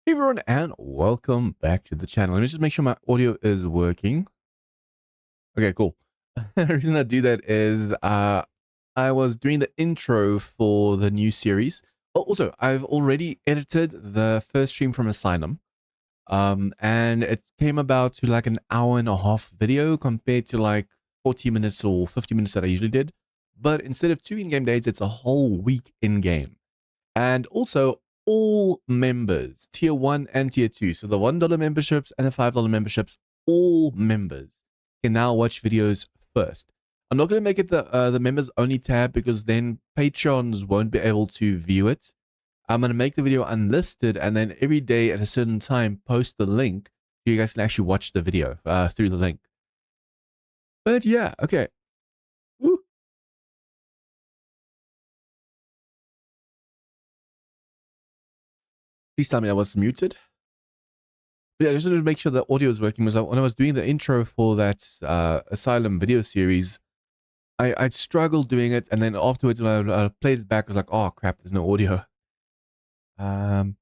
Hey everyone, and welcome back to the channel. Let me just make sure my audio is working. Okay, cool. The reason I do that is I was doing the intro for the new series. Oh, also, I've already edited the first stream from Asylum. And it came about to like an hour and a half video compared to like 40 minutes or 50 minutes that I usually did. But instead of 2 in-game days, it's a whole week in-game. And also all members, tier 1 and tier 2. So the $1 memberships and the $5 memberships, all members can now watch videos first. I'm not going to make it the members only tab because then patrons won't be able to view it. I'm going to make the video unlisted and then every day at a certain time post the link so you guys can actually watch the video through the link. But yeah, okay. Woo. Please tell me I was muted. Yeah, I just wanted to make sure the audio is working because when I was doing the intro for that Asylum video series, I struggled doing it, and then afterwards when I played it back, I was like, oh crap, there's no audio. Make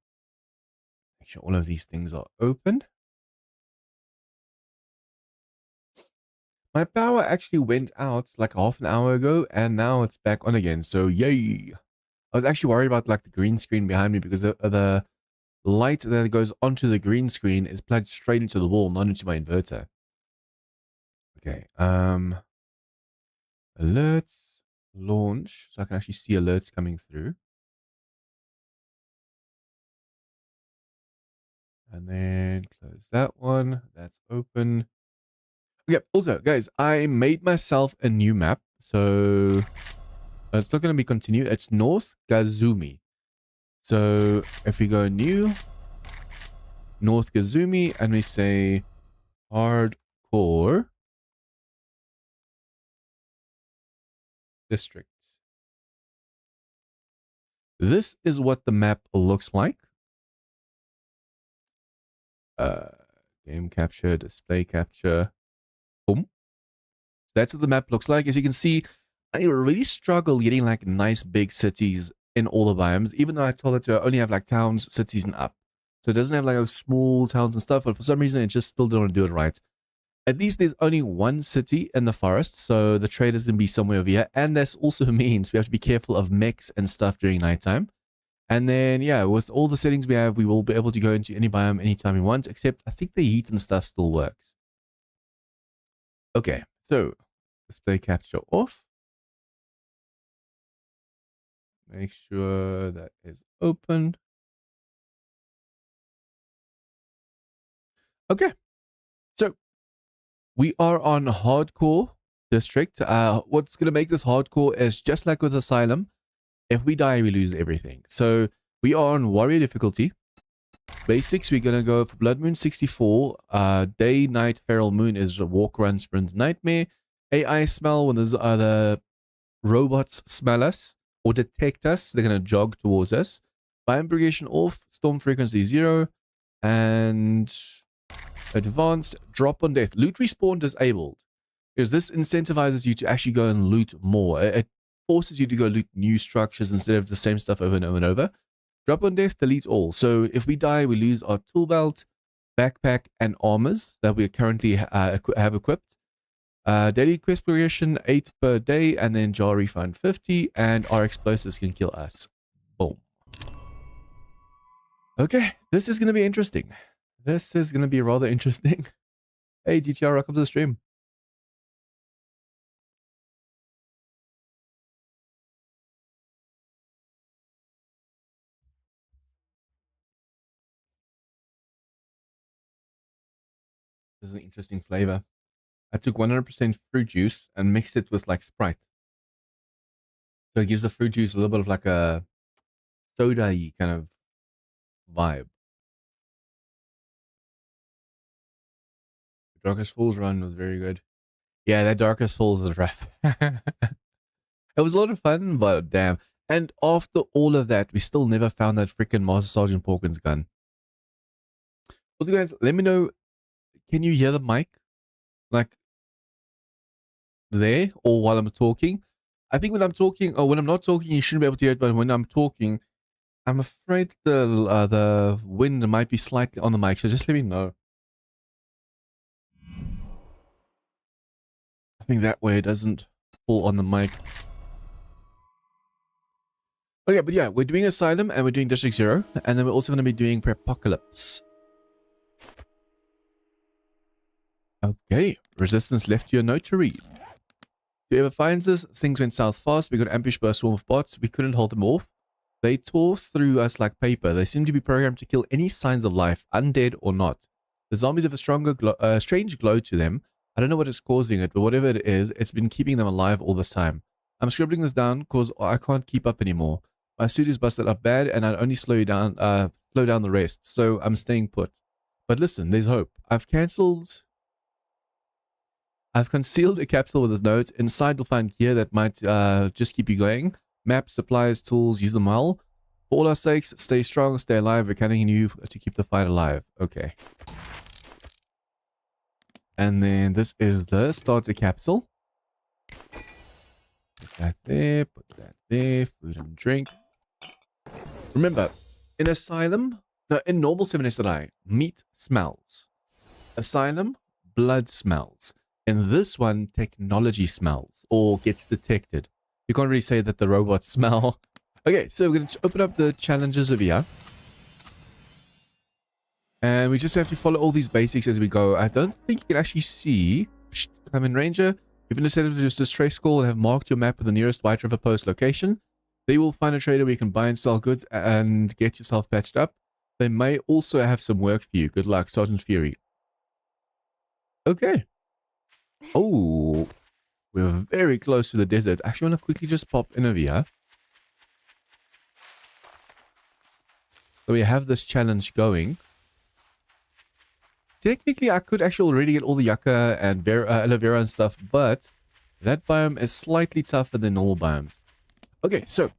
sure all of these things are open. My power actually went out like half an hour ago, and now it's back on again, so yay. I was actually worried about like the green screen behind me because the light that goes onto the green screen is plugged straight into the wall, not into my inverter. Okay, alerts, launch, so I can actually see alerts coming through. And then close that one. That's open. Okay, also, guys, I made myself a new map. So it's not going to be continued. It's North Gazumi. So if we go new, North Gazumi, and we say hardcore district. This is what the map looks like. Game capture, display capture. Boom. That's what the map looks like. As you can see, I really struggle getting like nice big cities in all the biomes, even though I told it to only have like towns, cities, and up. So it doesn't have like those small towns and stuff, but for some reason it just still don't do it right. At least there's only one city in the forest, so the traders can be somewhere over here. And this also means we have to be careful of mechs and stuff during nighttime. And then, yeah, with all the settings we have, we will be able to go into any biome anytime we want, except I think the heat and stuff still works. Okay, so display capture off. Make sure that is open. Okay, so we are on hardcore district. What's going to make this hardcore is just like with Asylum. If we die, we lose everything. So we are on warrior difficulty. Basics, we're going to go for Blood Moon 64. Day, night, feral moon is a walk, run, sprint, nightmare. AI smell, when there's other robots smell us or detect us, they're going to jog towards us. Biome progression off, storm frequency 0, and advanced drop on death. Loot respawn disabled because this incentivizes you to actually go and loot more. It forces you to go loot new structures instead of the same stuff over and over and over. Drop on death, delete all. So if we die, we lose our tool belt, backpack, and armors that we currently have equipped. Daily quest progression 8 per day, and then jar refund 50, and our explosives can kill us. Boom. Okay, this is going to be interesting. This is going to be rather interesting. Hey, GTR, welcome to the stream. This is an interesting flavor. I took 100% fruit juice and mixed it with like Sprite. So it gives the fruit juice a little bit of like a soda-y kind of vibe. The Darkest Falls run was very good. Yeah, that Darkest Falls is rough. It was a lot of fun, but damn. And after all of that, we still never found that freaking Master Sergeant Porkins gun. Also, guys, let me know. Can you hear the mic? Like, there? Or while I'm talking? I think when I'm talking, or when I'm not talking, you shouldn't be able to hear it, but when I'm talking, I'm afraid the wind might be slightly on the mic, so just let me know. I think that way it doesn't fall on the mic. Okay, but yeah, we're doing Asylum and we're doing District 0, and then we're also going to be doing Prepocalypse. Okay, Resistance left you a note to read. Whoever finds this, things went south fast. We got ambushed by a swarm of bots. We couldn't hold them off. They tore through us like paper. They seem to be programmed to kill any signs of life, undead or not. The zombies have a strange glow to them. I don't know what is causing it, but whatever it is, it's been keeping them alive all this time. I'm scribbling this down because I can't keep up anymore. My suit is busted up bad, and I'd only slow down the rest, so I'm staying put. But listen, there's hope. I've concealed a capsule with this note. Inside you'll find gear that might just keep you going. Maps, supplies, tools, use them well. For all our sakes, stay strong, stay alive. We're counting on you to keep the fight alive. Okay. And then this is the starter capsule. Put that there, put that there. Food and drink. Remember, in Asylum, no, in normal 7SI, meat smells. Asylum, blood smells. In this one, technology smells or gets detected. You can't really say that the robots smell. Okay, so we're going to open up the challenges over here. And we just have to follow all these basics as we go. I don't think you can actually see. Come in, Ranger. You've been set up to just distress call and have marked your map with the nearest White River Post location. They will find a trader where you can buy and sell goods and get yourself patched up. They may also have some work for you. Good luck, Sergeant Fury. Okay. Oh, we're very close to the desert. Actually, I want to quickly just pop in over here. So we have this challenge going. Technically, I could actually already get all the yucca and aloe vera and stuff, but that biome is slightly tougher than normal biomes. Okay, so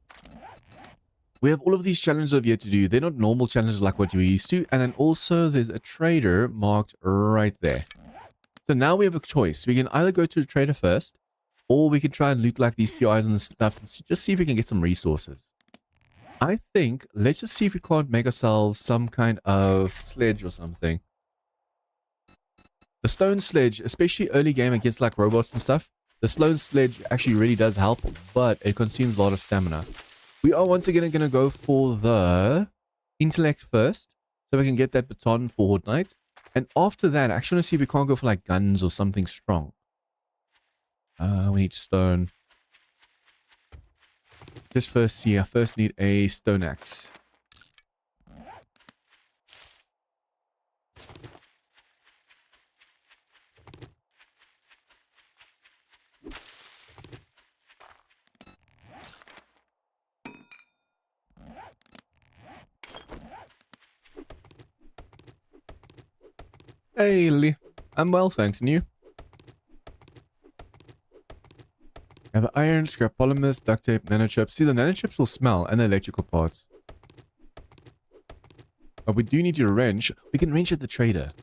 we have all of these challenges over here to do. They're not normal challenges like what we're used to. And then also there's a trader marked right there. So now we have a choice. We can either go to the trader first, or we can try and loot like these PIs and stuff and just see if we can get some resources. I think, let's just see if we can't make ourselves some kind of sledge or something. The stone sledge, especially early game against like robots and stuff, the stone sledge actually really does help, but it consumes a lot of stamina. We are once again going to go for the intellect first, so we can get that baton for Horde Knight. And after that, I actually want to see if we can't go for like guns or something strong. We need stone. Just first see, I first need a stone axe. Hey, Lily. I'm well, thanks. And you? I have the iron, scrap polymers, duct tape, nanochips. See, the nanochips will smell, and the electrical parts. But we do need your wrench. We can wrench at the trader.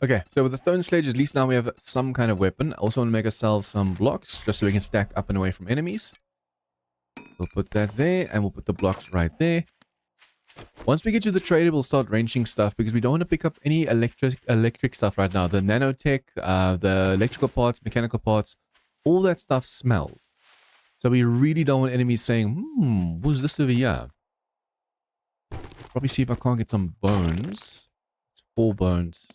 Okay, so with the stone sledge, at least now we have some kind of weapon. I also want to make ourselves some blocks, just so we can stack up and away from enemies. We'll put that there, and we'll put the blocks right there. Once we get to the trader, we'll start wrenching stuff, because we don't want to pick up any electric stuff right now. The nanotech, the electrical parts, mechanical parts, all that stuff smells. So we really don't want enemies saying, who's this over here? Probably see if I can't get some bones. It's 4 bones.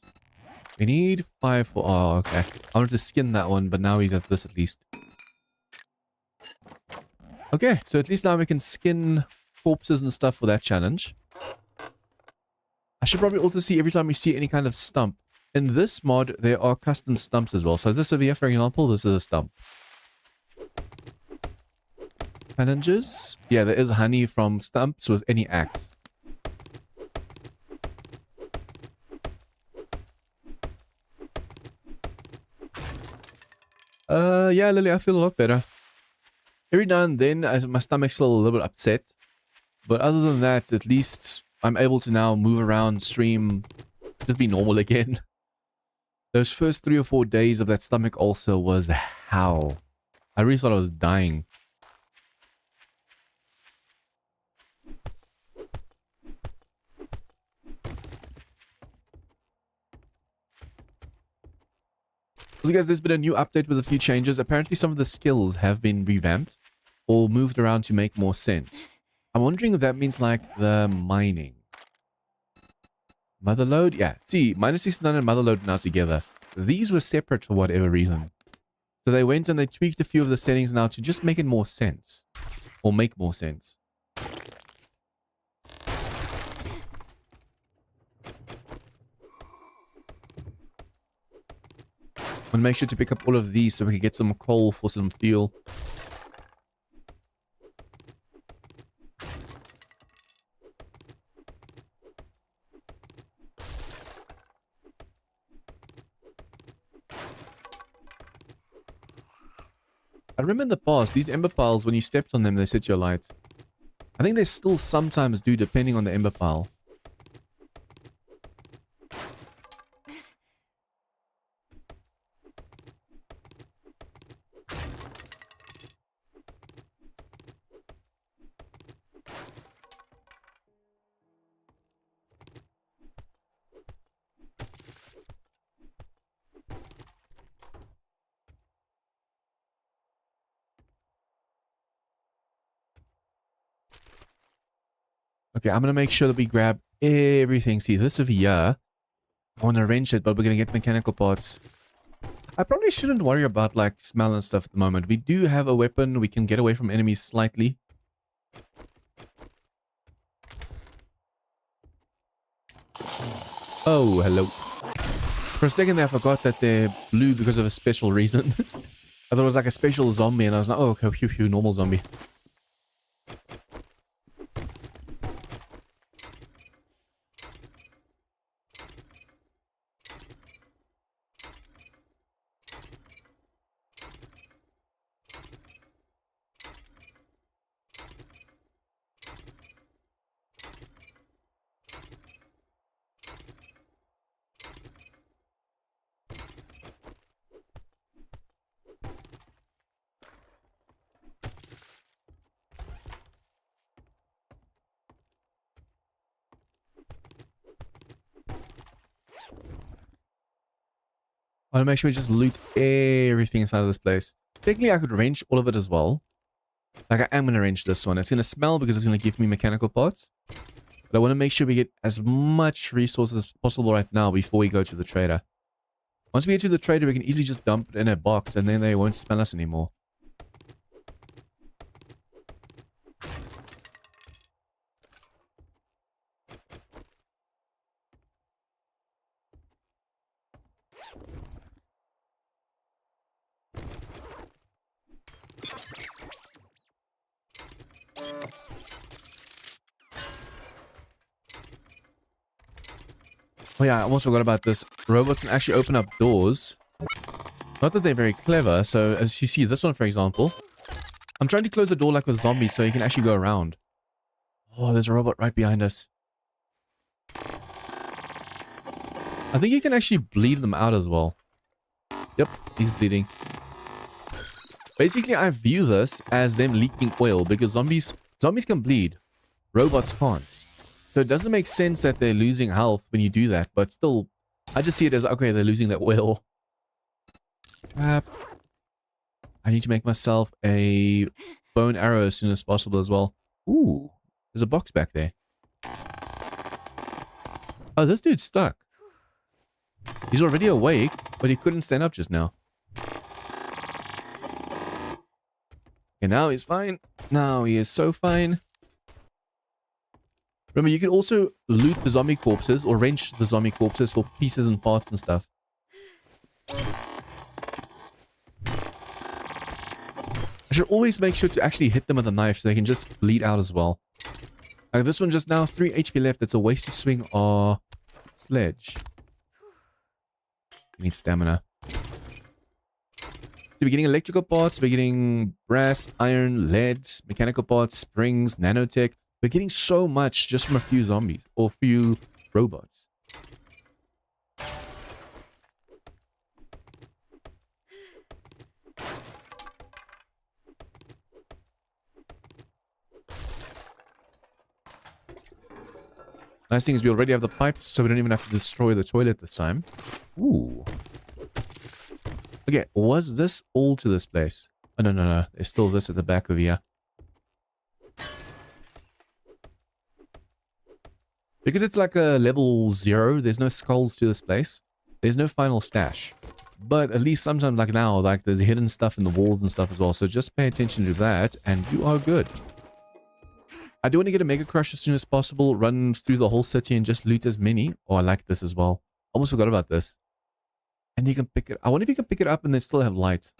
We need 5 for... Oh, okay. I wanted to skin that one, but now we have this at least. Okay, so at least now we can skin corpses and stuff for that challenge. I should probably also see every time we see any kind of stump. In this mod, there are custom stumps as well. So this over here, for example, this is a stump. Challenges. Yeah, there is honey from stumps with any axe. Yeah, Lily, I feel a lot better. Every now and then, my stomach's still a little bit upset. But other than that, at least I'm able to now move around, stream, just be normal again. Those first 3 or 4 days of that stomach ulcer was hell. I really thought I was dying. So guys, there's been a new update with a few changes. Apparently some of the skills have been revamped or moved around to make more sense. I'm wondering if that means like the mining. Motherload? Yeah. See, -69 and Motherload now together. These were separate for whatever reason. So they went and they tweaked a few of the settings now to just make it more sense. Or make more sense. I'm gonna make sure to pick up all of these so we can get some coal for some fuel. I remember in the past, these ember piles, when you stepped on them, they set your light. I think they still sometimes do, depending on the ember pile. Okay, I'm going to make sure that we grab everything. See, this over here, I want to wrench it, but we're going to get mechanical parts. I probably shouldn't worry about, like, smell and stuff at the moment. We do have a weapon. We can get away from enemies slightly. Oh, hello. For a second there, I forgot that they're blue because of a special reason. I thought it was like a special zombie, and I was like, oh, okay, phew, normal zombie. I want to make sure we just loot everything inside of this place. Technically, I could wrench all of it as well. Like, I am going to wrench this one. It's going to smell because it's going to give me mechanical parts. But I want to make sure we get as much resources as possible right now before we go to the trader. Once we get to the trader, we can easily just dump it in a box and then they won't smell us anymore. Oh yeah, I almost forgot about this. Robots can actually open up doors. Not that they're very clever, so as you see, this one for example. I'm trying to close the door like with zombies so you can actually go around. Oh, there's a robot right behind us. I think you can actually bleed them out as well. Yep, he's bleeding. Basically, I view this as them leaking oil because zombies can bleed. Robots can't. So it doesn't make sense that they're losing health when you do that, but still, I just see it as, okay, they're losing their oil. Crap. I need to make myself a bone arrow as soon as possible as well. Ooh, there's a box back there. Oh, this dude's stuck. He's already awake, but he couldn't stand up just now. And now he's fine. Now he is so fine. Remember, you can also loot the zombie corpses or wrench the zombie corpses for pieces and parts and stuff. I should always make sure to actually hit them with a knife so they can just bleed out as well. Like this one just now, 3 HP left. It's a waste to swing our sledge. We need stamina. So we're getting electrical parts, we're getting brass, iron, lead, mechanical parts, springs, nanotech. We're getting so much just from a few zombies or few robots. Nice thing is we already have the pipes, so we don't even have to destroy the toilet this time. Ooh. Okay, was this all to this place? Oh, no, no, no. There's still this at the back of here. Because it's like a level 0, there's no skulls to this place. There's no final stash. But at least sometimes, like now, like there's hidden stuff in the walls and stuff as well. So just pay attention to that, and you are good. I do want to get a Mega Crush as soon as possible, run through the whole city and just loot as many. Oh, I like this as well. Almost forgot about this. And you can pick it. I wonder if you can pick it up and then still have light.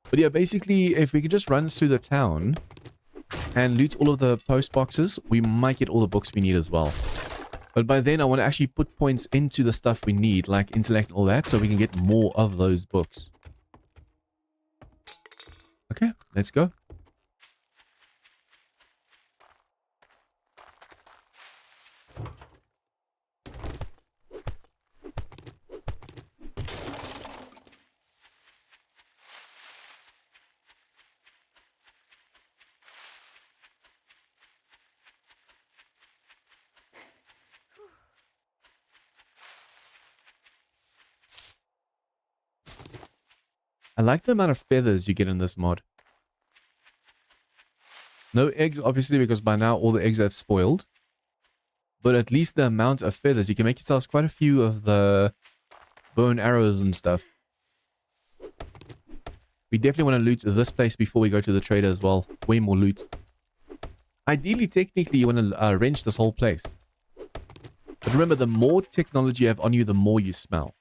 But yeah, basically, if we could just run through the town and loot all of the post boxes, we might get all the books we need as well. But by then, I want to actually put points into the stuff we need, like intellect and all that, so we can get more of those books. Okay, let's go. I like the amount of feathers you get in this mod. No eggs, obviously, because by now all the eggs have spoiled. But at least the amount of feathers, you can make yourselves quite a few of the bow and arrows and stuff. We definitely want to loot this place before we go to the trader as well. Way more loot. Ideally, technically, you want to wrench this whole place. But remember, the more technology you have on you, the more you smell.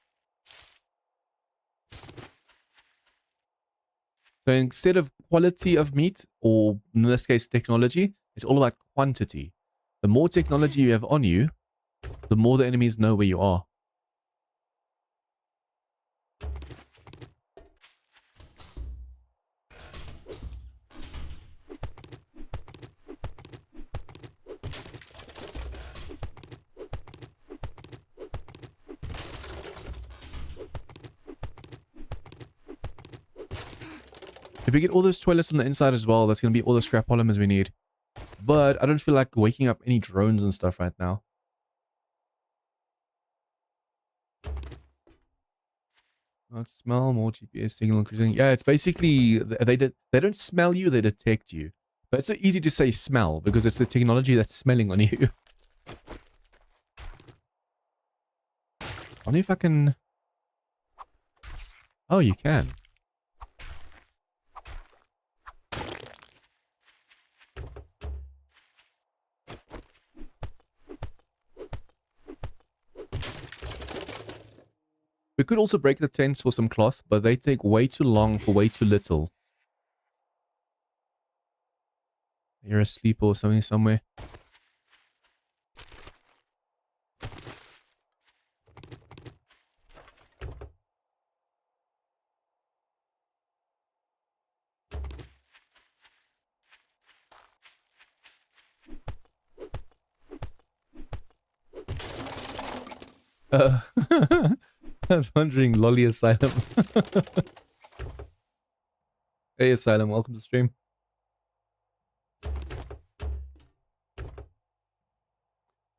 So instead of quality of meat, or in this case technology, it's all about quantity. The more technology you have on you, the more the enemies know where you are. If we get all those toilets on the inside as well, that's going to be all the scrap polymers we need. But I don't feel like waking up any drones and stuff right now. Not smell, more GPS signal increasing. Yeah, it's basically, they don't smell you, they detect you. But it's so easy to say smell, because it's the technology that's smelling on you. I wonder if I can... Oh, you can. We could also break the tents for some cloth, but they take way too long for way too little. You're asleep or something somewhere. I was wondering, Lolly Asylum. Hey Asylum, welcome to the stream.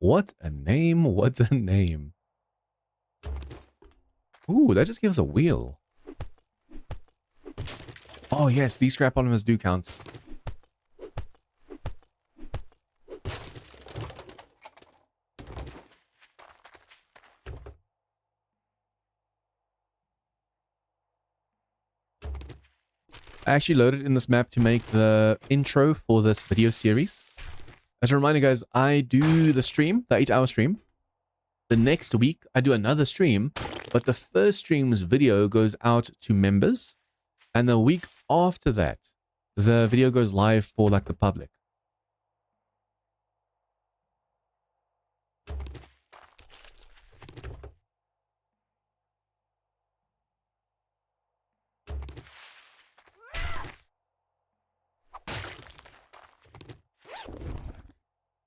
What a name, what a name. Ooh, that just gives a wheel. Oh yes, these scrap polymers do count. I actually loaded in this map to make the intro for this video series. As a reminder, guys, I do the stream, the 8-hour stream. The next week, I do another stream, but the first stream's video goes out to members. And the week after that, the video goes live for like the public.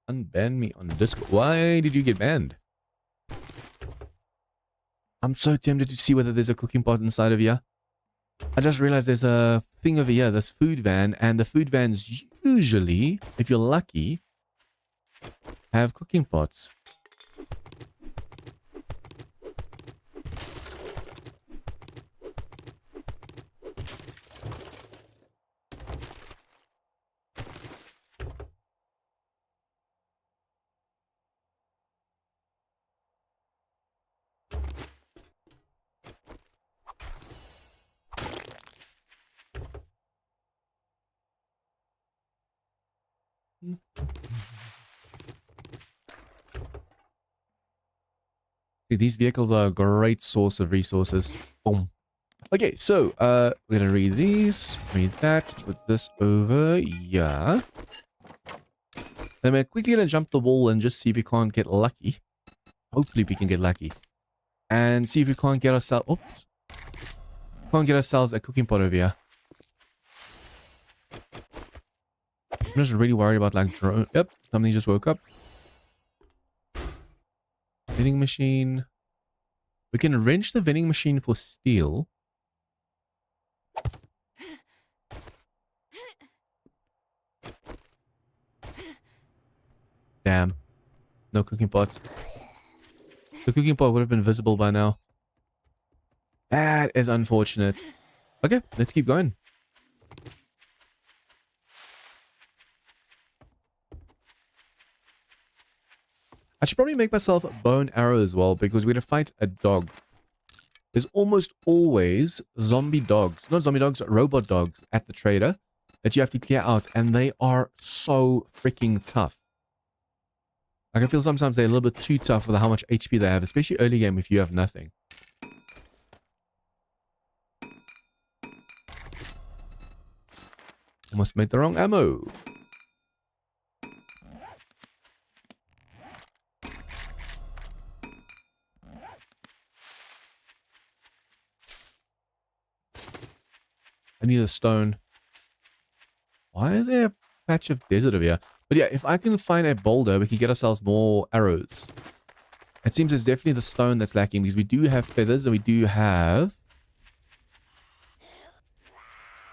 Unban me on Discord. Why did you get banned? I'm so tempted to see whether there's a cooking pot inside of here. I just realized there's a thing over here, this food van, and the food vans usually, if you're lucky, have cooking pots. See, these vehicles are a great source of resources. Boom. Okay, so we're gonna read these, read that, put this over, yeah. Then we're quickly gonna jump the wall and just see if we can't get lucky. Hopefully we can get lucky. And see if we can't get ourselves, oops. Can't get ourselves a cooking pot over here. I'm just really worried about like drone, yep, something just woke up. Vending machine. We can wrench the vending machine for steel. Damn. No cooking pots. The cooking pot would have been visible by now. That is unfortunate. Okay, let's keep going. I should probably make myself a bow and arrow as well, because we're going to fight a dog. There's almost always zombie dogs. Not zombie dogs, robot dogs at the trader that you have to clear out. And they are so freaking tough. Like, I feel sometimes they're a little bit too tough with how much HP they have, especially early game if you have nothing. Almost made the wrong ammo. I need a stone. Why is there a patch of desert over here? But yeah, if I can find a boulder, we can get ourselves more arrows. It seems it's definitely the stone that's lacking, because we do have feathers and we do have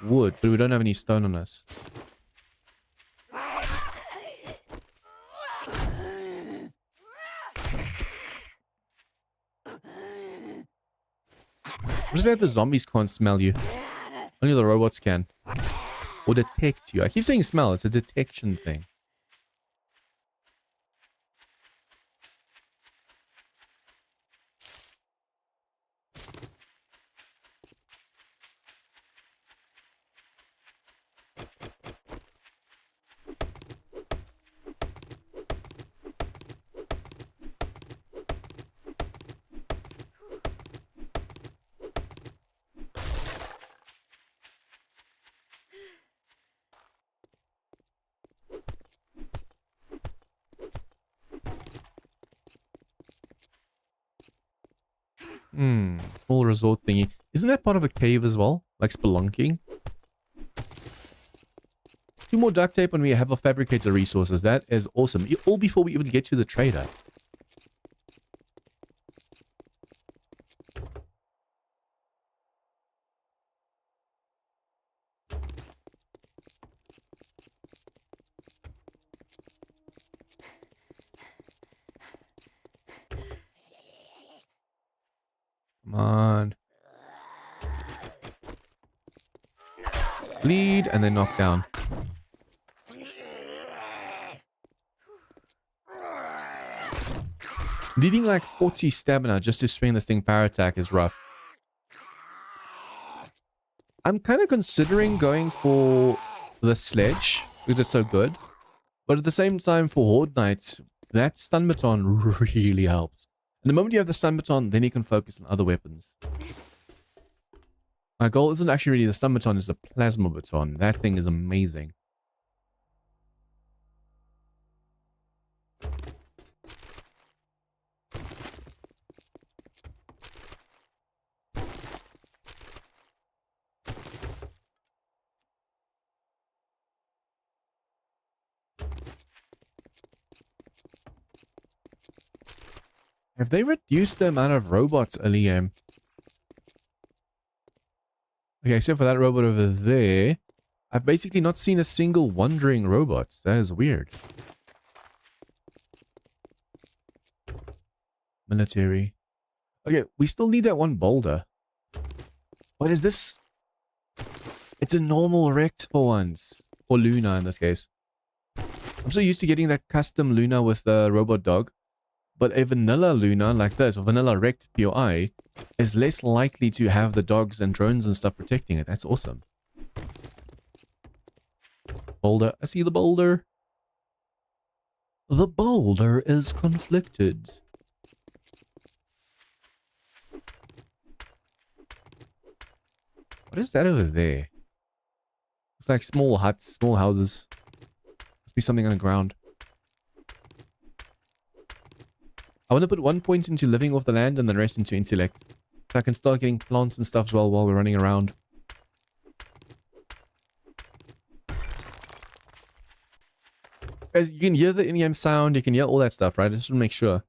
wood, but we don't have any stone on us. What is that? The zombies can't smell you. Only the robots can. Or detect you. I keep saying smell. It's a detection thing. Small resort thingy. Isn't that part of a cave as well? Like spelunking? 2 more duct tape and we have our fabricator resources. That is awesome. All before we even get to the trader. Come on. Bleed and then knock down. Needing like 40 stamina just to swing the thing power attack is rough. I'm kind of considering going for the sledge because it's so good. But at the same time, for Horde Knight, that stun baton really helps. And the moment you have the stun baton, then you can focus on other weapons. My goal isn't actually really the stun baton, it's the plasma baton. That thing is amazing. Have they reduced the amount of robots early game? Okay, except for that robot over there. I've basically not seen a single wandering robot. That is weird. Military. Okay, we still need that one boulder. What is this? It's a normal rect for once. Or Luna in this case. I'm so used to getting that custom Luna with the robot dog. But a vanilla Luna like this, or vanilla rect POI, is less likely to have the dogs and drones and stuff protecting it. That's awesome. Boulder. I see the boulder. The boulder is conflicted. What is that over there? It's like small huts, small houses. Must be something on the ground. I want to put 1 point into living off the land and the rest into intellect. So I can start getting plants and stuff as well while we're running around. Guys, you can hear the in-game sound, you can hear all that stuff, right? I just want to make sure.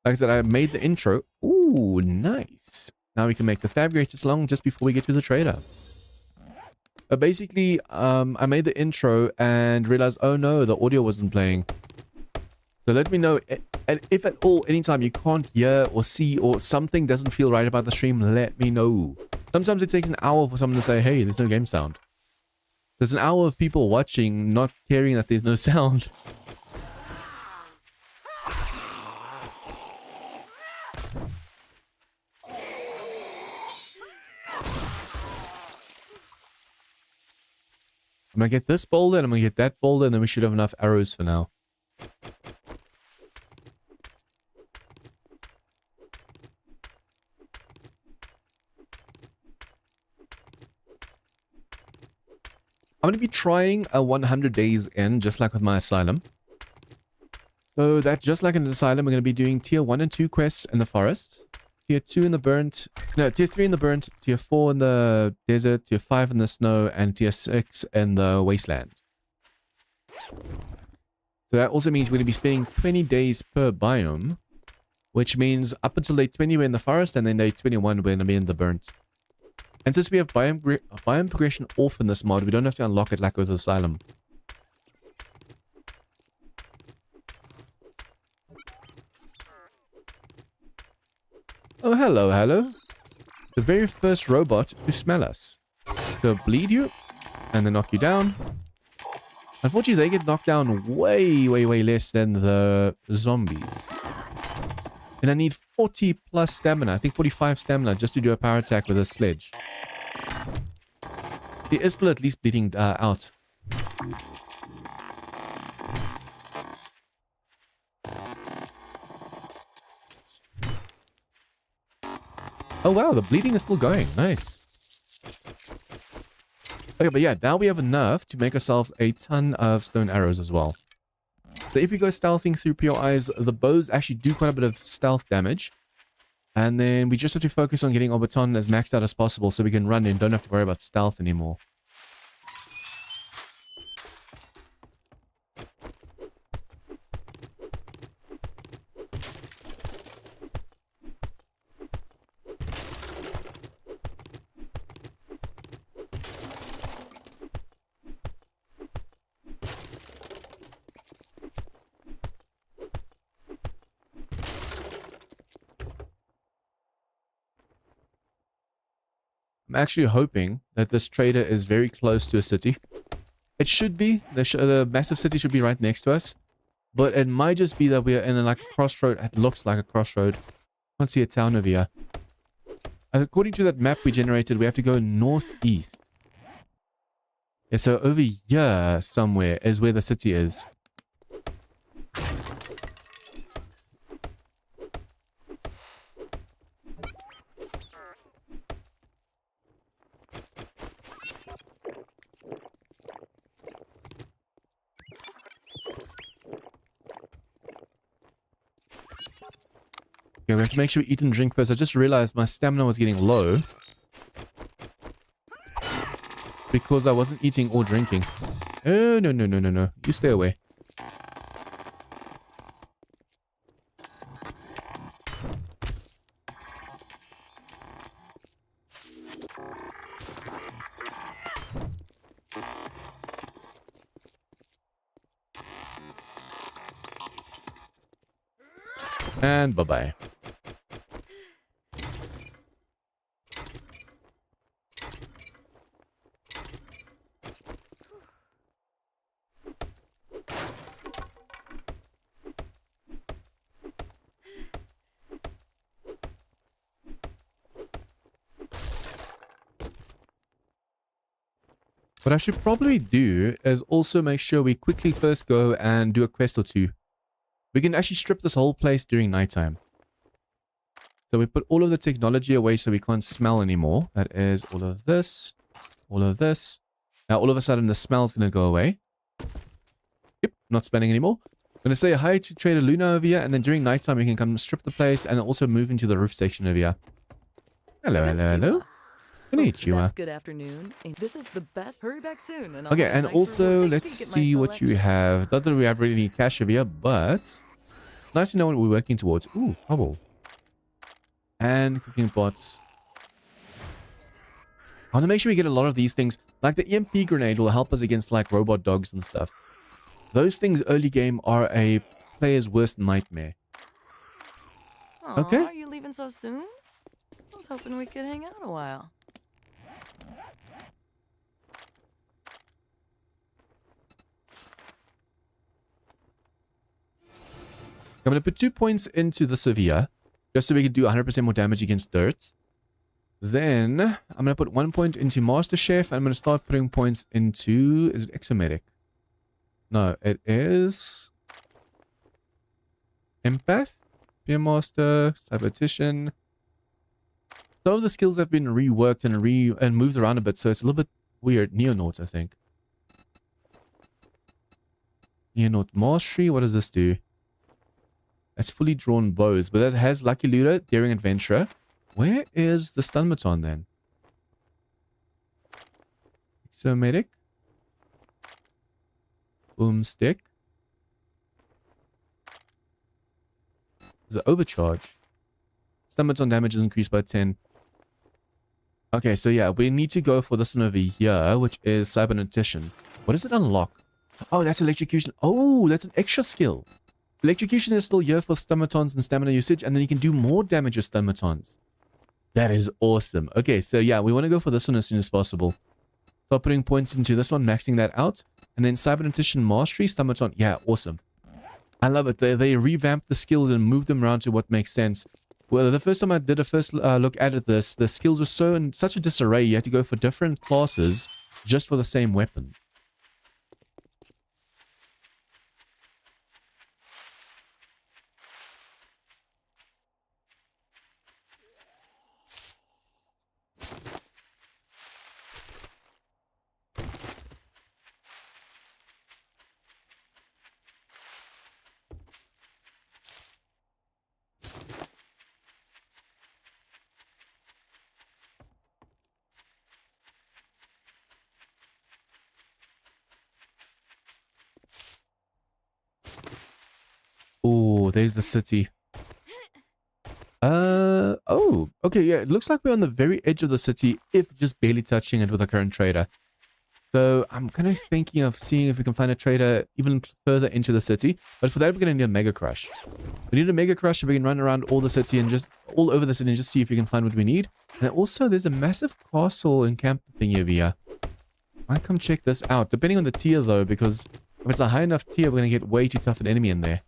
Like I said, I made the intro. Ooh, nice. Now we can make the fabricated long just before we get to the trader. But basically, I made the intro and realized, oh no, the audio wasn't playing. So let me know, and if at all, anytime you can't hear or see or something doesn't feel right about the stream, let me know. Sometimes it takes an hour for someone to say, hey, there's no game sound. There's an hour of people watching, not caring that there's no sound. I'm gonna get this boulder and I'm gonna get that boulder, and then we should have enough arrows for now. I'm going to be trying a 100 days in, just like with my asylum. So that, just like in the asylum, we're going to be doing tier 1 and 2 quests in the forest. Tier 2 in the burnt, no, tier 3 in the burnt, tier 4 in the desert, tier 5 in the snow, and tier 6 in the wasteland. So that also means we're going to be spending 20 days per biome, which means up until day 20 we're in the forest, and then day 21 we're going to be in the burnt. And since we have biome progression off in this mod, we don't have to unlock it like with Asylum. Oh, hello, hello. The very first robot to smell us. So bleed you, and then knock you down. Unfortunately, they get knocked down way, way, way less than the zombies. And I need 40 plus stamina. I think 45 stamina just to do a power attack with a sledge. The is still at least bleeding out. Oh wow, the bleeding is still going. Nice. Okay, but yeah, now we have enough to make ourselves a ton of stone arrows as well. So if we go stealthing through POIs, the bows actually do quite a bit of stealth damage. And then we just have to focus on getting our baton as maxed out as possible so we can run and don't have to worry about stealth anymore. I'm actually hoping that this trader is very close to a city. It should be. The massive city should be right next to us. But it might just be that we're in like a crossroad. It looks like a crossroad. Can't see a town over here. According to that map we generated, we have to go northeast. Yeah, so over here somewhere is where the city is. Okay, we have to make sure we eat and drink first. I just realized my stamina was getting low because I wasn't eating or drinking. Oh, no, no, no, no, no. You stay away. And bye-bye. What I should probably do is also make sure we quickly first go and do a quest or two. We can actually strip this whole place during nighttime. So we put all of the technology away so we can't smell anymore. That is all of this, all of this. Now all of a sudden the smell's going to go away. Yep, not smelling anymore. I'm going to say hi to Trader Luna over here, and then during nighttime we can come strip the place and also move into the roof section over here. Hello, hello, hello. Konnichiwa. That's good afternoon. This is the best. Hurry back soon. And Okay, and also let's see what you have. Not that we have really any cash over here, but nice to know what we're working towards. Ooh, bubble. And cooking pots. I want to make sure we get a lot of these things. Like the EMP grenade will help us against like robot dogs and stuff. Those things early game are a player's worst nightmare. Aww, okay. Are you leaving so soon? I was hoping we could hang out a while. I'm going to put 2 points into the Sevilla, just so we can do 100% more damage against dirt. Then, I'm going to put 1 point into Master Chef, and I'm going to start putting points into... Is it Exomedic? No, it is... Empath? Beer Master, Cybertician. Some of the skills have been reworked and moved around a bit, so it's a little bit weird. Neonaut, I think. Neonaut Mastery, what does this do? It's fully drawn bows, but that has Lucky Looter, Daring Adventurer. Where is the Stunmaton then? Exomedic. Boomstick. There's an overcharge. Stunmaton damage is increased by 10. Okay, so yeah, we need to go for this one over here, which is Cybernetician. What does it unlock? Oh, that's Electrocution. Oh, that's an extra skill. Electrocution is still here for Stunmatons and stamina usage, and then you can do more damage with Stunmatons. That is awesome. Okay, so yeah, we want to go for this one as soon as possible. Start putting points into this one, maxing that out. And then Cybernetician Mastery, Stunmaton. Yeah, awesome. I love it. They revamped the skills and moved them around to what makes sense. Well, the first time I did a first look at this, the skills were so in such a disarray, you had to go for different classes just for the same weapon. Oh, there's the city. Oh, okay, yeah, it looks like we're on the very edge of the city, if just barely touching it with our current trader. So I'm kind of thinking of seeing if we can find a trader even further into the city. But for that, we're going to need a Mega Crush. We need a Mega Crush so we can run around all the city and just all over the city and just see if we can find what we need. And also, there's a massive castle encampment thing over here. Might come check this out, depending on the tier though, because if it's a high enough tier, we're going to get way too tough an enemy in there.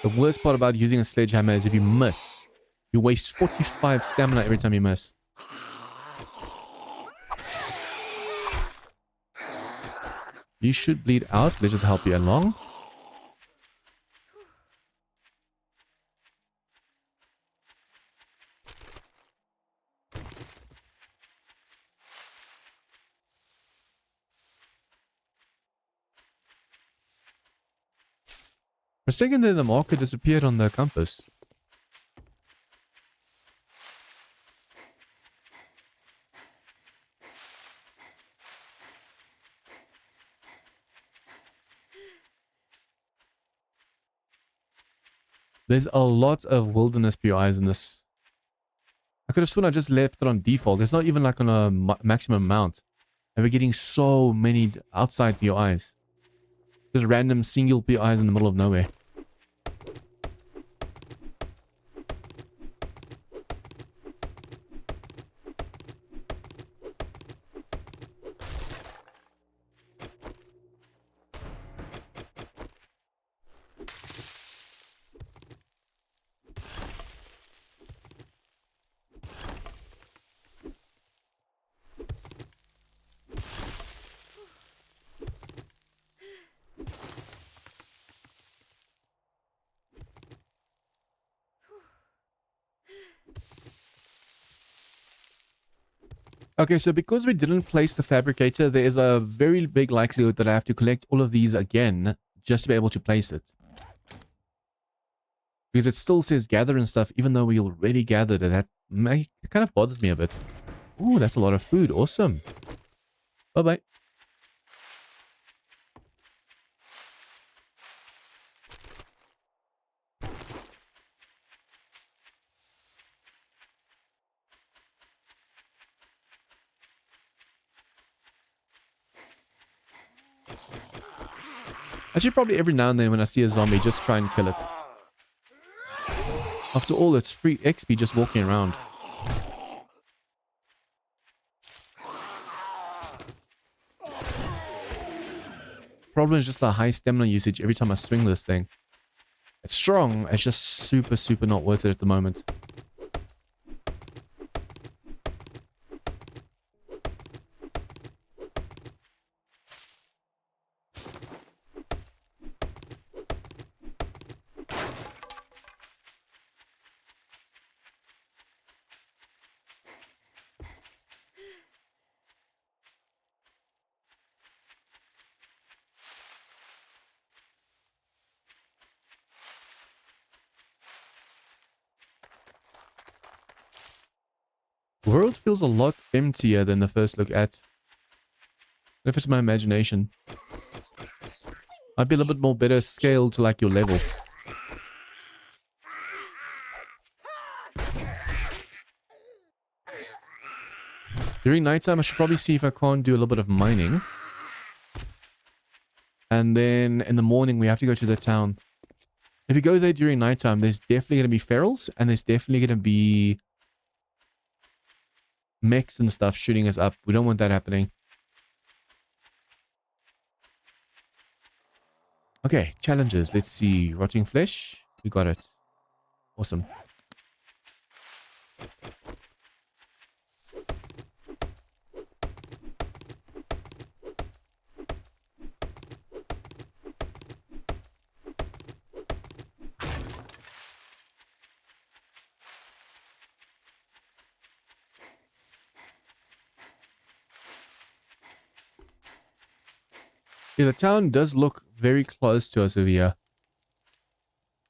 The worst part about using a sledgehammer is if you miss, you waste 45 stamina every time you miss. You should bleed out. Let's just help you along. For a second there, the marker disappeared on the compass. There's a lot of wilderness POIs in this. I could have sworn I just left it on default. It's not even like on a maximum amount. And we're getting so many outside POIs. Just random single POIs in the middle of nowhere. Okay, so because we didn't place the fabricator, there is a very big likelihood that I have to collect all of these again just to be able to place it. Because it still says gather and stuff, even though we already gathered it. That it kind of bothers me a bit. Ooh, that's a lot of food. Awesome. Bye-bye. I should probably every now and then when I see a zombie, just try and kill it. After all, it's free XP just walking around. Problem is just the high stamina usage every time I swing this thing. It's strong, it's just super, super not worth it at the moment. The world feels a lot emptier than the first look at. If it's my imagination. Might be a little bit more better scale to like your level. During nighttime, I should probably see if I can't do a little bit of mining. And then in the morning, we have to go to the town. If you go there during nighttime, there's definitely going to be ferals. And there's definitely going to be mechs and stuff shooting us up. We don't want that happening. Okay, challenges. Let's see. Rotting flesh. We got it. Awesome. Yeah, the town does look very close to us over here.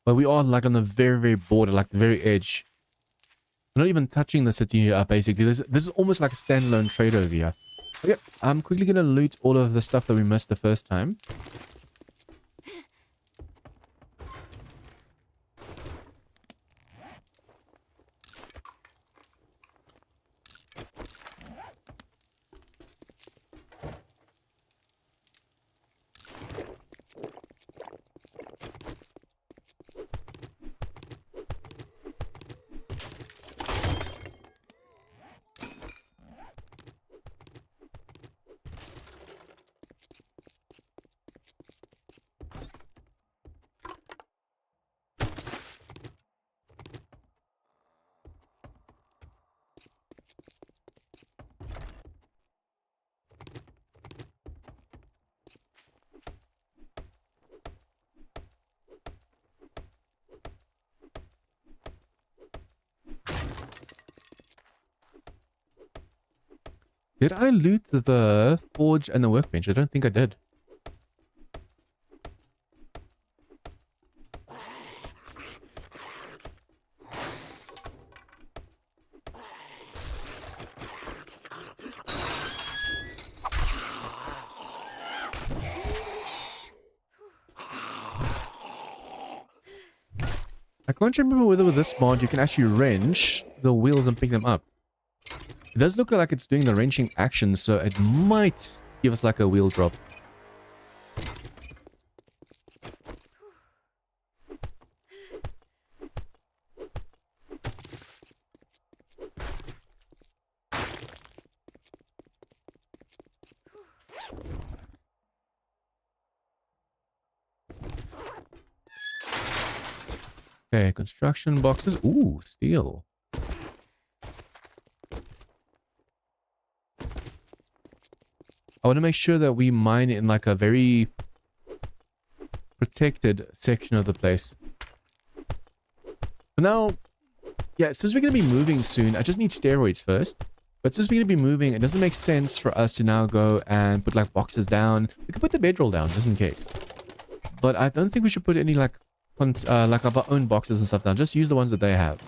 But we are like on the very, very border, like the very edge. We're not even touching the city here, basically. This is almost like a standalone trade over here. Okay, I'm quickly going to loot all of the stuff that we missed the first time. Did I loot the forge and the workbench? I don't think I did. I can't remember whether with this mod you can actually wrench the wheels and pick them up. It does look like it's doing the wrenching action, so it might give us like a wheel drop. Okay, construction boxes. Ooh, steel. I want to make sure that we mine in like a very protected section of the place. For now, yeah, since we're going to be moving soon, I just need steroids first. But since we're going to be moving, it doesn't make sense for us to now go and put like boxes down. We could put the bedroll down just in case. But I don't think we should put any like of our own boxes and stuff down. Just use the ones that they have.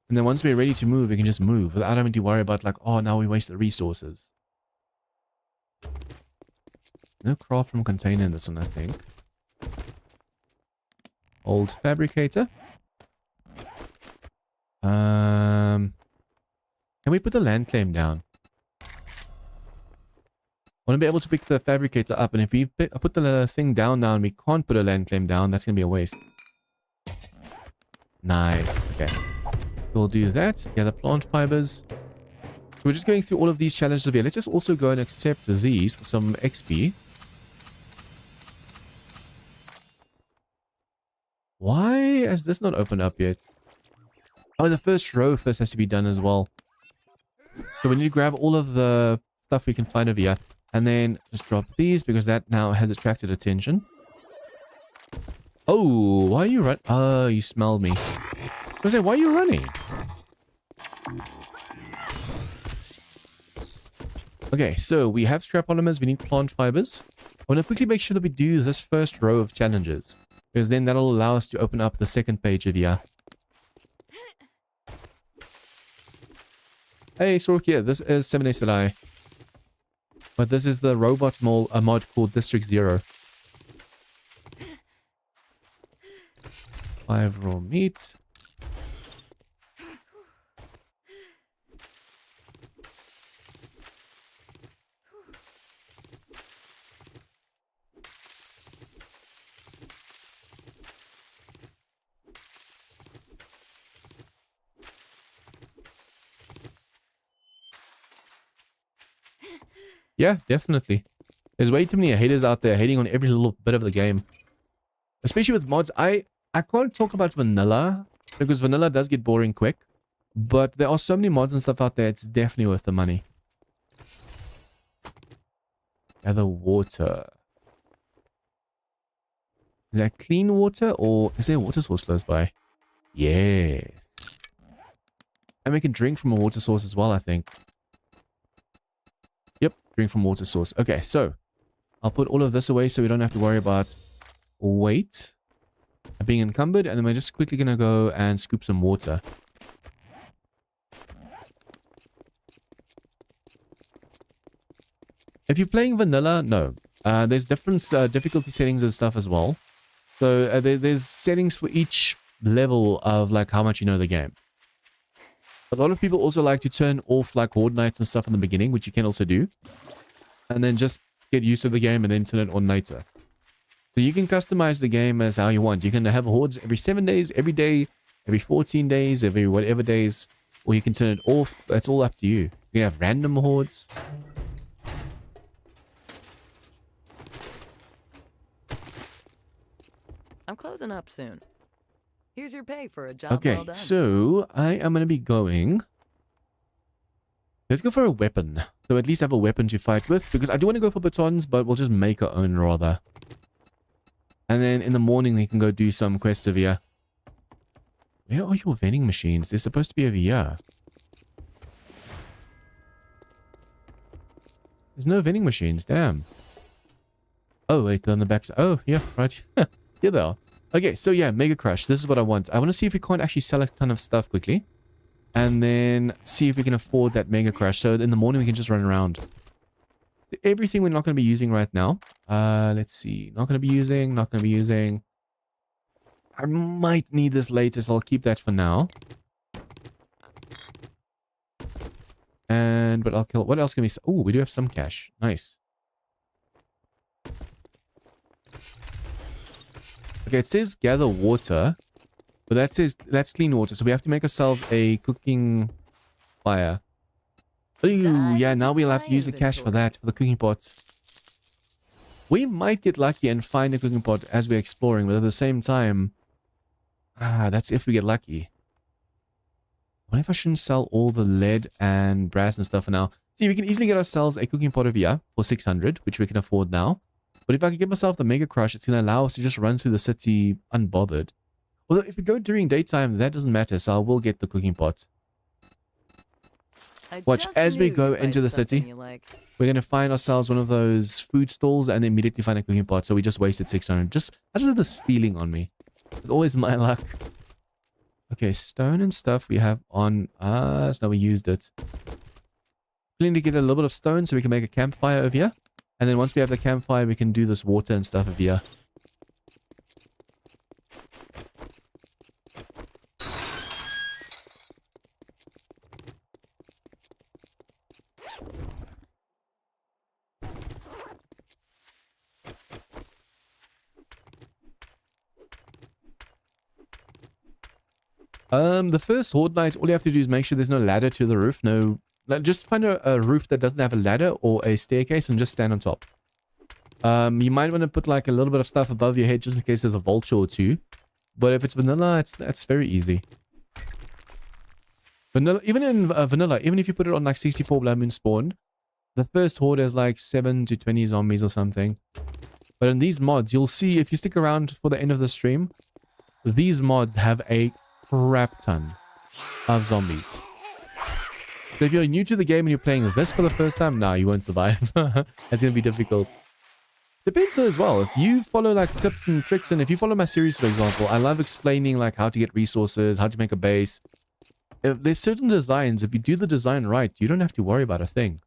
And then once we're ready to move, we can just move without having to worry about like, oh, now we waste the resources. No craft from container in this one, I think. Old fabricator. Can we put the land claim down? I want to be able to pick the fabricator up, and if we put the thing down now and we can't put a land claim down, that's going to be a waste. Nice. Okay. We'll do that. Gather plant fibers. We're just going through all of these challenges over here. Let's just also go and accept these for some XP. Why has this not opened up yet? Oh, the first row first has to be done as well. So we need to grab all of the stuff we can find over here. And then just drop these because that now has attracted attention. Oh, why are you running? Oh, you smelled me. I was like, why are you running? Okay, so we have scrap polymers. We need plant fibers. I want to quickly make sure that we do this first row of challenges. Because then that'll allow us to open up the second page of here. Hey, Sorkia, this is 7SLI. But this is the robot mod called District 0. 5 raw meat. Yeah, definitely. There's way too many haters out there hating on every little bit of the game. Especially with mods. I can't talk about vanilla, because vanilla does get boring quick. But there are so many mods and stuff out there, it's definitely worth the money. Gather water. Is that clean water, or is there a water source close by? Yes. And we can drink from a water source as well, I think. Yep, drink from water source. Okay, so I'll put all of this away so we don't have to worry about weight being encumbered. And then we're just quickly going to go and scoop some water. If you're playing vanilla, no. There's different difficulty settings and stuff as well. So there's settings for each level of like how much you know the game. A lot of people also like to turn off like horde nights and stuff in the beginning, which you can also do. And then just get used to the game and then turn it on later. So you can customize the game as how you want. You can have hordes every 7 days, every day, every 14 days, every whatever days. Or you can turn it off. That's all up to you. You can have random hordes. I'm closing up soon. Here's your pay for a job Okay, well done. so I am going to be going... Let's go for a weapon. So at least I have a weapon to fight with. Because I do want to go for batons, but we'll just make our own rather. And then in the morning we can go do some quests over here. Where are your vending machines? They're supposed to be over here. There's no vending machines, damn. Oh, wait, they're on the back side. Oh, yeah, right. Here they are. Okay, so yeah, Mega Crush. This is what I want. I want to see if we can't actually sell a ton of stuff quickly. And then see if we can afford that Mega Crush. So in the morning we can just run around. Everything we're not going to be using right now. Let's see. Not going to be using. I might need this later, so I'll keep that for now. And but I'll kill. What else can we? Oh, we do have some cash. Nice. Okay, it says gather water, but that says that's clean water, so we have to make ourselves a cooking fire. Ooh, yeah, now we'll have to use the cash for that, for the cooking pots. We might get lucky and find a cooking pot as we're exploring, but at the same time, that's if we get lucky. I wonder if I shouldn't sell all the lead and brass and stuff for now. See, we can easily get ourselves a cooking pot over here for 600, which we can afford now. But if I can get myself the Mega Crush, it's going to allow us to just run through the city unbothered. Although if we go during daytime, that doesn't matter, so I will get the cooking pot. Watch, as we go into the city, we're going to find ourselves one of those food stalls and immediately find a cooking pot, so we just wasted 600. I just have this feeling on me. It's always my luck. Okay, stone and stuff we have on us. Now we used it. We need to get a little bit of stone so we can make a campfire over here. And then once we have the campfire, we can do this water and stuff over here. The first horde night, all you have to do is make sure there's no ladder to the roof. No, just find a roof that doesn't have a ladder or a staircase and just stand on top. You might want to put like a little bit of stuff above your head just in case there's a vulture or two. But if it's vanilla, that's very easy. Vanilla, even in vanilla, even if you put it on like 64 Blood Moon spawn, the first horde has like 7 to 20 zombies or something. But in these mods, you'll see if you stick around for the end of the stream, these mods have a crap ton of zombies. So if you're new to the game and you're playing this for the first time, no, you won't survive. It's going to be difficult. Depends as well. If you follow like tips and tricks, and if you follow my series, for example, I love explaining like how to get resources, how to make a base. If there's certain designs, if you do the design right, you don't have to worry about a thing.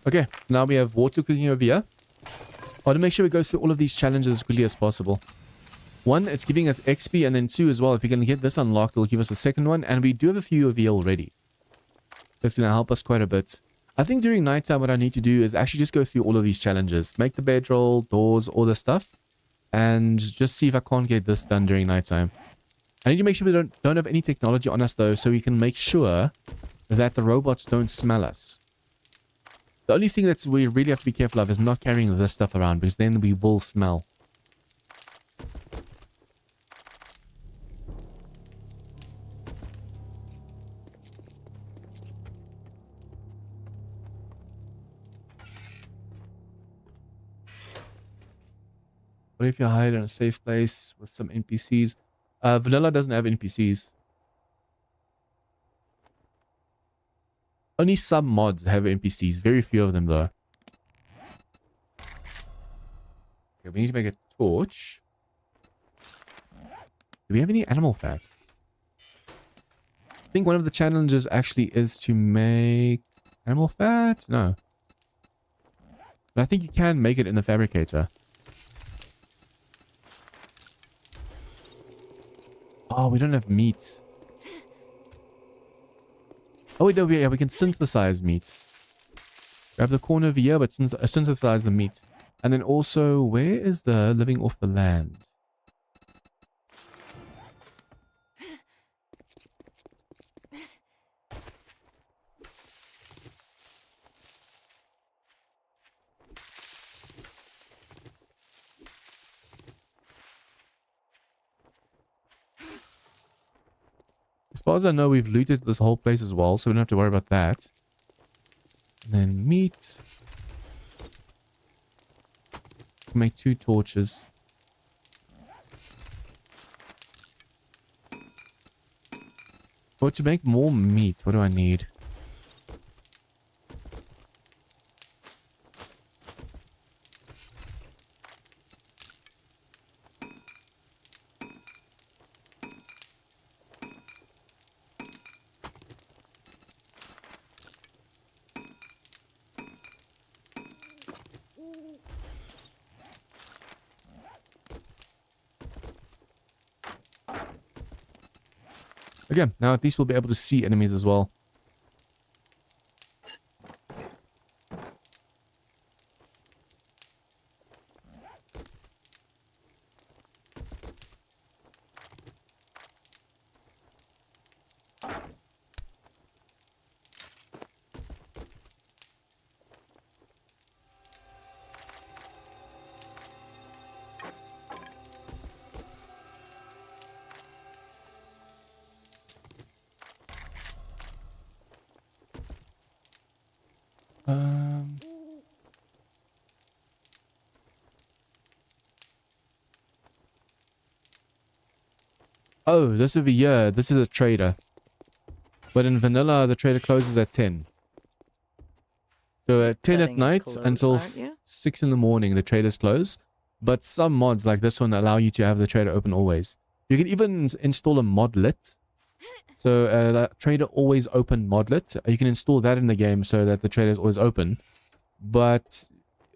Okay, now we have water cooking over here. I want to make sure we go through all of these challenges as quickly as possible. One, it's giving us XP, and then two as well, if we can get this unlocked, it'll give us a second one, and we do have a few over here already. That's going to help us quite a bit. I think during nighttime what I need to do is actually just go through all of these challenges. Make the bedroll, doors, all this stuff, and just see if I can't get this done during nighttime. I need to make sure we don't have any technology on us though, so we can make sure that the robots don't smell us. The only thing that we really have to be careful of is not carrying this stuff around, because then we will smell. What if you hide in a safe place with some NPCs? Vanilla doesn't have NPCs. Only some mods have NPCs. Very few of them, though. Okay, we need to make a torch. Do we have any animal fat? I think one of the challenges actually is to make animal fat. No. But I think you can make it in the fabricator. Oh, we don't have meat. Oh, wait, no, yeah, we can synthesize meat. We have the corn over here, but synthesize the meat. And then also, where is the living off the land? As far as I know, we've looted this whole place as well, so we don't have to worry about that. And then meat. Make 2 torches. But to make more meat, what do I need? Okay, now at least we'll be able to see enemies as well. Oh, this over here, this is a trader. But in vanilla, the trader closes at 10. So at 10 at Betting it night close, until aren't you? 6 in the morning, the traders close. But some mods like this one allow you to have the trader open always. You can even install a modlet. So that trader always open modlet. You can install that in the game so that the trader is always open. But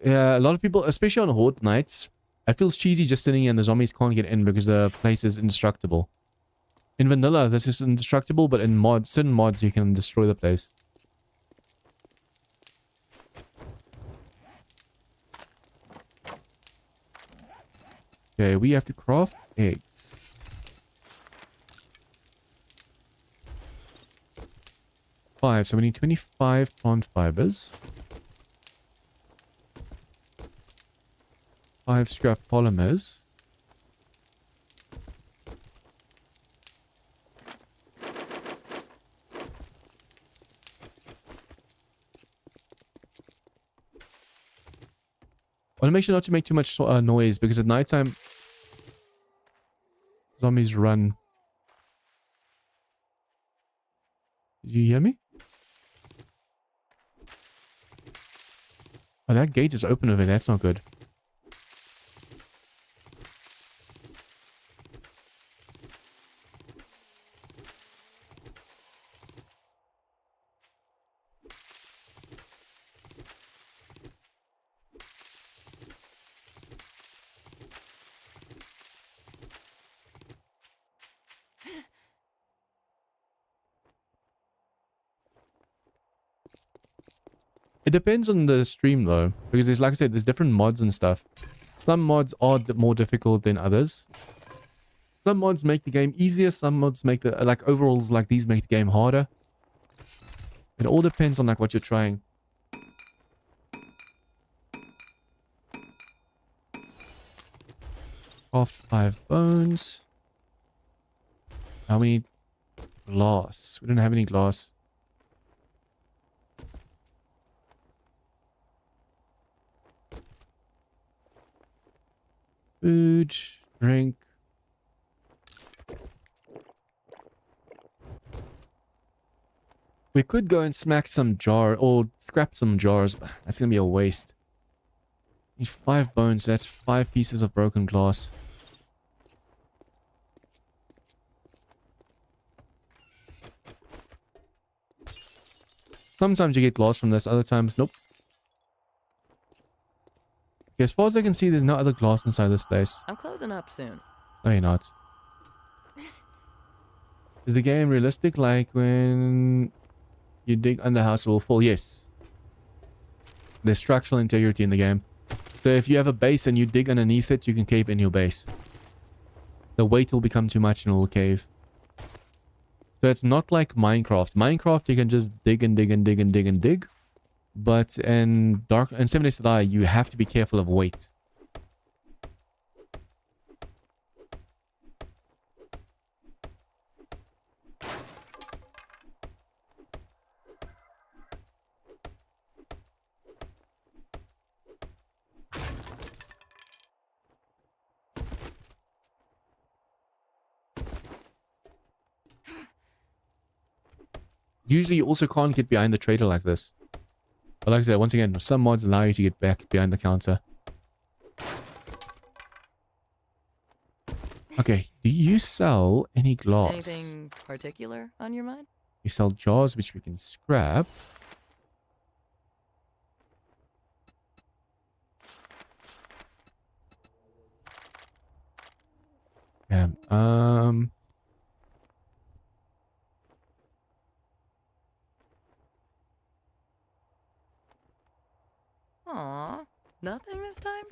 a lot of people, especially on horde nights, it feels cheesy just sitting here and the zombies can't get in because the place is indestructible. In vanilla, this is indestructible, but in certain mods, you can destroy the place. Okay, we have to craft eggs. 5, so we need 25 plant fibers. 5 scrap polymers. I want to make sure not to make too much noise because at nighttime zombies run. Did you hear me? Oh, that gate is open over there. That's not good. It depends on the stream though, because there's, like I said, there's different mods and stuff. Some mods are more difficult than others. Some mods make the game easier, some mods make the, like overall, like these make the game harder. It all depends on like what you're trying. Off 5 bones. Now we need glass. We don't have any glass. Food, drink. We could go and smack some jar or scrap some jars, but that's gonna be a waste. Need 5 bones, that's 5 pieces of broken glass. Sometimes you get glass from this, other times nope. Okay, as far as I can see, there's no other glass inside this place. I'm closing up soon. No, you're not. Is the game realistic? Like when you dig under house, it will fall? Yes. There's structural integrity in the game. So if you have a base and you dig underneath it, you can cave in your base. The weight will become too much and it will cave. So it's not like Minecraft. Minecraft, you can just dig and dig and dig and dig and dig. But in 7 Days to Die, you have to be careful of weight. Usually you also can't get behind the trader like this. But like I said, once again, some mods allow you to get back behind the counter. Okay, do you sell any glass? Anything particular on your mind? You sell jars, which we can scrap. Yeah, Nothing this time?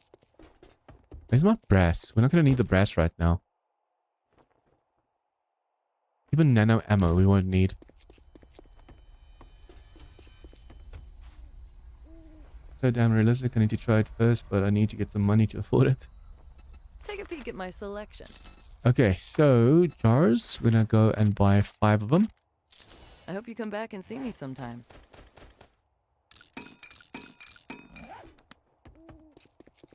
Where's my brass? We're not going to need the brass right now. Even nano ammo we won't need. So damn realistic. I need to try it first, but I need to get some money to afford it. Take a peek at my selection. Okay, so jars. We're going to go and buy 5 of them. I hope you come back and see me sometime.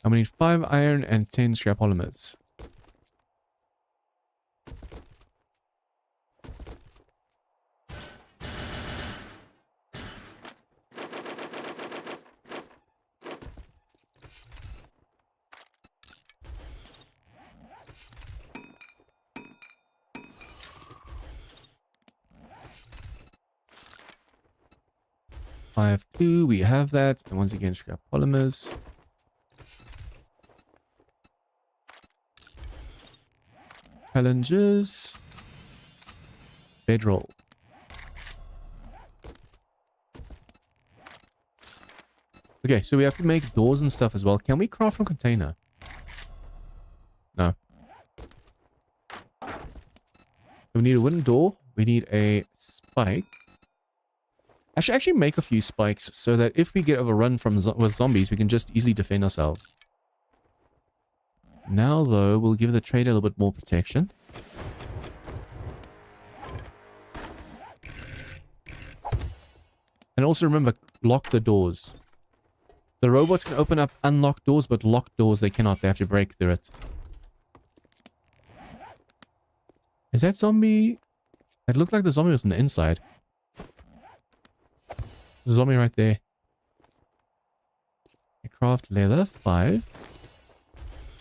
I'm going to need 5 iron and 10 scrap polymers. Five, 2, we have that. And once again, scrap polymers. Challenges. Bedroll. Okay, so we have to make doors and stuff as well. Can we craft from container? No. We need a wooden door. We need a spike. I should actually make a few spikes so that if we get overrun with zombies, we can just easily defend ourselves. Now, though, we'll give the trader a little bit more protection. And also remember, lock the doors. The robots can open up unlocked doors, but locked doors they cannot. They have to break through it. Is that zombie? It looked like the zombie was on the inside. There's a zombie right there. Craft leather, 5.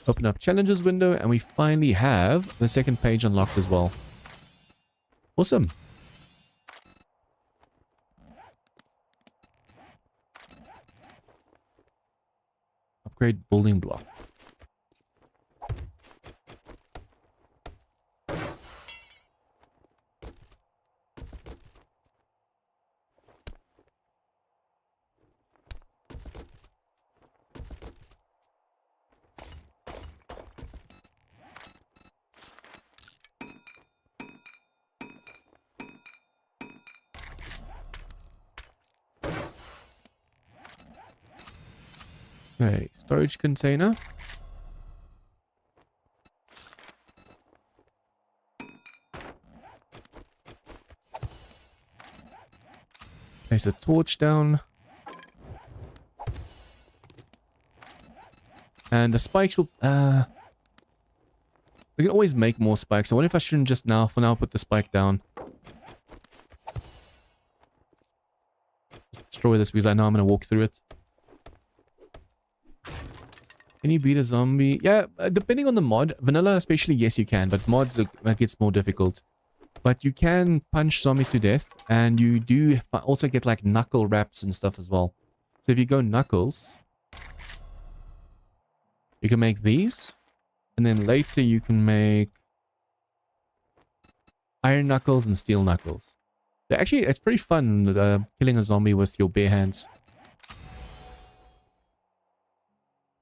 Open up challenges window, and we finally have the second page unlocked as well. Awesome. Upgrade building block. Okay, storage container. Place a torch down. And the spikes will... we can always make more spikes. So what if I shouldn't just now, for now, put the spike down? Just destroy this because I know I'm going to walk through it. Can you beat a zombie? Yeah, depending on the mod. Vanilla especially, yes you can. But mods, that gets more difficult. But you can punch zombies to death. And you do also get like knuckle wraps and stuff as well. So if you go knuckles, you can make these. And then later you can make iron knuckles and steel knuckles. So actually, it's pretty fun killing a zombie with your bare hands.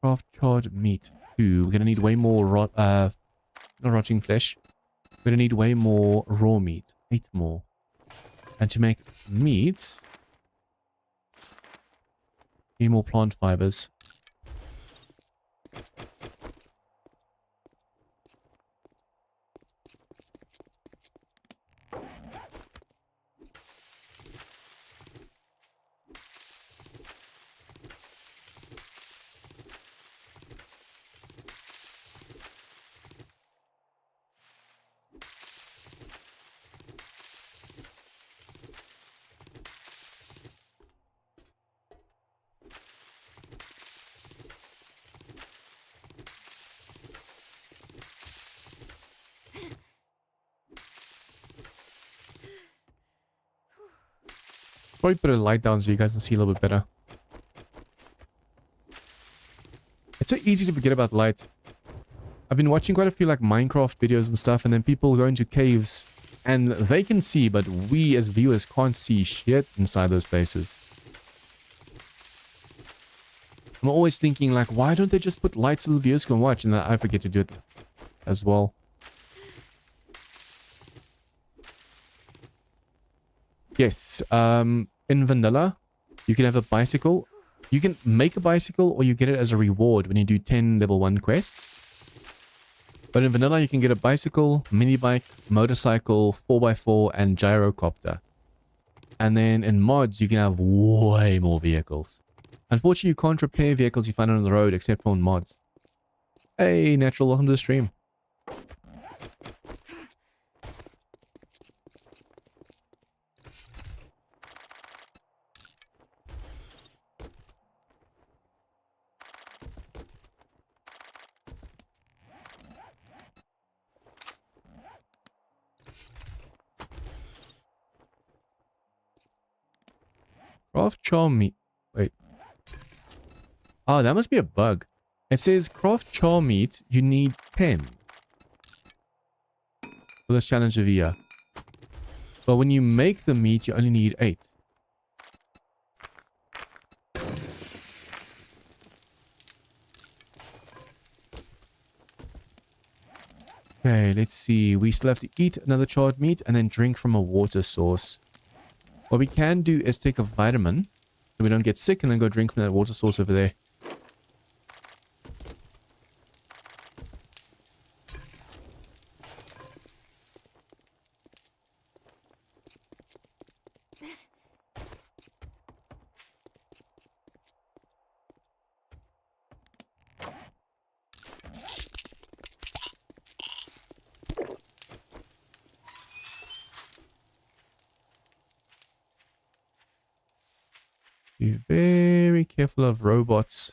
Craft charred meat. 2. We're gonna need way more not rotting flesh. We're gonna need way more raw meat. 8 more. And to make meat, need more plant fibers. Probably put a light down so you guys can see a little bit better. It's so easy to forget about light. I've been watching quite a few like Minecraft videos and stuff, and then people go into caves and they can see, but we as viewers can't see shit inside those places. I'm always thinking like, why don't they just put lights so the viewers can watch? And I forget to do it as well. Yes, in vanilla, you can have a bicycle. You can make a bicycle or you get it as a reward when you do 10 level 1 quests. But in vanilla, you can get a bicycle, mini bike, motorcycle, 4x4, and gyrocopter. And then in mods, you can have way more vehicles. Unfortunately, you can't repair vehicles you find on the road except for in mods. Hey, Natural, welcome to the stream. Craft charm meat. Wait. Oh, that must be a bug. It says craft charm meat, you need 10. For this challenge of the year. But when you make the meat, you only need 8. Okay, let's see. We still have to eat another charred meat and then drink from a water source. What we can do is take a vitamin so we don't get sick and then go drink from that water source over there. Be very careful of robots.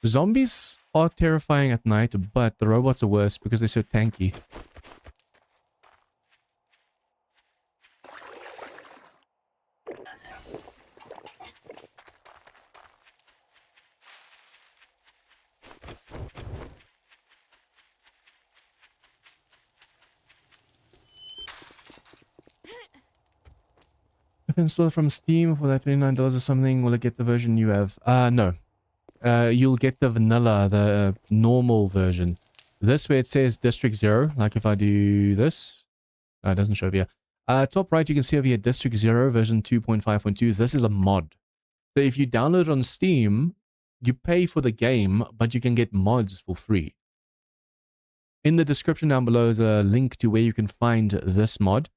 Zombies are terrifying at night, but the robots are worse because they're so tanky. If installed from Steam for that $29 or something, will it get the version you have? No. You'll get the vanilla, the normal version. This way it says District 0, like if I do this. It doesn't show here. Top right, you can see over here District 0 version 2.5.2. This is a mod. So if you download it on Steam, you pay for the game, but you can get mods for free. In the description down below is a link to where you can find this mod.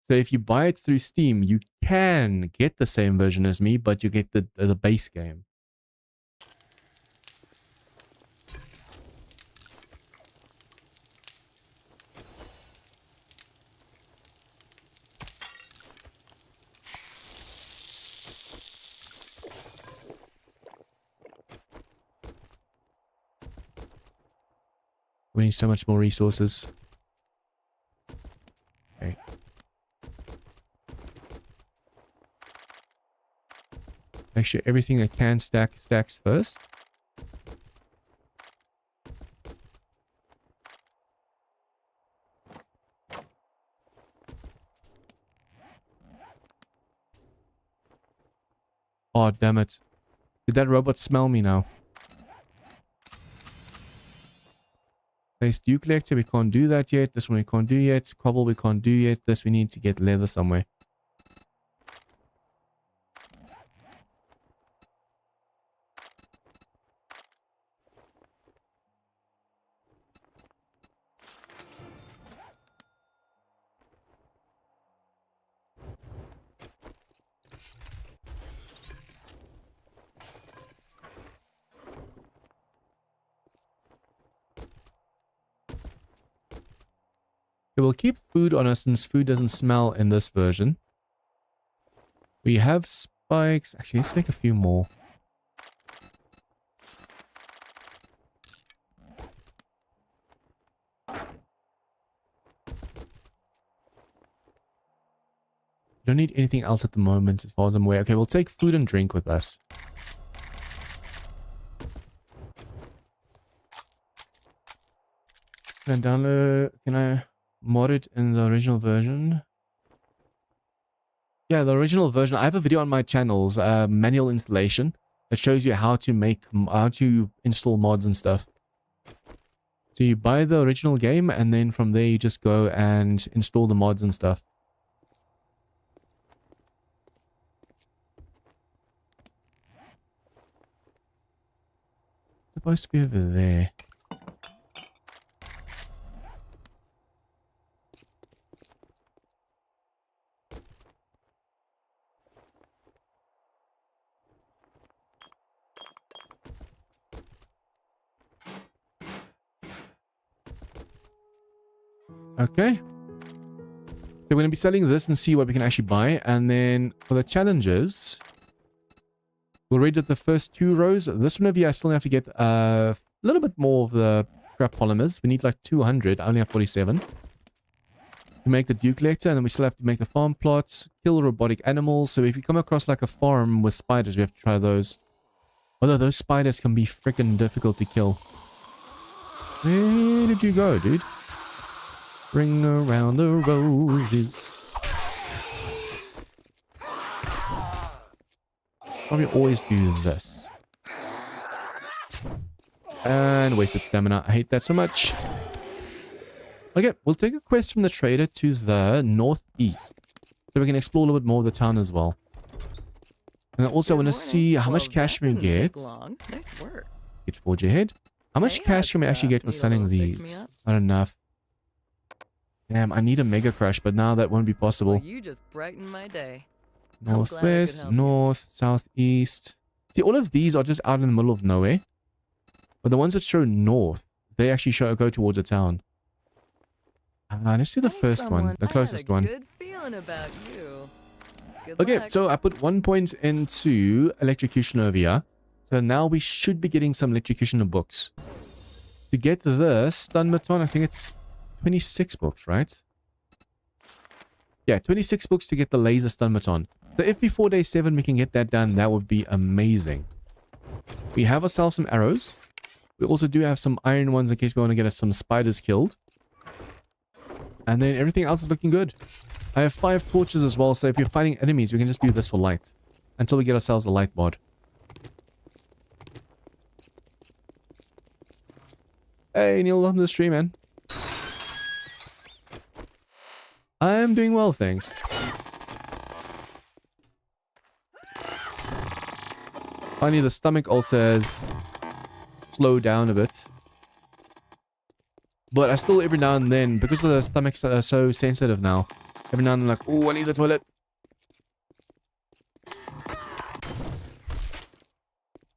So if you buy it through Steam, you can get the same version as me, but you get the base game. We need so much more resources. Okay. Make sure everything that can stack stacks first. Oh, damn it. Did that robot smell me now? Place dew collector, we can't do that yet. This one we can't do yet. Cobble we can't do yet. This we need to get leather somewhere. We'll keep food on us since food doesn't smell in this version. We have spikes. Actually, let's make a few more. Don't need anything else at the moment as far as I'm aware. Okay, we'll take food and drink with us. Can I download... Can I... mod it in the original version? Yeah, the original version. I have a video on my channel's manual installation. It shows you how to install mods and stuff. So you buy the original game, and then from there you just go and install the mods and stuff. It's supposed to be over there. Okay. So we're going to be selling this and see what we can actually buy. And then for the challenges, we'll read at the first 2 rows. This one over here, I still have to get a little bit more of the scrap polymers. We need like 200. I only have 47. We make the dew collector, and then we still have to make the farm plots, kill robotic animals. So if you come across like a farm with spiders, we have to try those. Although those spiders can be freaking difficult to kill. Where did you go, dude? Ring around the roses. Probably always do this. And wasted stamina. I hate that so much. Okay, we'll take a quest from the trader to the northeast. So we can explore a little bit more of the town as well. And I also want to see how much cash we can get. Nice work. Get forge ahead. How much cash can we actually get for selling these? Not enough. Damn, I need a mega crush, but now that won't be possible. Well, you just brightened my day. Northwest, north, southeast. See, all of these are just out in the middle of nowhere. But the ones that show north, they actually go towards a town. Let's do the first one, the closest one. Good feeling about you. Good Okay, luck. so I put 1 point into electrocution over here. So now we should be getting some electrocution books. To get the stun baton, I think it's 26 books, right? Yeah, 26 books to get the laser stun baton. So if before day 7 we can get that done, that would be amazing. We have ourselves some arrows. We also do have some iron ones in case we want to get us some spiders killed. And then everything else is looking good. I have 5 torches as well, so if you're fighting enemies, we can just do this for light. Until we get ourselves a light mod. Hey, Neil, welcome to the stream, man. I'm doing well, thanks. Finally, the stomach also has slowed down a bit. But I still, every now and then, because the stomachs are so sensitive now, every now and then I'm like, oh, I need the toilet.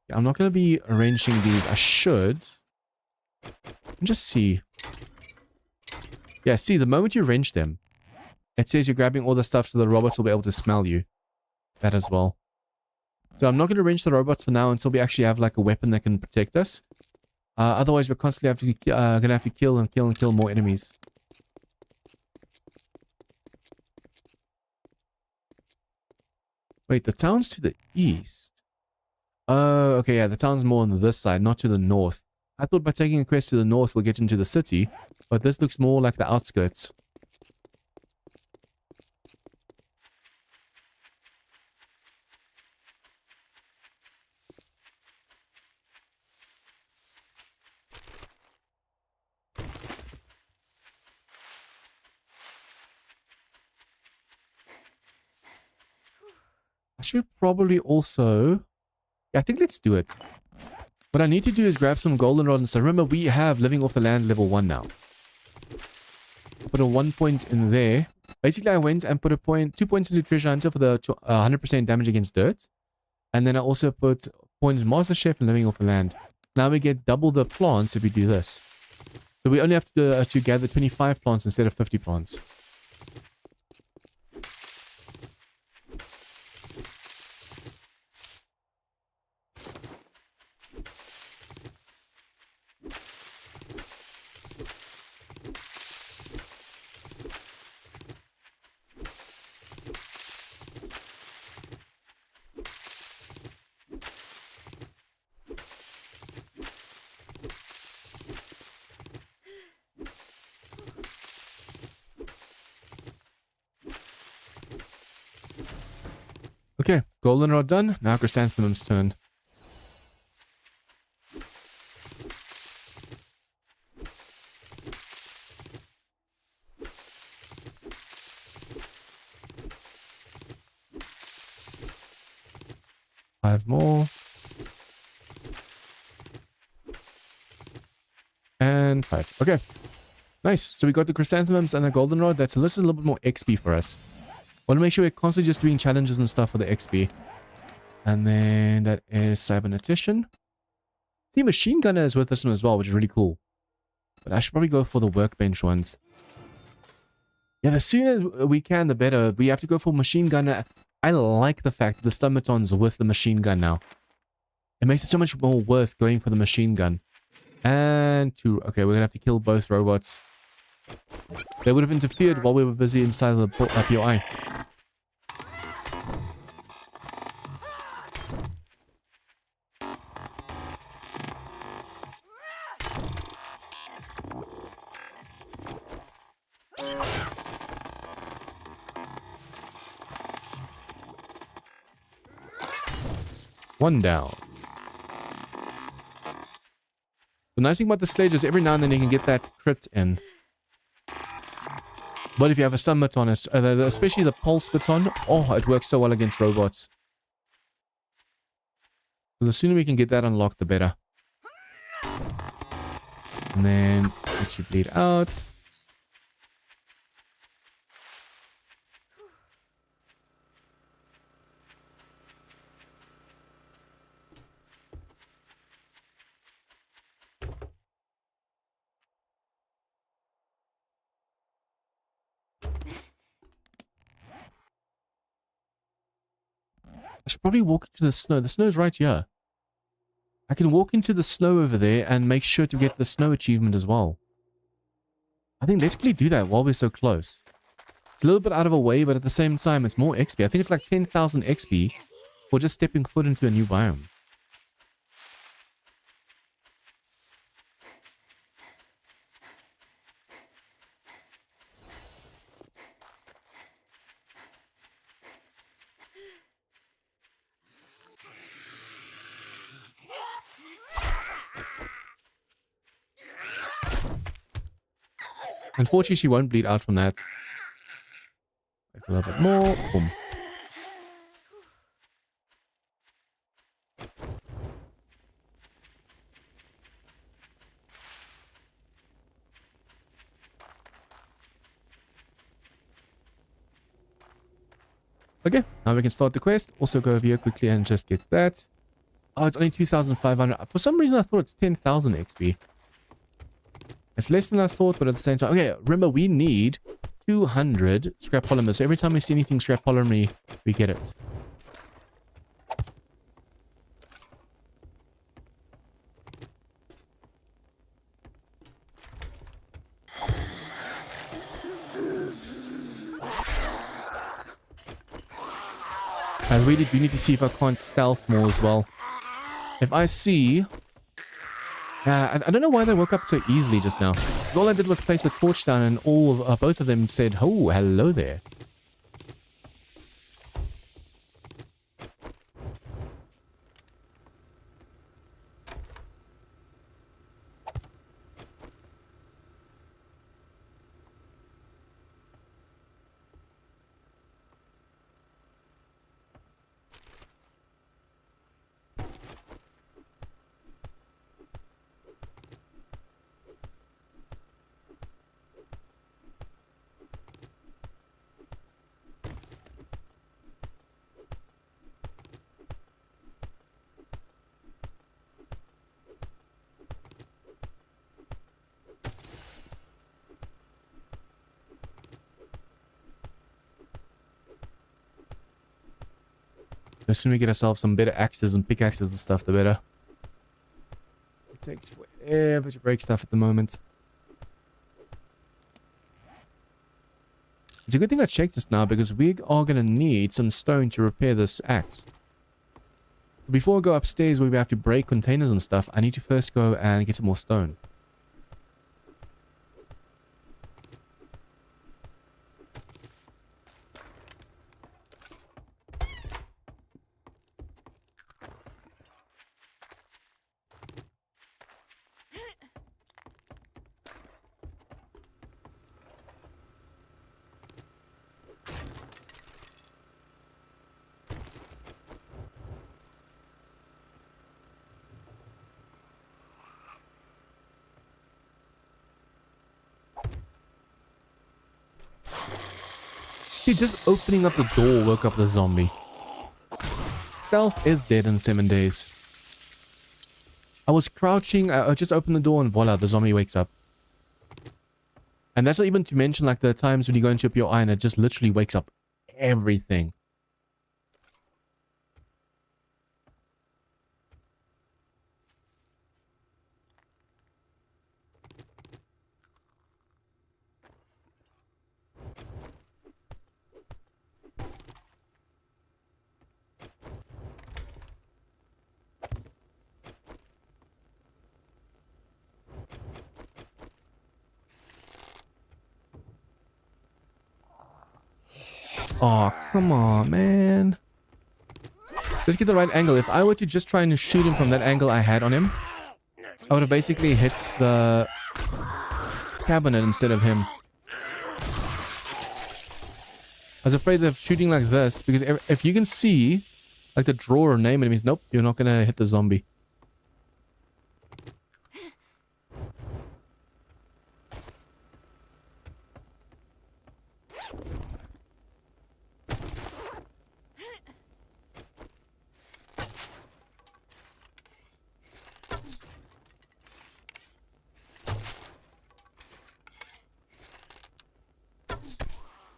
Yeah, I'm not going to be arranging these. I should. Just see. Yeah, see, the moment you wrench them, it says you're grabbing all the stuff so the robots will be able to smell you. That as well. So I'm not going to wrench the robots for now until we actually have like a weapon that can protect us. Otherwise, we're constantly going to have to kill and kill and kill more enemies. Wait, the town's to the east. Oh, okay, yeah, the town's more on this side, not to the north. I thought by taking a quest to the north we'll get into the city, but this looks more like the outskirts. I should probably also... Yeah, I think let's do it. What I need to do is grab some goldenrod and stuff. Remember, we have living off the land level 1 now. Put a 1 point in there. Basically, I went and put a 2 points into treasure hunter for the 100% damage against dirt. And then I also put points in master chef and living off the land. Now we get double the plants if we do this. So we only have to gather 25 plants instead of 50 plants. Okay, goldenrod done. Now chrysanthemum's turn. 5 more. And 5. Okay. Nice. So we got the chrysanthemums and the goldenrod. That's a little bit more XP for us. Want to make sure we're constantly just doing challenges and stuff for the XP. And then that is cybernetician. The machine gunner is with this one as well, which is really cool. But I should probably go for the workbench ones. Yeah, the sooner we can, the better. We have to go for machine gunner. I like the fact that the stomatons with the machine gun now. It makes it so much more worth going for the machine gun. And 2. Okay, we're going to have to kill both robots. They would have interfered while we were busy inside of the POI. One down. The nice thing about the sledge is every now and then you can get that crit in. But if you have a stun baton, especially the pulse baton, oh, it works so well against robots. So the sooner we can get that unlocked, the better. And then let you bleed out. I should probably walk into the snow. The snow's right here. I can walk into the snow over there and make sure to get the snow achievement as well. I think let's quickly do that while we're so close. It's a little bit out of a way, but at the same time, it's more XP. I think it's like 10,000 XP for just stepping foot into a new biome. Unfortunately, she won't bleed out from that. A little bit more. Boom. Okay, now we can start the quest. Also go over here quickly and just get that. Oh, it's only 2,500. For some reason, I thought it's 10,000 XP. It's less than I thought, but at the same time... Okay, remember, we need 200 scrap polymer. So every time we see anything scrap polymer, we get it. I really do need to see if I can't stealth more as well. If I see... I don't know why they woke up so easily just now. All I did was place the torch down and both of them said, oh, hello there. The sooner we get ourselves some better axes and pickaxes and stuff, the better. It takes forever to break stuff at the moment. It's a good thing I checked just now because we are going to need some stone to repair this axe. Before I go upstairs where we have to break containers and stuff, I need to first go and get some more stone. See, just opening up the door woke up the zombie. Stealth is dead in 7 days. I was crouching, I just opened the door and voila, the zombie wakes up. And that's not even to mention like the times when you go into a POI and it just literally wakes up everything. Oh, come on, man. Just get the right angle. If I were to just try and shoot him from that angle I had on him, I would have basically hit the cabinet instead of him. I was afraid of shooting like this, because if you can see, like the drawer name, it means nope, you're not gonna hit the zombie.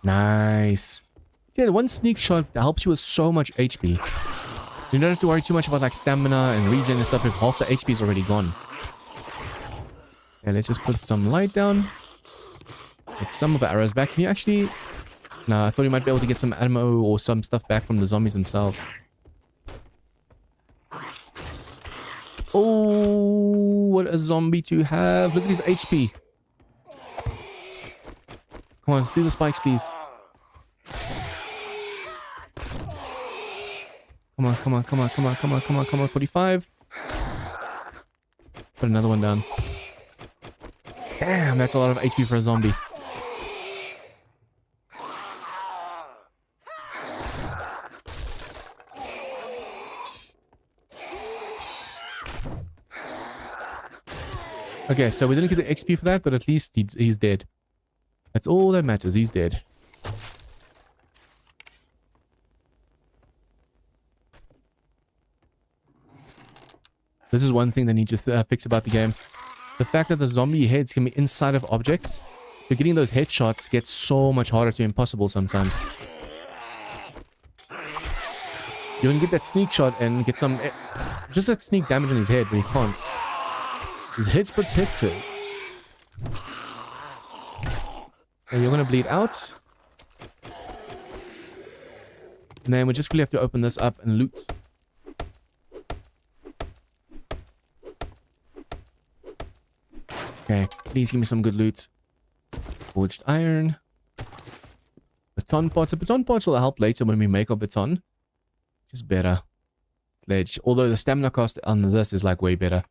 Nice. Yeah, one sneak shot helps you with so much HP. You don't have to worry too much about like stamina and regen and stuff if half the HP is already gone. Okay, let's just put some light down. Get some of the arrows back. Can you actually... No, I thought you might be able to get some ammo or some stuff back from the zombies themselves. Oh, what a zombie to have. Look at his HP. Come on, through the spikes, please. Come on, come on, come on, come on, come on, come on, come on. 45. Put another one down. Damn, that's a lot of HP for a zombie. Okay, so we didn't get the XP for that, but at least he's dead. That's all that matters. He's dead. This is one thing they need to fix about the game. The fact that the zombie heads can be inside of objects. So getting those headshots gets so much harder to impossible sometimes. You can get that sneak shot and get some... just that sneak damage on his head, but he can't. His head's protected. Okay, you're gonna bleed out. And then we just really have to open this up and loot. Okay, please give me some good loot. Forged iron. Baton pots. The baton pots will help later when we make our baton. It's better. Sledge. Although the stamina cost on this is like way better.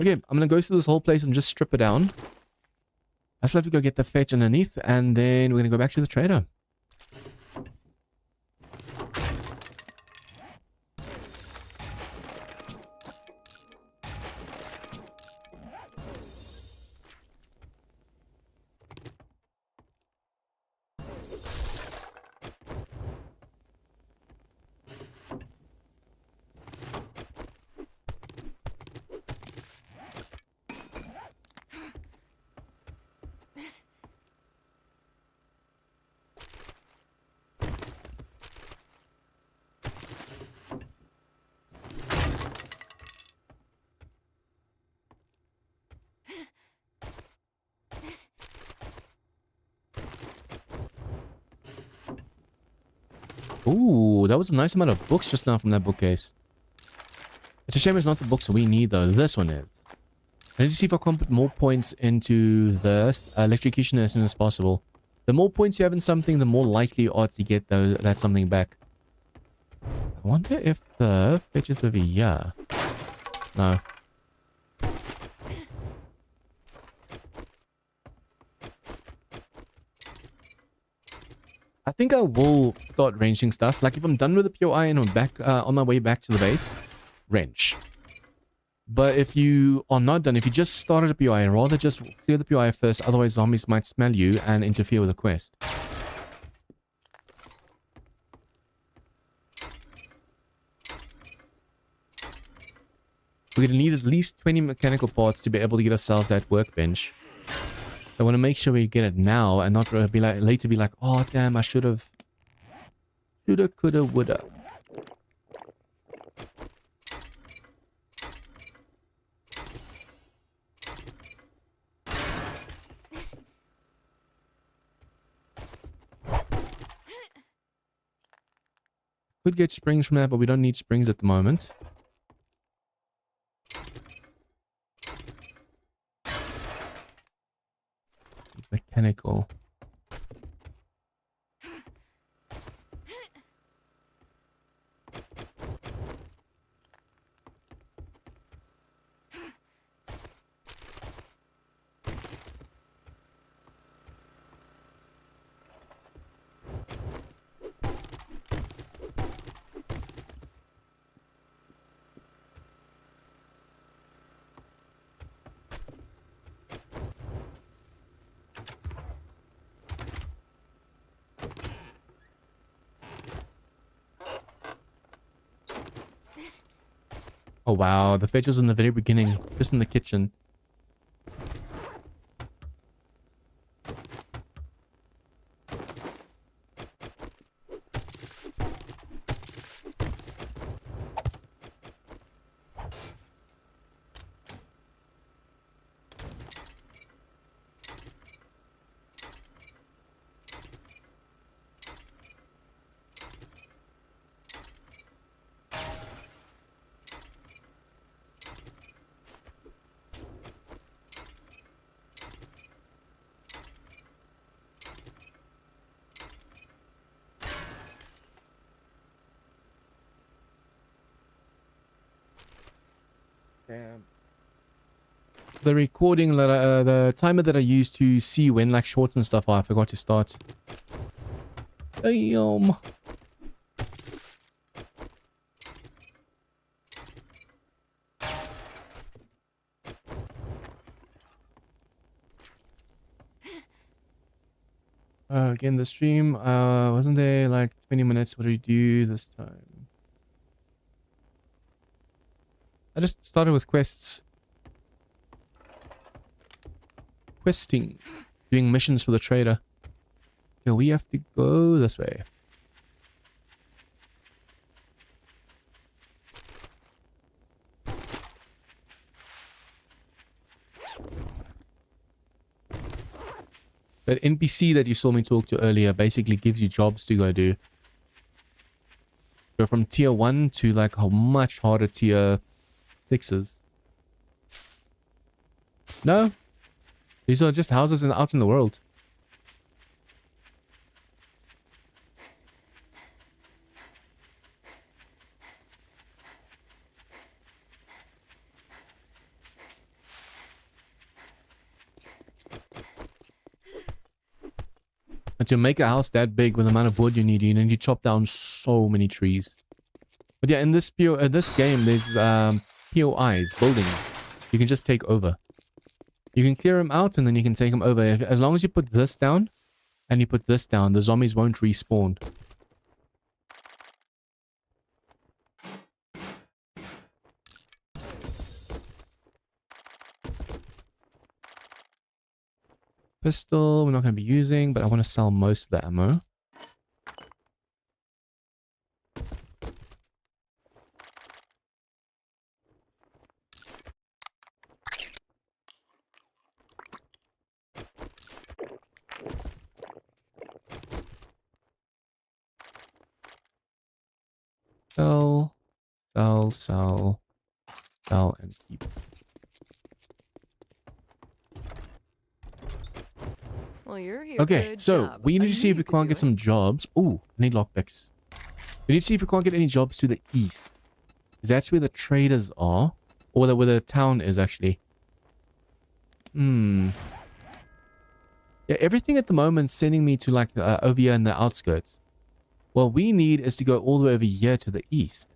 Okay, I'm gonna go through this whole place and just strip it down. I still have to go get the fetch underneath, and then we're gonna go back to the trader. Ooh, that was a nice amount of books just now from that bookcase. It's a shame it's not the books we need though. This one is. I need to see if I can put more points into the electrocution as soon as possible. The more points you have in something, the more likely you are to get that something back. I wonder if the fetch is over here. No. I think I will start wrenching stuff. Like if I'm done with the POI and I'm back on my way back to the base, wrench. But if you are not done, if you just started a POI, rather just clear the POI first, otherwise zombies might smell you and interfere with the quest. We're going to need at least 20 mechanical parts to be able to get ourselves that workbench. I want to make sure we get it now and not be like later be like, oh damn, I should have. Shoulda, coulda, woulda. Could get springs from that, but we don't need springs at the moment. Mechanical. Oh wow, the veg was in the very beginning, just in the kitchen. Damn. The recording that the timer that I used to see when like shorts and stuff are, I forgot to start. Damn. Again, the stream wasn't there like 20 minutes. What do we do this time? I just started with quests. Questing. Doing missions for the trader. Okay, we have to go this way. That NPC that you saw me talk to earlier basically gives you jobs to go do. Go from tier 1 to like a much harder tier 6s. No. These are just houses out in the world. And to make a house that big with the amount of wood you need to chop down so many trees. But yeah, in this game, there's POIs, buildings. You can just take over. You can clear them out and then you can take them over. As long as you put this down and you put this down, the zombies won't respawn. Pistol, we're not going to be using, but I want to sell most of the ammo. Sell, and keep. Well, you're here. Okay, so job. we I need to see knew if we you could can't do get it. some jobs. Ooh, I need lockpicks. We need to see if we can't get any jobs to the east. Because that's where the traders are. Or where the town is, actually. Yeah, everything at the moment sending me to, like, over here in the outskirts. What we need is to go all the way over here to the east.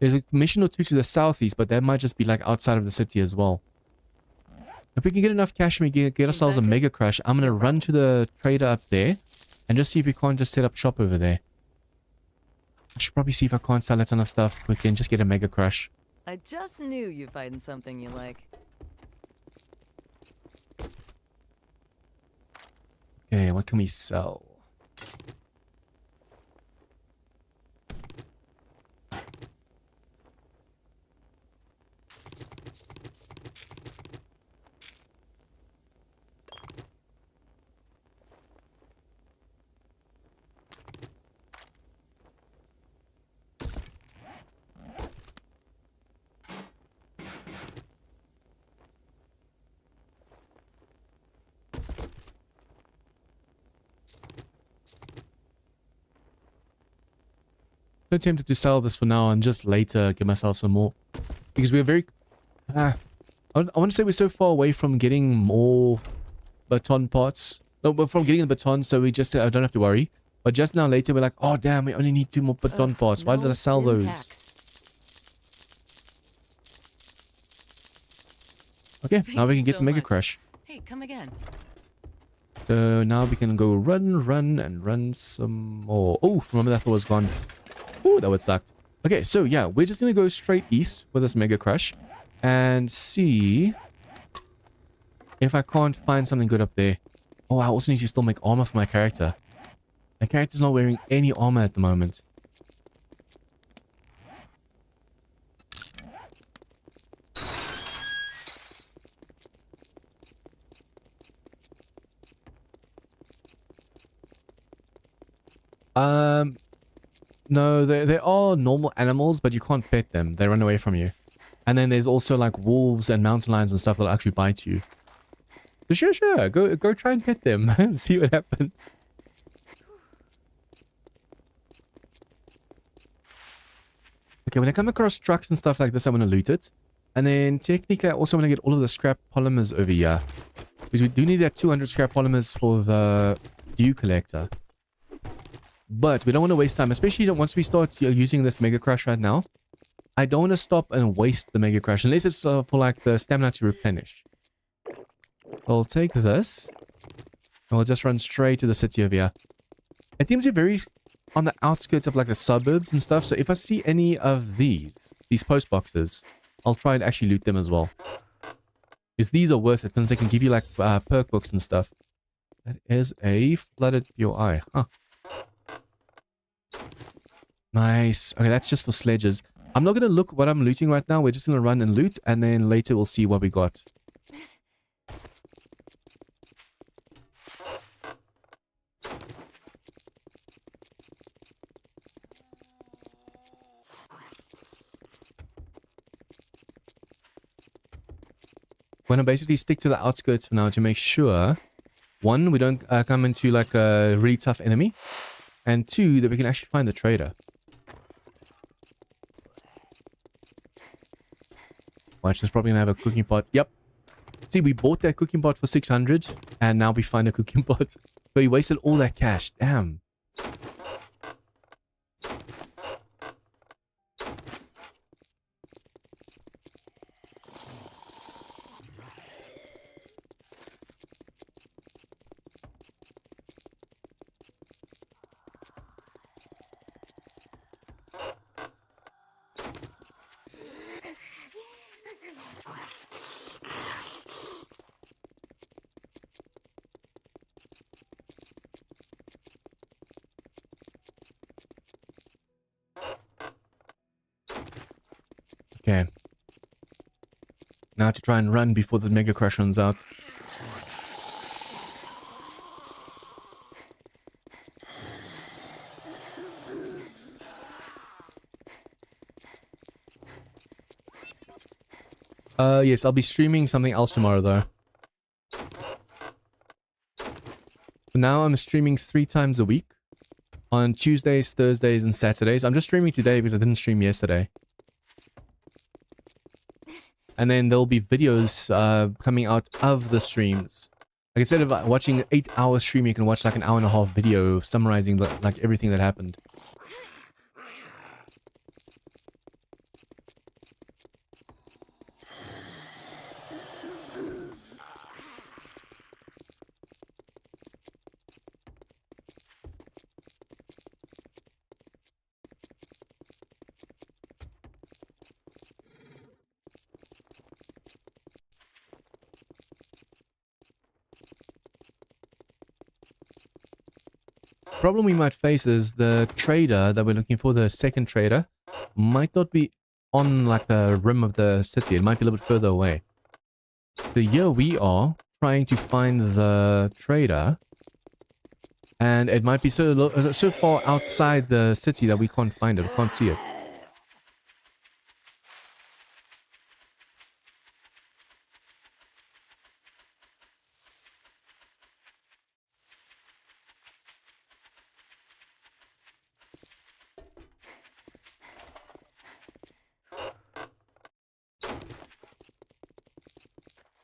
There's a mission or two to the southeast, but that might just be, like, outside of the city as well. If we can get enough cash and we get ourselves a mega crash, I'm going to run to the trader up there and just see if we can't just set up shop over there. I should probably see if I can't sell a ton of stuff quickly and just get a mega crash. I just knew you'd find something you like. Okay, what can we sell? So tempted to sell this for now and just later get myself some more. Because we're very... I want to say we're so far away from getting more baton parts. No, but from getting the baton, so we just I don't have to worry. But just now later, we're like, oh damn, we only need 2 more baton parts. Why did I sell those? Okay, now we can get the Mega Crush. Hey, come again. So now we can go run some more. Oh, remember that thought was gone. Oh, that would suck. Okay, so yeah, we're just going to go straight east with this Mega Crush and see if I can't find something good up there. Oh, I also need to still make armor for my character. My character's not wearing any armor at the moment. No, they are normal animals, but you can't pet them. They run away from you. And then there's also like wolves and mountain lions and stuff that'll actually bite you. So sure. Go try and pet them. See what happens. Okay, when I come across trucks and stuff like this, I want to loot it. And then technically I also want to get all of the scrap polymers over here. Because we do need that 200 scrap polymers for the dew collector. But we don't want to waste time, especially once we start using this Mega Crush right now. I don't want to stop and waste the Mega Crush, unless it's for like the stamina to replenish. I'll take this, and we'll just run straight to the city over here. It seems to be very on the outskirts of like the suburbs and stuff, so if I see any of these post boxes, I'll try and actually loot them as well. Because these are worth it, since they can give you like perk books and stuff. That is a flooded POI, huh? Nice. Okay, that's just for sledges. I'm not going to look what I'm looting right now. We're just going to run and loot, and then later we'll see what we got. We're going to basically stick to the outskirts for now to make sure, one, we don't come into like a really tough enemy, and two, that we can actually find the trader. Watch, this probably going to have a cooking pot. Yep. See, we bought that cooking pot for 600, and now we find a cooking pot. So we wasted all that cash. Damn. Okay. Now to try and run before the Mega Crush runs out. Yes, I'll be streaming something else tomorrow though. For now, I'm streaming 3 times a week. On Tuesdays, Thursdays, and Saturdays. I'm just streaming today because I didn't stream yesterday. And then there'll be videos coming out of the streams. Like instead of watching an 8-hour stream, you can watch like an hour-and-a-half video summarizing like everything that happened. problem we might face is the trader that we're looking for, the second trader, might not be on like the rim of the city. It might be a little bit further away. So here we are trying to find the trader, and it might be so far outside the city that we can't find it. We can't see it.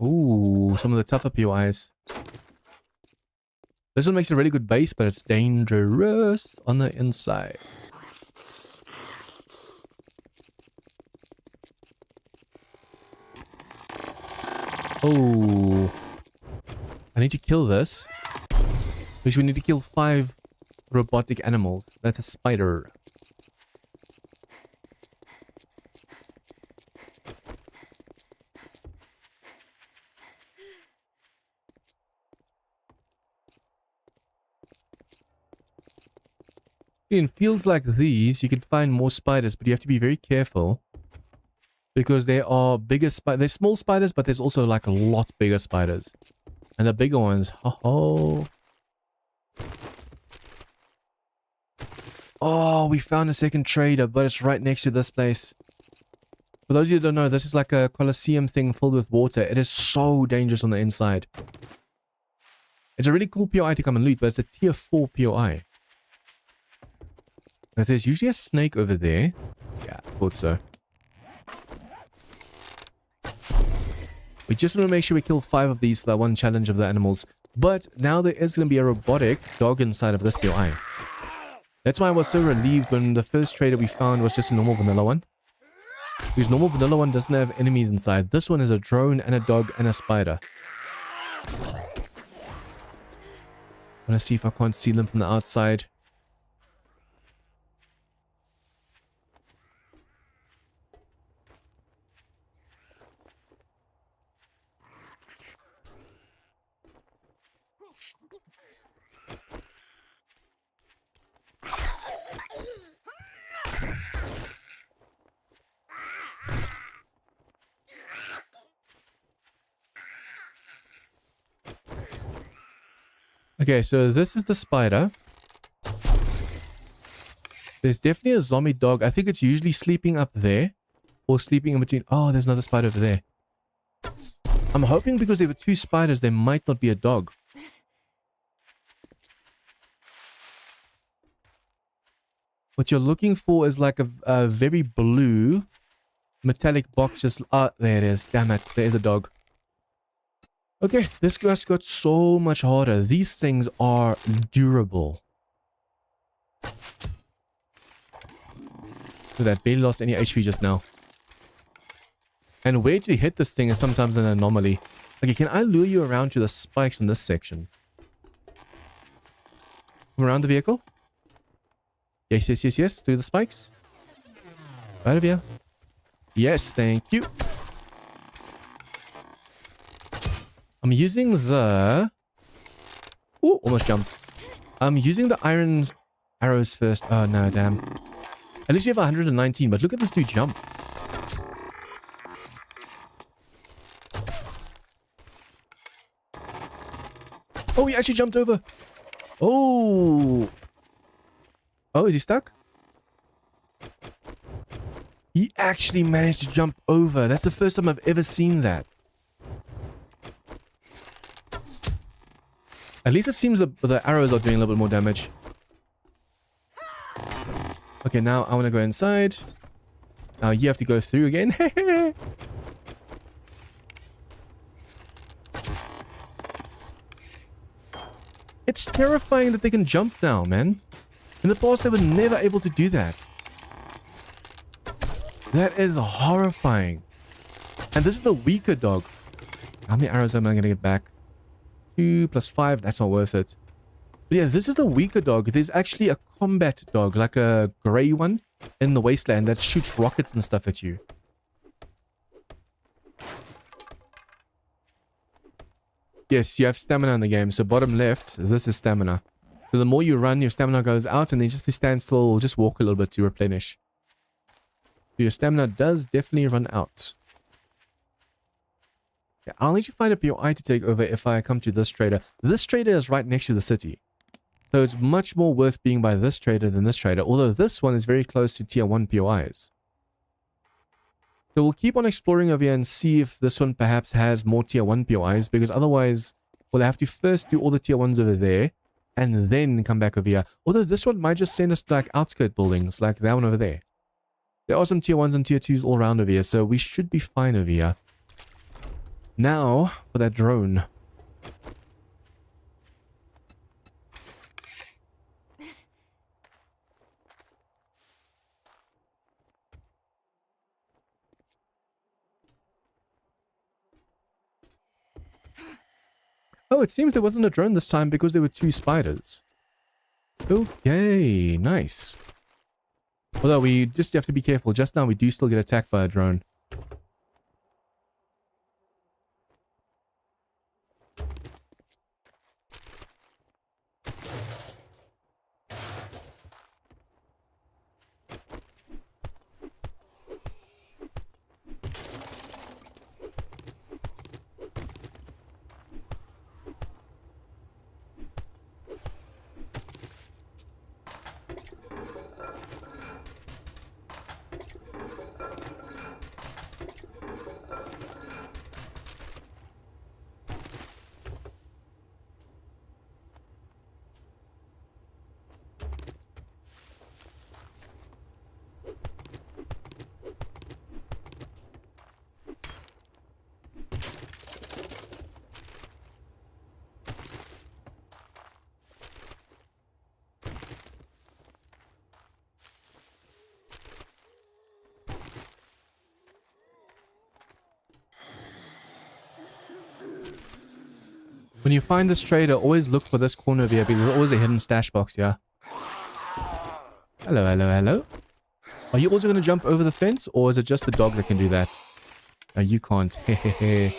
Ooh, some of the tougher POIs. This one makes a really good base, but it's dangerous on the inside. Oh, I need to kill this. Which we need to kill 5 robotic animals. That's a spider. In fields like these, you can find more spiders, but you have to be very careful. Because there are bigger spiders. There's small spiders, but there's also like a lot bigger spiders. And the bigger ones, oh. Oh, we found a second trader, but it's right next to this place. For those of you who don't know, this is like a Colosseum thing filled with water. It is so dangerous on the inside. It's a really cool POI to come and loot, but it's a tier 4 POI. Now, there's usually a snake over there. Yeah, I thought so. We just want to make sure we kill 5 of these for that one challenge of the animals. But now there is going to be a robotic dog inside of this POI. That's why I was so relieved when the first trader we found was just a normal vanilla one. Because normal vanilla one doesn't have enemies inside. This one is a drone and a dog and a spider. I want to see if I can't see them from the outside. Okay, so this is the spider. There's definitely a zombie dog. I think it's usually sleeping up there. Or sleeping in between. Oh, there's another spider over there. I'm hoping because there were 2 spiders, there might not be a dog. What you're looking for is like a very blue metallic box. Just there it is. Damn it, there's a dog. Okay, this quest got so much harder. These things are durable. Look at that, barely lost any HP just now. And where to hit this thing is sometimes an anomaly. Okay, can I lure you around to the spikes in this section? Come around the vehicle? Yes, yes, yes, yes, through the spikes. Right over here. Yes, thank you. I'm using the... Ooh, almost jumped. I'm using the iron arrows first. Oh, no, damn. At least we have 119, but look at this dude jump. Oh, he actually jumped over. Oh. Oh, is he stuck? He actually managed to jump over. That's the first time I've ever seen that. At least it seems that the arrows are doing a little bit more damage. Okay, now I want to go inside. Now you have to go through again. It's terrifying that they can jump now, man. In the past, they were never able to do that. That is horrifying. And this is the weaker dog. How many arrows am I going to get back? 2 plus 5, that's not worth it. But yeah, this is the weaker dog. There's actually a combat dog, like a grey one in the wasteland that shoots rockets and stuff at you. Yes, you have stamina in the game. So bottom left, this is stamina. So the more you run, your stamina goes out, and then just to stand still, just walk a little bit to replenish. So your stamina does definitely run out. Yeah, I'll need to find a POI to take over if I come to this trader. This trader is right next to the city. So it's much more worth being by this trader than this trader, although this one is very close to tier 1 POIs. So we'll keep on exploring over here and see if this one perhaps has more tier 1 POIs, because otherwise we'll have to first do all the tier 1s over there, and then come back over here. Although this one might just send us to like outskirt buildings, like that one over there. There are some tier 1s and tier 2s all around over here, so we should be fine over here. Now, for that drone. Oh, it seems there wasn't a drone this time because there were 2 spiders. Okay, nice. Although we just have to be careful. Just now we do still get attacked by a drone. When you find this trader, always look for this corner over here because there's always a hidden stash box here. Hello, hello, hello. Are you also going to jump over the fence, or is it just the dog that can do that? No, you can't. Hehehe.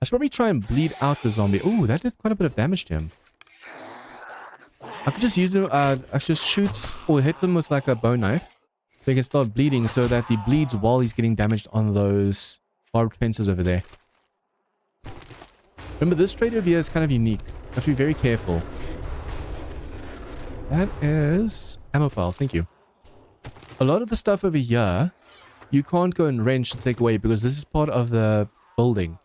I should probably try and bleed out the zombie. Ooh, that did quite a bit of damage to him. I could just use him, I should just shoot or hit him with like a bone knife. So he can start bleeding so that he bleeds while he's getting damaged on those barbed fences over there. Remember, this trade over here is kind of unique. You have to be very careful. That is ammo pile. Thank you. A lot of the stuff over here, you can't go and wrench and take away because this is part of the building.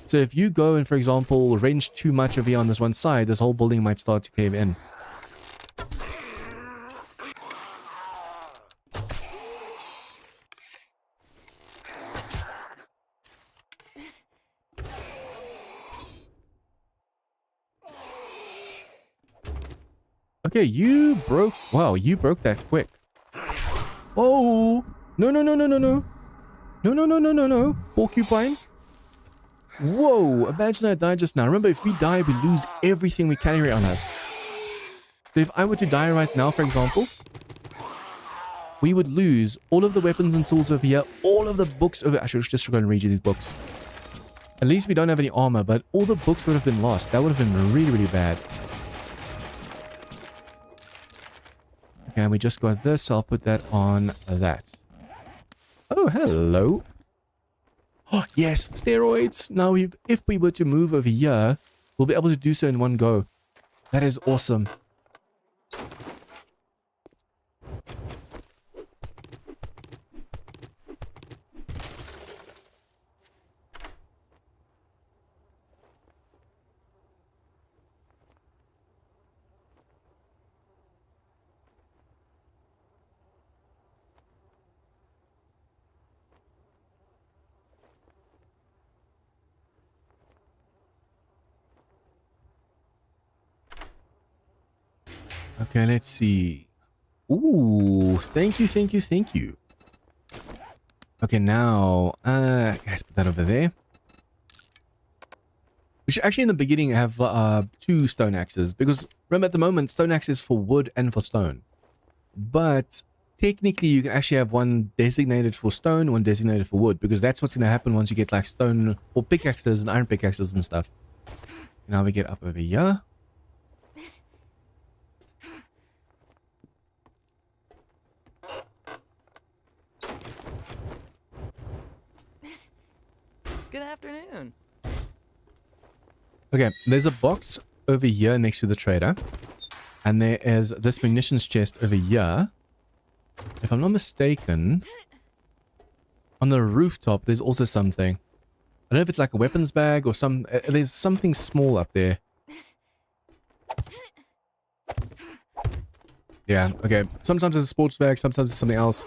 So if you go and, for example, wrench too much over here on this one side, this whole building might start to cave in. Okay, you broke... Wow, you broke that quick. Oh! No, no, no, no, no, no. No, no, no, no, no, no. Porcupine. Whoa, imagine I died just now. Remember, if we die, we lose everything we carry on us. So if I were to die right now, for example, we would lose all of the weapons and tools over here, all of the books over... I should just go and read you these books. At least we don't have any armor, but all the books would have been lost. That would have been really, really bad. Okay, and we just got this, so I'll put that on that. Oh, hello. Oh, yes, steroids. Now, if we were to move over here, we'll be able to do so in one go. That is awesome. Okay, let's see. Ooh, thank you, thank you, thank you. Okay, now, guys, put that over there. We should actually in the beginning have 2 stone axes, because remember at the moment, stone axe is for wood and for stone. But technically you can actually have one designated for stone, one designated for wood, because that's what's going to happen once you get like stone or pickaxes and iron pickaxes and stuff. Now we get up over here. Good afternoon. Okay, there's a box over here next to the trader. And there is this munitions chest over here. If I'm not mistaken, on the rooftop, there's also something. I don't know if it's like a weapons bag or some... there's something small up there. Yeah, okay. Sometimes it's a sports bag, sometimes it's something else.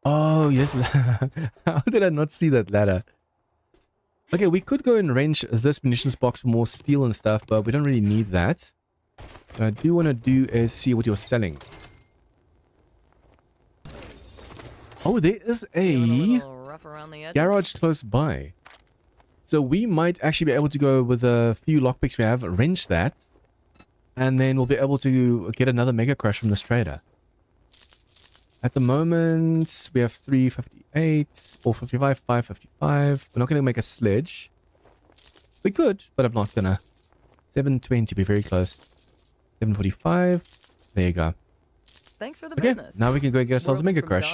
Oh, yes. How did I not see that ladder? Okay, we could go and range this munitions box for more steel and stuff, but we don't really need that. What I do want to do is see what you're selling. Oh, there is a garage close by. So we might actually be able to go with a few lockpicks we have, wrench that, and then we'll be able to get another Mega Crush from this trader. At the moment, we have 358, 455, 555. We're not going to make a sledge. We could, but I'm not going to. 720, be very close. 745. There you go. Thanks for the Okay, business. now we can go and get ourselves a Mega Crush.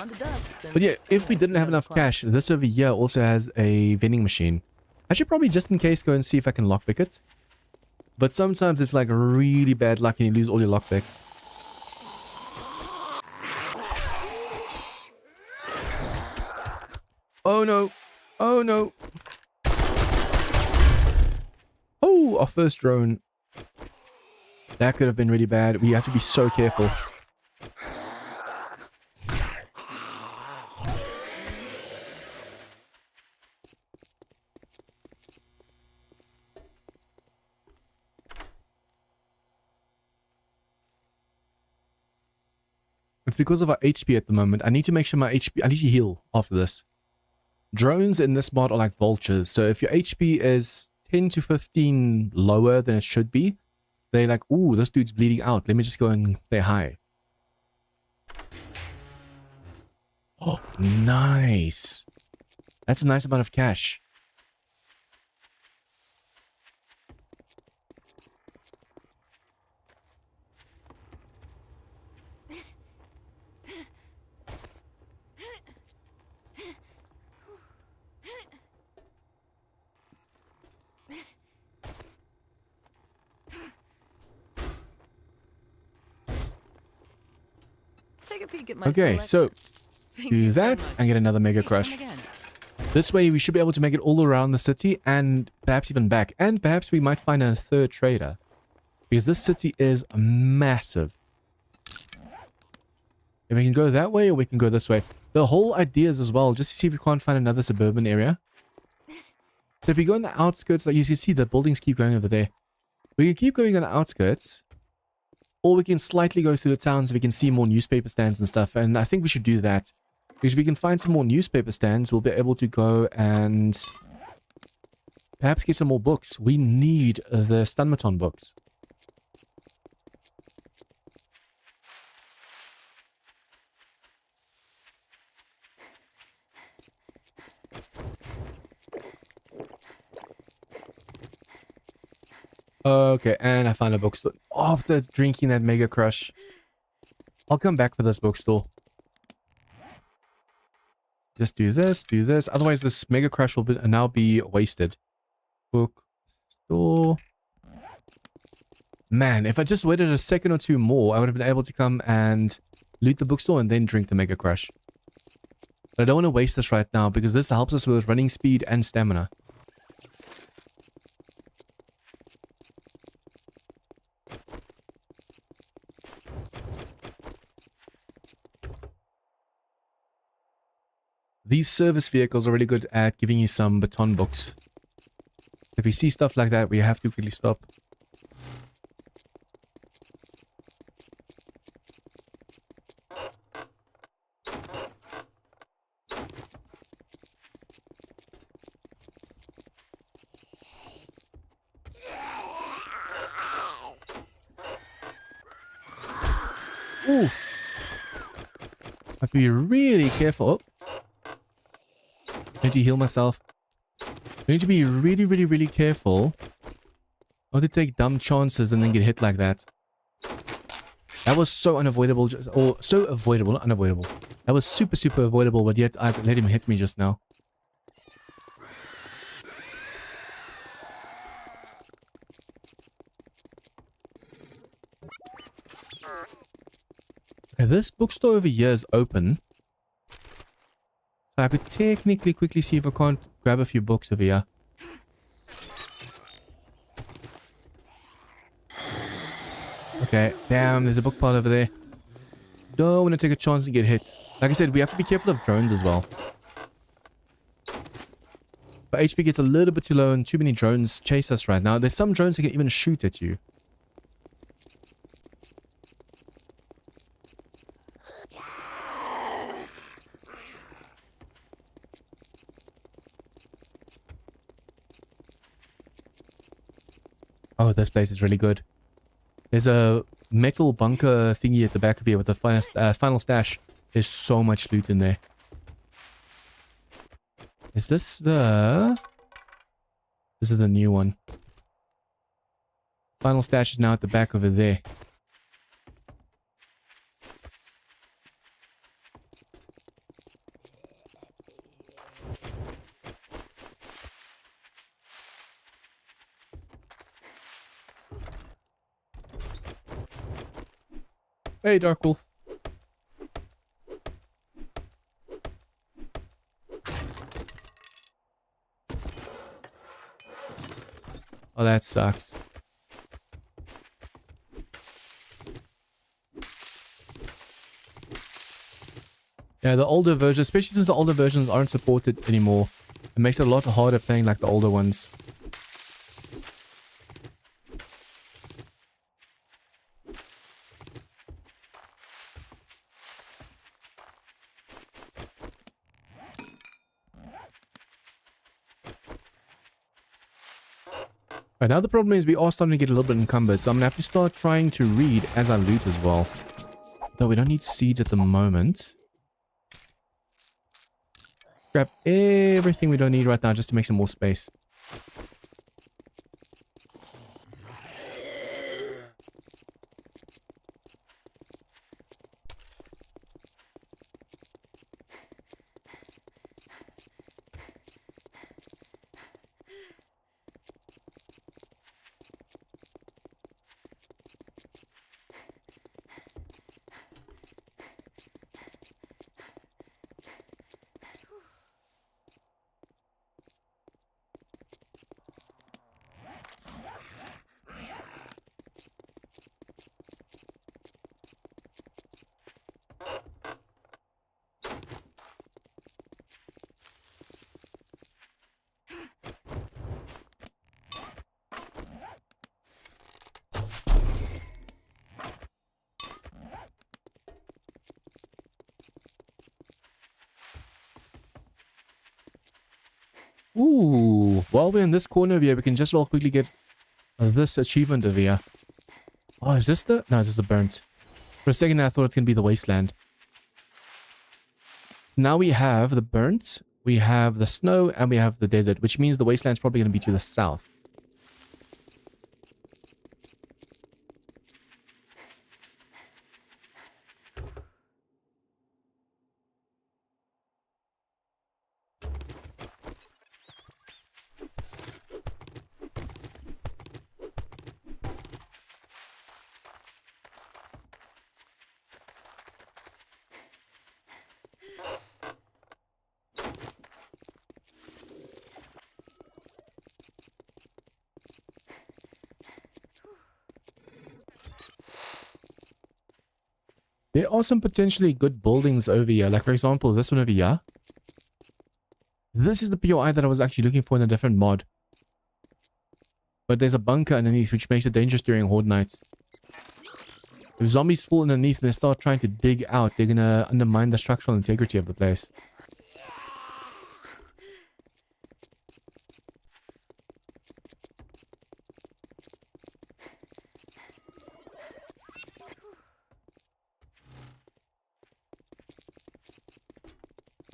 But yeah, if we didn't have enough cash, this over here also has a vending machine. I should probably, just in case, go and see if I can lockpick it. But sometimes it's like really bad luck and you lose all your lockpicks. Oh no. Oh no. Oh, our first drone. That could have been really bad. We have to be so careful. It's because of our HP at the moment. I need to make sure my HP... I need to heal after this. Drones in this mod are like vultures. So if your HP is 10 to 15 lower than it should be, they're like, ooh, this dude's bleeding out. Let me just go and say hi. Oh, nice. That's a nice amount of cash. Take a peek at my Okay, so do that and get another Mega Crush. This way we should be able to make it all around the city and perhaps even back. And perhaps we might find a third trader. Because this city is massive. And we can go that way or we can go this way. The whole idea is as well, just to see if we can't find another suburban area. So if we go in the outskirts, like you can see the buildings keep going over there. We can keep going on the outskirts. Or we can slightly go through the town so we can see more newspaper stands and stuff. And I think we should do that. Because if we can find some more newspaper stands, we'll be able to go and perhaps get some more books. We need the Stunmaton books. Okay, and I found a bookstore. After drinking that Mega Crush, I'll come back for this bookstore. Just do this, do this. Otherwise, this Mega Crush will now be wasted. Bookstore. Man, if I just waited a second or two more, I would have been able to come and loot the bookstore and then drink the Mega Crush. But I don't want to waste this right now because this helps us with running speed and stamina. These service vehicles are really good at giving you some baton books. If we see stuff like that, we have to quickly stop. Ooh. Have to be really careful. I need to heal myself. I need to be really, really, really careful not to take dumb chances and then get hit like that. That was so unavoidable, or so avoidable, not unavoidable. That was super, super avoidable, but yet I let him hit me just now. This bookstore over here is open. So I could technically quickly see if I can't grab a few books over here. Okay, damn, there's a book pile over there. Don't want to take a chance and get hit. Like I said, we have to be careful of drones as well. But HP gets a little bit too low and too many drones chase us right now. There's some drones that can even shoot at you. Oh, this place is really good. There's a metal bunker thingy at the back of here with the final stash. There's so much loot in there. Is this the... This is the new one. Final stash is now at the back over there. Hey, Dark Wolf. Oh, that sucks. Yeah, the older versions, especially since the older versions aren't supported anymore, it makes it a lot harder playing like the older ones. Right, now the problem is we are starting to get a little bit encumbered, so I'm going to have to start trying to read as I loot as well. Though we don't need seeds at the moment. Grab everything we don't need right now just to make some more space. Ooh, while we're in this corner over here, we can just real quickly get this achievement over here. Oh, is this the... No, this is the burnt. For a second I thought it's going to be the wasteland. Now we have the burnt, we have the snow, and we have the desert, which means the wasteland's probably going to be to the south. There are some potentially good buildings over here. Like, for example, this one over here. This is the POI that I was actually looking for in a different mod. But there's a bunker underneath, which makes it dangerous during horde nights. If zombies fall underneath and they start trying to dig out, they're gonna undermine the structural integrity of the place.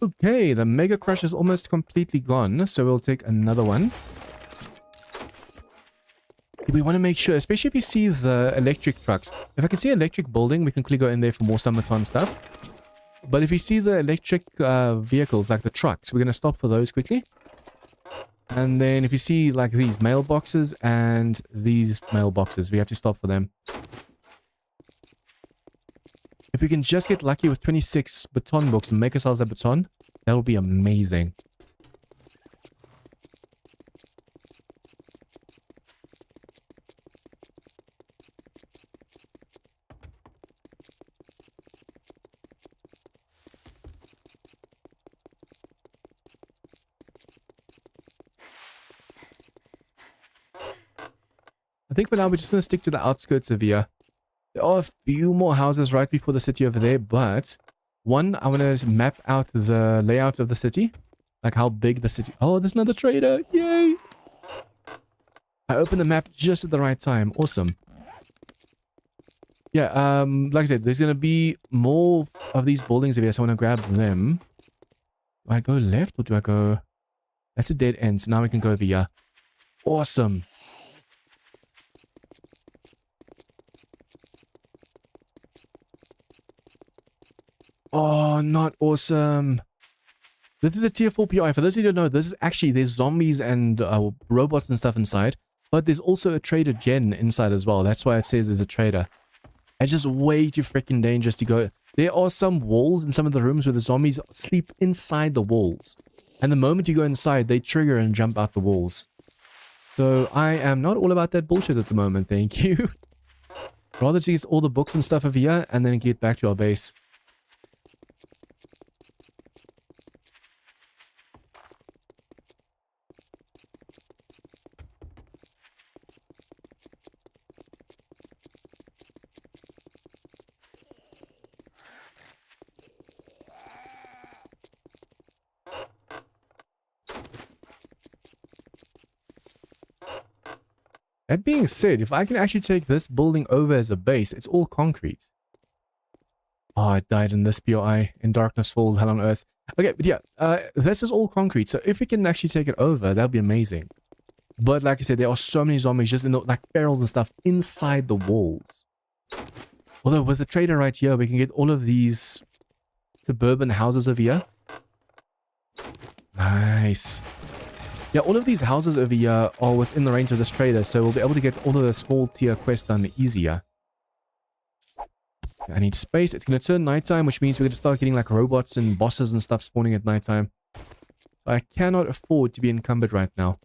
Okay, the Mega Crush is almost completely gone, so we'll take another one. We want to make sure, especially if you see the electric trucks. If I can see an electric building, we can quickly go in there for more summertime stuff. But if you see the electric vehicles, like the trucks, we're going to stop for those quickly. And then if you see like these mailboxes and these mailboxes, we have to stop for them. If we can just get lucky with 26 baton books and make ourselves a baton, that would be amazing. I think for now we're just going to stick to the outskirts of here. There are a few more houses right before the city over there, but one, I want to map out the layout of the city. Like how big the city... Oh, there's another trader. Yay! I opened the map just at the right time. Awesome. Yeah, like I said, there's going to be more of these buildings over here, so I want to grab them. Do I go left or do I go... That's a dead end, so now we can go over here. Awesome. Oh, not awesome. This is a tier 4 PI. For those of you who don't know, this is actually, there's zombies and robots and stuff inside. But there's also a trader gen inside as well. That's why it says there's a trader. It's just way too freaking dangerous to go. There are some walls in some of the rooms where the zombies sleep inside the walls. And the moment you go inside, they trigger and jump out the walls. So I am not all about that bullshit at the moment, thank you. Rather to get all the books and stuff over here and then get back to our base. That being said, if I can actually take this building over as a base, it's all concrete. Oh, I died in this POI. In darkness falls, hell on earth. Okay, but yeah, this is all concrete. So if we can actually take it over, that'd be amazing. But like I said, there are so many zombies just in the, like ferals and stuff inside the walls. Although with the trader right here, we can get all of these suburban houses over here. Nice. Yeah, all of these houses over here are within the range of this trader, so we'll be able to get all of the small tier quests done easier. I need space. It's going to turn nighttime, which means we're going to start getting like robots and bosses and stuff spawning at nighttime. I cannot afford to be encumbered right now.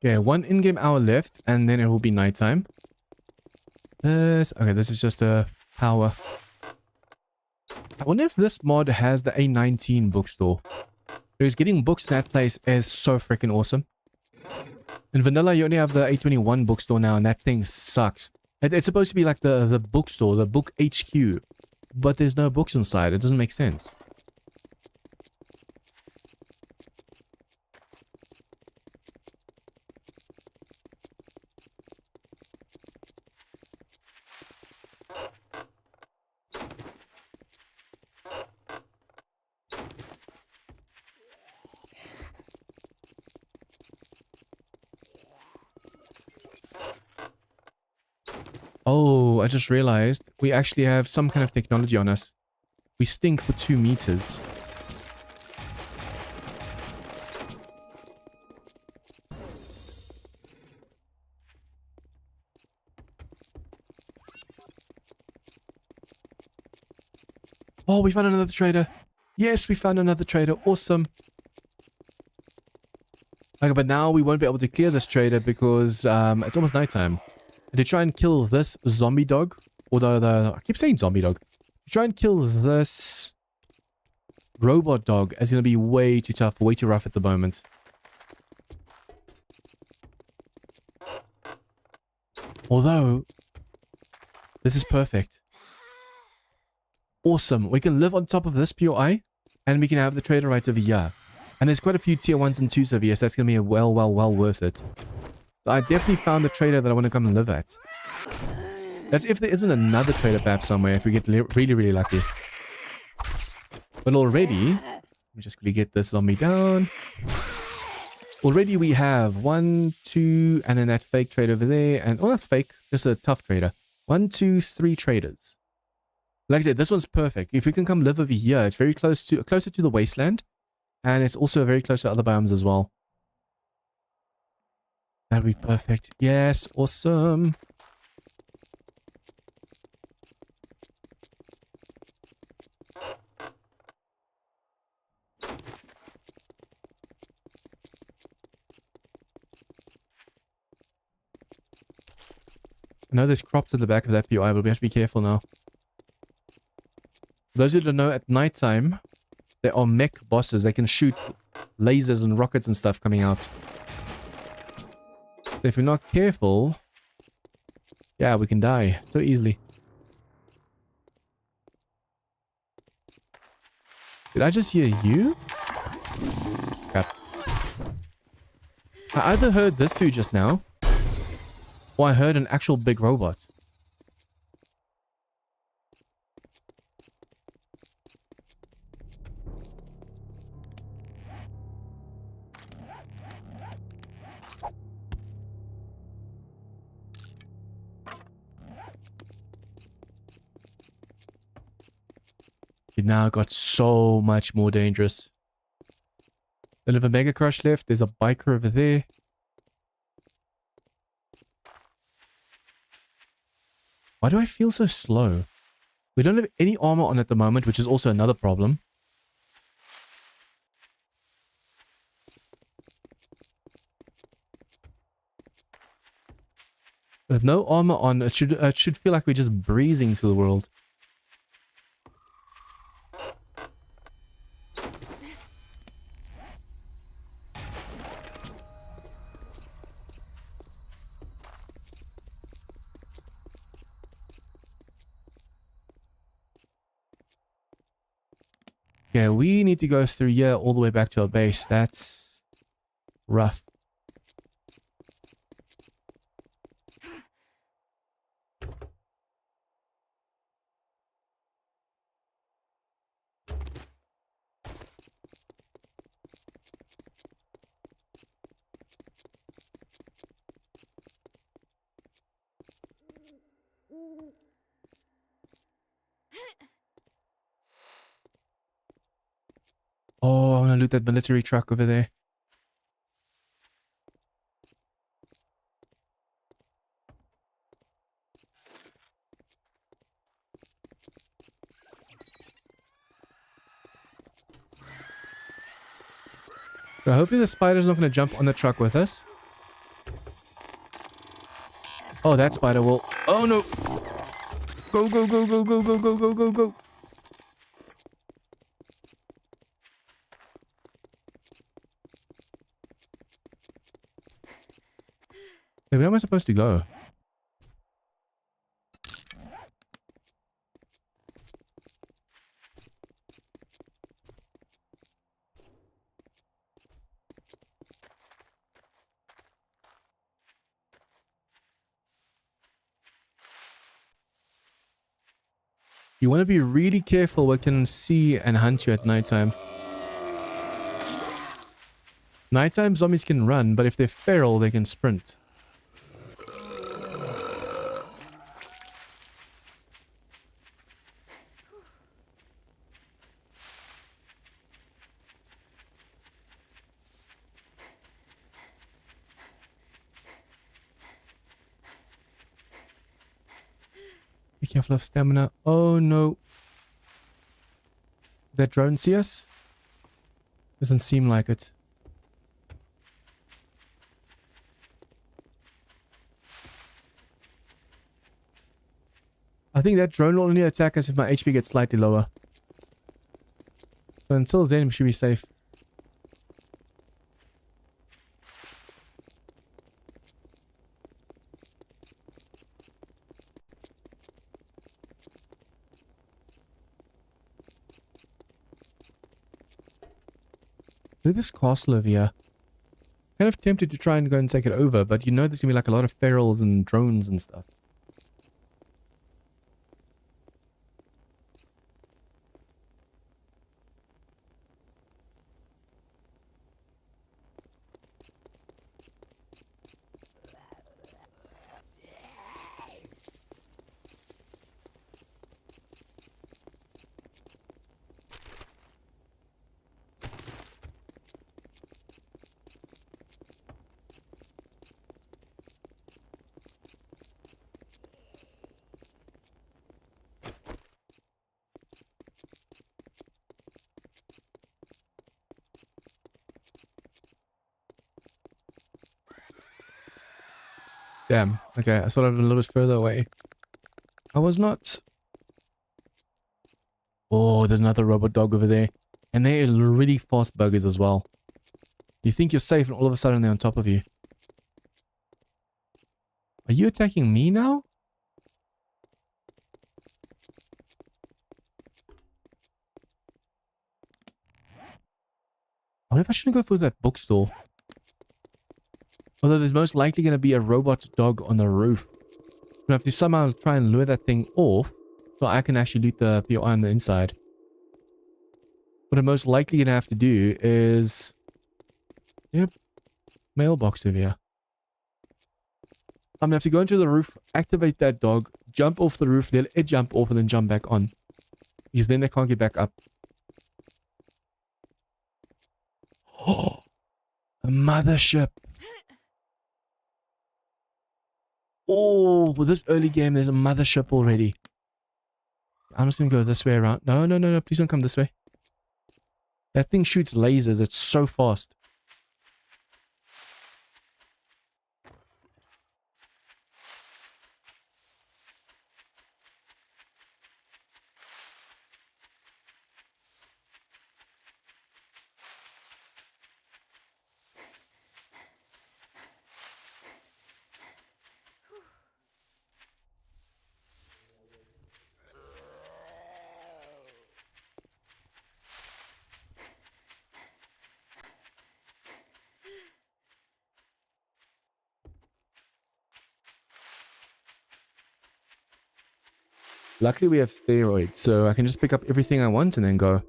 Okay, 1 in-game hour left, and then it will be nighttime. Okay, this is just a power. I wonder if this mod has the A19 bookstore. Because getting books in that place is so freaking awesome. In vanilla, you only have the A21 bookstore now, and that thing sucks. It's supposed to be like the bookstore, the book HQ. But there's no books inside. It doesn't make sense. Oh, I just realized we actually have some kind of technology on us. We stink for 2 meters. Oh, we found another trader. Yes, we found another trader. Awesome. Okay, but now we won't be able to clear this trader because it's almost nighttime. And to try and kill this zombie dog, or I keep saying zombie dog. To try and kill this robot dog is going to be way too tough, way too rough at the moment. Although, this is perfect. Awesome. We can live on top of this POI, and we can have the trader right over here. And there's quite a few tier 1s and 2s over here, so that's going to be well worth it. So I definitely found the trader that I want to come and live at. That's if there isn't another trader perhaps somewhere, if we get really, really lucky. But already, let me just quickly get this zombie down. Already we have 1, 2, and then that fake trader over there. And, oh, that's fake. Just a tough trader. 1, 2, 3 traders. Like I said, this one's perfect. If we can come live over here, it's very closer to the wasteland. And it's also very close to other biomes as well. That'd be perfect. Yes, awesome. I know there's crops at the back of that POI, but we have to be careful now. For those who don't know, at nighttime, there are mech bosses. They can shoot lasers and rockets and stuff coming out. So if we're not careful, yeah, we can die so easily. Did I just hear you? Crap. I either heard this dude just now, or I heard an actual big robot. It now got so much more dangerous. Don't have a Mega Crush left. There's a biker over there. Why do I feel so slow? We don't have any armor on at the moment, which is also another problem. With no armor on, it should feel like we're just breezing through the world. Yeah, we need to go through here all the way back to our base. That's rough. Oh, I want to loot that military truck over there. So hopefully the spider's not going to jump on the truck with us. Oh, that spider will... Oh, no! Go, go, go, go, go, go, go, go, go, go! Hey, where am I supposed to go? You want to be really careful what can see and hunt you at nighttime. Nighttime zombies can run, but if they're feral, they can sprint. Be careful of stamina. Oh no. Did that drone see us? Doesn't seem like it. I think that drone will only attack us if my HP gets slightly lower. So until then, we should be safe. Look at this castle over here. kind of tempted to try and go and take it over, but you know there's gonna be like a lot of ferals and drones and stuff. Damn. Okay, I thought I'd been a little bit further away. I was not. Oh, there's another robot dog over there. And they're really fast buggers as well. You think you're safe and all of a sudden they're on top of you. Are you attacking me now? I wonder if I shouldn't go for that bookstore. Although there's most likely going to be a robot dog on the roof. I have to somehow try and lure that thing off so I can actually loot the POI on the inside. What I'm most likely going to have to do is... Yep. Mailbox over here. I'm going to have to go into the roof, activate that dog, jump off the roof, let it jump off and then jump back on. Because then they can't get back up. Oh, a mothership. Oh, with this early game, there's a mothership already. I'm just going to go this way around. No, no, no, no. Please don't come this way. That thing shoots lasers. It's so fast. Luckily we have steroids, so I can just pick up everything I want and then go.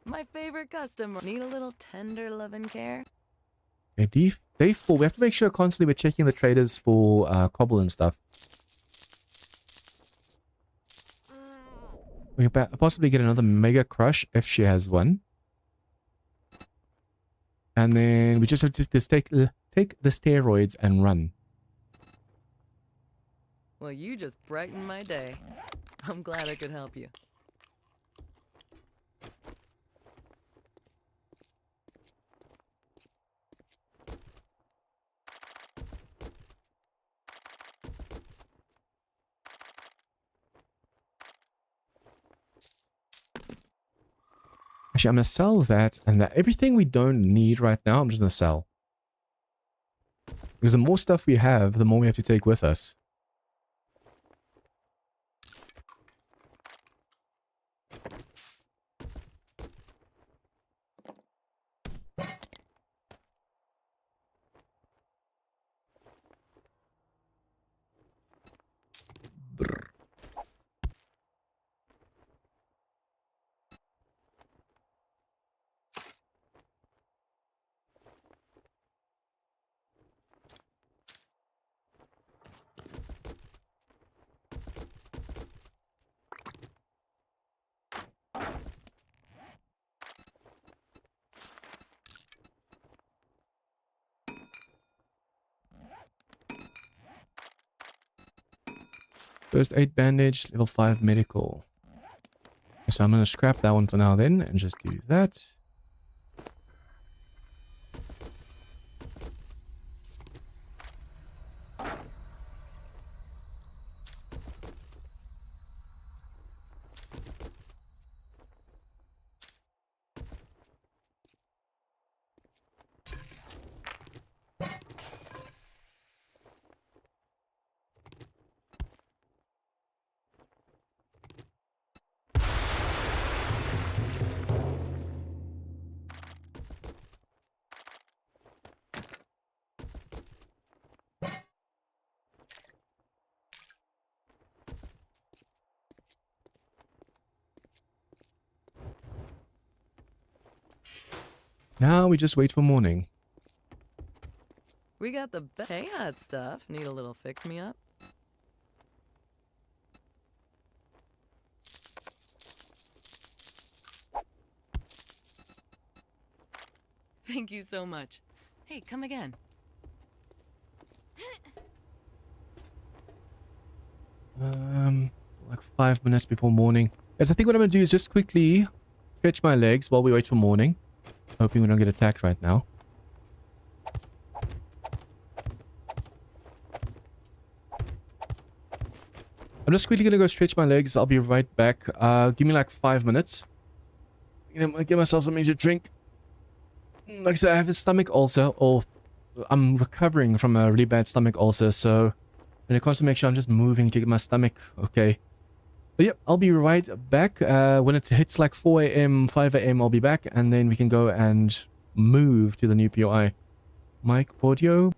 My favorite customer. Need a little tender loving care? Okay, day 4. We have to make sure constantly we're checking the traders for cobble and stuff. We can possibly get another mega crush if she has one. And then we just have to just take the steroids and run. Well, you just brightened my day. I'm glad I could help you. Actually, I'm going to sell that and that. Everything we don't need right now, I'm just going to sell. Because the more stuff we have, the more we have to take with us. Brr. First aid bandage, level 5 medical. So I'm going to scrap that one for now then and just do that. Now we just wait for morning. We got the hey that stuff. Need a little fix me up? Thank you so much. Hey, come again. Like 5 minutes before morning. Guys, I think what I'm gonna do is just quickly stretch my legs while we wait for morning. Hoping we don't get attacked right now. I'm just quickly gonna go stretch my legs. I'll be right back. Give me like 5 minutes. I'm gonna get myself something to drink. Like I said, I have a stomach ulcer, or I'm recovering from a really bad stomach ulcer, so I want to make sure I'm just moving to get my stomach okay. But yep, I'll be right back. When it hits like 4 a.m., 5 a.m., I'll be back, and then we can go and move to the new POI. Mic audio.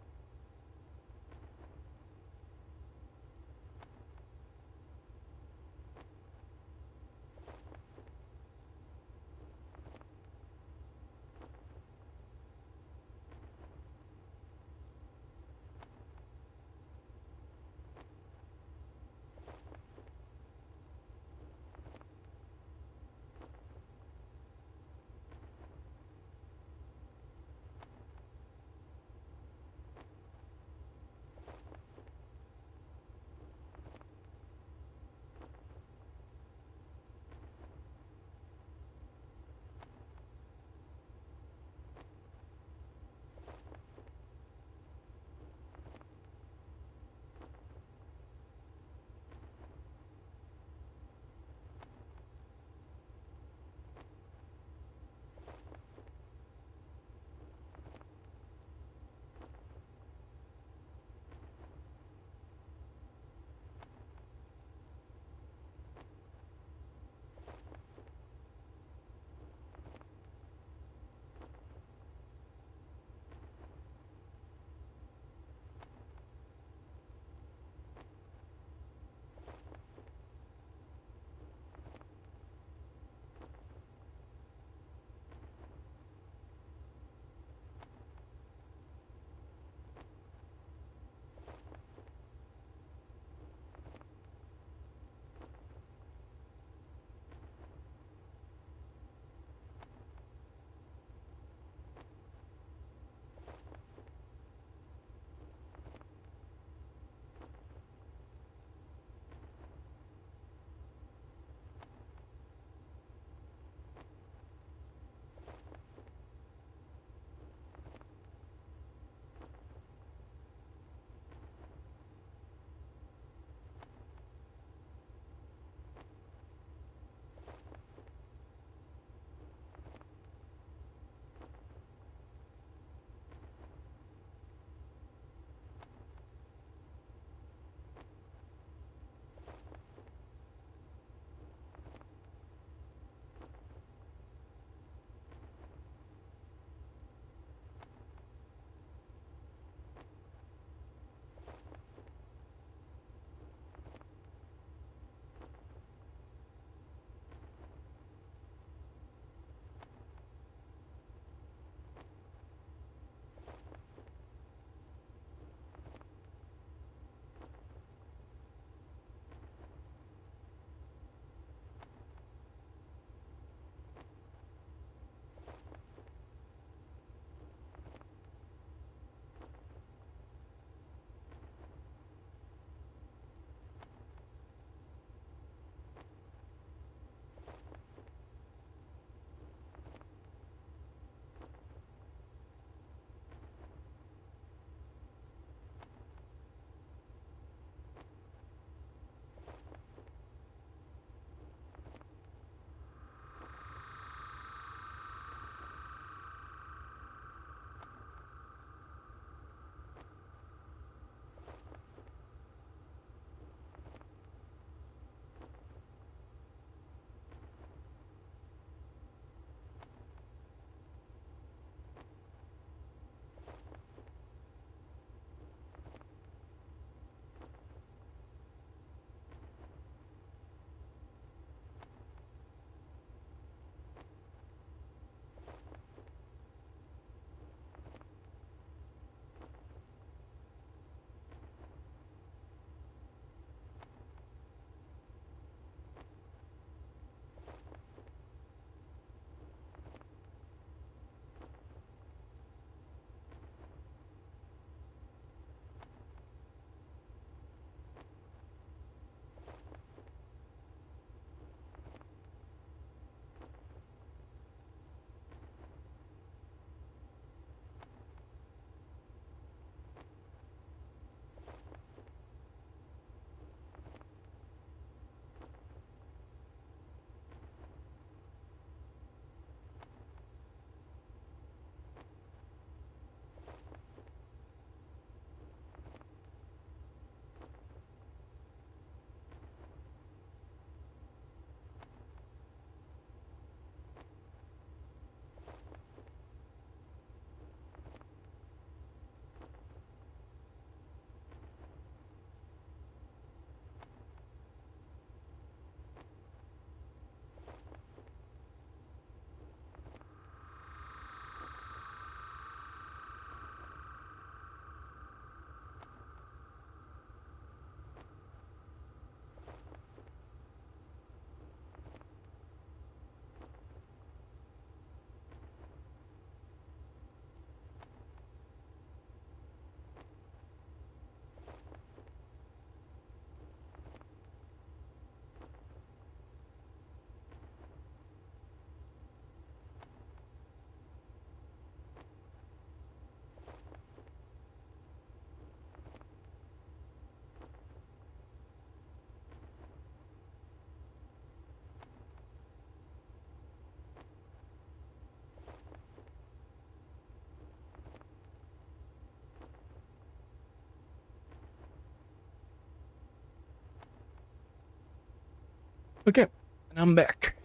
Okay, and I'm back.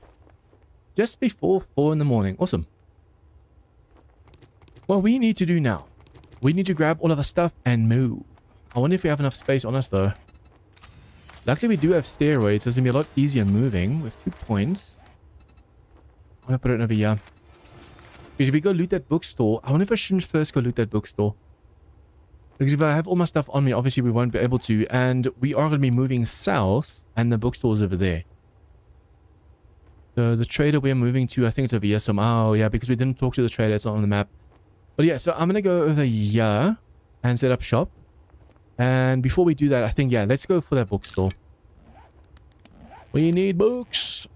Just before 4 in the morning. Awesome. What we need to do now, we need to grab all of our stuff and move. I wonder if we have enough space on us though. Luckily we do have stairways, so it's going to be a lot easier moving with 2 points. I'm going to put it over here. Because if we go loot that bookstore, I wonder if I shouldn't first go loot that bookstore. Because if I have all my stuff on me, obviously we won't be able to. And we are going to be moving south, and the bookstore is over there. So the trader we're moving to, I think it's over here somehow. Yeah, because we didn't talk to the trader, it's not on the map. But yeah, so I'm going to go over here and set up shop. And before we do that, I think, yeah, let's go for that bookstore. We need books.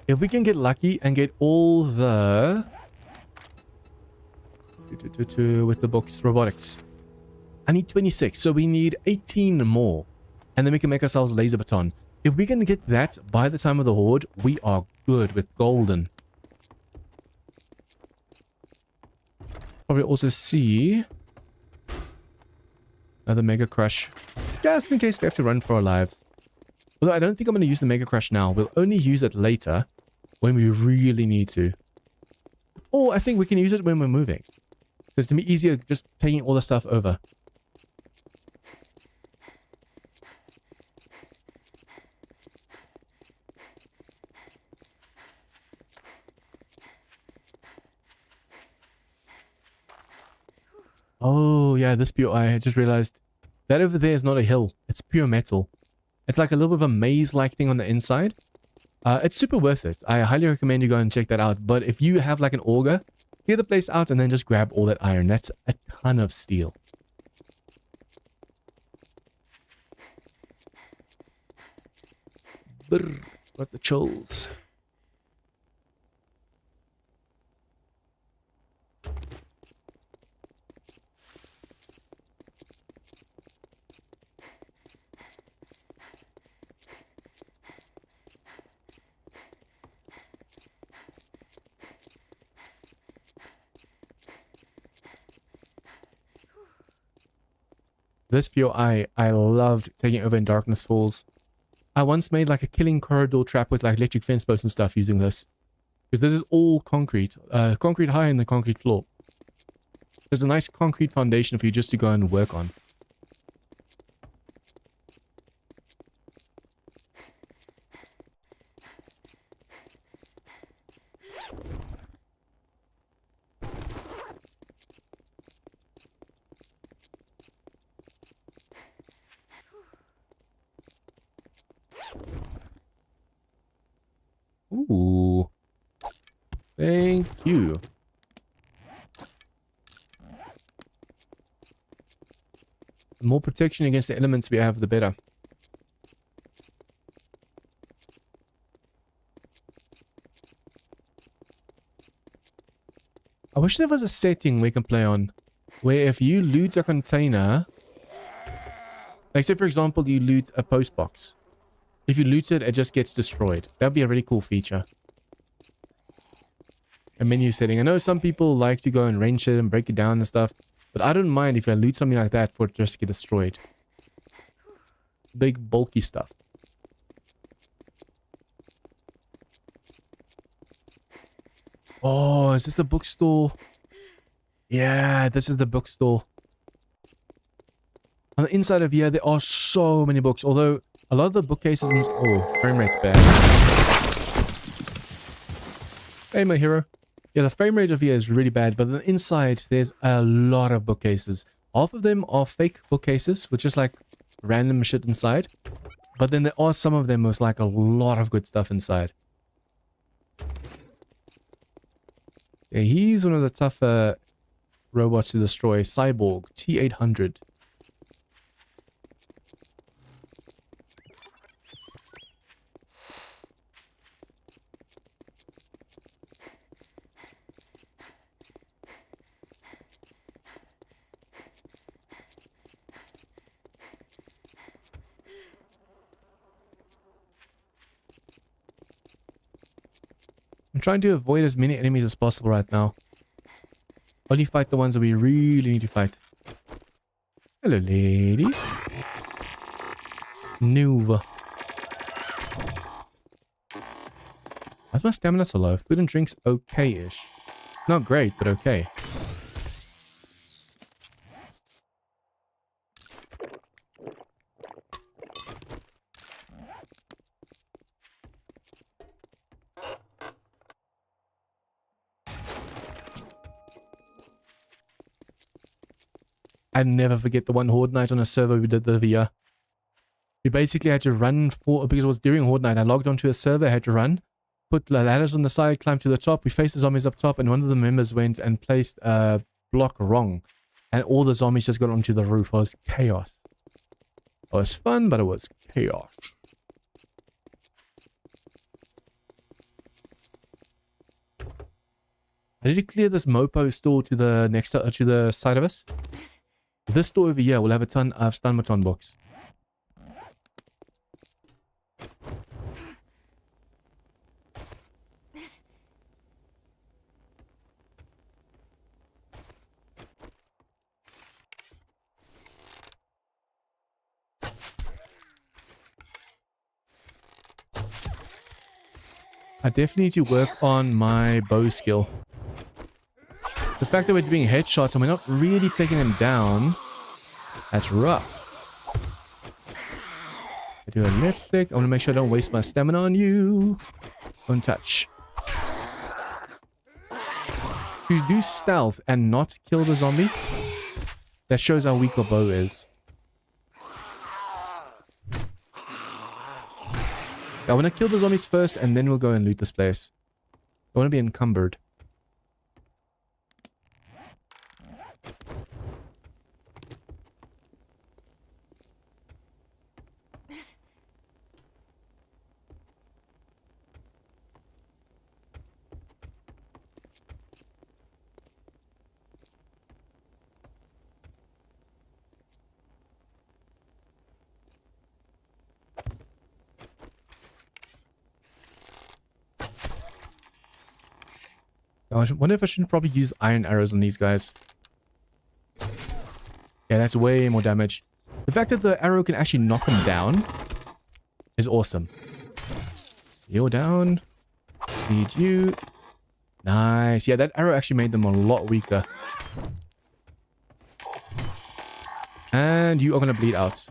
If we can get lucky and get all the... with the books, robotics. I need 26, so we need 18 more. And then we can make ourselves laser baton. If we can get that by the time of the horde, we are good with golden. Probably also see... another Mega Crush. Just in case we have to run for our lives. Although I don't think I'm going to use the Mega Crush now. We'll only use it later when we really need to. Or I think we can use it when we're moving. Because to be easier just taking all the stuff over. Oh, yeah, this POI, I just realized that over there is not a hill. It's pure metal. It's like a little bit of a maze-like thing on the inside. It's super worth it. I highly recommend you go and check that out. But if you have like an auger, clear the place out and then just grab all that iron. That's a ton of steel. Brr, got the chills. This POI, I loved taking over in Darkness Falls. I once made like a killing corridor trap with like electric fence posts and stuff using this. Because this is all concrete. Concrete high in the concrete floor. There's a nice concrete foundation for you just to go and work on. Ooh. Thank you. The more protection against the elements we have, the better. I wish there was a setting we can play on where if you loot a container, like say for example you loot a post box. If you loot it, it just gets destroyed. That'd be a really cool feature. A menu setting. I know some people like to go and wrench it and break it down and stuff, but I don't mind if I loot something like that for it just to get destroyed. Big bulky stuff. Oh, is this the bookstore? Yeah, this is the bookstore. On the inside of here, there are so many books, although a lot of the bookcases and... Oh, frame rate's bad. Hey, my hero. Yeah, the frame rate of here is really bad, but on the inside, there's a lot of bookcases. Half of them are fake bookcases, with just like random shit inside. But then there are some of them with like a lot of good stuff inside. Yeah, he's one of the tougher robots to destroy. Cyborg, T-800. I'm trying to avoid as many enemies as possible right now. Only fight the ones that we really need to fight. Hello, lady. Nova. How's my stamina so low? Food and drinks okay-ish. Not great, but okay. I never forget the one Horde night on a server we did the VR. We basically had to run for, because it was during Horde night, I logged onto a server, I had to run, put the ladders on the side, climb to the top, we faced the zombies up top, and one of the members went and placed a block wrong. And all the zombies just got onto the roof. It was chaos. It was fun, but it was chaos. I need to clear this Mopo store to the next to the side of us. This store over here will have a ton of Stunmaton books. I definitely need to work on my bow skill. The fact that we're doing headshots and we're not really taking them down, that's rough. I do a left click. I want to make sure I don't waste my stamina on you. Don't touch. If you do stealth and not kill the zombie, that shows how weak your bow is. I want to kill the zombies first and then we'll go and loot this place. I want to be encumbered. I wonder if I should probably use iron arrows on these guys. Yeah, that's way more damage. The fact that the arrow can actually knock them down is awesome. You're down. Need you. Nice. Yeah, that arrow actually made them a lot weaker. And you are going to bleed out.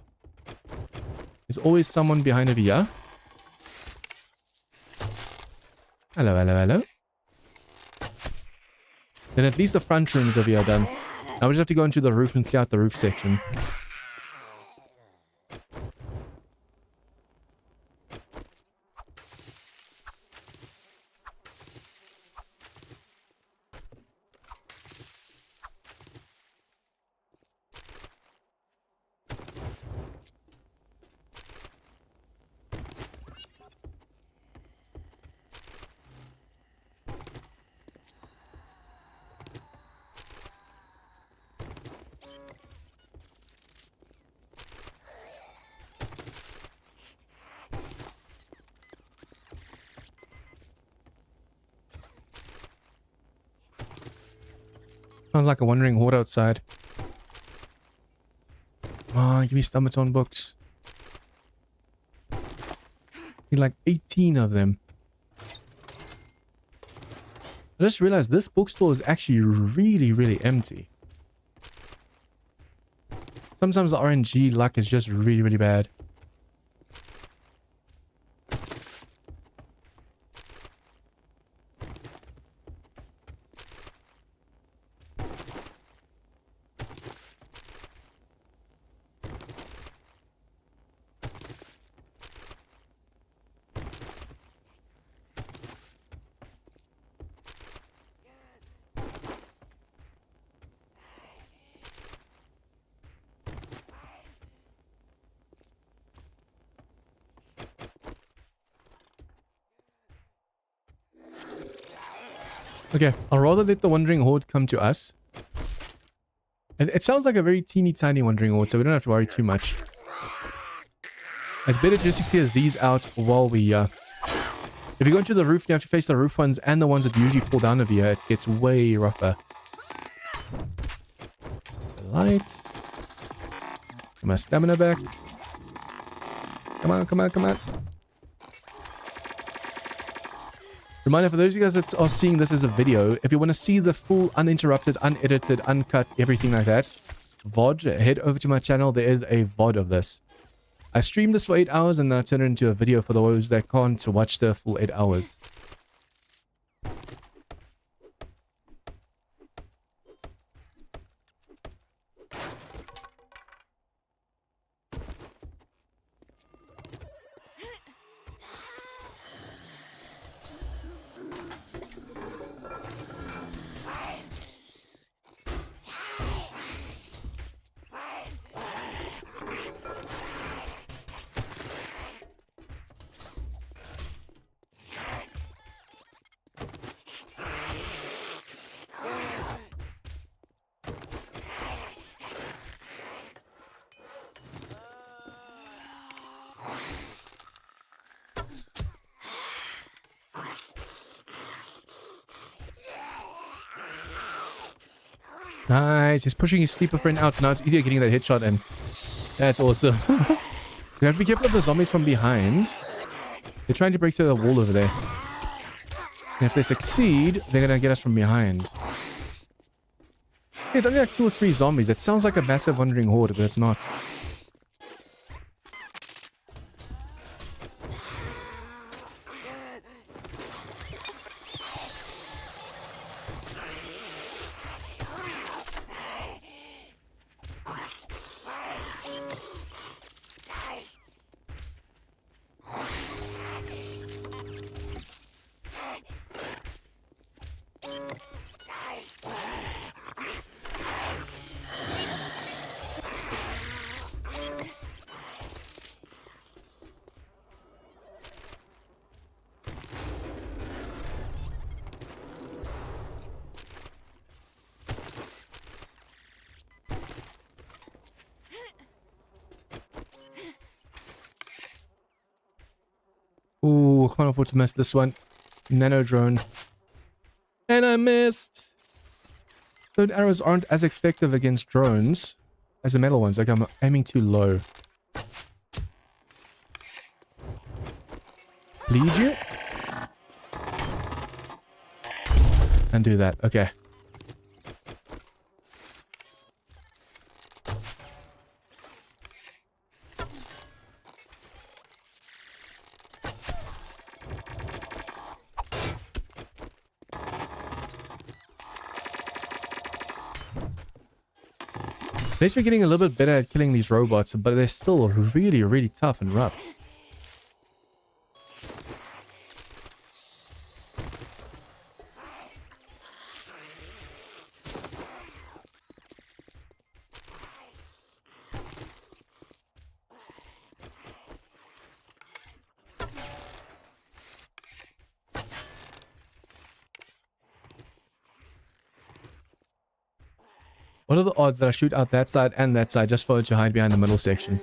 There's always someone behind over here. Hello, hello, hello. Then at least the front rooms over here are done. Now we just have to go into the roof and clear out the roof section. Sounds like a wandering horde outside. Come on, give me Stunmaton books. Need like 18 of them. I just realized this bookstore is actually really empty. Sometimes the RNG luck is just really bad. Okay, I'll rather let the Wandering Horde come to us. It sounds like a very teeny tiny Wandering Horde, so we don't have to worry too much. It's better just to clear these out while we... If you go into the roof, you have to face the roof ones and the ones that usually fall down over here. It gets way rougher. Light. Get my stamina back. Come on, come on, come on. Reminder for those of you guys that are seeing this as a video, if you want to see the full uninterrupted, unedited, uncut, everything like that, VOD, head over to my channel. There is a VOD of this. I streamed this for 8 hours and then I turned it into a video for those that can't watch the full 8 hours. Nice, he's pushing his sleeper friend out, so now it's easier getting that headshot in. That's awesome. You have to be careful of the zombies from behind. They're trying to break through the wall over there. And if they succeed, they're gonna get us from behind. There's only like 2 or 3 zombies. It sounds like a massive wandering horde, but it's not. Ooh, can't afford to miss this one. Nano drone. And I missed! Stone arrows aren't as effective against drones as the metal ones. Like, I'm aiming too low. Bleed you? And do that. Okay. At least we're getting a little bit better at killing these robots, but they're still really, really tough and rough. What are the odds that I shoot out that side and that side just for it to hide behind the middle section?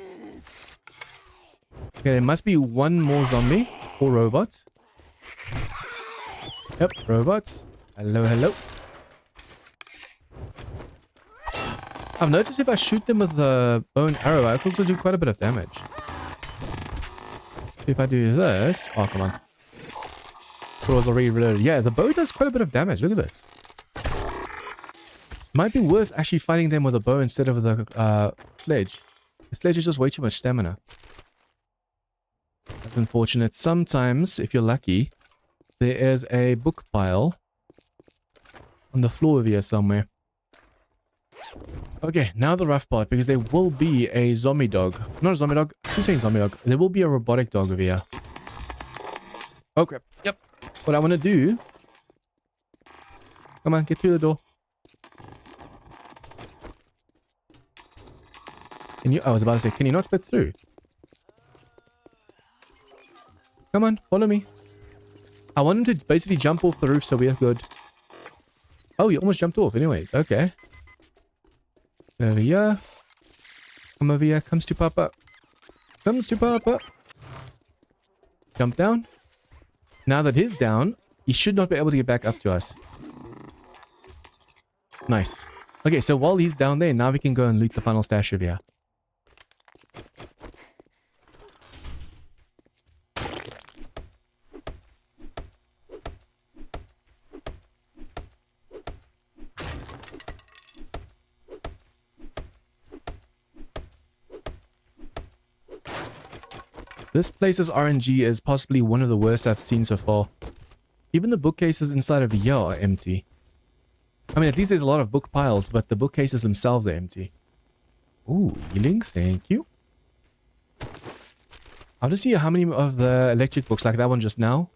Okay, there must be one more zombie or robot. Yep, robot. Hello, hello. I've noticed if I shoot them with the bow and arrow, I can also do quite a bit of damage. If I do this... Oh, come on. It was already reloaded. Yeah, the bow does quite a bit of damage. Look at this. Might be worth actually fighting them with a bow instead of the sledge. The sledge is just way too much stamina. That's unfortunate. Sometimes, if you're lucky, there is a book pile on the floor over here somewhere. Okay, now the rough part, because there will be a zombie dog. Not a zombie dog. Who's saying zombie dog? There will be a robotic dog over here. Oh crap. Yep. What I want to do... Come on, get through the door. Can you... I was about to say, can you not fit through? Come on, follow me. I want him to basically jump off the roof so we are good. Oh, you almost jumped off anyways. Okay. Over here. Come over here. Comes to Papa. Comes to Papa. Jump down. Now that he's down, he should not be able to get back up to us. Nice. Okay, so while he's down there, now we can go and loot the final stash over here. This place's RNG is possibly one of the worst I've seen so far. Even the bookcases inside of here are empty. I mean, at least there's a lot of book piles, but the bookcases themselves are empty. Ooh, healing, thank you. I'll just see how many of the electric books, like that one just now.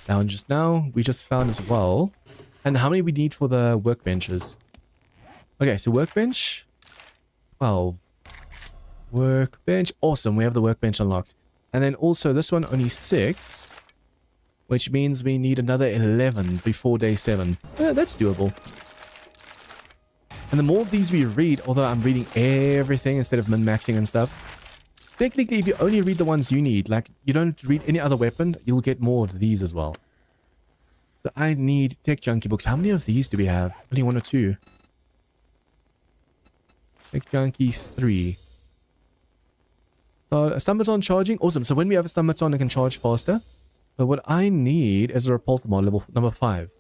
That one just now, we just found as well. And how many we need for the workbenches. Okay, so workbench. 12. Workbench. Awesome, we have the workbench unlocked. And then also this one only 6. Which means we need another 11 before day 7. That's doable. And the more of these we read, although I'm reading everything instead of min-maxing and stuff. Technically, if you only read the ones you need, like you don't read any other weapon, you'll get more of these as well. So I need tech junkie books. How many of these do we have? Only 1 or 2. Tech junkie 3. A stommaton charging. Awesome. So when we have a stommaton, it can charge faster. But what I need is a repulsor mod level number 5.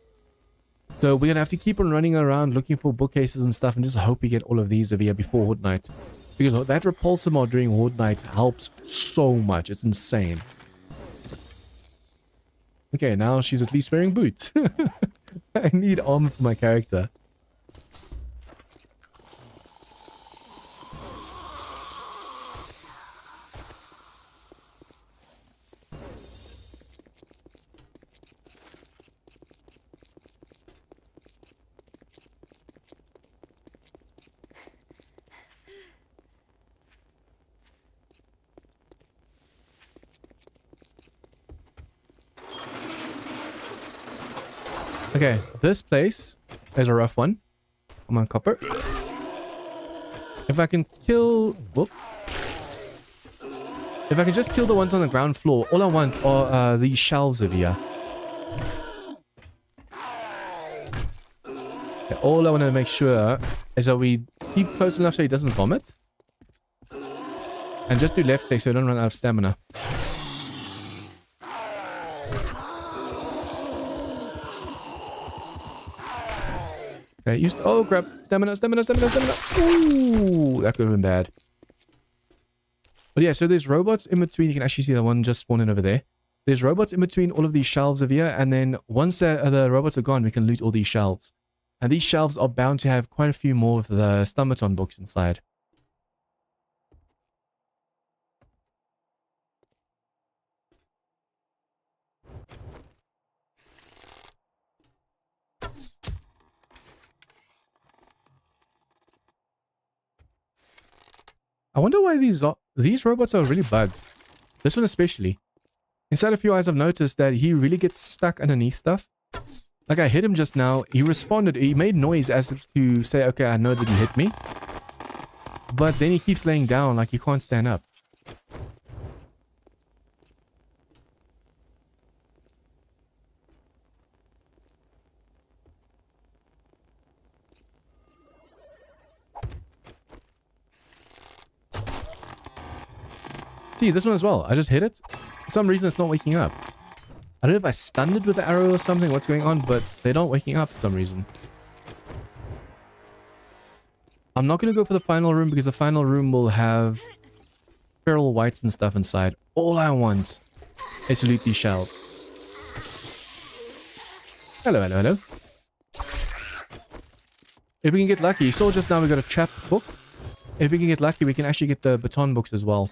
So we're going to have to keep on running around looking for bookcases and stuff and just hope we get all of these over here before Horde Night. Because that repulsor mod during Horde Night helps so much. It's insane. Okay, now she's at least wearing boots. I need armor for my character. Okay, this place is a rough one. Come on, copper. If I can kill... Whoop. If I can just kill the ones on the ground floor, all I want are these shelves over here. Okay, all I want to make sure is that we keep close enough so he doesn't vomit. And just do left click so we don't run out of stamina. Okay, used... Oh, crap. Stamina, stamina, stamina, stamina. Ooh, that could have been bad. But yeah, so there's robots in between. You can actually see the one just spawning over there. There's robots in between all of these shelves over here. And then once the robots are gone, we can loot all these shelves. And these shelves are bound to have quite a few more of the stommaton books inside. I wonder why these robots are really bugged. This one especially. Inside a few eyes I've noticed that he really gets stuck underneath stuff. Like I hit him just now, he responded, he made noise as if to say, okay, I know that he hit me. But then he keeps laying down like he can't stand up. See, this one as well. I just hit it. For some reason, it's not waking up. I don't know if I stunned it with the arrow or something, what's going on, but they're not waking up for some reason. I'm not going to go for the final room because the final room will have feral whites and stuff inside. All I want is to loot these shelves. Hello, hello, hello. If we can get lucky, you saw just now we got a trap book. If we can get lucky, we can actually get the baton books as well.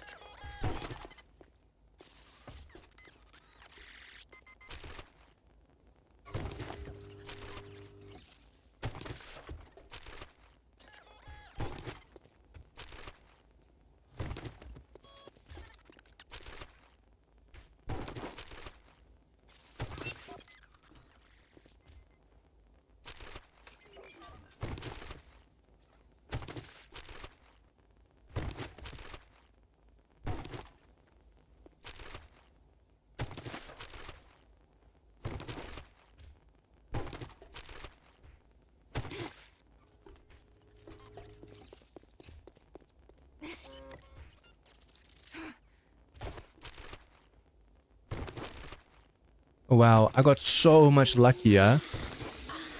Wow, I got so much luckier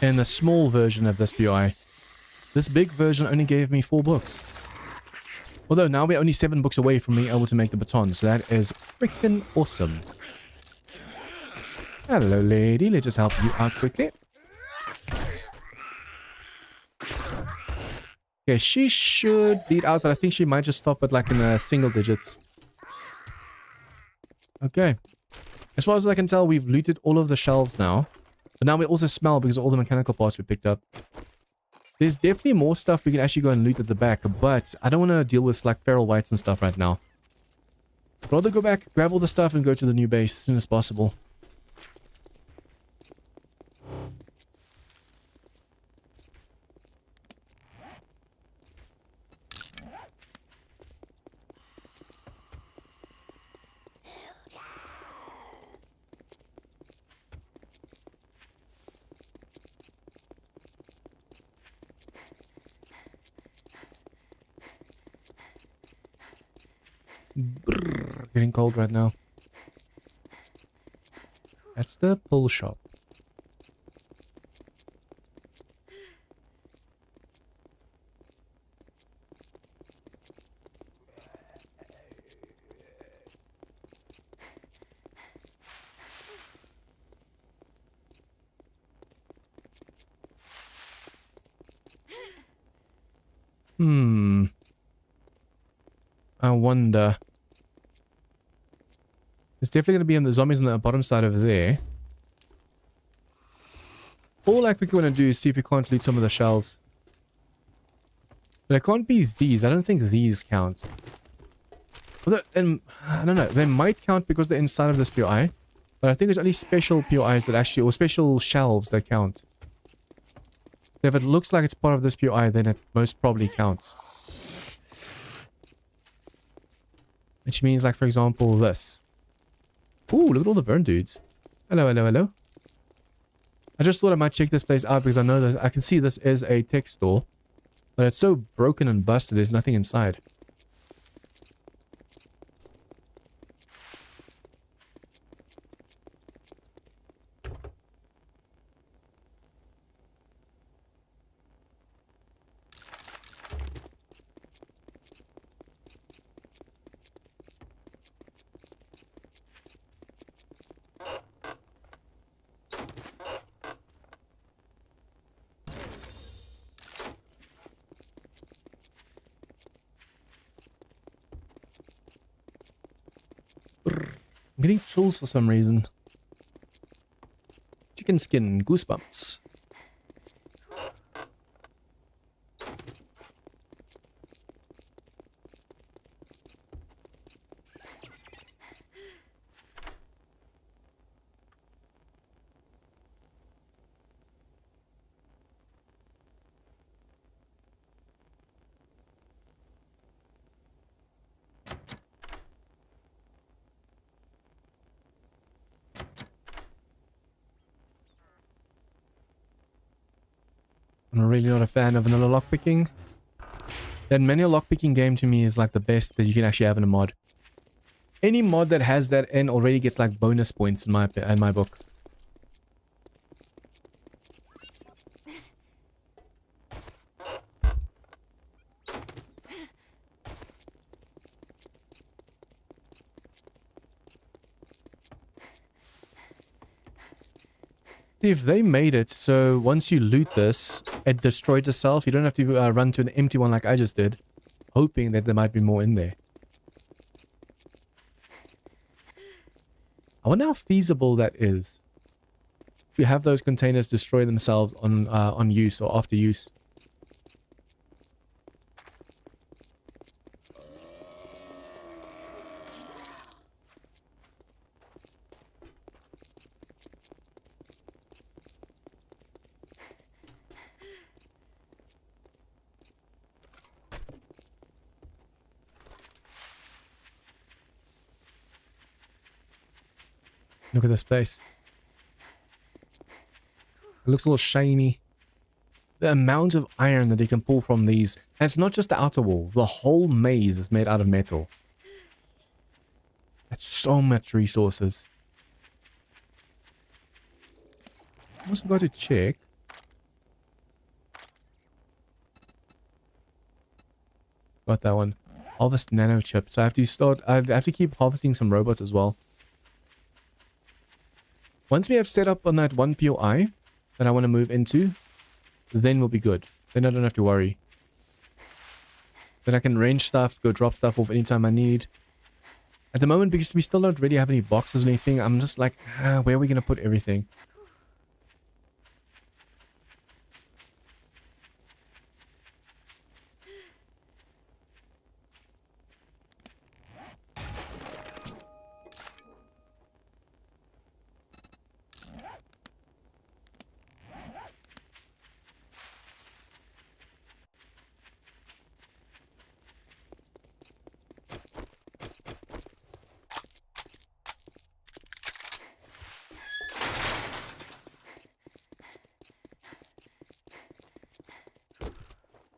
in the small version of this BI. This big version only gave me 4 books. Although now we're only 7 books away from being able to make the baton, so that is freaking awesome. Hello, lady. Let's just help you out quickly. Okay, she should beat out, but I think she might just stop at like in the single digits. Okay. As far as I can tell, we've looted all of the shelves now. But now we also smell because of all the mechanical parts we picked up. There's definitely more stuff we can actually go and loot at the back, but I don't want to deal with like feral whites and stuff right now. I'd rather go back, grab all the stuff, and go to the new base as soon as possible. Brrr, getting cold right now. That's the pull shop. I wonder. It's definitely going to be in the zombies on the bottom side over there. All like we're going to do is see if we can't loot some of the shelves. But it can't be these. I don't think these count. Although, I don't know. They might count because they're inside of this POI. But I think it's only special POIs that actually, or special shelves that count. So if it looks like it's part of this POI, then it most probably counts. Which means, like, for example, this. Ooh, look at all the burn dudes. Hello, hello, hello. I just thought I might check this place out because I know that I can see this is a tech store. But it's so broken and busted, there's nothing inside. I'm getting chills for some reason. Chicken skin, goosebumps. I'm really not a fan of vanilla lockpicking. That manual lockpicking game to me is like the best that you can actually have in a mod. Any mod that has that in already gets like bonus points in my book. If they made it so once you loot this, it destroyed itself. You don't have to run to an empty one like I just did, hoping that there might be more in there. I wonder how feasible that is. If you have those containers destroy themselves on use or after use. Look at this place. It looks a little shiny. The amount of iron that you can pull from these. And it's not just the outer wall. The whole maze is made out of metal. That's so much resources. I also got to check. Got that one. Harvest nano chip. So I have to keep harvesting some robots as well. Once we have set up on that one POI that I want to move into, then we'll be good. Then I don't have to worry. Then I can range stuff, go drop stuff off anytime I need. At the moment, because we still don't really have any boxes or anything, I'm just like, where are we going to put everything?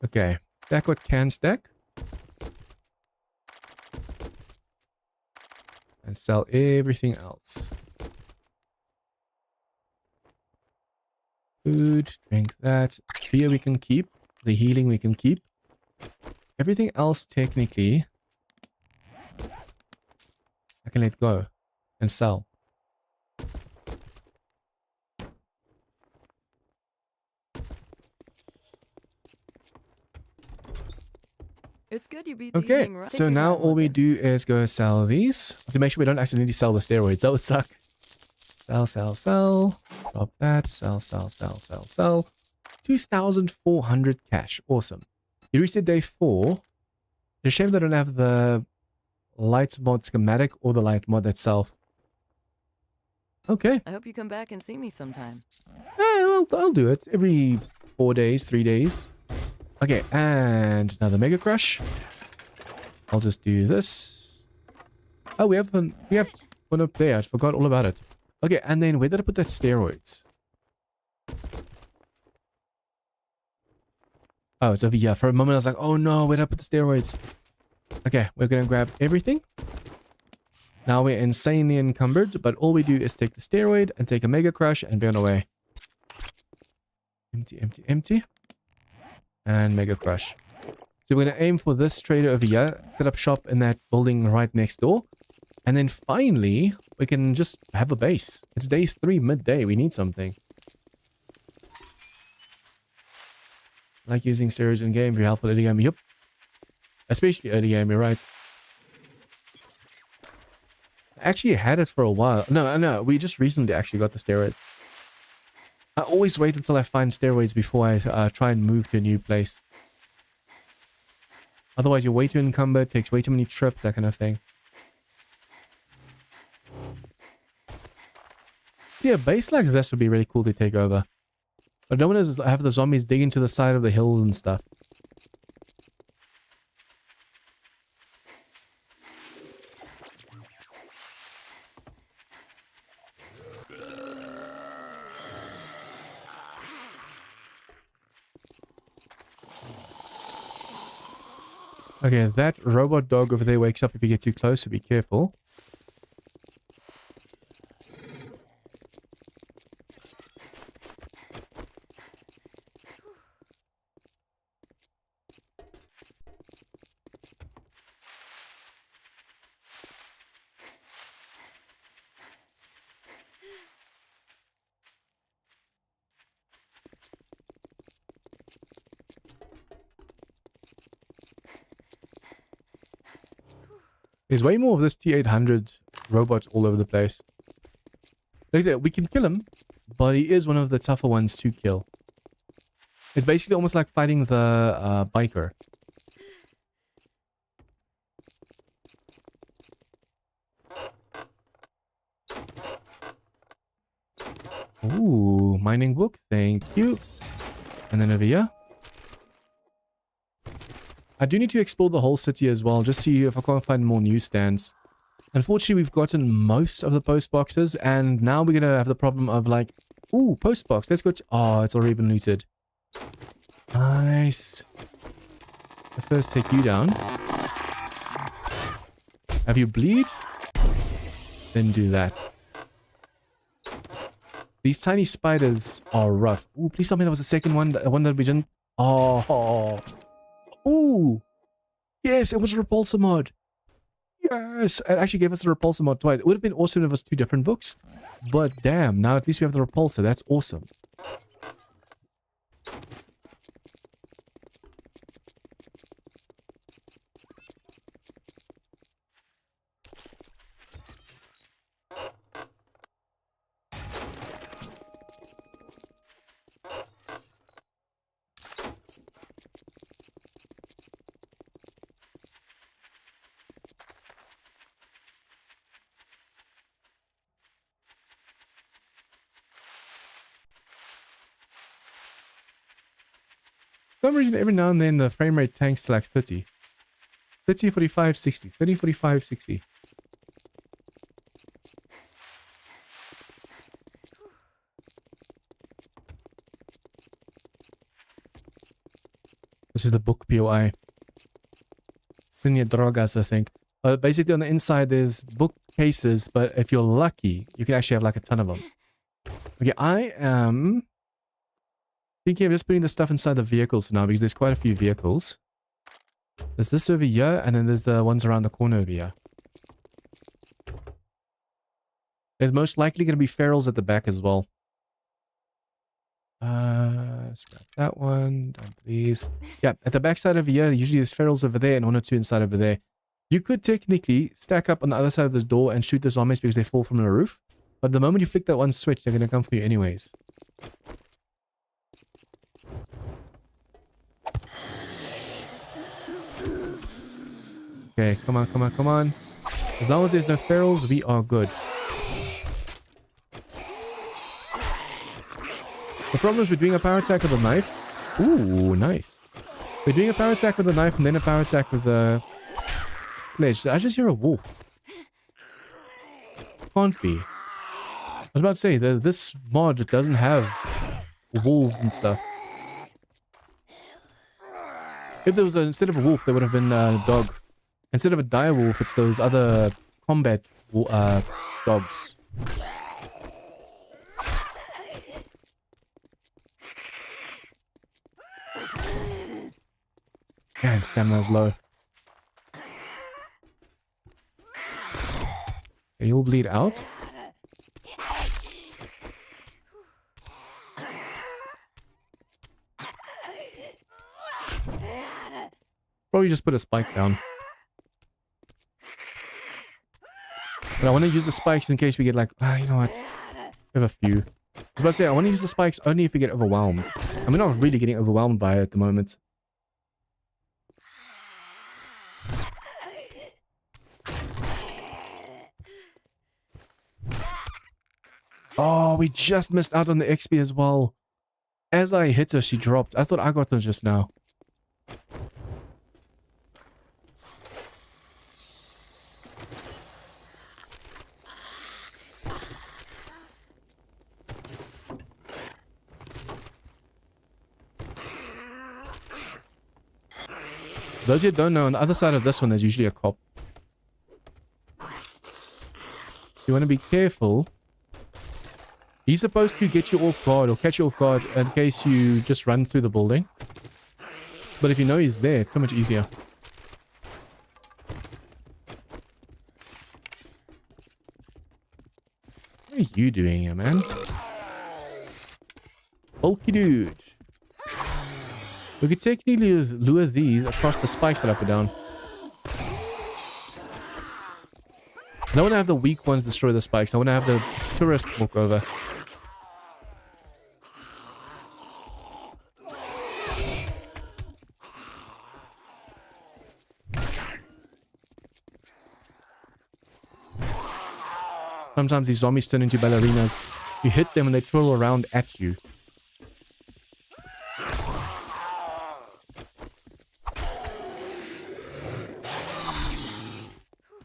Okay, stack what can stack. And sell everything else. Food, drink that. Beer we can keep. The healing we can keep. Everything else technically I can let go and sell. It's good you beat the Okay, eating right. so now all we do is go sell these to make sure we don't accidentally sell the steroids. That would suck. Sell, sell, sell. Drop that. Sell, sell, sell, sell, sell. 2,400 cash. Awesome. You reached day 4. It's a shame they don't have the light mod schematic or the light mod itself. Okay. I hope you come back and see me sometime. I'll do it. Every 4 days, 3 days. Okay, and another Mega Crush. I'll just do this. Oh, we have one up there. I forgot all about it. Okay, and then where did I put that steroids? Oh, it's over here. For a moment, I was like, oh no, where did I put the steroids? Okay, we're going to grab everything. Now we're insanely encumbered, but all we do is take the steroid and take a Mega Crush and be on our way. Empty, empty, empty. And Mega Crush. So we're going to aim for this trader over here, set up shop in that building right next door. And then finally, we can just have a base. It's day 3, midday. We need something. I like using steroids in game, very helpful early game. Yep. Especially early game, you're right. I actually had it for a while. No, we just recently actually got the steroids. I always wait until I find steroids before I try and move to a new place. Otherwise, you're way too encumbered, takes way too many trips, that kind of thing. See, a base like this would be really cool to take over. But I don't want to have the zombies dig into the side of the hills and stuff. Okay, that robot dog over there wakes up if you get too close, so be careful. There's way more of this T-800 robots all over the place. Like I said, we can kill him, but he is one of the tougher ones to kill. It's basically almost like fighting the biker. Ooh, mining book, thank you. And then over here. I do need to explore the whole city as well, just see if I can't find more newsstands. Unfortunately, we've gotten most of the post boxes, and now we're going to have the problem of like, ooh, post box, let's go. Oh, it's already been looted. Nice. I'll first take you down. Have you bleed? Then do that. These tiny spiders are rough. Ooh, please tell me there was a second one, the one that we didn't. Oh. Ooh. Yes, it was a repulsor mod. Yes, it actually gave us the repulsor mod twice. It would have been awesome if it was 2 different books. But damn, now at least we have the repulsor. That's awesome. For some reason, every now and then the frame rate tanks to like 30. 30, 45, 60. 30, 45, 60. This is the book POI. Linear drogas, I think. Basically, on the inside, there's bookcases, but if you're lucky, you can actually have like a ton of them. Okay, I am thinking of just putting the stuff inside the vehicles now because there's quite a few vehicles. There's this over here, and then there's the ones around the corner over here. There's most likely going to be ferals at the back as well. Scrap that one. Down please. Yeah, at the back side over here, usually there's ferals over there and 1 or 2 inside over there. You could technically stack up on the other side of this door and shoot the zombies because they fall from the roof. But the moment you flick that one switch, they're going to come for you anyways. Okay, come on, come on, come on. As long as there's no ferals, we are good. The problem is we're doing a power attack with a knife. Ooh, nice. We're doing a power attack with a knife and then a power attack with a sledge. Did I just hear a wolf? Can't be. I was about to say, this mod doesn't have wolves and stuff. If there was instead of a wolf, there would have been a dog. Instead of a dire wolf, it's those other combat dogs. Damn, stamina's low. Okay, you'll bleed out. Probably just put a spike down. But I want to use the spikes in case we get like, you know what? We have a few. I was about to say, I want to use the spikes only if we get overwhelmed. And we're not really getting overwhelmed by it at the moment. Oh, we just missed out on the XP as well. As I hit her, she dropped. I thought I got her just now. Those who don't know, on the other side of this one, there's usually a cop. You want to be careful. He's supposed to get you off guard or catch you off guard in case you just run through the building. But if you know he's there, it's so much easier. What are you doing here, man? Bulky dude. We could technically lure these across the spikes that I put down. I don't want to have the weak ones destroy the spikes. I want to have the tourists walk over. Sometimes these zombies turn into ballerinas. You hit them and they twirl around at you.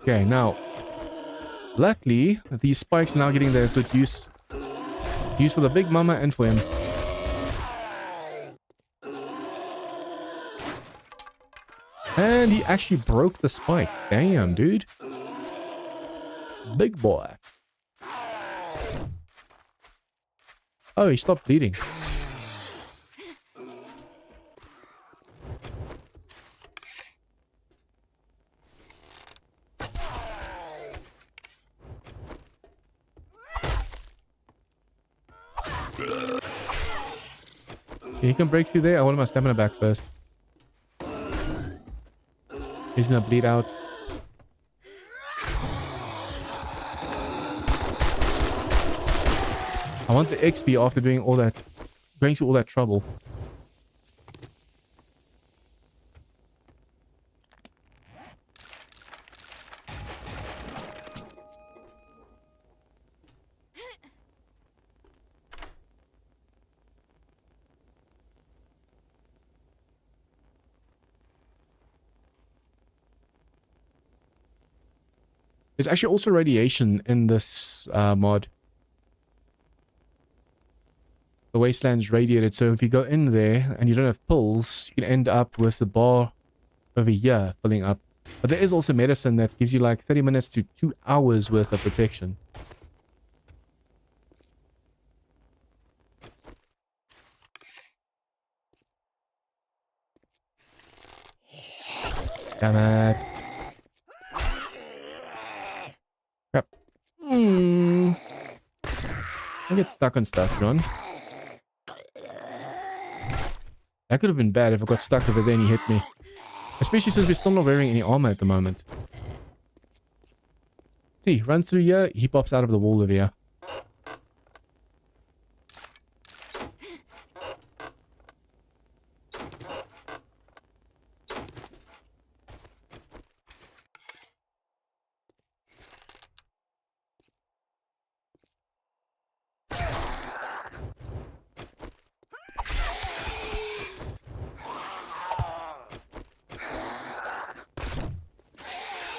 Okay, now, luckily, these spikes are now getting their good use. Use for the big mama and for him. And he actually broke the spikes. Damn, dude. Big boy. Oh, he stopped bleeding. He can break through there. I want my stamina back first. He's gonna bleed out. I want the XP after doing all that, going through all that trouble. There's actually also radiation in this mod. The wasteland's radiated, so if you go in there and you don't have pills, you can end up with the bar over here filling up. But there is also medicine that gives you like 30 minutes to 2 hours worth of protection. Damn it. Crap. I get stuck on stuff, John. That could have been bad if I got stuck over there and he hit me. Especially since we're still not wearing any armor at the moment. See, run through here, he pops out of the wall over here.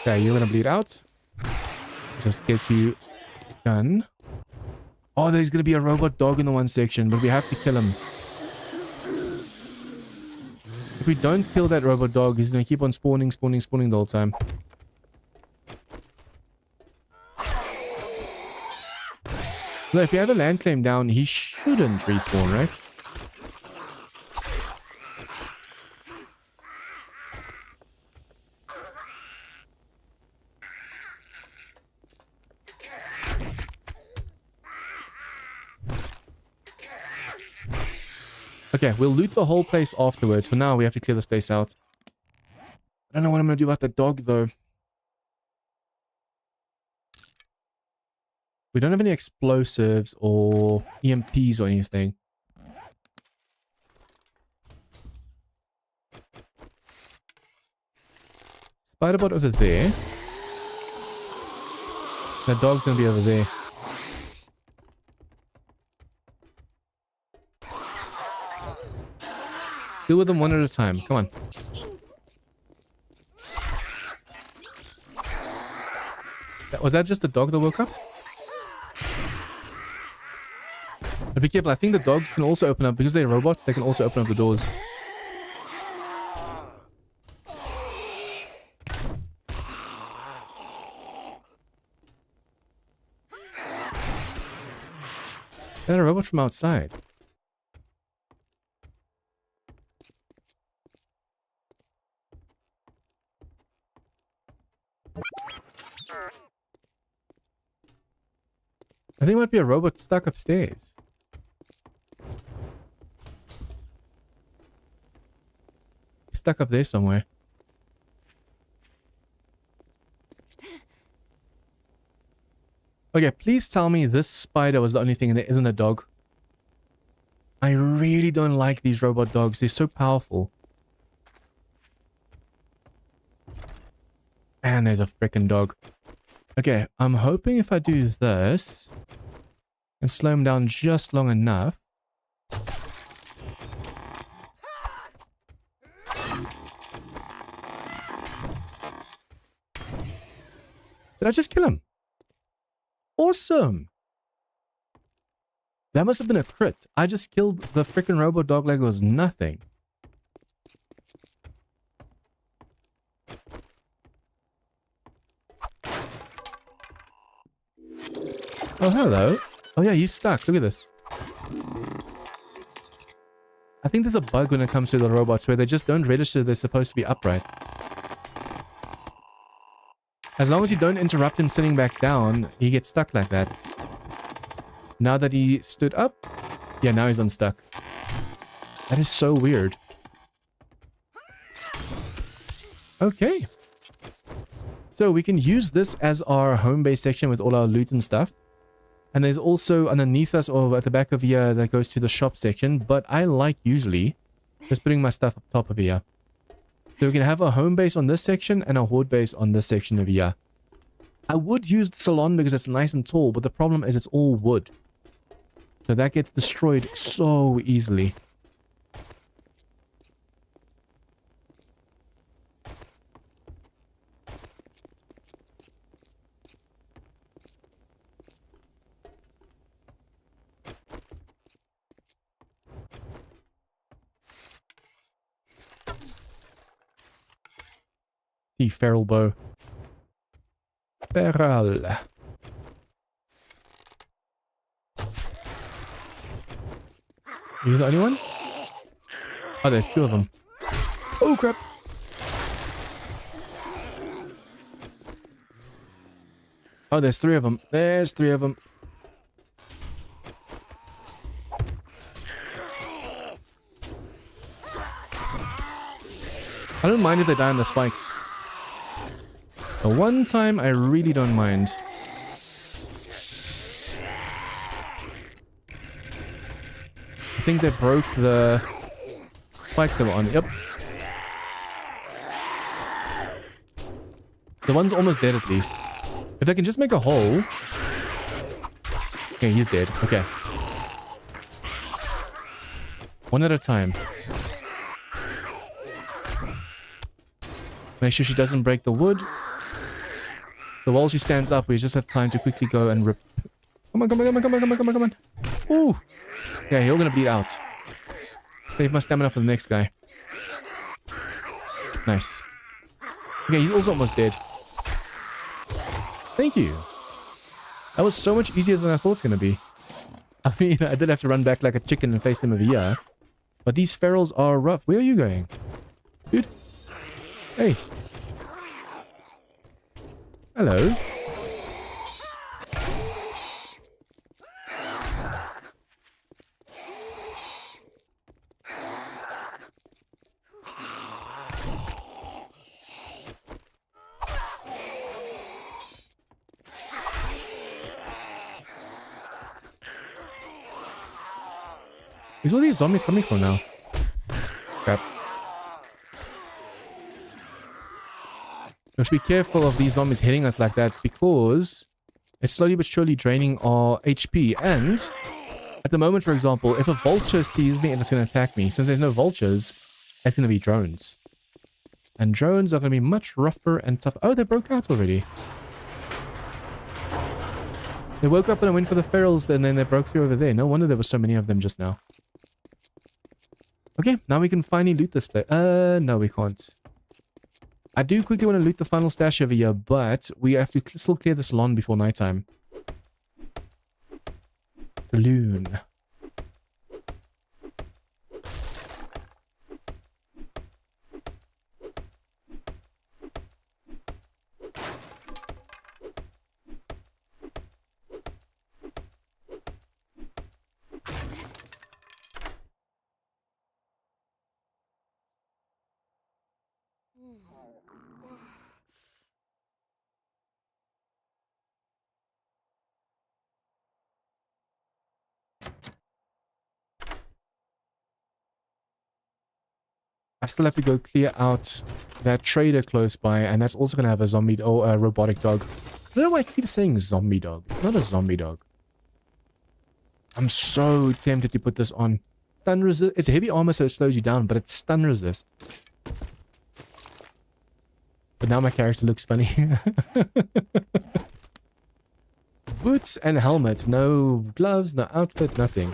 Okay, you're gonna bleed out. Just get you done. Oh, there's gonna be a robot dog in the one section, but we have to kill him. If we don't kill that robot dog, he's gonna keep on spawning the whole time. So if you have a land claim down, he shouldn't respawn, right? Okay, we'll loot the whole place afterwards. For now, we have to clear this place out. I don't know what I'm going to do about the dog, though. We don't have any explosives or EMPs or anything. Spider bot over there. The dog's going to be over there. Deal with them one at a time. Come on. Was that just the dog that woke up? But be careful. I think the dogs can also open up. Because they're robots, they can also open up the doors. Is that a robot from outside? I think it might be a robot stuck upstairs. Stuck up there somewhere. Okay, please tell me this spider was the only thing and there isn't a dog. I really don't like these robot dogs. They're so powerful. And there's a freaking dog. Okay, I'm hoping if I do this and slow him down just long enough. Did I just kill him? Awesome! That must have been a crit. I just killed the freaking robot dog like it was nothing. Oh, hello. Oh yeah, he's stuck. Look at this. I think there's a bug when it comes to the robots where they just don't register they're supposed to be upright. As long as you don't interrupt him sitting back down, he gets stuck like that. Now that he stood up, Yeah, now he's unstuck. That is so weird. Okay. So we can use this as our home base section with all our loot and stuff. And there's also underneath us or at the back of here that goes to the shop section. But I like usually just putting my stuff up top of here. So we can have a home base on this section and a horde base on this section of here. I would use the salon because it's nice and tall, but the problem is it's all wood. So that gets destroyed so easily. The feral bow. Feral. Are you the only one? Oh, there's two of them. Oh, crap. Oh, there's three of them. There's three of them. I don't mind if they die on the spikes. The one time I really don't mind. I think they broke the spikes they were on. Yep. The one's almost dead at least. If they can just make a hole. Okay, he's dead. Okay. One at a time. Make sure she doesn't break the wood. So while she stands up, we just have time to quickly go and rip. Come on, come on, come on, come on, come on, come on, come on. Ooh. Yeah, you're gonna bleed out. Save my stamina for the next guy. Nice. Okay, he's also almost dead. Thank you. That was so much easier than I thought it was gonna be. I mean, I did have to run back like a chicken and face them over here. But these ferals are rough. Where are you going? Dude. Hey. Hello. Where's all these zombies coming from now? Crap. We must be careful of these zombies hitting us like that because it's slowly but surely draining our HP. And at the moment, for example, if a vulture sees me and it's going to attack me, since there's no vultures, it's going to be drones. And drones are going to be much rougher and tough. Oh, they broke out already. They woke up and went for the ferals and then they broke through over there. No wonder there were so many of them just now. Okay, now we can finally loot this place. No, we can't. I do quickly want to loot the final stash over here, but we have to still clear this lawn before nighttime. Balloon. I still have to go clear out that trader close by, and that's also going to have a zombie or a robotic dog. I don't know why I keep saying zombie dog. It's not a zombie dog. I'm so tempted to put this on. Stun resist. It's heavy armor, so it slows you down, but it's stun resist. But now my character looks funny. Boots and helmet. No gloves, no outfit, nothing.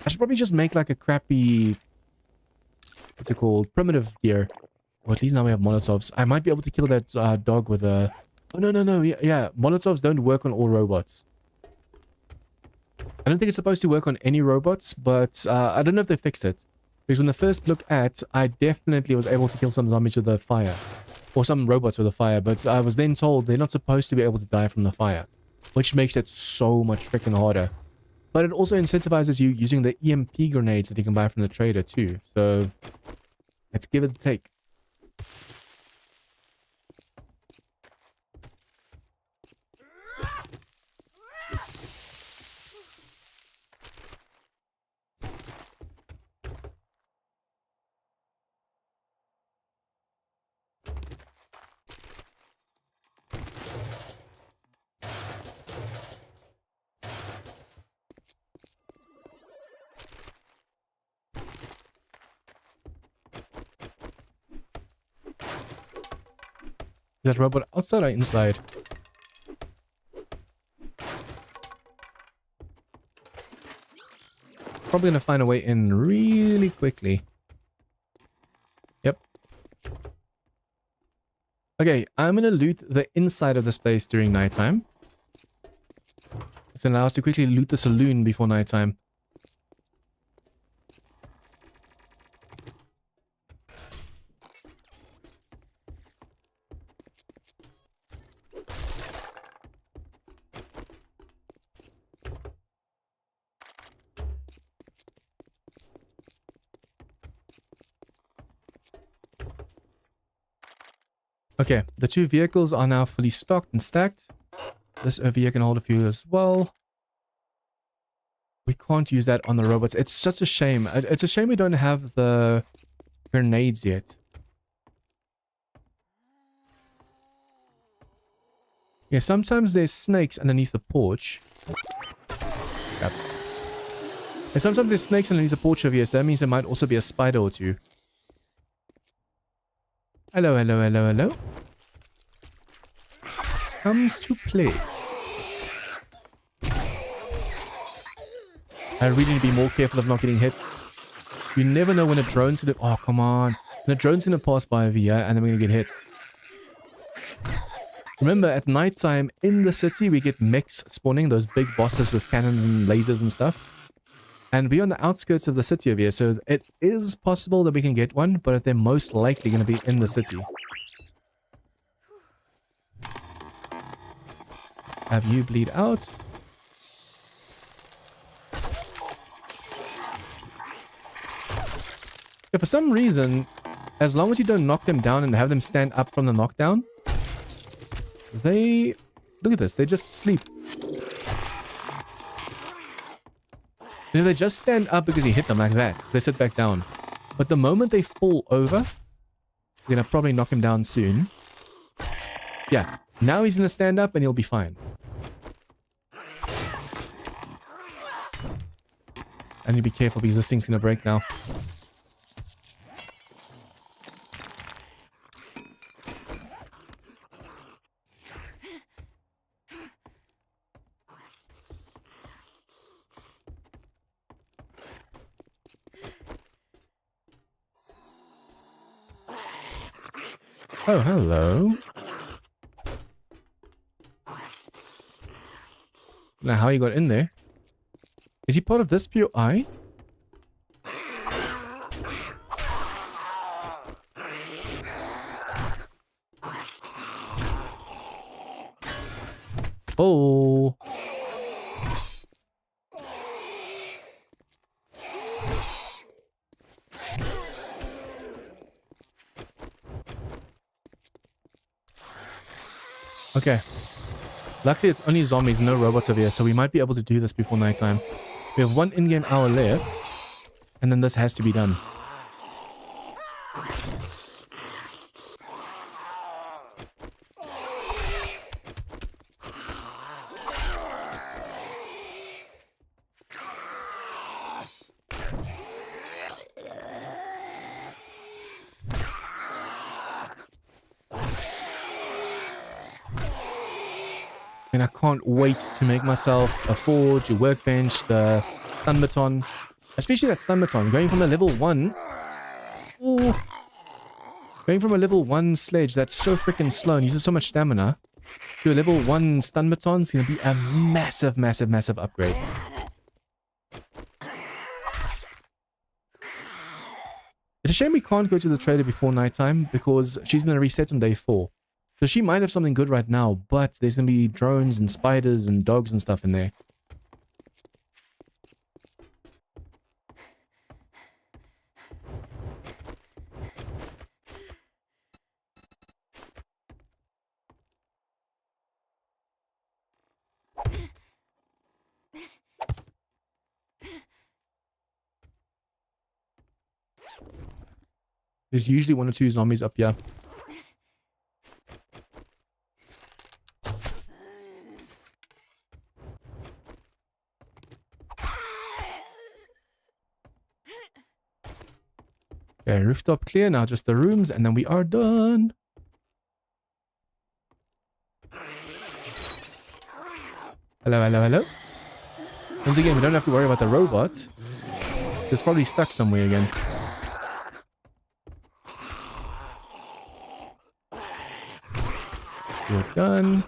I should probably just make like a crappy... What's it called? Primitive gear. Or at least now we have Molotovs. I might be able to kill that dog with a... Oh, no. Yeah. Molotovs don't work on all robots. I don't think it's supposed to work on any robots, but I don't know if they fixed it. Because when the first look at, I definitely was able to kill some zombies with a fire. Or some robots with a fire, but I was then told they're not supposed to be able to die from the fire. Which makes it so much freaking harder. But it also incentivizes you using the EMP grenades that you can buy from the trader too. So let's give it a take. Is that robot outside or inside? Probably gonna find a way in really quickly. Yep. Okay, I'm gonna loot the inside of this place during nighttime. It's gonna allow us to quickly loot the saloon before nighttime. Okay, the two vehicles are now fully stocked and stacked. This OV can hold a few as well. We can't use that on the robots. It's such a shame. It's a shame we don't have the grenades yet. Yeah, sometimes there's snakes underneath the porch. Yep. And sometimes there's snakes underneath the porch over here, so that means there might also be a spider or two. Hello, hello, hello, hello. Comes to play. I really need to be more careful of not getting hit. You never know when a drone's gonna... Oh, come on. When a drone's gonna pass by over here, and then we're gonna get hit. Remember, at nighttime in the city, we get mechs spawning, those big bosses with cannons and lasers and stuff. And we're on the outskirts of the city over here, so it is possible that we can get one, but they're most likely going to be in the city. Have you bleed out? If for some reason, as long as you don't knock them down and have them stand up from the knockdown, they... Look at this, they just sleep. You know, they just stand up because you hit them like that. They sit back down. But the moment they fall over, we're going to probably knock him down soon. Yeah, now he's going to stand up and he'll be fine. I need to be careful because this thing's going to break now. Oh, hello. Now, how you got in there? Is he part of this POI? Oh. Okay. Luckily, it's only zombies, no robots over here, so we might be able to do this before nighttime. We have 1 in-game hour left, and then this has to be done. And I can't wait to make myself a forge, a workbench, the stun baton. Especially that stun baton. Going from a level 1... Ooh, going from a level 1 sledge that's so freaking slow and uses so much stamina to a level 1 stun baton is going to be a massive, massive, massive upgrade. It's a shame we can't go to the trader before nighttime because she's going to reset on day 4. So she might have something good right now, but there's going to be drones and spiders and dogs and stuff in there. There's usually 1 or 2 zombies up here. Okay, rooftop clear. Now just the rooms, and then we are done. Hello, hello, hello. Once again, we don't have to worry about the robot. It's probably stuck somewhere again. We're done.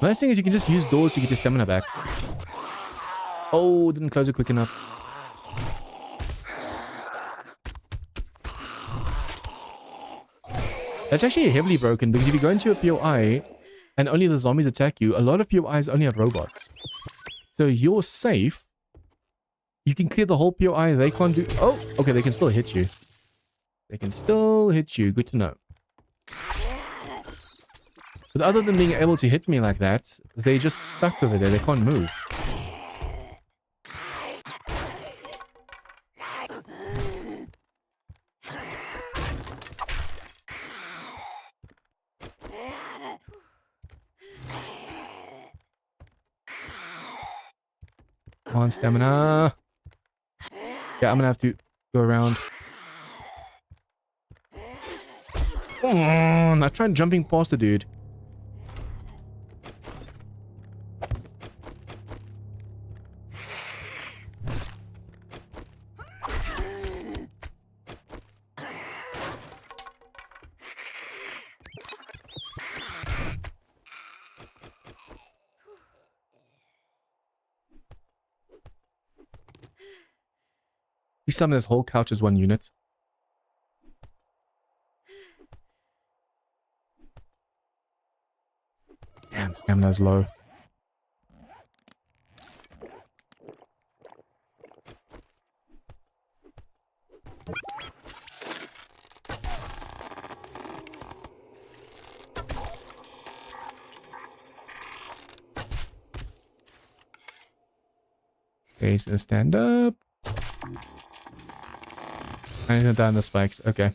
Nice thing is you can just use doors to get your stamina back. Oh, didn't close it quick enough. That's actually heavily broken because if you go into a POI and only the zombies attack you, a lot of POIs only have robots. So you're safe. You can clear the whole POI. They can't do... Oh, okay, they can still hit you. They can still hit you. Good to know. But other than being able to hit me like that, they just stuck over there. They can't move. Come on, stamina. Yeah, I'm gonna have to go around. Come on, I tried jumping past the dude. Please tell me this whole couch is 1 unit. Damn, stamina's low. Okay, so stand up. I need to down the spikes. Okay.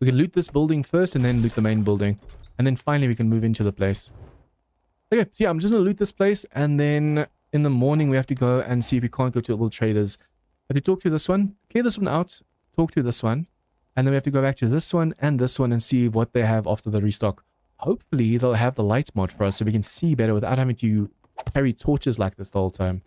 We can loot this building first and then loot the main building. And then finally we can move into the place. Okay, so yeah, I'm just going to loot this place. And then in the morning we have to go and see if we can't go to all the traders. Have to talk to this one, clear this one out, talk to this one. And then we have to go back to this one and see what they have after the restock. Hopefully they'll have the light mod for us so we can see better without having to carry torches like this the whole time.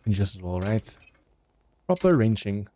Just all right. Proper wrenching.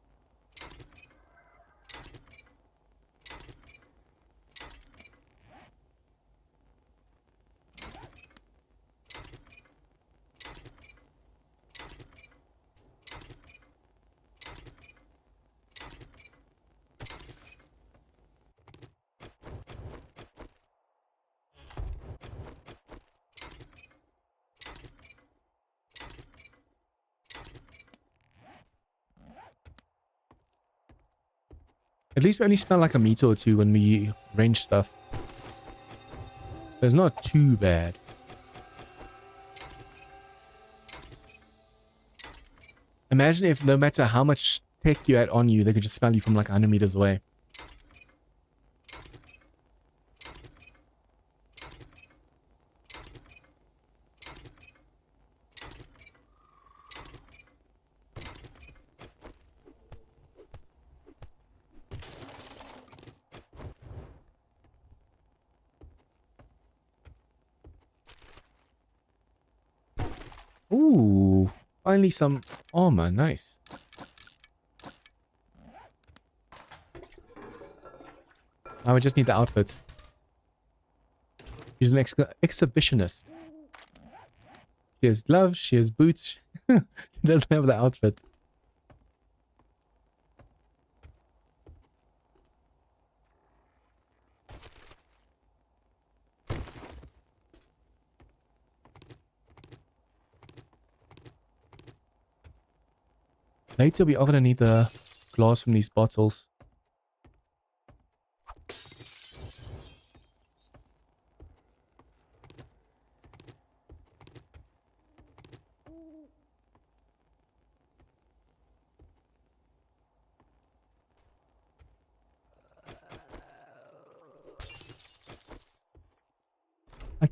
At least we only smell like a meter or two when we range stuff. So it's not too bad. Imagine if no matter how much tech you had on you, they could just smell you from like 100 meters away. Ooh, finally some armor. Nice. Now we just need the outfit. She's an exhibitionist. She has gloves, she has boots. She doesn't have the outfit. Later we are going to need the glass from these bottles.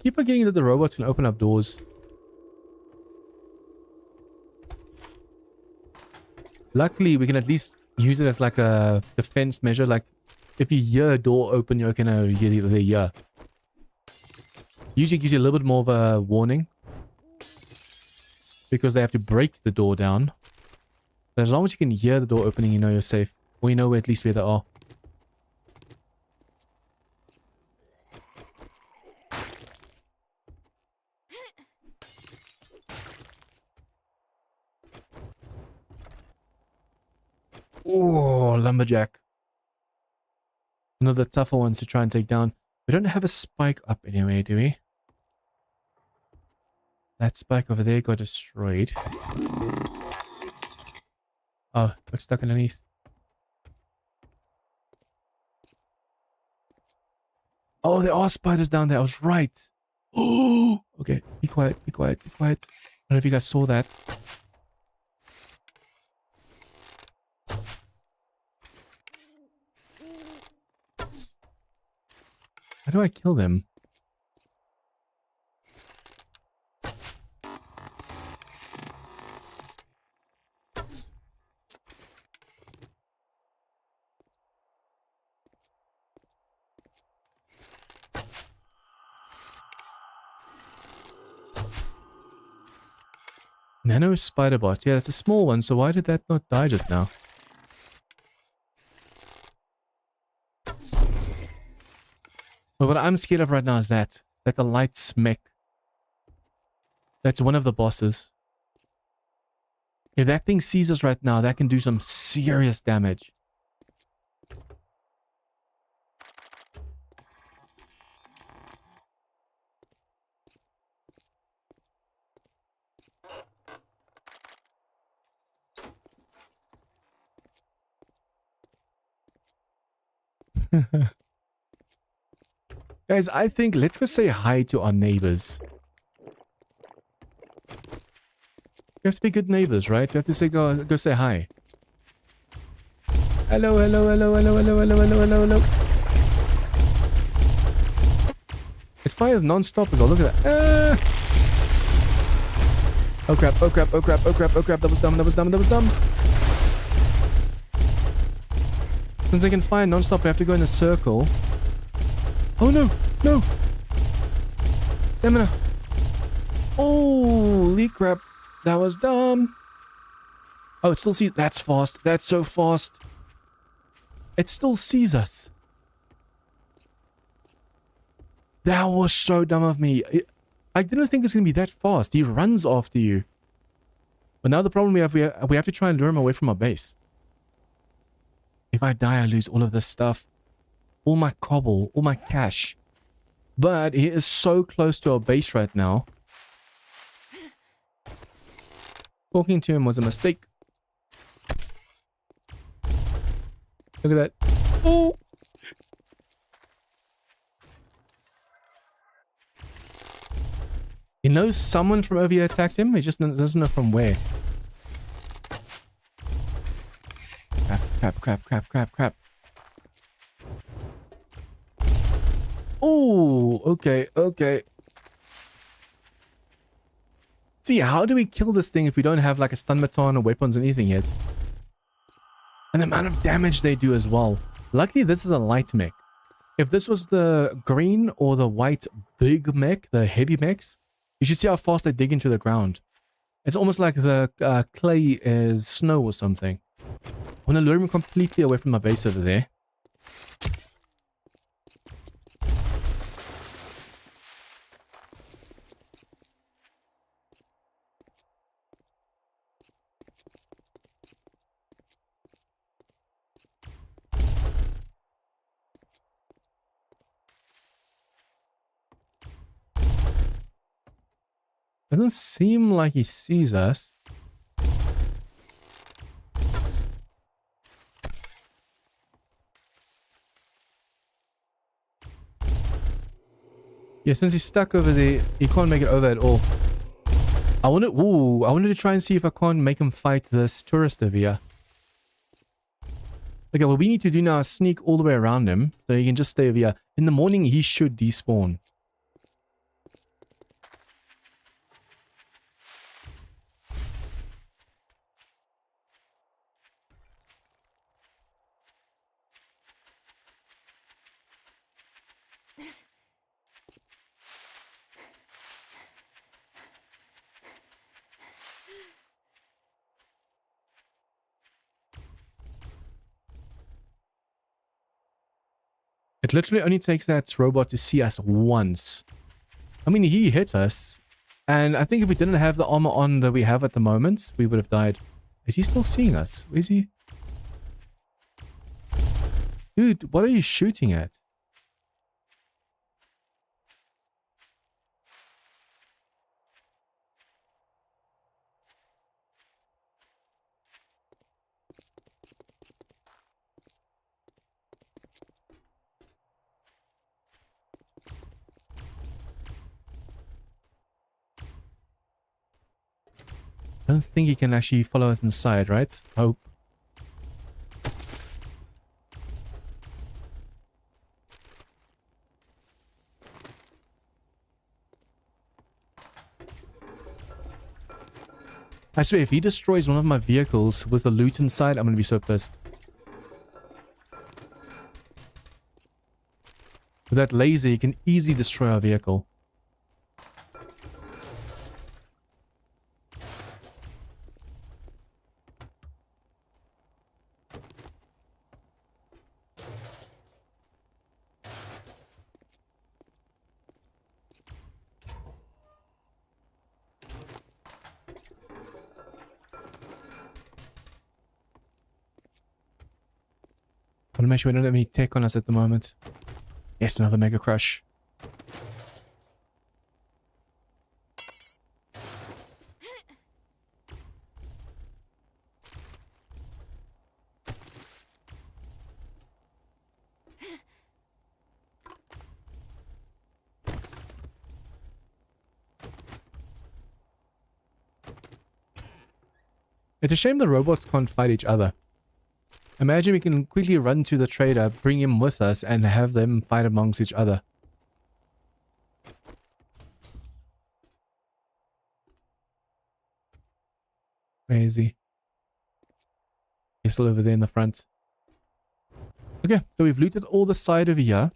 keep forgetting that the robots can open up doors. Luckily, we can at least use it as like a defense measure. Like, if you hear a door open, you're gonna hear the year. Usually gives you a little bit more of a warning. Because they have to break the door down. But as long as you can hear the door opening, you know you're safe. Or you know at least where they are. Oh, lumberjack. One of the tougher ones to try and take down. We don't have a spike up anyway, do we? That spike over there got destroyed. Oh, got stuck underneath. Oh, there are spiders down there. I was right. Oh, okay. Be quiet, be quiet, be quiet. I don't know if you guys saw that. How do I kill them? Nano spider bot. Yeah, that's a small one, so why did that not die just now? But what I'm scared of right now is that the light smack. That's one of the bosses. If that thing sees us right now, that can do some serious damage. Guys, I think let's go say hi to our neighbors. We have to be good neighbors, right? We have to say go say hi. Hello, hello, hello, hello, hello, hello, hello, hello, hello. It fires non-stop as well. Look at that. Oh crap, oh crap, oh crap, oh crap, oh crap. That was dumb, that was dumb, that was dumb. Since they can fire non-stop, we have to go in a circle. Oh no, no. Stamina. Holy crap. That was dumb. Oh, it still sees. That's fast. That's so fast. It still sees us. That was so dumb of me. I didn't think it's going to be that fast. He runs after you. But now the problem we have to try and lure him away from our base. If I die, I lose all of this stuff. All my cobble, all my cash. But he is so close to our base right now. Talking to him was a mistake. Look at that. Oh! He knows someone from over here attacked him. He just doesn't know from where. Crap, crap, crap, crap, crap. Oh, okay, okay. See, how do we kill this thing if we don't have like a stun baton or weapons or anything yet? And the amount of damage they do as well. Luckily, this is a light mech. If this was the green or the white big mech, the heavy mechs, you should see how fast they dig into the ground. It's almost like the clay is snow or something. I want to lure him completely away from my base over there. Doesn't seem like he sees us. Yeah, since he's stuck over there, he can't make it over at all. I wanted to try and see if I can't make him fight this tourist over here. Okay, what we need to do now is sneak all the way around him, so he can just stay over here. In the morning, he should despawn. It literally only takes that robot to see us once. I mean, he hit us. And I think if we didn't have the armor on that we have at the moment, we would have died. Is he still seeing us? Where is he? Dude, what are you shooting at? I don't think he can actually follow us inside, right? Hope. I swear, if he destroys one of my vehicles with the loot inside, I'm going to be so pissed. With that laser, you can easily destroy our vehicle. I want to make sure we don't have any tech on us at the moment. Yes, another Mega Crush. It's a shame the robots can't fight each other. Imagine we can quickly run to the trader, bring him with us, and have them fight amongst each other. Where is he? He's still over there in the front. Okay, so we've looted all the side over here.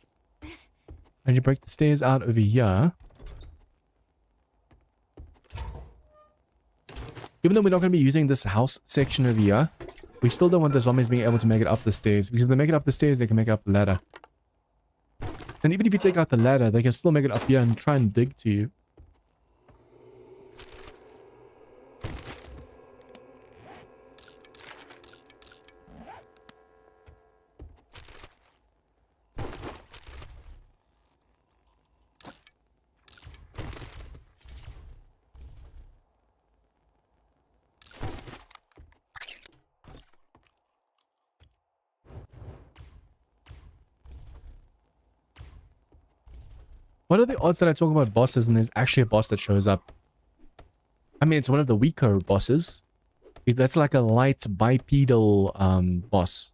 And you break the stairs out over here. Even though we're not going to be using this house section over here, we still don't want the zombies being able to make it up the stairs. Because if they make it up the stairs, they can make it up the ladder. And even if you take out the ladder, they can still make it up here and try and dig to you. What are the odds that I talk about bosses and there's actually a boss that shows up? I mean, it's one of the weaker bosses. That's like a light bipedal boss.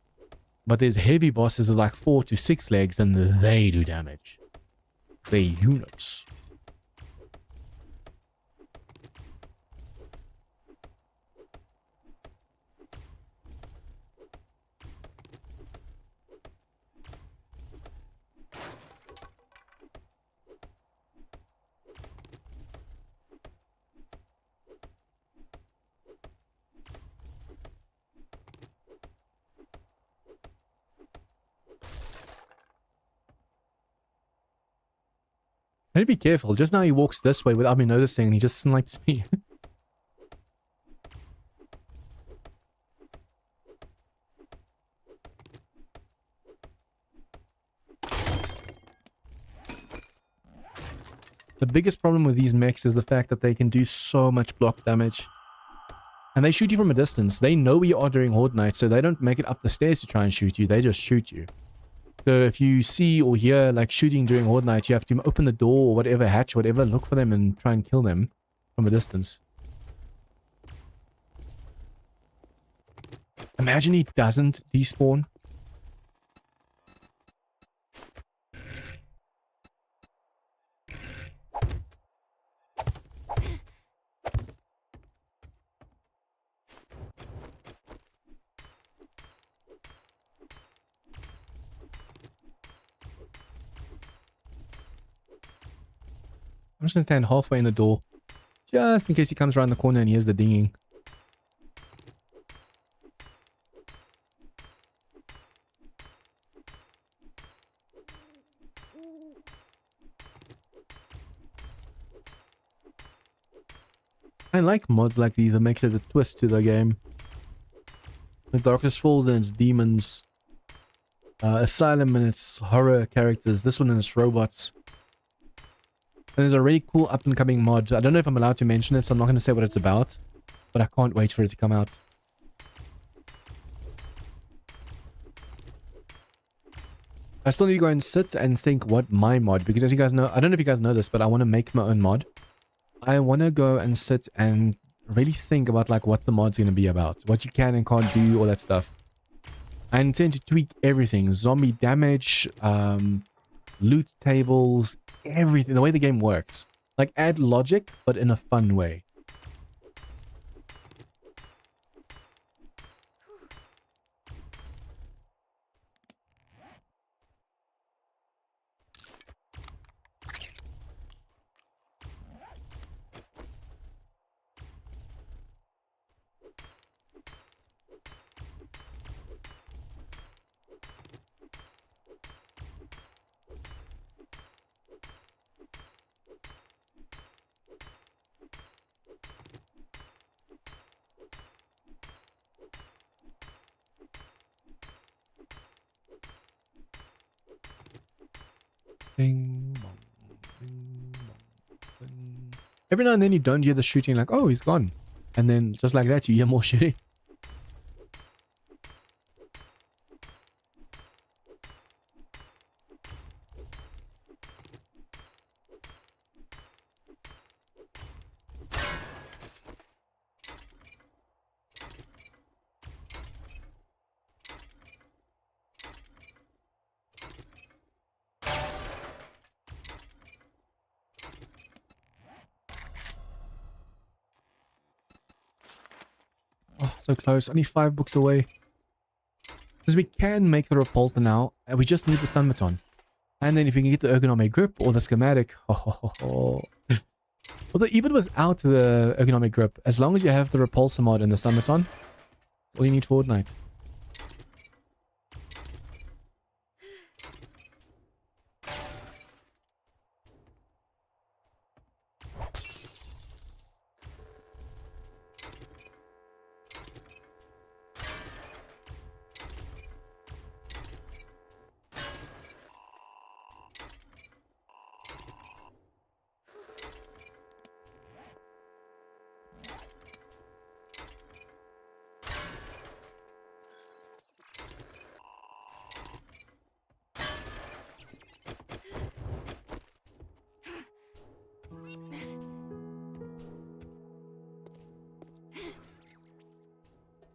But there's heavy bosses with like 4 to 6 legs and they do damage. They're units. I need to be careful. Just now he walks this way without me noticing and he just snipes me. The biggest problem with these mechs is the fact that they can do so much block damage. And they shoot you from a distance. They know where you are during Horde Night, so they don't make it up the stairs to try and shoot you. They just shoot you. So if you see or hear like shooting during Horde Night, you have to open the door or whatever, hatch, whatever, look for them and try and kill them from a distance. Imagine he doesn't despawn. I'm just going to stand halfway in the door, just in case he comes around the corner and hears the dinging. I like mods like these that makes it a twist to the game. The Darkness Falls and its demons. Asylum and its horror characters. This one and its robots. And there's a really cool up and coming mod. I don't know if I'm allowed to mention it, so I'm not going to say what it's about. But I can't wait for it to come out. I still need to go and sit and think what my mod, because as you guys know, I don't know if you guys know this, but I want to make my own mod. I want to go and sit and really think about like what the mod's going to be about. What you can and can't do, all that stuff. I intend to tweak everything. Zombie damage, loot tables, everything. The way the game works. Like add logic, but in a fun way. Bing, bong, bing, bong, bing. Every now and then you don't hear the shooting like, oh, he's gone. And then just like that, you hear more shooting. Oh, so close. Only 5 books away. Because we can make the repulsor now. And we just need the stun baton. And then if we can get the ergonomic grip or the schematic. Although even without the ergonomic grip, as long as you have the repulsor mod and the stun baton, all you need for Fortnite.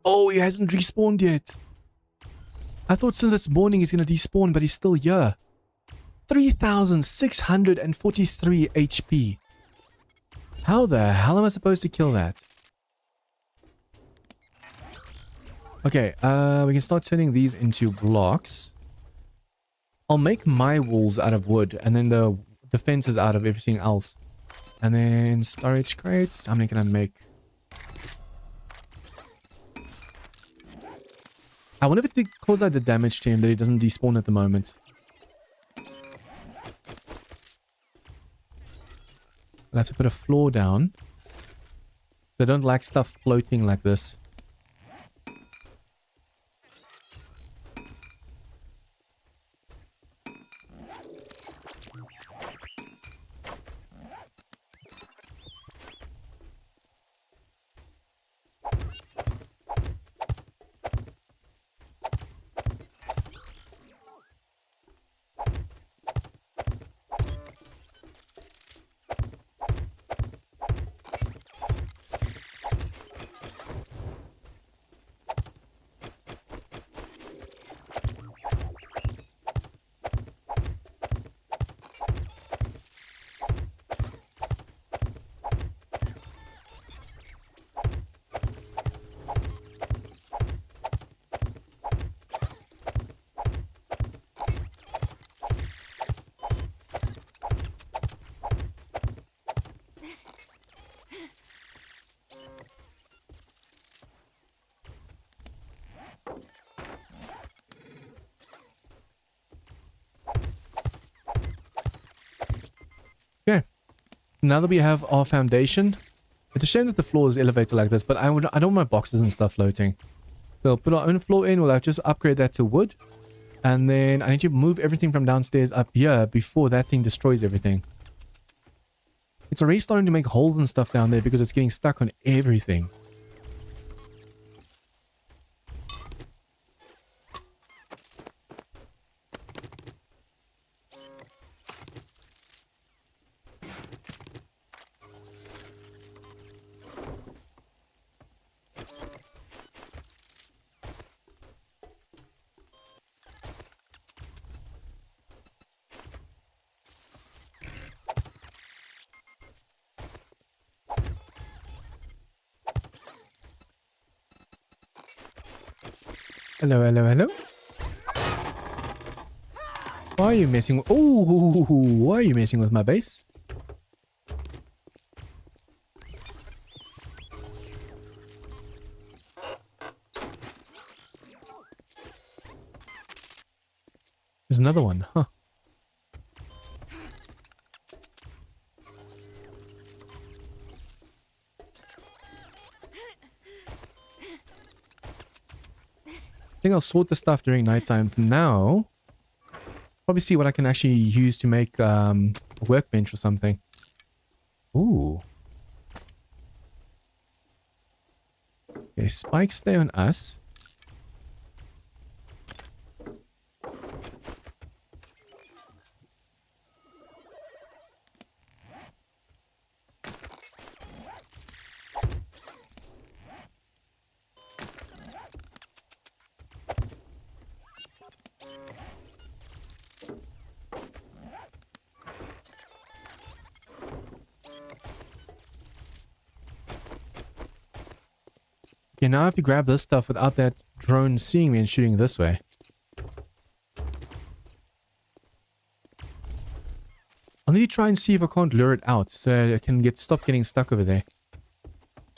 Oh, he hasn't respawned yet. I thought since it's morning he's going to despawn, but he's still here. 3,643 HP. How the hell am I supposed to kill that? Okay, we can start turning these into blocks. I'll make my walls out of wood, and then the fences out of everything else. And then storage crates. How many can I make? I wonder if it cause out the damage to him that he doesn't despawn at the moment. I'll have to put a floor down. I don't like stuff floating like this. Okay. Now that we have our foundation, It's a shame that the floor is elevated like this, but I don't want my boxes and stuff floating. So I'll put our own floor in. We'll just upgrade that to wood. And then I need to move everything from downstairs up here before that thing destroys everything. It's already starting to make holes and stuff down there because it's getting stuck on everything. Hello, hello, hello. Why are you messing with... Oh, why are you messing with my base? There's another one, huh? I think I'll sort the stuff during nighttime. For now, probably see what I can actually use to make a workbench or something. Ooh. Okay, spikes stay on us. Okay, now I have to grab this stuff without that drone seeing me and shooting this way. I'll need to try and see if I can't lure it out so I can stop getting stuck over there.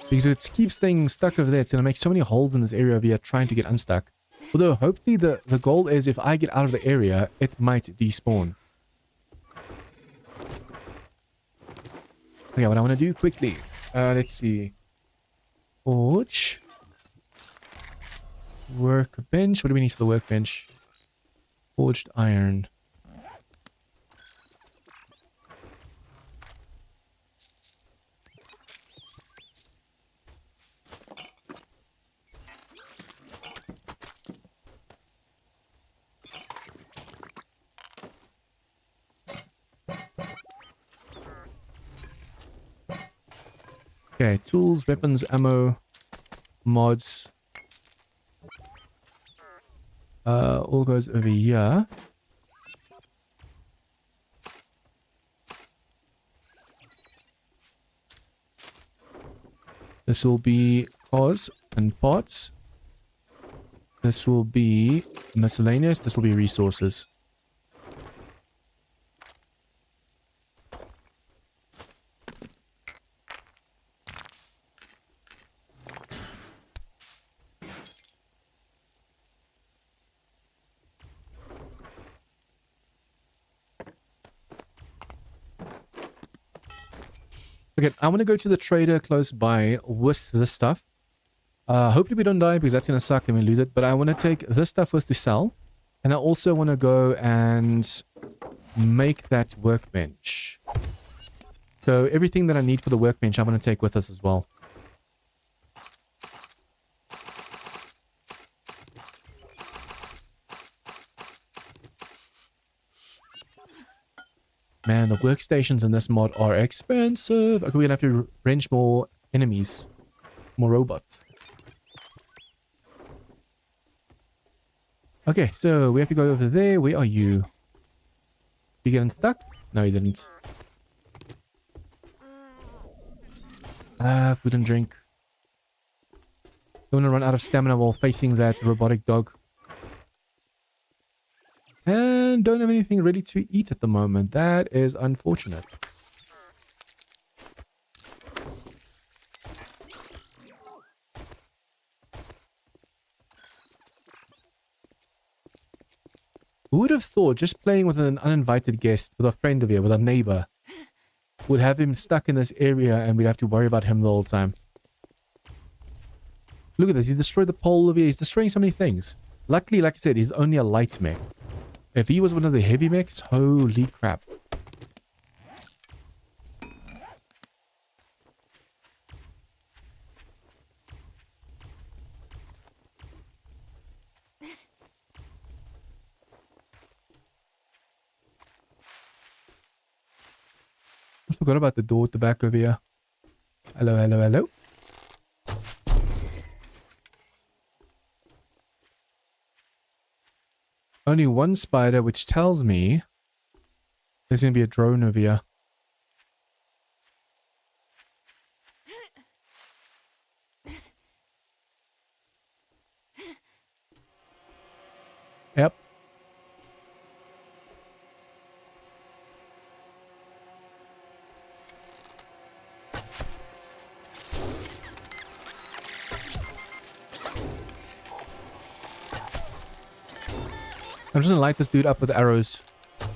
Because if it keeps staying stuck over there, it's going to make so many holes in this area over here trying to get unstuck. Although, hopefully the goal is if I get out of the area, it might despawn. Okay, what I want to do quickly. Let's see. Forge. Workbench. What do we need for the workbench? Forged iron. Okay, tools, weapons, ammo, mods. All goes over here. This will be cause and parts. This will be miscellaneous. This will be resources. Okay, I want to go to the trader close by with this stuff. Hopefully we don't die because that's going to suck and we lose it. But I want to take this stuff with to sell. And I also want to go and make that workbench. So everything that I need for the workbench, I want to take with us as well. Man, the workstations in this mod are expensive. Okay, we're gonna have to wrench more enemies. More robots. Okay, so we have to go over there. Where are you? You getting stuck? No, you didn't. Food and drink. Don't want to run out of stamina while facing that robotic dog. And don't have anything ready to eat at the moment. That is unfortunate. Who would have thought just playing with an uninvited guest, with a friend of you, with a neighbor, would have him stuck in this area and we'd have to worry about him the whole time. Look at this. He destroyed the pole over here. He's destroying so many things. Luckily, like I said, he's only a light mech. If he was one of the heavy mechs, holy crap. I forgot about the door at the back over here. Hello, hello, hello. Only one spider, which tells me there's going to be a drone over here. Yep. I'm just gonna light this dude up with arrows. I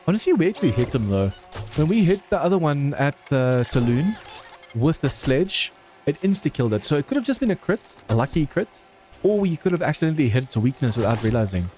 want to see where to hit him though. When we hit the other one at the saloon with the sledge, it insta-killed it. So it could have just been a crit, a lucky crit, or we could have accidentally hit its weakness without realizing.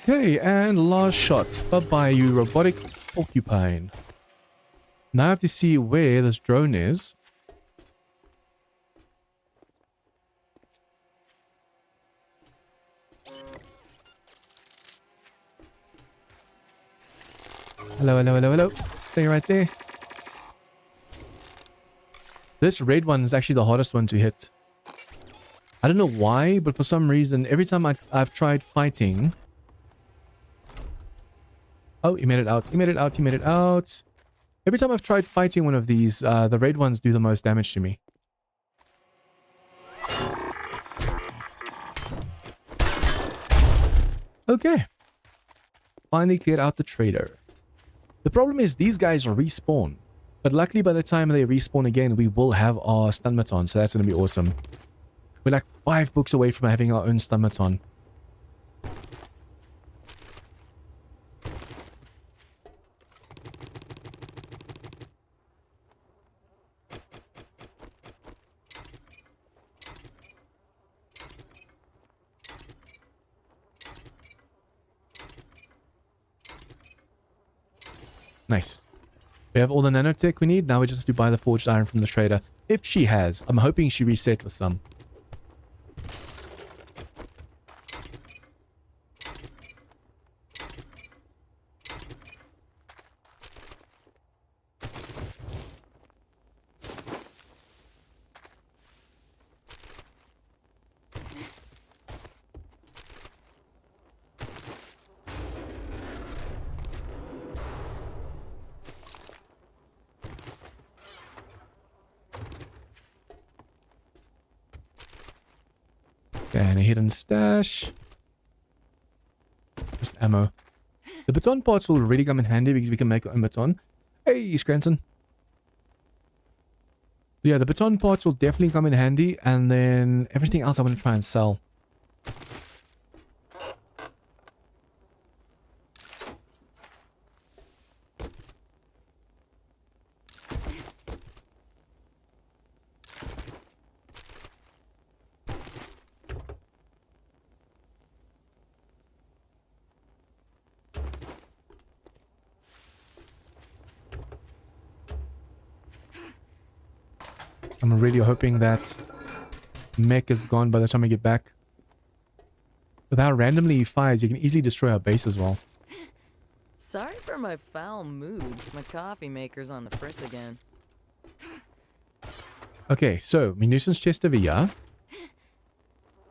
Okay, and last shot. Bye-bye, you robotic porcupine. Now I have to see where this drone is. Hello, hello, hello, hello. Stay right there. This red one is actually the hardest one to hit. I don't know why, but for some reason, every time I've tried fighting... Oh, he made it out. He made it out. He made it out. Every time I've tried fighting one of these, the red ones do the most damage to me. Okay. Finally cleared out the trader. The problem is these guys respawn. But luckily by the time they respawn again, we will have our stunmaton. So that's going to be awesome. We're like 5 books away from having our own stunmaton. Nice. We have all the nanotech we need. Now we just have to buy the forged iron from the trader. If she has. I'm hoping she reset with some. And a hidden stash. Just ammo. The baton parts will really come in handy because we can make our own baton. Hey, Scranton. Yeah, the baton parts will definitely come in handy. And then everything else I want to try and sell. I'm really hoping that mech is gone by the time I get back. With how randomly he fires, you can easily destroy our base as well. Sorry for my foul mood. My coffee maker's on the fritz again. Okay, so, my nuisance chest over here.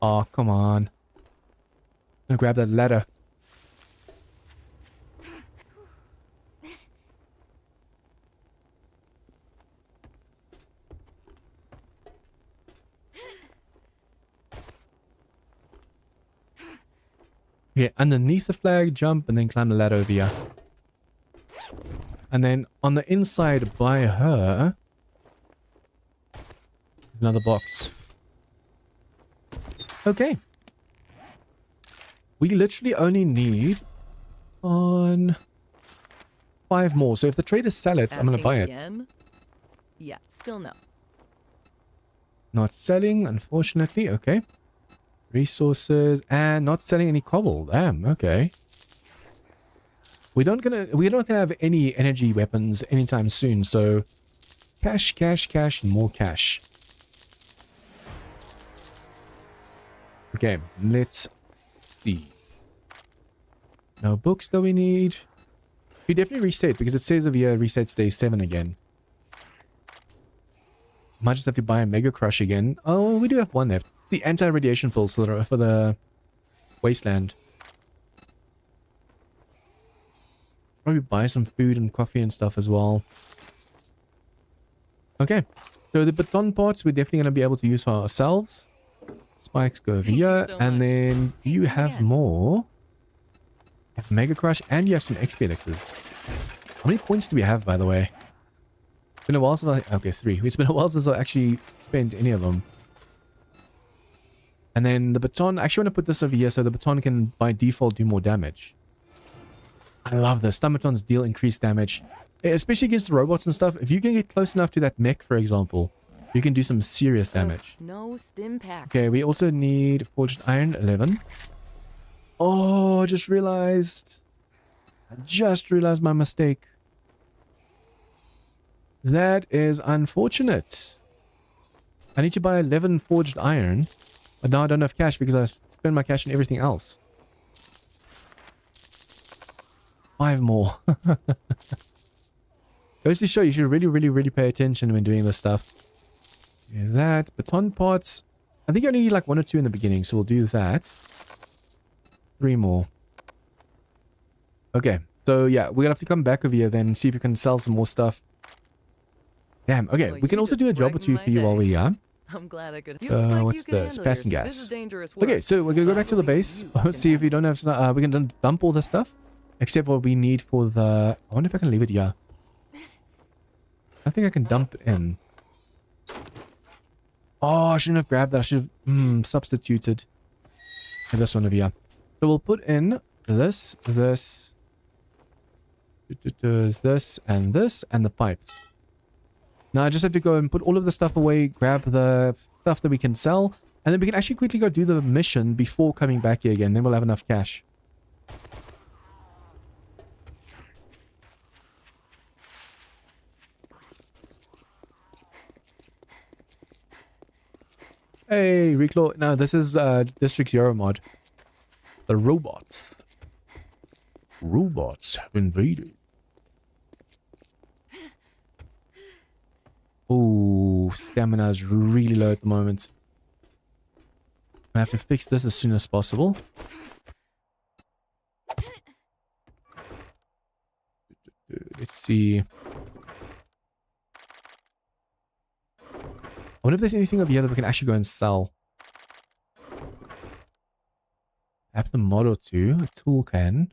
Oh, come on. I'm gonna grab that ladder. Okay, underneath the flag, jump, and then climb the ladder over here. And then on the inside by her, there's another box. Okay. We literally only need on 5 more. So if the traders sell it, I'm going to buy it. Again? Yeah, still no. Not selling, unfortunately. Okay. Resources and not selling any cobble. Damn, okay. We're not gonna have any energy weapons anytime soon, so cash, cash, cash, and more cash. Okay, let's see. No books that we need. We definitely reset because it says over here resets day 7 again. Might just have to buy a Mega Crush again. Oh, we do have one left. It's the anti-radiation pills for the wasteland. Probably buy some food and coffee and stuff as well. Okay, so the baton parts we're definitely going to be able to use for ourselves. Spikes go over here, so and much. then you have again. more. You have Mega Crush, and you have some XP elixirs. How many points do we have, by the way? It's been a while since okay, 3. It's been a while since I actually spent any of them. And then the baton, I actually want to put this over here so the baton can, by default, do more damage. I love this. Stun batons deal increased damage. Especially against the robots and stuff. If you can get close enough to that mech, for example, you can do some serious damage. No stim packs. Okay, we also need forged iron, 11. Oh, I just realized. My mistake. That is unfortunate. I need to buy 11 forged iron. But now I don't have cash because I spent my cash on everything else. 5 more. Goes to show you should really pay attention when doing this stuff. Yeah, that. Baton parts. I think you only need like 1 or 2 in the beginning, so we'll do that. 3 more. Okay, so yeah, we're gonna have to come back over here then and see if we can sell some more stuff. Damn, okay, Well, we can you also just do a job or 2 brightened for you my while day. we're here. I'm glad I could. You look like What's you can this? handle Passing yourself. gas. This is dangerous work. Okay, so we're gonna go back to the base. See if we don't have we can dump all this stuff. Except what we need for the... I wonder if I can leave it here. I think I can dump it in. Oh, I shouldn't have grabbed that. I should have substituted this one over here. So we'll put in this, this, and the pipes. Now I just have to go and put all of the stuff away, grab the stuff that we can sell, and then we can actually quickly go do the mission before coming back here again. Then we'll have enough cash. Hey, Reclaw. No, this is District 0 mod. The robots. Robots have invaded. Oh, stamina is really low at the moment. I have to fix this as soon as possible. Let's see. I wonder if there's anything over here that we can actually go and sell. Have the mod or 2. A tool can.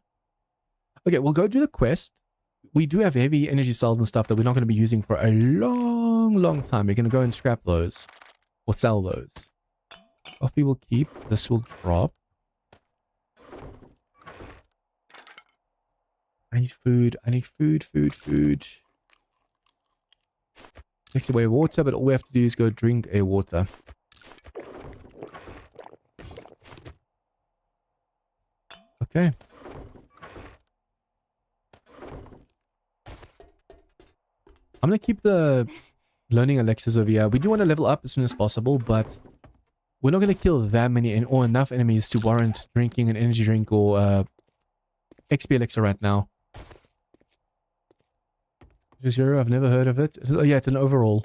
Okay, we'll go do the quest. We do have heavy energy cells and stuff that we're not going to be using for a long time. We're going to go and scrap those. Or sell those. Coffee will keep. This will drop. I need food. I need food. Takes away water, but all we have to do is go drink a water. Okay. I'm going to keep the learning elixirs over here. We do want to level up as soon as possible, but we're not going to kill that many or enough enemies to warrant drinking an energy drink or XP elixir right now. Zero, I've never heard of it. Oh, yeah, it's an overall.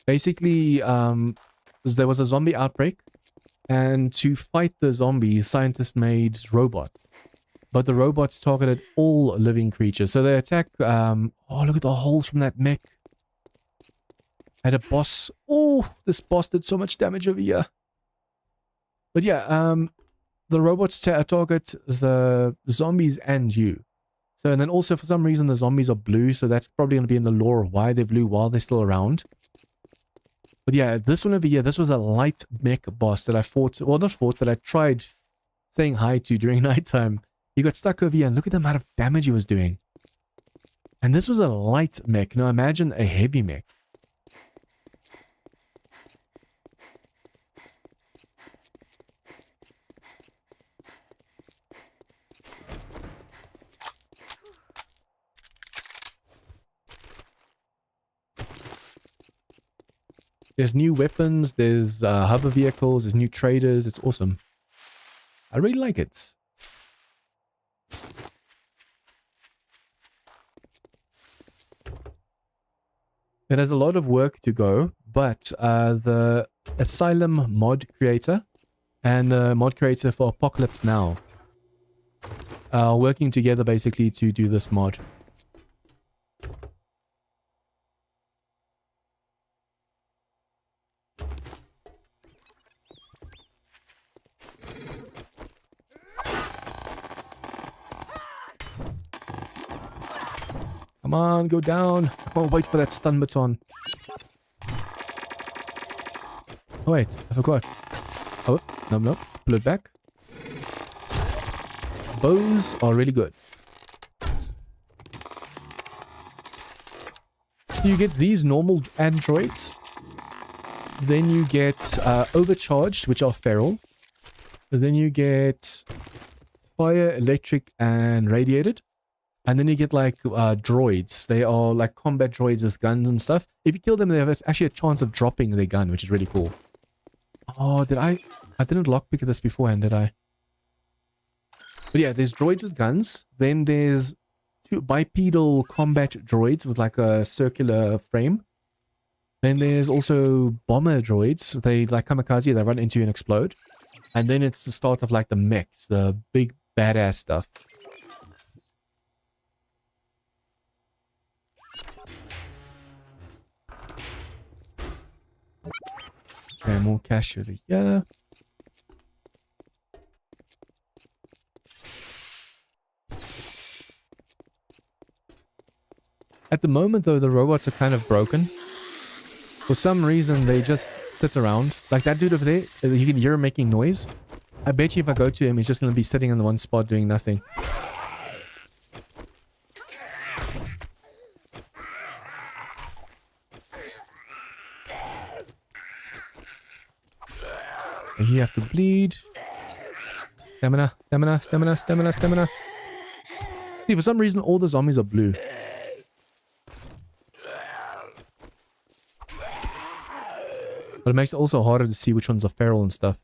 Basically, there was a zombie outbreak, And to fight the zombies, scientists made robots. But the robots targeted all living creatures. So they attack... oh, look at the holes from that mech. Had a boss. Oh, this boss did so much damage over here. But yeah, the robots target the zombies and you. So, and then also for some reason the zombies are blue, so that's probably going to be in the lore of why they're blue while they're still around. But yeah, this one over here, this was a light mech boss that I fought, well not fought, but I tried saying hi to during nighttime. He got stuck over here and look at the amount of damage he was doing. And this was a light mech. Now imagine a heavy mech. There's new weapons, there's hover vehicles, there's new traders. It's awesome. I really like it. It has a lot of work to go, but the Asylum mod creator and the mod creator for Apocalypse Now are working together basically to do this mod. Come on, go down. Oh, wait for that stun baton. Oh, wait, I forgot. Oh, no, pull it back. Bows are really good. You get these normal androids. Then you get overcharged, which are feral. Then you get fire, electric, and radiated. And then you get like droids. They are like combat droids with guns and stuff. If you kill them, they have actually a chance of dropping their gun, which is really cool. Oh, I didn't lockpick this beforehand, did I? But yeah, there's droids with guns. Then there's two bipedal combat droids with like a circular frame. Then there's also bomber droids. They like kamikaze, they run into you and explode. And then it's the start of like the mechs, the big badass stuff. Okay, more cash over here. At the moment, though, the robots are kind of broken. For some reason, they just sit around. Like that dude over there, you can hear him making noise. I bet you if I go to him, he's just going to be sitting in the one spot doing nothing. And you have to bleed. Stamina, stamina, stamina, stamina, stamina. See, for some reason, all the zombies are blue. But it makes it also harder to see which ones are feral and stuff.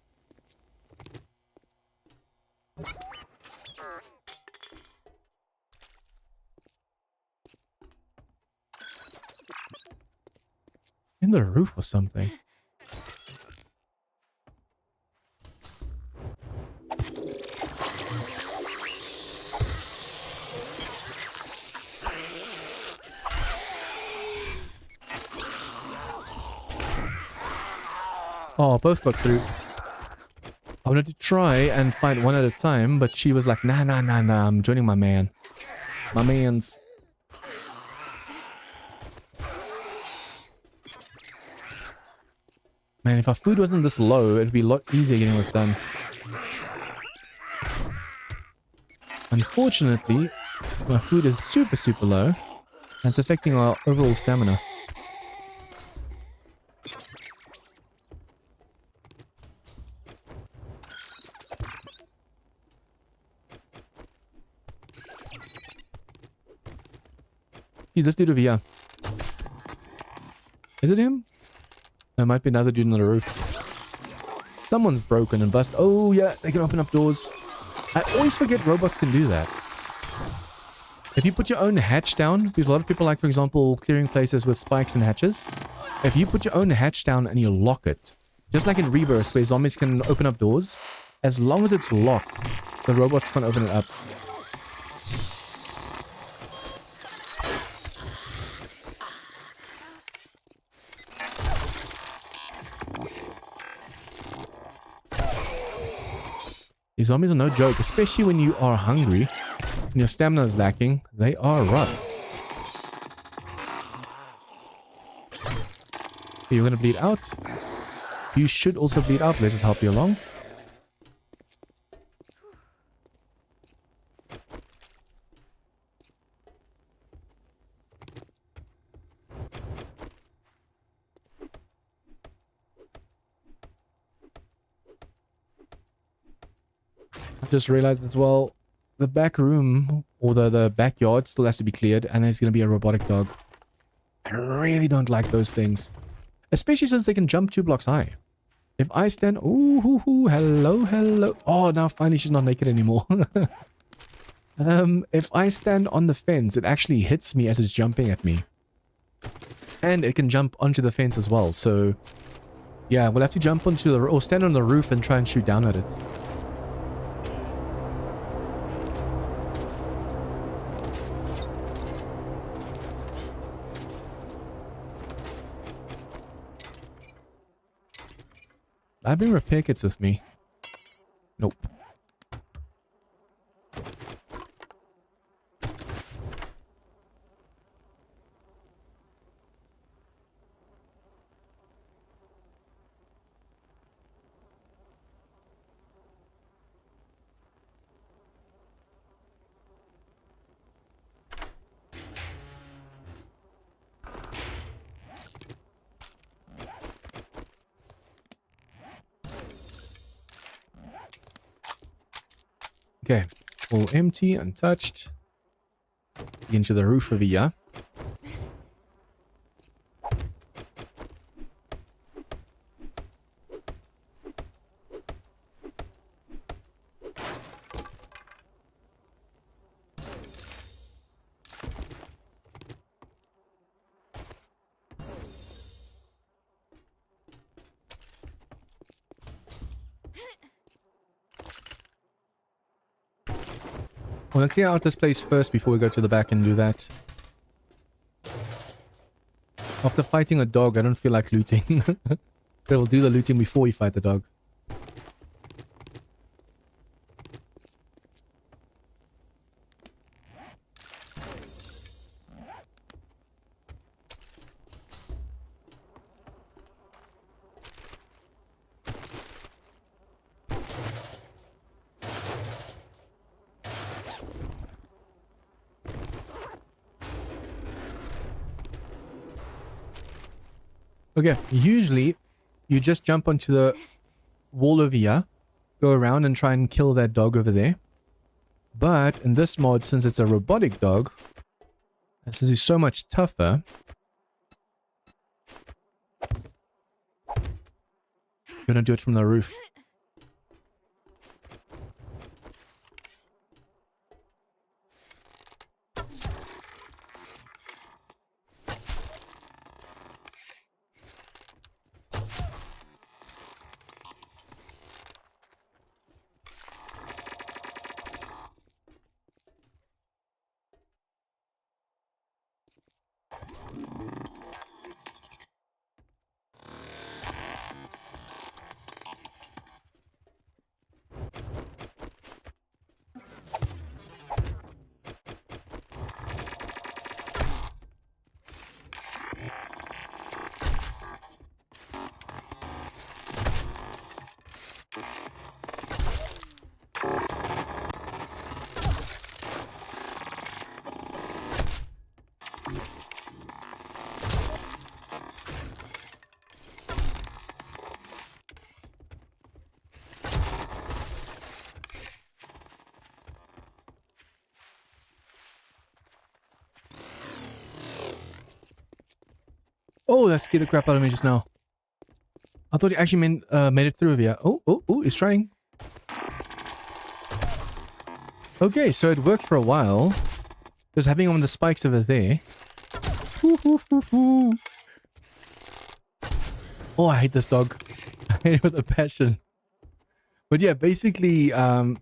In the roof or something. Oh, both got through. I wanted to try and fight one at a time, but she was like, nah, I'm joining my man. My man's. Man, if our food wasn't this low, it'd be a lot easier getting this done. Unfortunately, my food is super low, and it's affecting our overall stamina. This dude over here. Is it him? There might be another dude on the roof. Someone's broken and bust. Oh yeah, they can open up doors. I always forget robots can do that. If you put your own hatch down, because a lot of people like, for example, clearing places with spikes and hatches. If you put your own hatch down and you lock it, Just like in Rebirth, where zombies can open up doors, as long as it's locked, the robots can't open it up. These zombies are no joke, especially when you are hungry and your stamina is lacking. They are rough. You're going to bleed out. You should also bleed out. Let's just help you along. Just realized as well, the back room or the backyard still has to be cleared, and there's going to be a robotic dog. I really don't like those things, especially since they can jump 2 blocks high. If I stand, ooh, hoo, hoo, hello, hello. Oh, now finally she's not naked anymore. If I stand on the fence, it actually hits me as it's jumping at me, and it can jump onto the fence as well. So yeah, we'll have to jump onto the or stand on the roof and try and shoot down at it. I bring repair kits with me. Nope. Okay, all empty, untouched. Into the roof of here. I'm gonna clear out this place first before we go to the back and do that. After fighting a dog, I don't feel like looting. We'll do the looting before we fight the dog. Okay, usually you just jump onto the wall over here, go around and try and kill that dog over there. But in this mod, since it's a robotic dog, and since he's so much tougher, you're gonna do it from the roof. Oh, that scared the crap out of me just now. I thought he actually made it through here. Oh, he's trying. Okay, so it worked for a while. Just having him on the spikes over there. Oh, I hate this dog. hate it with a passion. But yeah, basically, I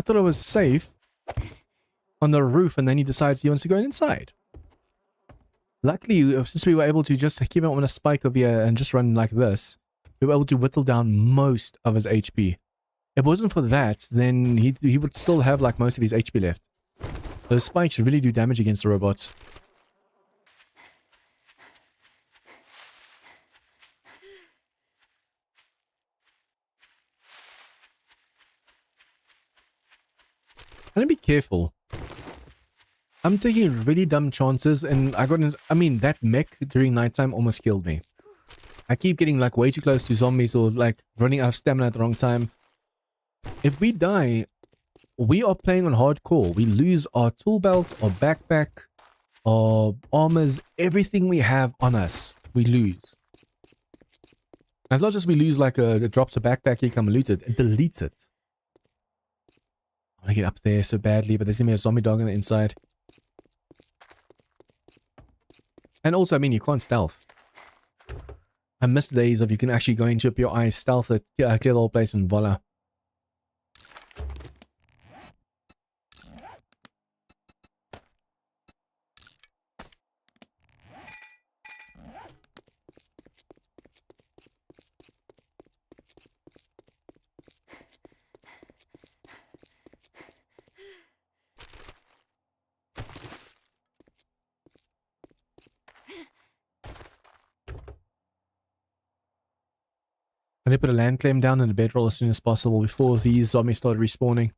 thought I was safe on the roof, and then he decides he wants to go inside. Luckily, since we were able to just keep him on a spike over here and just run like this, we were able to whittle down most of his HP. If it wasn't for that, then he would still have like most of his HP left. Those spikes really do damage against the robots. I'm gonna be careful. I'm taking really dumb chances, and I mean, that mech during nighttime almost killed me. I keep getting like way too close to zombies or like running out of stamina at the wrong time. If we die, we are playing on hardcore. We lose our tool belt, our backpack, our armors, everything we have on us, we lose. And it's not just we lose like it drops a backpack, you come loot it, it deletes it. I want to get up there so badly, but there's gonna be a zombie dog on the inside. And also, I mean, you can't stealth. I miss the days of you can actually go into your eyes, stealth it, clear the whole place, and voila. I need to put a land claim down and a bedroll as soon as possible before these zombies start respawning.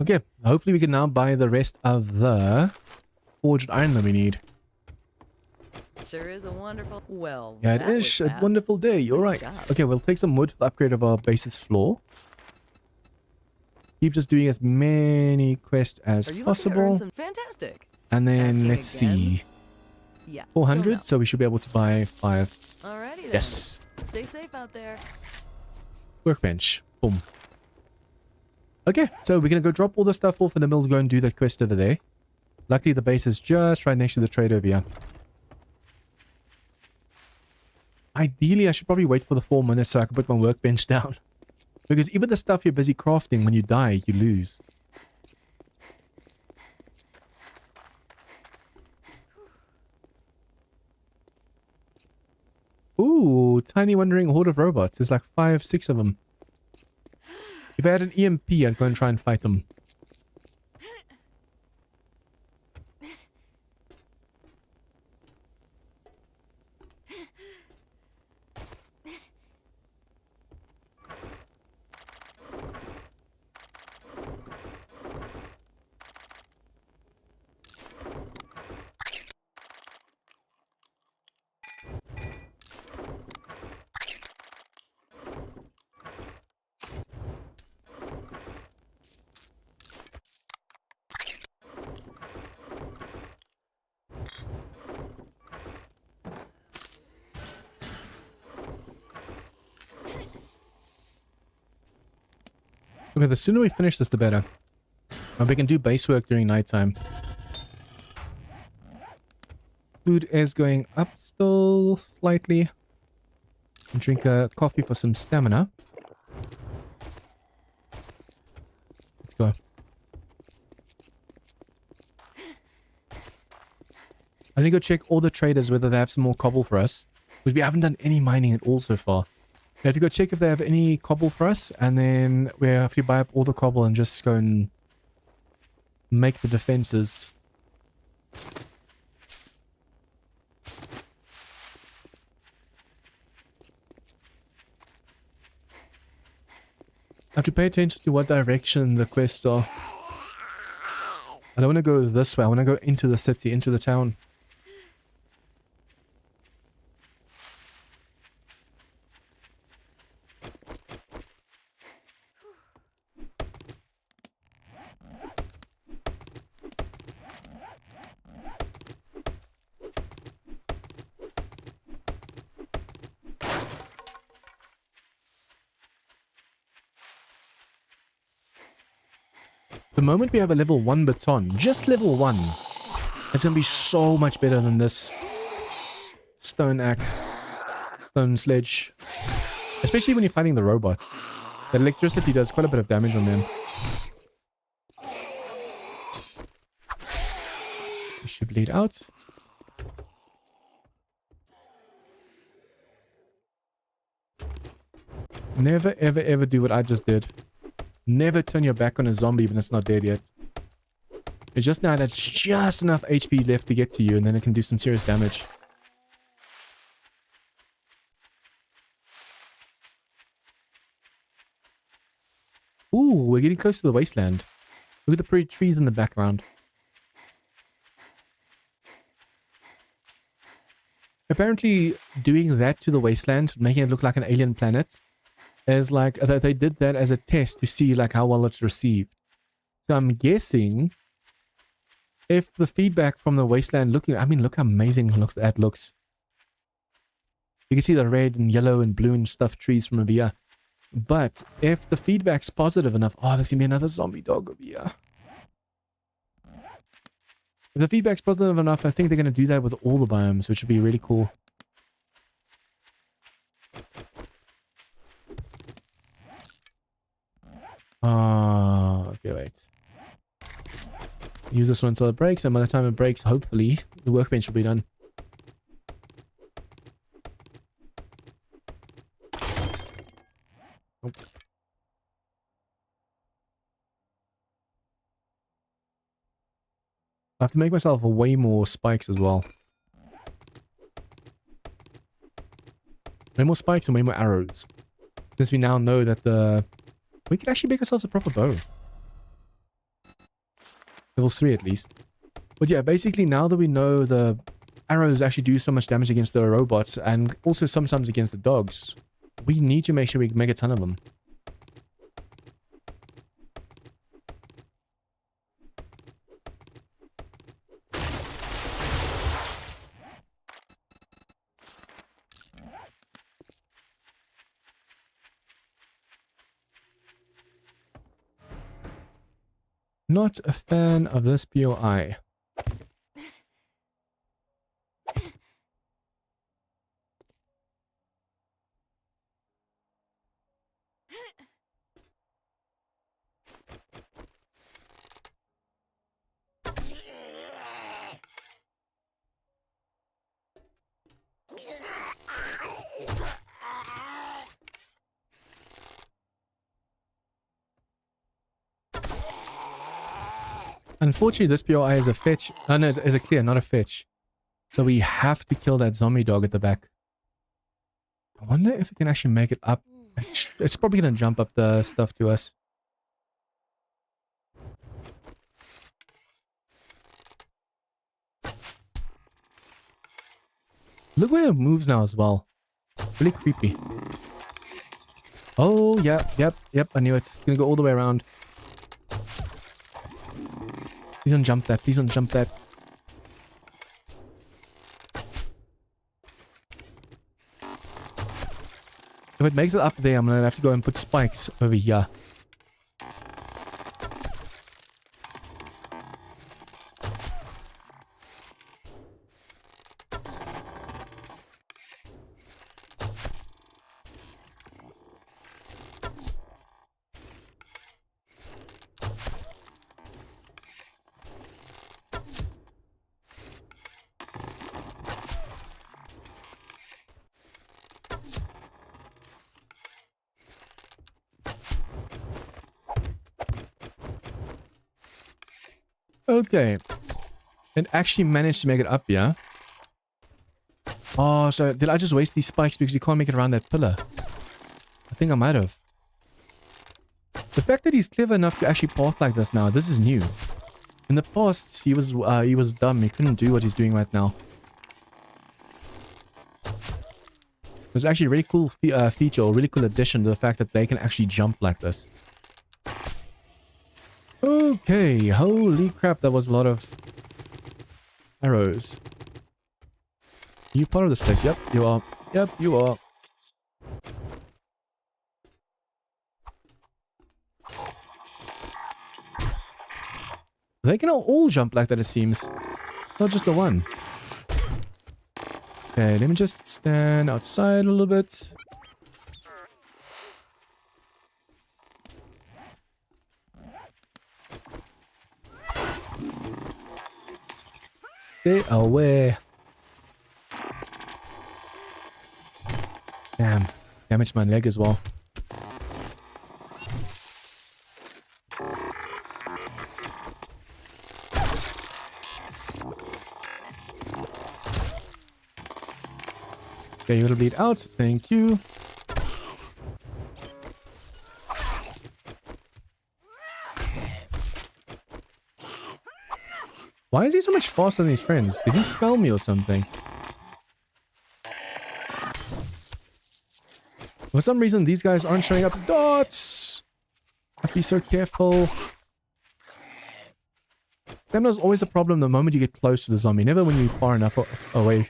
Okay, hopefully we can now buy the rest of the forged iron that we need. Sure is a wonderful... Well, Yeah, it that is was a fast. wonderful day. You're Good right. job. Okay, we'll take some wood for the upgrade of our basis floor. Keep just doing as many quests as Are you looking to earn possible. some... Fantastic. And then Asking let's again? see. Yeah. 400, so we should be able to buy 5. Alrighty then. Yes. Stay safe out there. Workbench. Boom. Okay, so we're going to go drop all the stuff off in the middle to go and do that quest over there. Luckily, the base is just right next to the trade over here. Ideally, I should probably wait for the 4 minutes so I can put my workbench down. Because even the stuff you're busy crafting, when you die, you lose. Ooh, tiny wandering horde of robots. There's like 5, 6 of them. If I had an EMP, I'd go and try and fight them. Okay, the sooner we finish this, the better. And we can do base work during nighttime. Food is going up still slightly. And drink a coffee for some stamina. Let's go. I need to go check all the traders whether they have some more cobble for us. Because we haven't done any mining at all so far. We have to go check if they have any cobble for us, and then we have to buy up all the cobble and just go and make the defenses. I have to pay attention to what direction the quests are. I don't want to go this way, I want to go into the city, into the town. The moment we have a level 1 baton, just level 1, it's going to be so much better than this stone axe, stone sledge. Especially when you're fighting the robots. The electricity does quite a bit of damage on them. This should bleed out. Never, ever, ever do what I just did. Never turn your back on a zombie when it's not dead yet. It's just now that's just enough HP left to get to you, and then it can do some serious damage. Ooh, we're getting close to the wasteland. Look at the pretty trees in the background. Apparently, doing that to the wasteland, making it look like an alien planet, is like, they did that as a test to see like how well it's received. So I'm guessing if the feedback from the wasteland looking, I mean, look how amazing that looks. You can see the red and yellow and blue and stuff trees from over here. But if the feedback's positive enough, oh, there's gonna be another zombie dog over here. If the feedback's positive enough, I think they're gonna do that with all the biomes, which would be really cool. Okay, wait. Use this one until it breaks, and by the time it breaks, hopefully, the workbench will be done. Nope. I have to make myself way more spikes as well. Way more spikes and way more arrows. Since we now know that we can actually make ourselves a proper bow. Level 3 at least. But yeah, basically now that we know the arrows actually do so much damage against the robots and also sometimes against the dogs, we need to make sure we make a ton of them. Not a fan of this POI. Unfortunately, this POI is a fetch. Oh, no, is a clear, not a fetch. So we have to kill that zombie dog at the back. I wonder if we can actually make it up. It's probably going to jump up the stuff to us. Look where it moves now as well. Really creepy. Oh, yep. I knew it. It's going to go all the way around. Please don't jump that. Please don't jump that. If it makes it up there, I'm going to have to go and put spikes over here. Okay. It actually managed to make it up, yeah? Oh, so did I just waste these spikes because you can't make it around that pillar? I think I might have. The fact that he's clever enough to actually path like this now, this is new. In the past, he was dumb. He couldn't do what he's doing right now. It was actually a really cool feature, or really cool addition to the fact that they can actually jump like this. Okay, holy crap, that was a lot of arrows. You part of this place? Yep, you are. Yep, you are. They can all jump like that, it seems. Not just the one. Okay, let me just stand outside a little bit. Stay away. Damn. Damaged my leg as well. Okay, you're gonna bleed out. Thank you. Why is he so much faster than his friends? Did he smell me or something? For some reason, these guys aren't showing up as dots. Have to be so careful. Stamina's always a problem the moment you get close to the zombie, never when you're far enough away.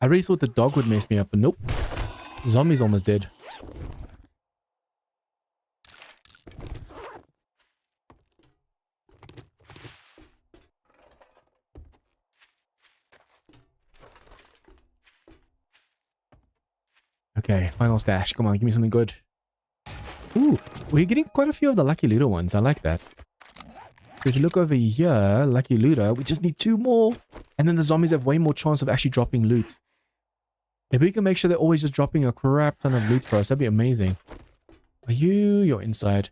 I really thought the dog would mess me up, but nope. The zombie's almost dead. Okay, final stash. Come on, give me something good. Ooh, we're getting quite a few of the lucky looter ones. I like that. So if you look over here, lucky looter, we just need 2 more. And then the zombies have way more chance of actually dropping loot. If we can make sure they're always just dropping a crap ton of loot for us, that'd be amazing. Are you? You're inside.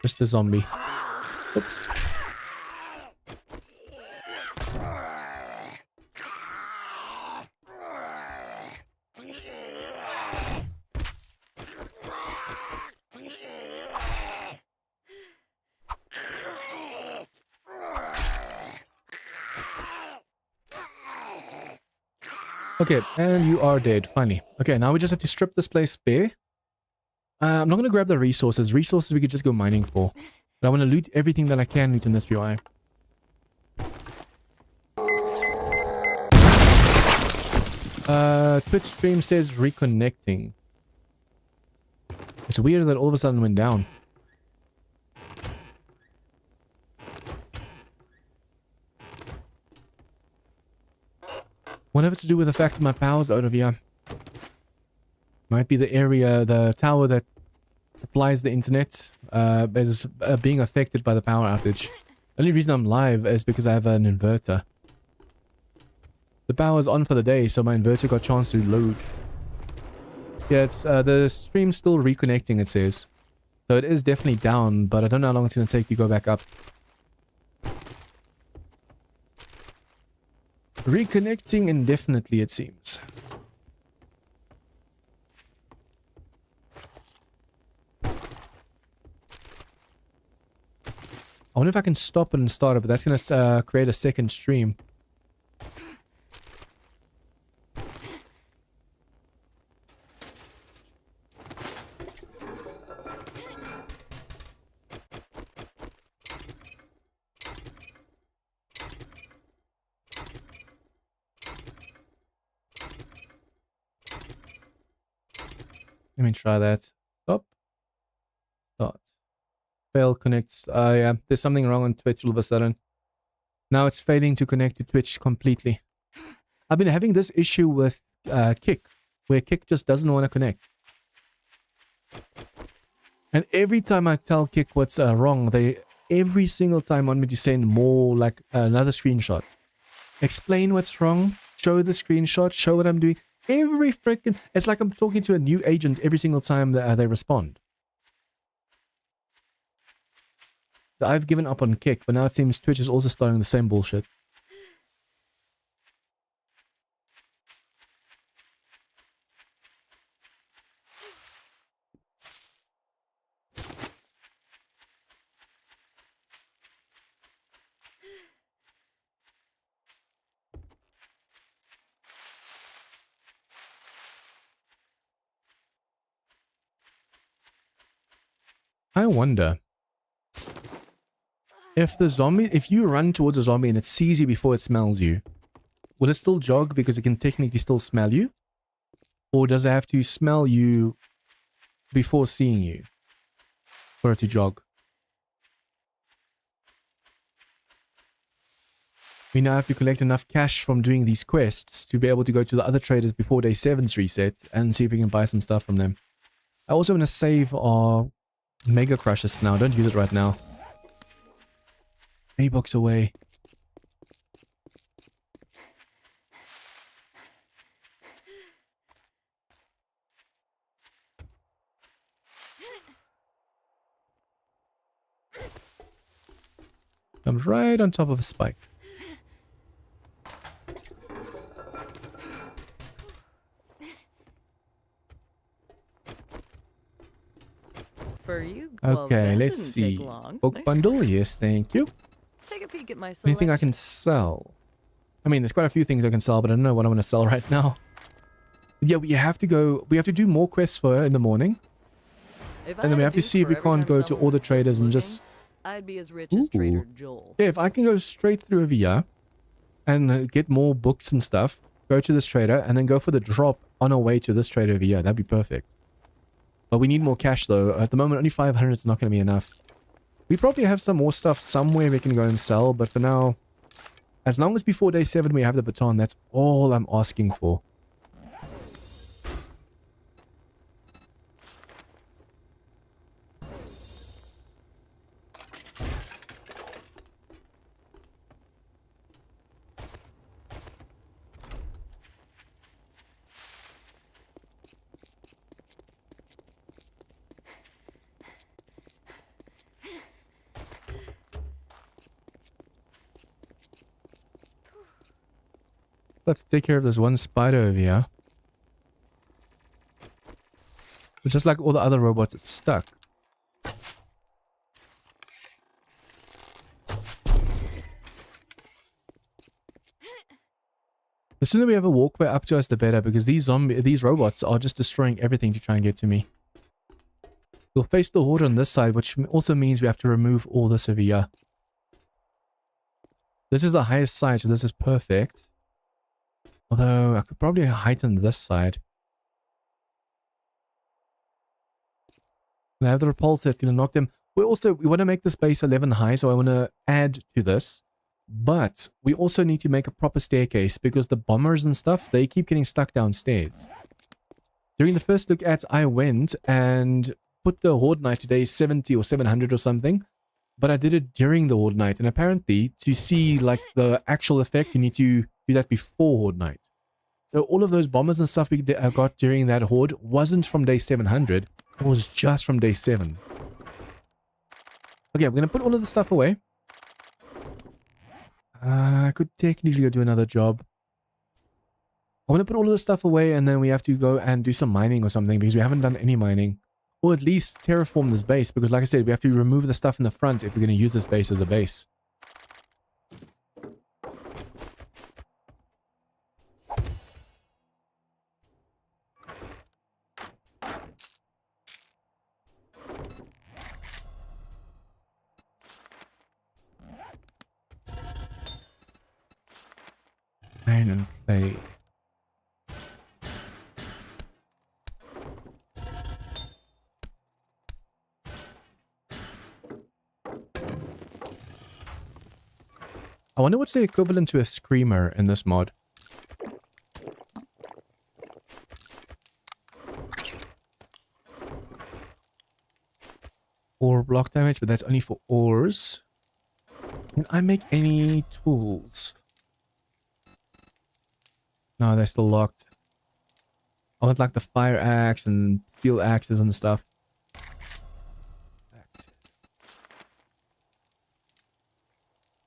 Just the zombie. Oops. Okay, and you are dead, finally. Okay, now we just have to strip this place bare. I'm not going to grab the resources. Resources we could just go mining for. But I want to loot everything that I can loot in this UI. Twitch stream says reconnecting. It's weird that all of a sudden went down. Whatever to do with the fact that my power's out of here. Might be the area, the tower that supplies the internet is being affected by the power outage. The only reason I'm live is because I have an inverter. The power's on for the day, so my inverter got a chance to load. Yeah, it's, the stream's still reconnecting, it says. So it is definitely down, but I don't know how long it's going to take to go back up. Reconnecting indefinitely, it seems. I wonder if I can stop it and start it, but that's going to create a second stream. Let me try that. Stop. Start. Fail connects. Yeah, there's something wrong on Twitch all of a sudden. Now it's failing to connect to Twitch completely. I've been having this issue with Kick, where Kick just doesn't want to connect. And every time I tell Kick what's wrong, they every single time want me to send more, like another screenshot. Explain what's wrong, show the screenshot, show what I'm doing. Every freaking... It's like I'm talking to a new agent every single time that they respond. I've given up on Kick, but now it seems Twitch is also starting the same bullshit. I wonder if the zombie, if you run towards a zombie and it sees you before it smells you, will it still jog because it can technically still smell you? Or does it have to smell you before seeing you for it to jog? We now have to collect enough cash from doing these quests to be able to go to the other traders before day 7's reset and see if we can buy some stuff from them. I also want to save our Mega Crushes for now. Don't use it right now. 8 bucks away. Comes right on top of a spike. For you. Okay, that let's didn't see. take long. Book Nice bundle, yes, thank you. Take a peek at my Anything I selection. can sell? I mean, there's quite a few things I can sell, but I don't know what I'm going to sell right now. Yeah, we have to do more quests for her in the morning. If I And then we had have to do see if for we every can't time go to someone all the was traders and looking, just... I'd be as rich as Trader Joel. Yeah, if I can go straight through over here and get more books and stuff, go to this trader, and then go for the drop on our way to this trader over here, that'd be perfect. But we need more cash though. At the moment, only 500 is not going to be enough. We probably have some more stuff somewhere we can go and sell, but for now, as long as before day 7 we have the baton, that's all I'm asking for. Have to take care of this one spider over here. But just like all the other robots, it's stuck. The sooner we have a walkway up to us, the better, because these robots are just destroying everything to try and get to me. We'll face the horde on this side, which also means we have to remove all this over here. This is the highest side, so this is perfect. Although, I could probably heighten this side. I have the repulsor, it's going to knock them. We want to make this base 11 high, so I want to add to this. But we also need to make a proper staircase, because the bombers and stuff, they keep getting stuck downstairs. During the first look at, I went and put the Horde Night to day 70 or 700 or something. But I did it during the Horde Night, and apparently, to see like the actual effect, you need to do that before Horde Night. So all of those bombers and stuff we got during that Horde wasn't from day 700, it was just from day 7. Okay, I'm going to put all of the stuff away. I could technically go do another job. I want to put all of the stuff away, and then we have to go and do some mining or something, because we haven't done any mining. Or at least terraform this base, because like I said, we have to remove the stuff in the front if we're going to use this base as a base. Iron and clay. I wonder what's the equivalent to a screamer in this mod. Ore block damage, but that's only for ores. Can I make any tools? No, they're still locked. I want like the fire axe and steel axes and stuff.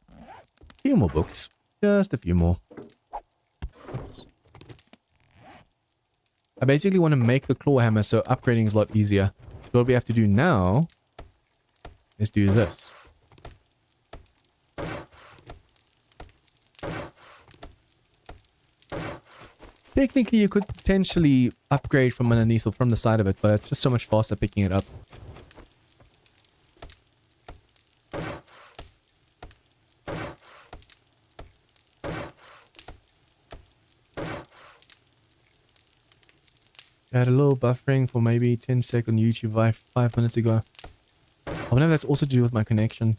A few more books. Just a few more. Oops. I basically want to make the claw hammer so upgrading is a lot easier. So what we have to do now is do this. Technically, you could potentially upgrade from underneath or from the side of it, but it's just so much faster picking it up. I had a little buffering for maybe 10 seconds on YouTube 5 minutes ago. I wonder if that's also to do with my connection.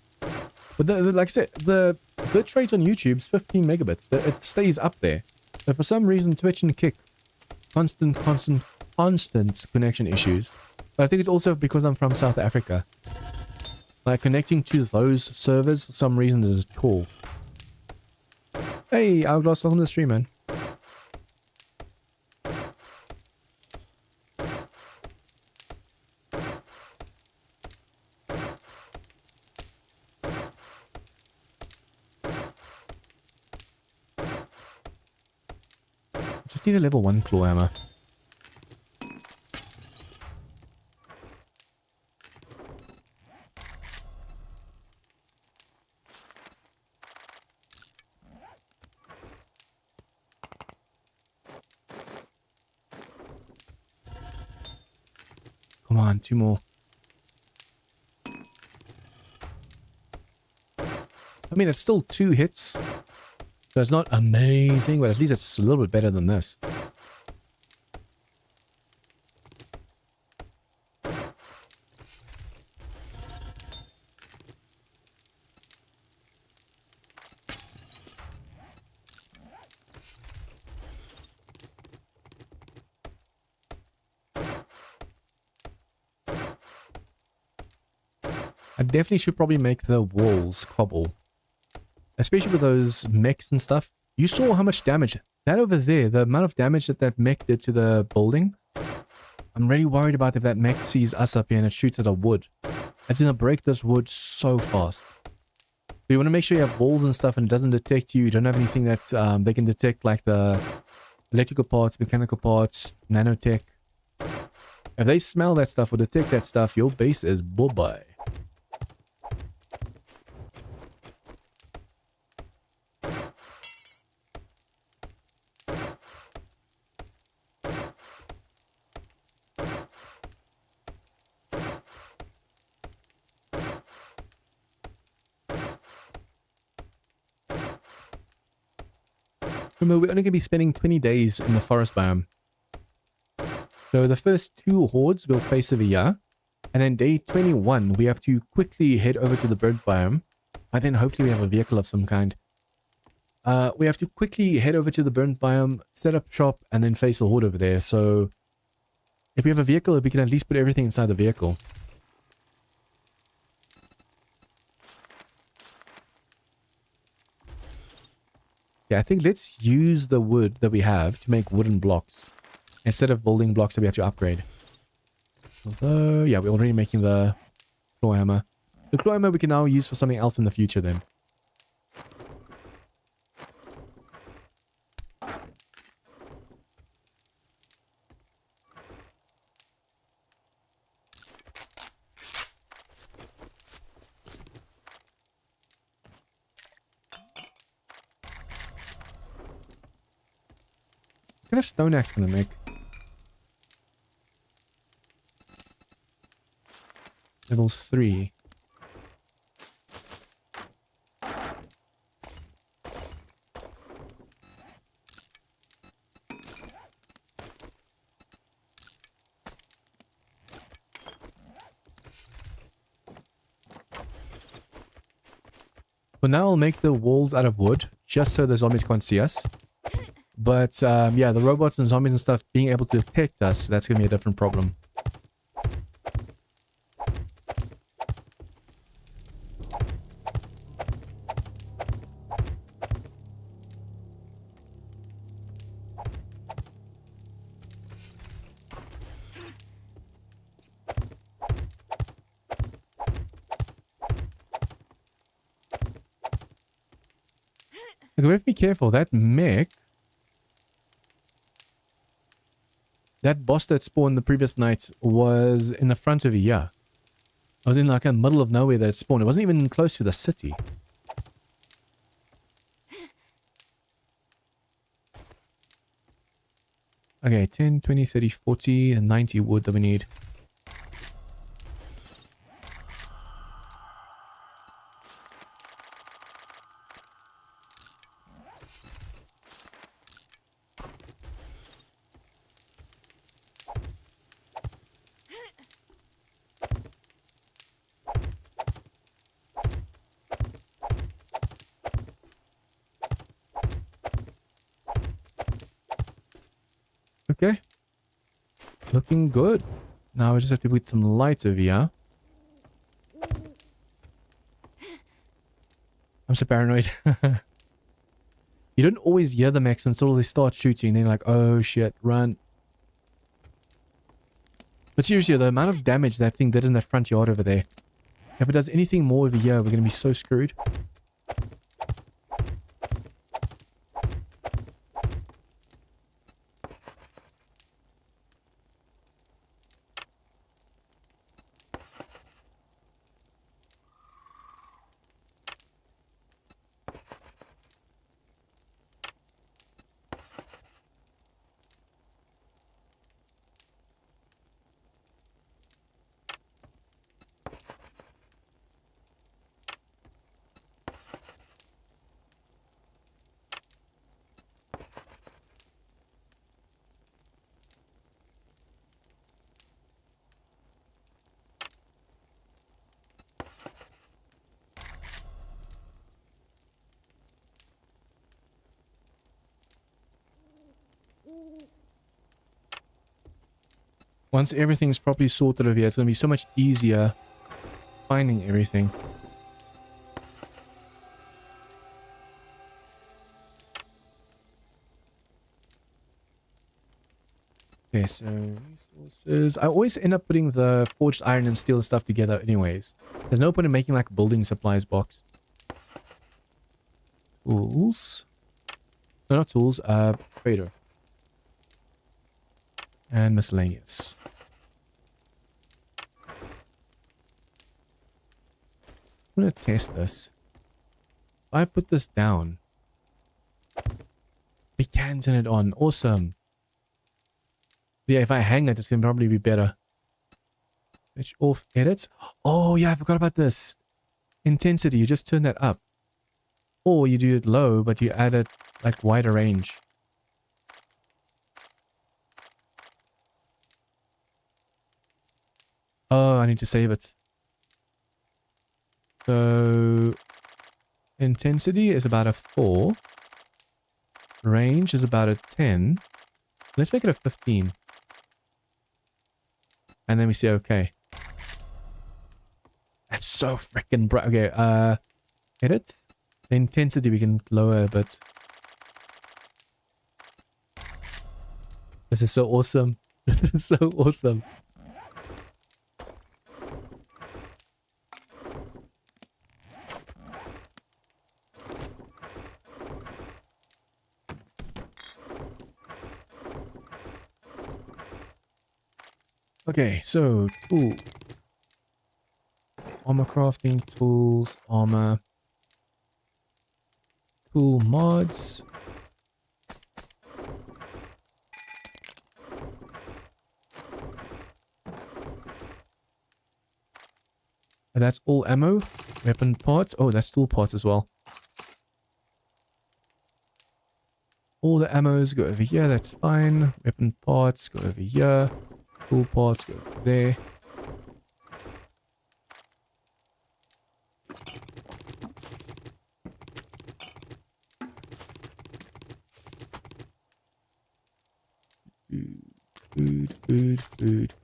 But like I said, the bit rate on YouTube is 15 megabits. It stays up there. But for some reason, Twitch and Kick, constant connection issues. But I think it's also because I'm from South Africa. Like, connecting to those servers for some reason is a chore. Hey, Hourglass, welcome to the stream, man. Just need a level 1 claw hammer. Come on, 2 more. I mean, it's still 2 hits. So it's not amazing, but at least it's a little bit better than this. I definitely should probably make the walls cobble. Especially with those mechs and stuff. You saw how much damage. That over there, the amount of damage that mech did to the building. I'm really worried about if that mech sees us up here and it shoots at a wood. It's going to break this wood so fast. So you want to make sure you have walls and stuff and it doesn't detect you. You don't have anything that they can detect, like the electrical parts, mechanical parts, nanotech. If they smell that stuff or detect that stuff, your base is bye-bye. Remember, we're only going to be spending 20 days in the forest biome. So the first 2 hordes will face over here. And then day 21, we have to quickly head over to the bird biome. And then hopefully we have a vehicle of some kind. We have to quickly head over to the burnt biome, set up shop, and then face a horde over there. So if we have a vehicle, we can at least put everything inside the vehicle. Yeah, I think let's use the wood that we have to make wooden blocks instead of building blocks that we have to upgrade. Although, yeah, we're already making the claw hammer. The claw hammer we can now use for something else in the future then. What kind of stone axe can I make? Level 3. For now, I'll make the walls out of wood, just so the zombies can't see us. But, yeah, the robots and zombies and stuff being able to detect us, that's going to be a different problem. We have to be careful. That mech, that boss that spawned the previous night was in the front of a year. I was in like the middle of nowhere that it spawned. It wasn't even close to the city. Okay, 10, 20, 30, 40, and 90 wood that we need. Okay. Looking good. Now we just have to put some lights over here. I'm so paranoid. You don't always hear the mechs until they start shooting. Then you're like, oh shit, run. But seriously, the amount of damage that thing did in the front yard over there. If it does anything more over here, we're going to be so screwed. Once everything's properly sorted over here, it's going to be so much easier finding everything. Okay, so resources. I always end up putting the forged iron and steel stuff together anyways. There's no point in making like a building supplies box. Tools. No, not tools, trader. And miscellaneous. I'm gonna test this. If I put this down, we can turn it on. Awesome. Yeah, if I hang it, it's gonna probably be better. Switch off edits. Oh yeah, I forgot about this. Intensity, you just turn that up. Or you do it low, but you add it like wider range. Oh, I need to save it. So intensity is about a 4. Range is about a 10. Let's make it a 15. And then we say okay. That's so freaking bright. Okay, edit. The intensity we can lower a bit. This is so awesome. This is so awesome. Okay, so tool. Armor crafting tools, armor. Tool mods. And that's all ammo. Weapon parts. Oh, that's tool parts as well. All the ammos go over here. That's fine. Weapon parts go over here. Tool parts go over there.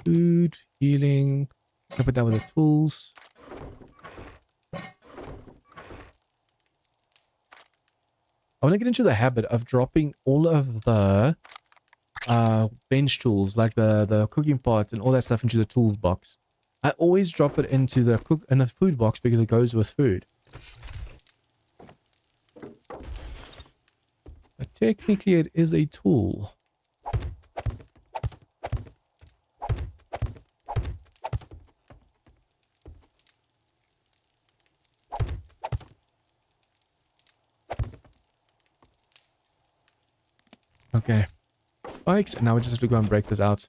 Food. Healing. I'll put that with the tools. I want to get into the habit of dropping all of the bench tools, like the cooking pot and all that stuff into the tools box. I always drop it into the food box because it goes with food. But technically it is a tool. Okay. Spikes, and now we just have to go and break this out.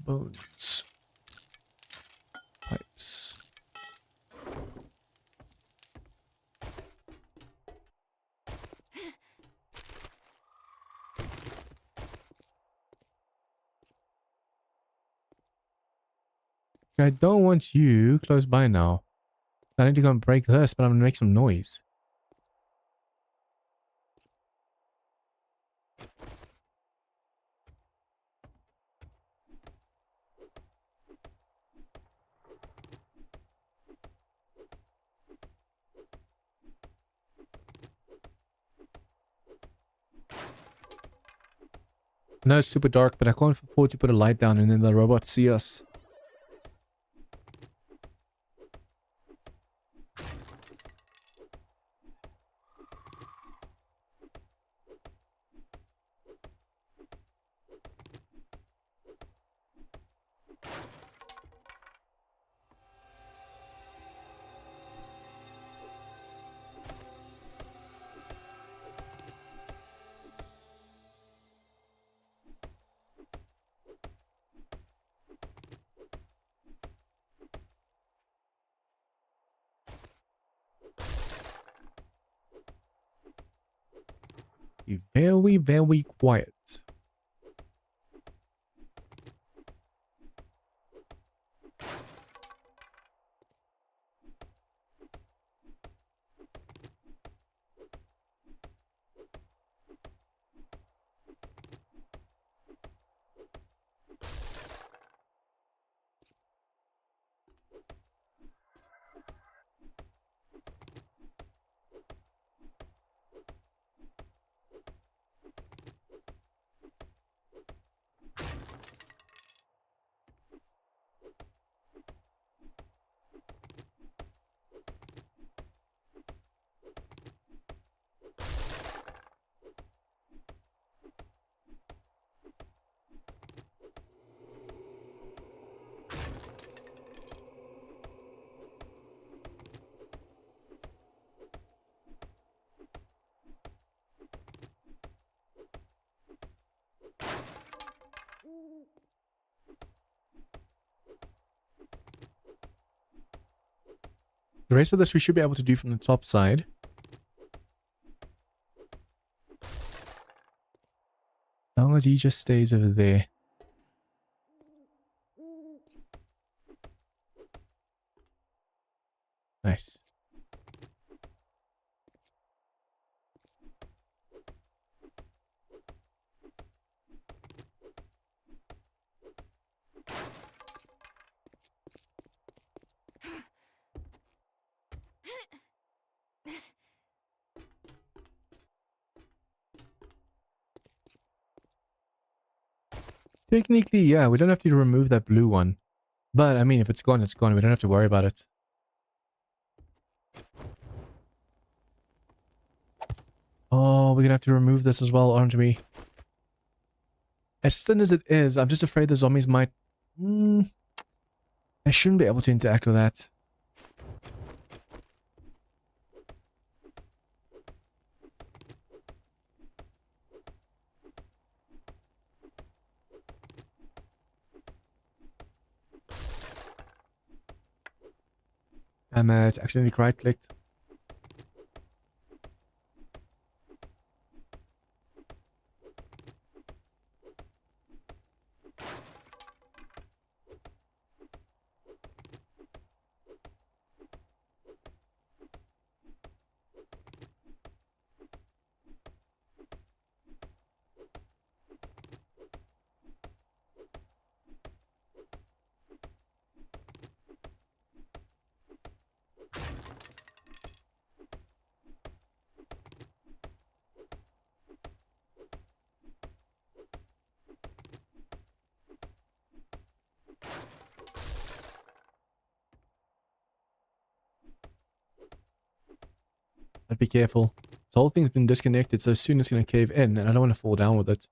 Bones. Pipes. I don't want you close by now. I need to go and break this, but I'm gonna make some noise. No, it's super dark, but I can't afford to put a light down and then the robots see us. Be very, very quiet. The rest of this we should be able to do from the top side. As long as he just stays over there. Nice. Technically, yeah, we don't have to remove that blue one. But, I mean, if it's gone, it's gone. We don't have to worry about it. Oh, we're gonna have to remove this as well, aren't we? As thin as it is, I'm just afraid the zombies might... I shouldn't be able to interact with that. Damn it, accidentally right-clicked. But be careful. This whole thing's been disconnected, so soon it's going to cave in, and I don't want to fall down with it.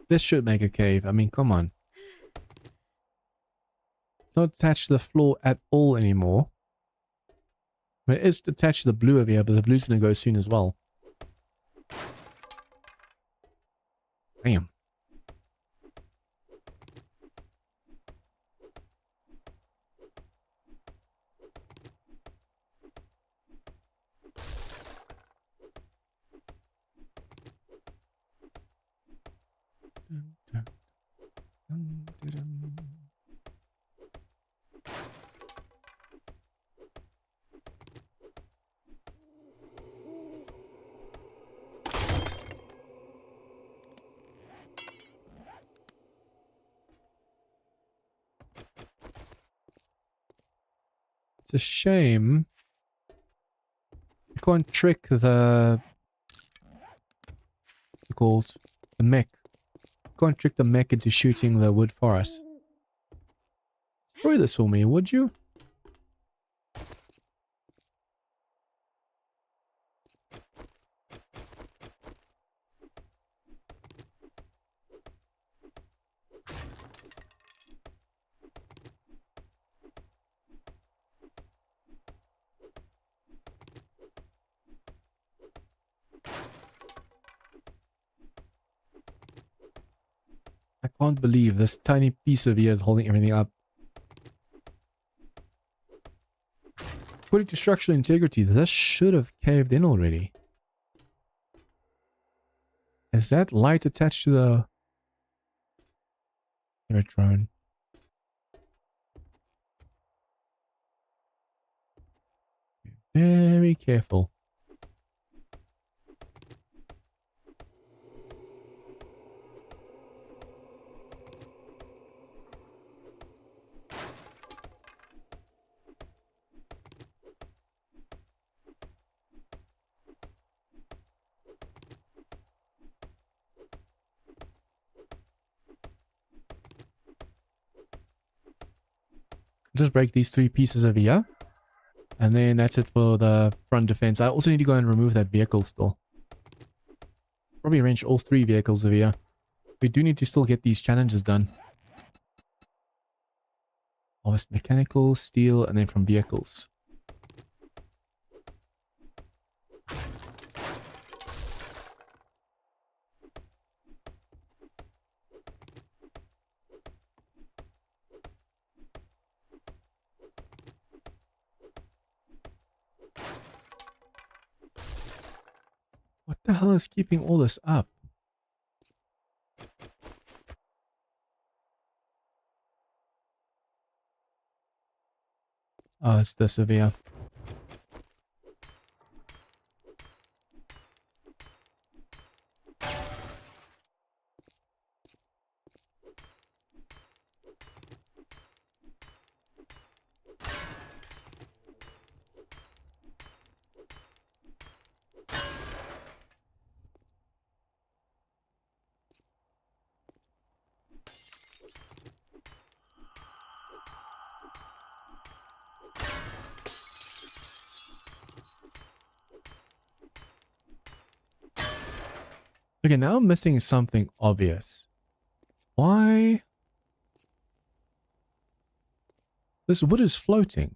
This should make a cave. I mean, come on. It's not attached to the floor at all anymore. But it is attached to the blue over here, but the blue's going to go soon as well. Damn. It's a shame. You can't trick the... What's it called? The mech. You can't trick the mech into shooting the wood for us. Destroy this for me, would you? I can't believe this tiny piece of here is holding everything up. According to structural integrity, this should have caved in already. Is that light attached to the drone? Be very careful. Just break these 3 pieces over here. And then that's it for the front defense. I also need to go and remove that vehicle still. Probably arrange all 3 vehicles over here. We do need to still get these challenges done. Harvest mechanical, steel, and then from vehicles. What the hell is keeping all this up? Oh, it's the severe. Okay, now I'm missing something obvious. Why? This wood is floating.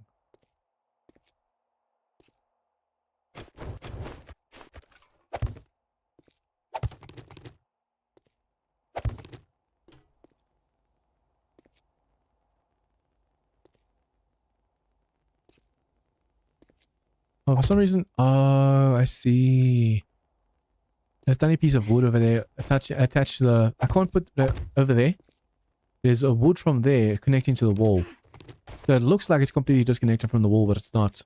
Oh, for some reason... Oh, I see. There's a tiny piece of wood over there attached to the... I can't put that over there. There's a wood from there connecting to the wall. So it looks like it's completely disconnected from the wall, but it's not.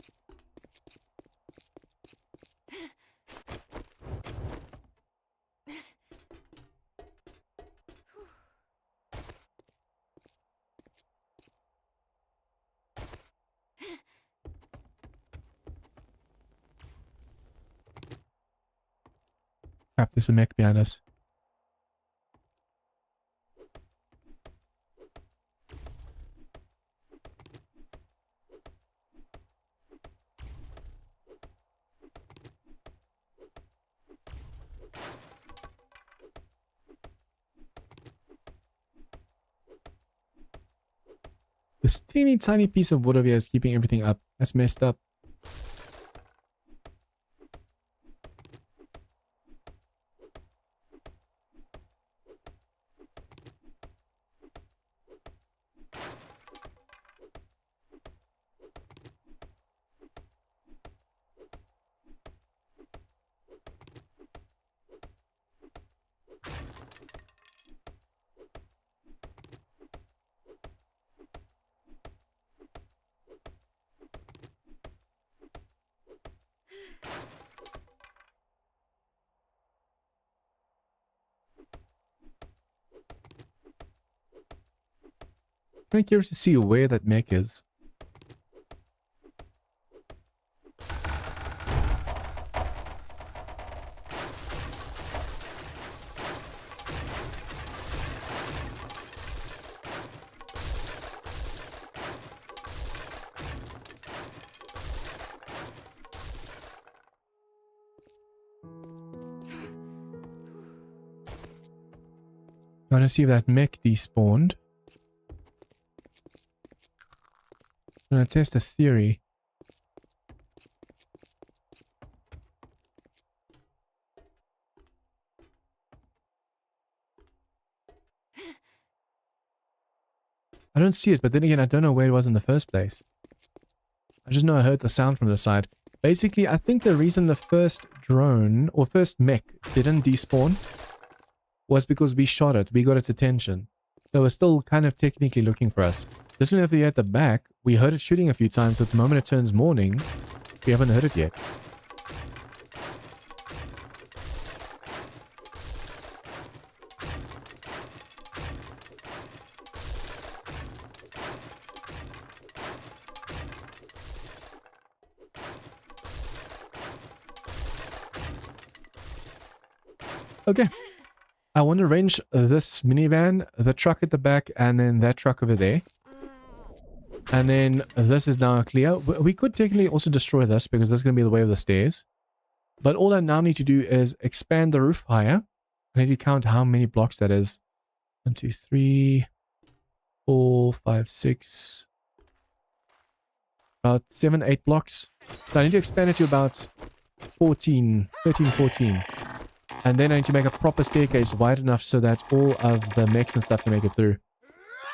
Crap, there's a mech behind us. The This teeny tiny piece of wood over here is keeping everything up. That's messed up. I'm curious to see where that mech is. I want to see if that mech despawned. I'm going to test a theory. I don't see it, but then again, I don't know where it was in the first place. I just know I heard the sound from the side. Basically, I think the reason the first drone, or first mech, didn't despawn was because we shot it. We got its attention. So it's still kind of technically looking for us. This one over here at the back, we heard it shooting a few times. So at the moment it turns morning, we haven't heard it yet. Okay. I want to range this minivan, the truck at the back, and then that truck over there. And then this is now clear. We could technically also destroy this because that's going to be the way of the stairs. But all I now need to do is expand the roof higher. I need to count how many blocks that is. 1, 2, 3, 4, 5, 6. About 7, 8 blocks. So I need to expand it to about 14, 13, 14. And then I need to make a proper staircase wide enough so that all of the mechs and stuff can make it through.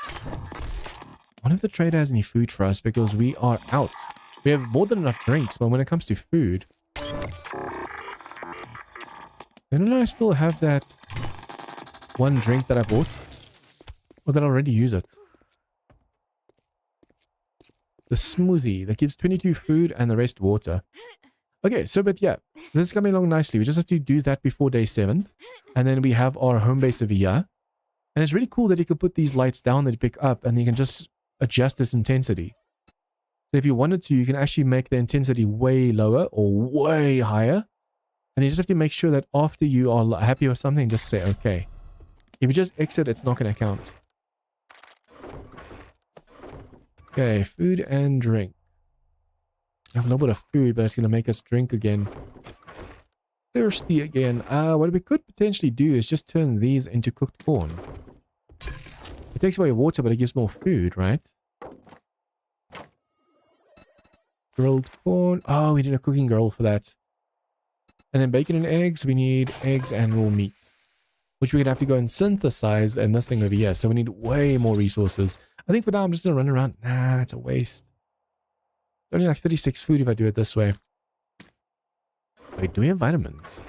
I wonder if the trader has any food for us because we are out. We have more than enough drinks, but when it comes to food... Don't I still have that one drink that I bought? Or did I already use it? The smoothie that gives 22 food and the rest water. Okay, so but yeah, this is coming along nicely. We just have to do that before day 7. And then we have our home base over here. And it's really cool that you can put these lights down that you pick up and you can just adjust this intensity. So if you wanted to, you can actually make the intensity way lower or way higher. And you just have to make sure that after you are happy with something, just say okay. If you just exit, it's not going to count. Okay, food and drink. We have a little bit of food, but it's going to make us drink again. Thirsty again. What we could potentially do is just turn these into cooked corn. It takes away water, but it gives more food, right? Grilled corn. Oh, we need a cooking grill for that. And then bacon and eggs. We need eggs and raw meat. Which we're going to have to go and synthesize in this thing over here. So we need way more resources. I think for now I'm just going to run around. Nah, it's a waste. It's only like 36 food if I do it this way. Wait, do we have vitamins?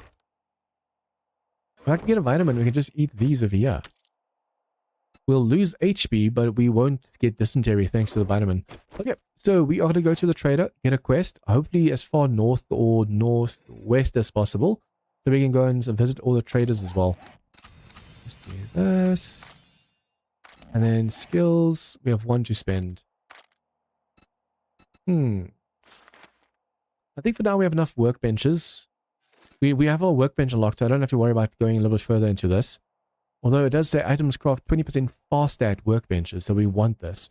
If I can get a vitamin, we can just eat these over here. We'll lose HP, but we won't get dysentery thanks to the vitamin. Okay, so we are going to go to the trader, get a quest, hopefully as far north or northwest as possible. So we can go and visit all the traders as well. Just do this. And then skills, we have 1 to spend. I think for now we have enough workbenches. We have our workbench unlocked, so I don't have to worry about going a little bit further into this. Although it does say items craft 20% faster at workbenches, so we want this.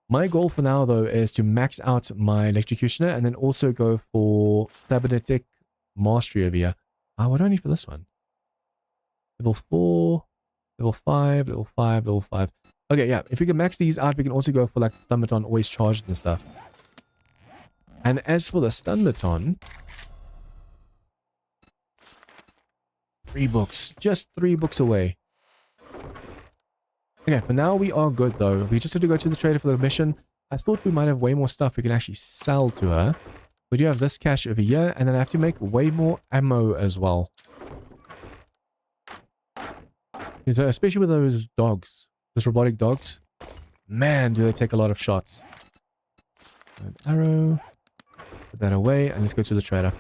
My goal for now, though, is to max out my electrocutioner and then also go for cybernetic mastery over here. What do I need for this one? Level 4, Level 5, level 5, level 5. Okay, yeah. If we can max these out, we can also go for like the stun baton always charged and stuff. And as for the stun baton, 3 books. Just 3 books away. Okay, for now we are good though. We just have to go to the trader for the mission. I thought we might have way more stuff we can actually sell to her. We do have this cash over here, and then I have to make way more ammo as well. So especially with those dogs, those robotic dogs. Man, do they take a lot of shots. An arrow. Put that away, and let's go to the trader.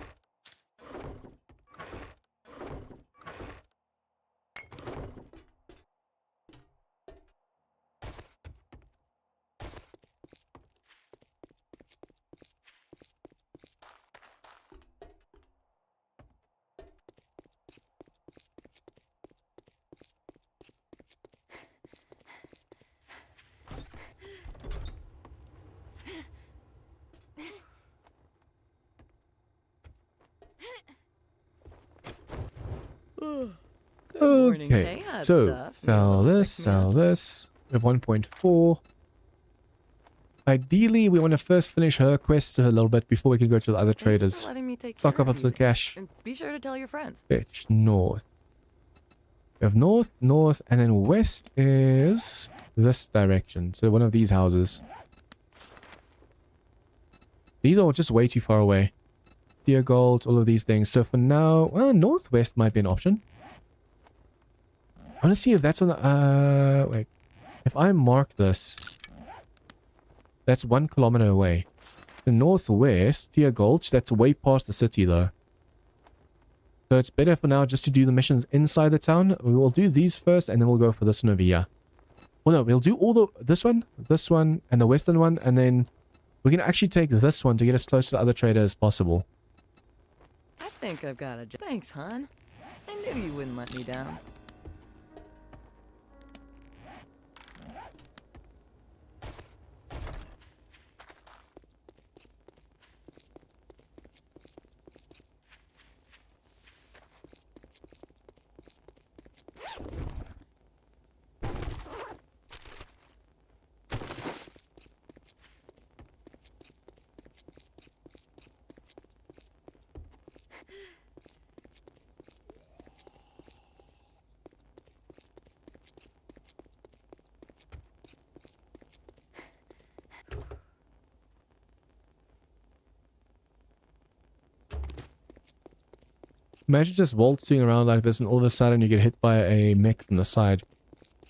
Okay, so sell this, sell this. We have 1.4. Ideally, we want to first finish her quests a little bit before we can go to the other traders. Stock up to the cash. And be sure to tell your friends. Fetch north. We have north, north, and then west is this direction. So one of these houses. These are just way too far away. Deer gold, all of these things. So for now, well, northwest might be an option. I want to see if that's on the, wait. If I mark this, that's 1 kilometer away. The northwest, Deer Gulch, that's way past the city though. So it's better for now just to do the missions inside the town. We will do these first, and then we'll go for this one over here. Well, no, we'll do all this one, and the western one, and then we can actually take this one to get as close to the other trader as possible. I think I've got a job. Thanks, hon. I knew you wouldn't let me down. Imagine just waltzing around like this and all of a sudden you get hit by a mech from the side.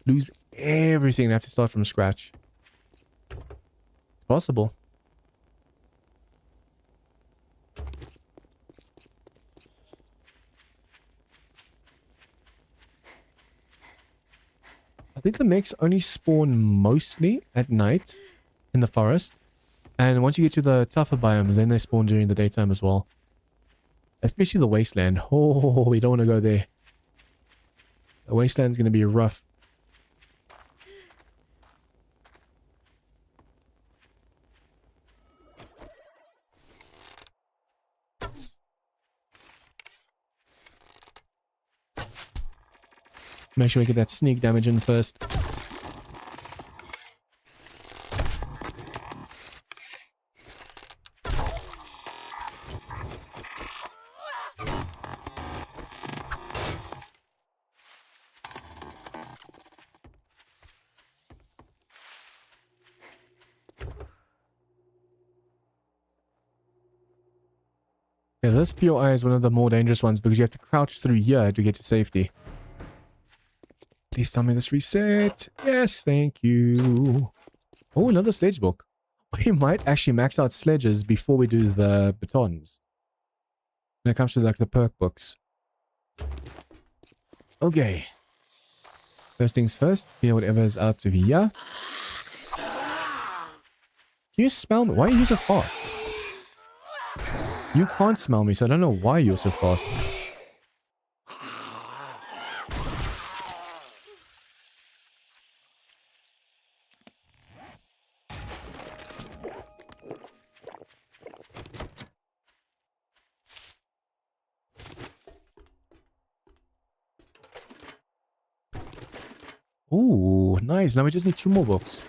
Lose everything and have to start from scratch. It's possible. I think the mechs only spawn mostly at night in the forest. And once you get to the tougher biomes, then they spawn during the daytime as well. Especially the wasteland. Oh, we don't want to go there. The wasteland's going to be rough. Make sure we get that sneak damage in first. Yeah, this POI is one of the more dangerous ones because you have to crouch through here to get to safety. Please tell me this reset. Yes, thank you. Oh, another sledge book. We might actually max out sledges before we do the batons. When it comes to like the perk books. Okay. First things first. Clear whatever is out of here. Can you smell me? Why are you so fast? You can't smell me, so I don't know why you're so fast. Ooh, nice. Now we just need 2 more books.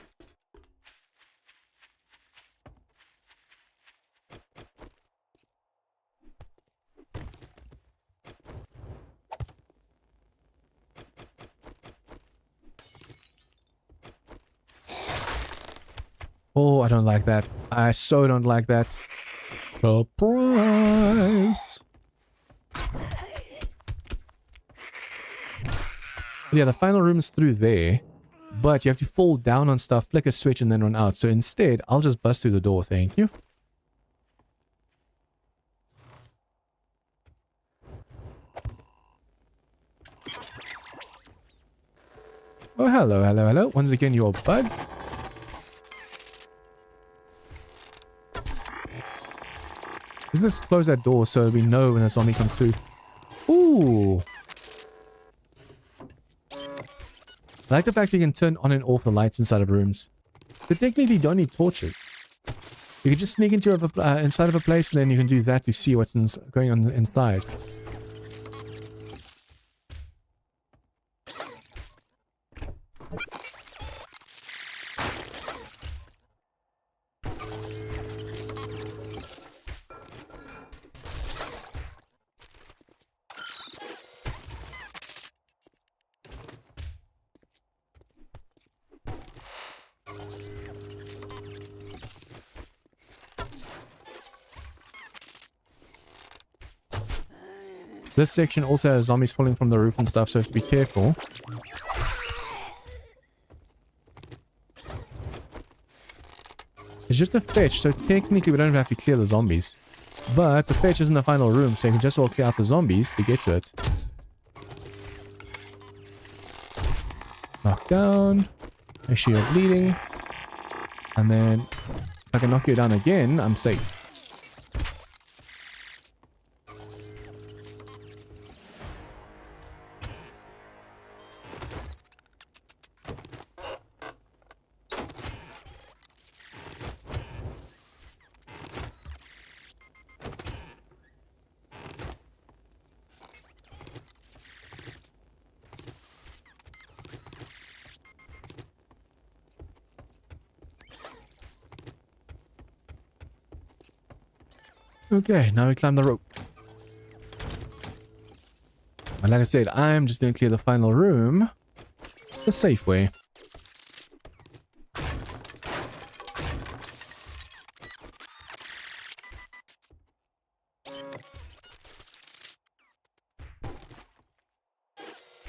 Oh, I don't like that. I so don't like that. Surprise! Yeah, the final room is through there. But you have to fall down on stuff, flick a switch, and then run out. So instead, I'll just bust through the door, thank you. Oh, hello, hello, hello. Once again, you're a bug. Let's just close that door so we know when a zombie comes through. Ooh. I like the fact you can turn on and off the lights inside of rooms. But technically, you don't need torches. You can just sneak into inside of a place, and then you can do that to see what's going on inside. This section also has zombies falling from the roof and stuff, so you have to be careful. It's just a fetch, so technically we don't have to clear the zombies. But the fetch is in the final room, so you can just all clear out the zombies to get to it. Knock down. Make sure you're bleeding. And then if I can knock you down again, I'm safe. Okay, now we climb the rope. And like I said, I'm just going to clear the final room the safe way.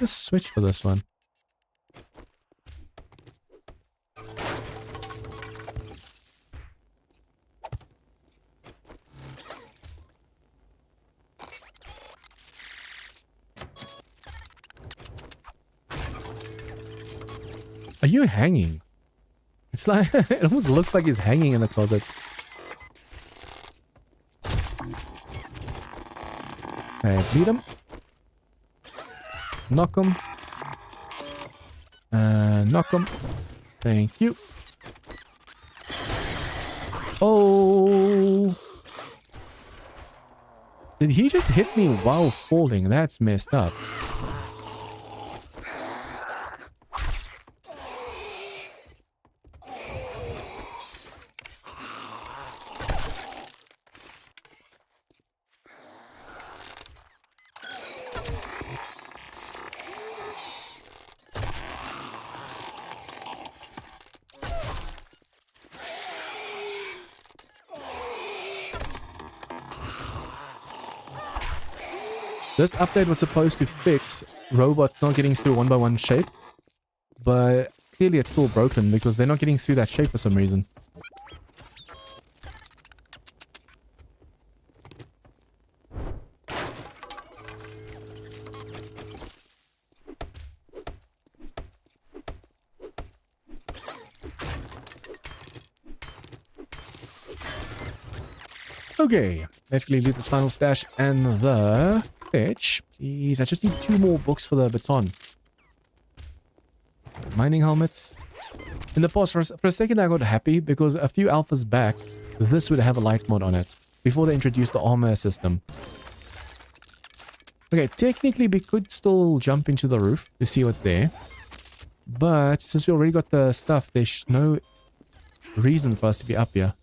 Let's switch for this one. Are you hanging? It's like, it almost looks like he's hanging in the closet. Okay, beat him. Knock him. Knock him. Thank you. Oh. Did he just hit me while falling? That's messed up. This update was supposed to fix robots not getting through 1x1 shape, but clearly it's still broken because they're not getting through that shape for some reason. Okay, basically loot this final stash and the fetch. Please, I just need 2 more books for the baton. Mining helmets. In the past, for a second I got happy because a few alphas back, this would have a light mod on it before they introduced the armor system. Okay, technically we could still jump into the roof to see what's there. But since we already got the stuff, there's no reason for us to be up here.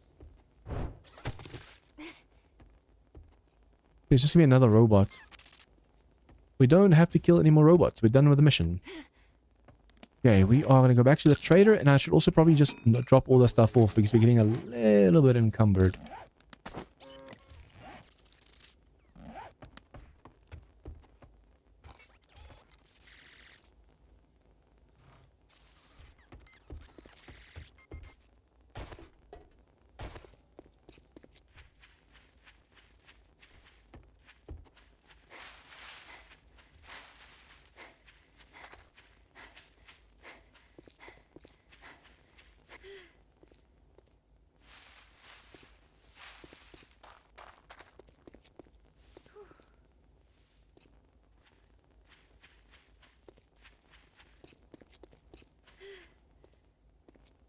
There's just gonna be another robot. We don't have to kill any more robots. We're done with the mission. Okay, we are going to go back to the trader, and I should also probably just drop all the stuff off because we're getting a little bit encumbered.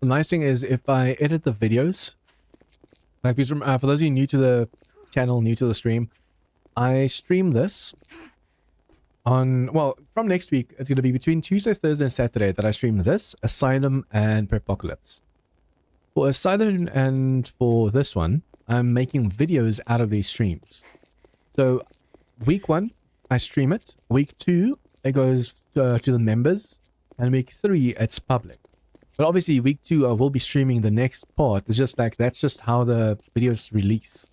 The nice thing is if I edit the videos, like for those of you new to the channel, new to the stream, I stream this on, well, from next week, it's going to be between Tuesday, Thursday, and Saturday that I stream this, Asylum and Prepocalypse. For Asylum and for this one, I'm making videos out of these streams. So week 1, I stream it. Week 2, it goes to the members. And week 3, it's public. But obviously, week 2, I will be streaming the next part. It's just like, that's just how the videos release.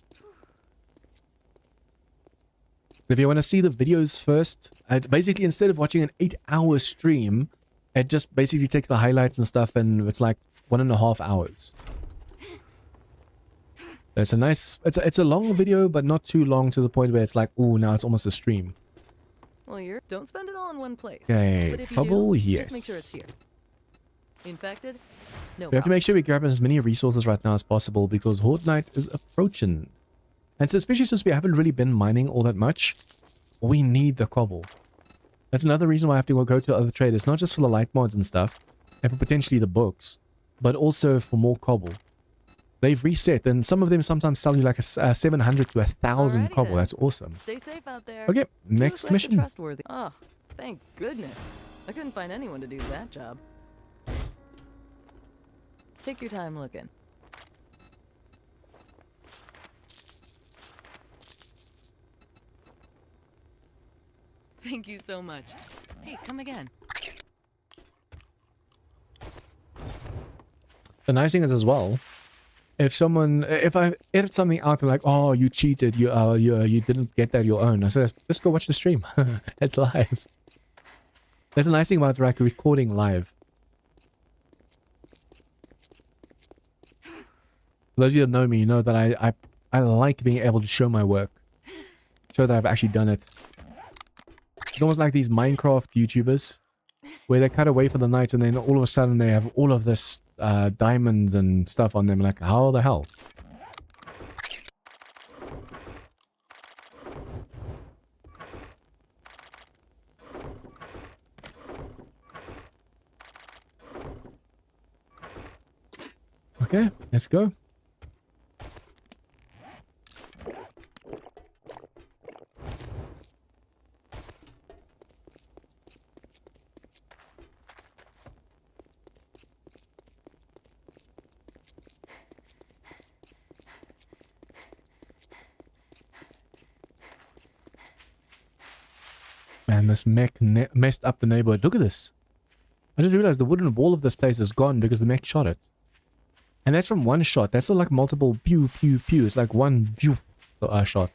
If you want to see the videos first, basically, instead of watching an 8-hour stream, it just basically takes the highlights and stuff, and it's like 1.5 hours. It's a nice, it's a long video, but not too long to the point where it's like, oh, now it's almost a stream. Well, don't spend it all in one place. Okay, But if you trouble, do, yes. just make sure it's here. Infected? No We have to make sure we grab as many resources right now as possible because Horde Night is approaching. And so especially since we haven't really been mining all that much, we need the cobble. That's another reason why I have to go to other traders, not just for the light mods and stuff, and for potentially the books, but also for more cobble. They've reset, and some of them sometimes sell you like a 700 to 1,000 Alrighty cobble. then. That's awesome. Stay safe out there. Okay, You next look like mission. Trustworthy. Oh, thank goodness. I couldn't find anyone to do that job. Take your time looking. Thank you so much. Hey, come again. The nice thing is as well, if I edit something out and like, oh, you cheated, you didn't get that your own, I say, just go watch the stream. It's live. That's the nice thing about like recording live. For those of you that know me, you know that I like being able to show my work. Show that I've actually done it. It's almost like these Minecraft YouTubers, where they cut away for the night and then all of a sudden they have all of this diamonds and stuff on them. Like, how the hell? Okay, let's go. Man, this mech messed up the neighborhood. Look at this. I just realized the wooden wall of this place is gone because the mech shot it. And that's from one shot. That's not like multiple pew, pew, pew. It's like one pew shot.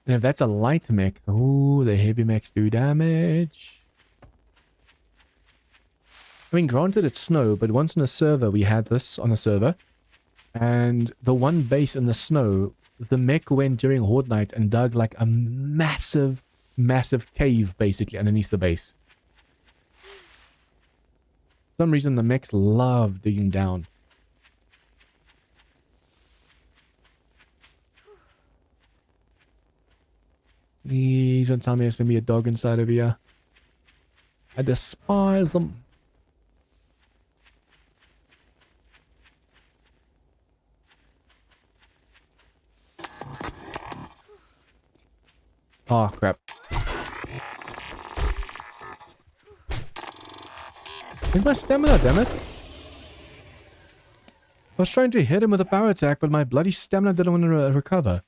And if that's a light mech, oh, the heavy mechs do damage. I mean, granted it's snow, but once on a server, we had this on a server. And the one base in the snow, the mech went during Horde Night and dug like a massive, massive cave, basically, underneath the base. For some reason, the mechs love digging down. Please don't tell me there's gonna be a dog inside of here. I despise them. Oh, crap. Where's my stamina, damn it? I was trying to hit him with a power attack, but my bloody stamina didn't want to recover.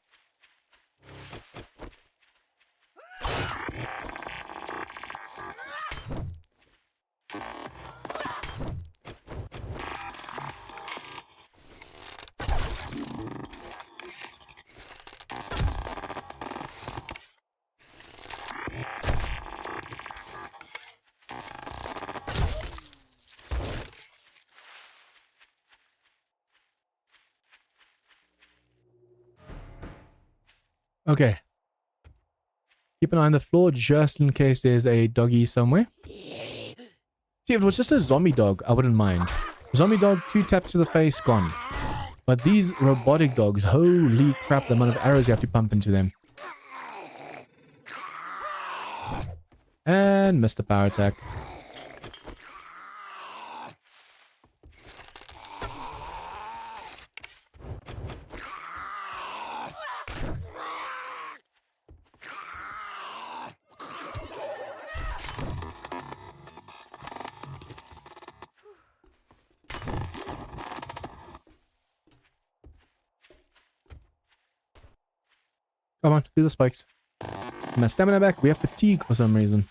Okay. Keep an eye on the floor just in case there's a doggy somewhere. See, if it was just a zombie dog, I wouldn't mind. Zombie dog, 2 taps to the face, gone. But these robotic dogs, holy crap, the amount of arrows you have to pump into them. And missed the power attack. Come on, through the spikes. My stamina back. We have fatigue for some reason.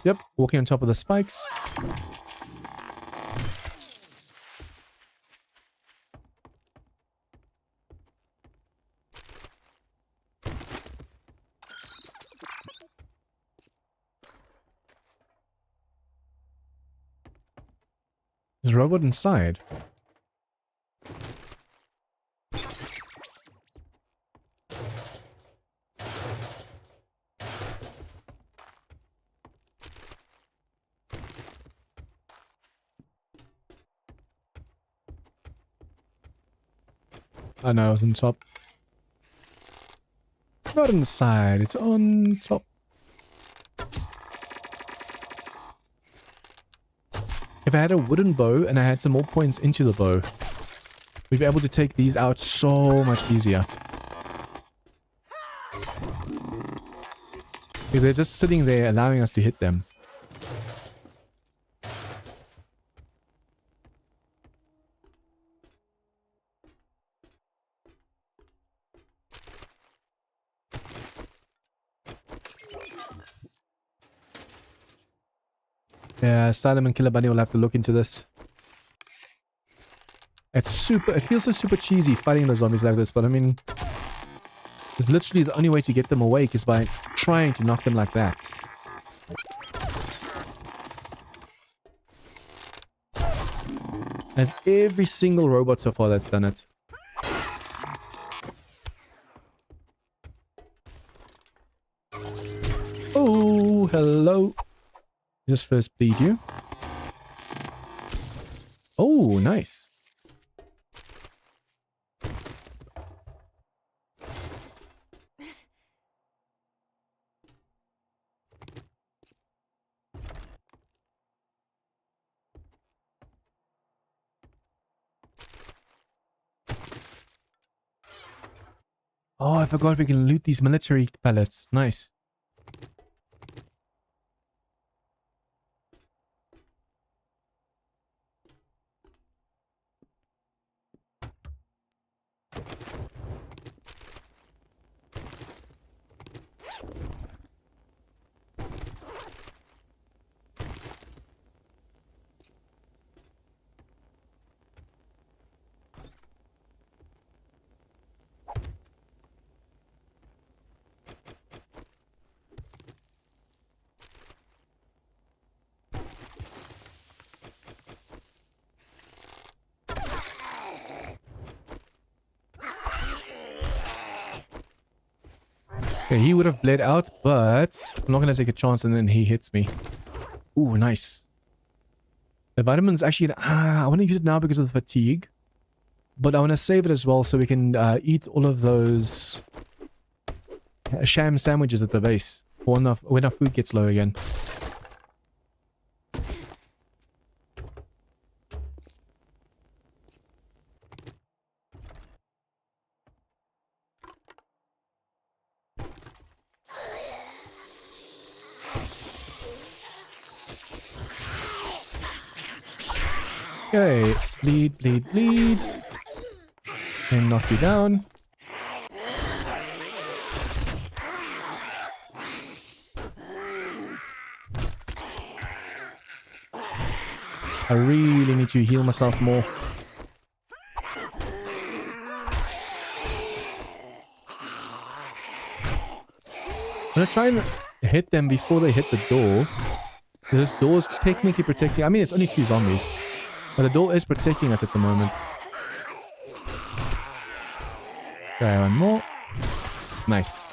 Yep, walking on top of the spikes. There's a robot inside. I know, it was on top. Not inside, it's on top. If I had a wooden bow and I had some more points into the bow, we'd be able to take these out so much easier. If they're just sitting there allowing us to hit them. Yeah, Asylum and Killer Bunny will have to look into this. It feels so super cheesy fighting the zombies like this, but I mean, it's literally the only way to get them awake is by trying to knock them like that. And it's every single robot so far that's done it. Oh, hello. Just first bleed you. Oh, nice. Oh, I forgot we can loot these military pallets. Nice. Okay, he would have bled out, but I'm not going to take a chance and then he hits me. Ooh, nice. The vitamins actually... I want to use it now because of the fatigue. But I want to save it as well so we can eat all of those sham sandwiches at the base. When our food gets low again. Okay, bleed, bleed, bleed. And knock you down. I really need to heal myself more. I'm gonna try and hit them before they hit the door. This door's technically protecting... I mean, it's only 2 zombies. But the door is protecting us at the moment. Try one more. Nice.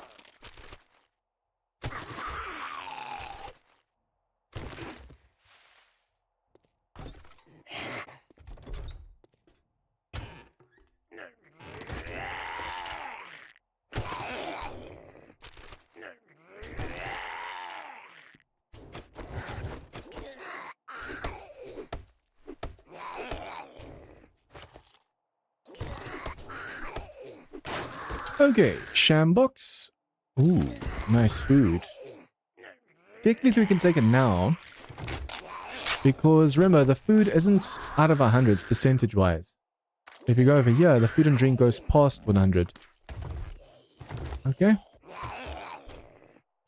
Okay, Shambox. Ooh, nice food. Technically, we can take it now. Because remember, the food isn't out of 100 percentage-wise. If you go over here, the food and drink goes past 100. Okay.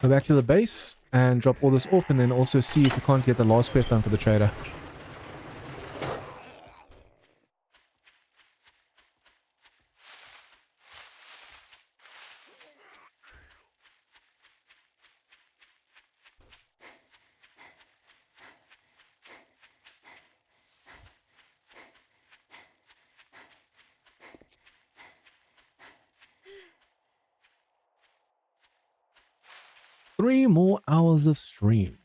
Go back to the base and drop all this off, and then also see if we can't get the last quest done for the trader. Three more hours of stream.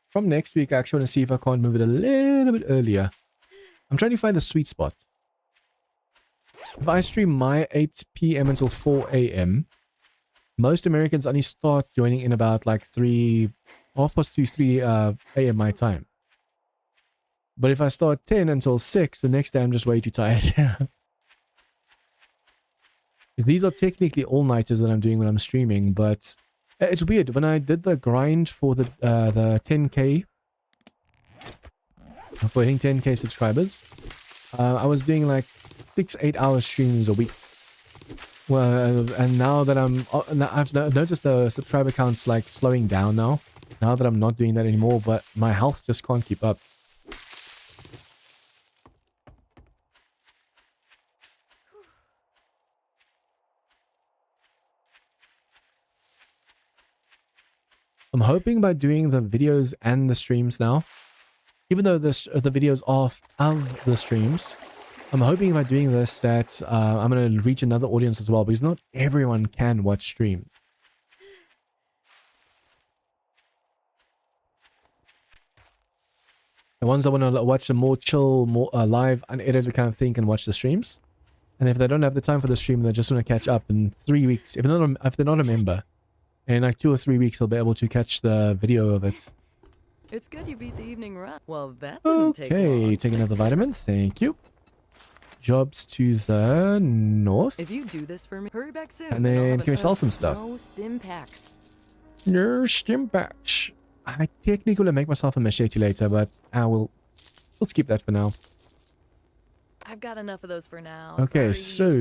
From next week, I actually want to see if I can't move it a little bit earlier. I'm trying to find the sweet spot. If I stream my 8 p.m. until 4 a.m., most Americans only start joining in about like 3 a.m. my time. But if I start 10 until 6, the next day I'm just way too tired. Because these are technically all-nighters that I'm doing when I'm streaming, but it's weird. When I did the grind for the 10k, for hitting 10k subscribers, I was doing like 6-8 hour streams a week. Well, and now that I've noticed the subscriber count's like slowing down now. Now that I'm not doing that anymore, but my health just can't keep up. I'm hoping by doing the videos and the streams now, even though the videos are of the streams, I'm hoping by doing this that I'm going to reach another audience as well, because not everyone can watch stream. The ones that want to watch a more chill, more live, unedited kind of thing can watch the streams. And if they don't have the time for the stream, they just want to catch up in 3 weeks. If they're not a member, in like 2 or 3 weeks, they'll be able to catch the video of it. It's good you beat the evening run. Well, that didn't take long. Okay, take another vitamin. Thank you. Jobs to the north. If you do this for me, hurry back soon. And then can we sell some stuff? No stim packs. No stim packs. I technically will make myself a machete later, but we'll skip that for now. I've got enough of those for now. Okay, sorry.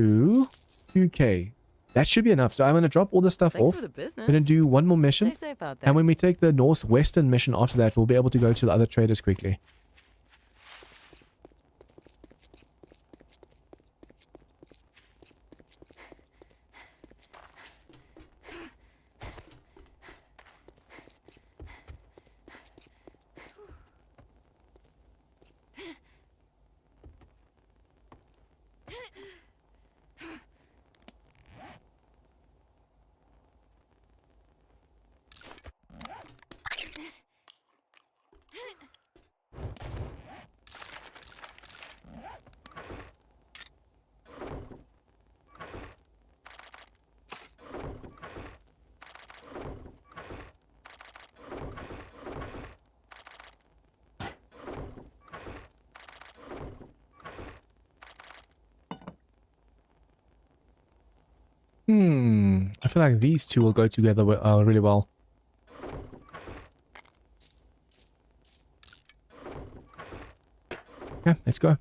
so 2k. That should be enough. So I'm going to drop all this stuff Thanks off. for the business. I'm going to do one more mission. Stay safe out there. And when we take the northwestern mission after that, we'll be able to go to the other traders quickly. I feel like these two will go together really well. Yeah, let's go.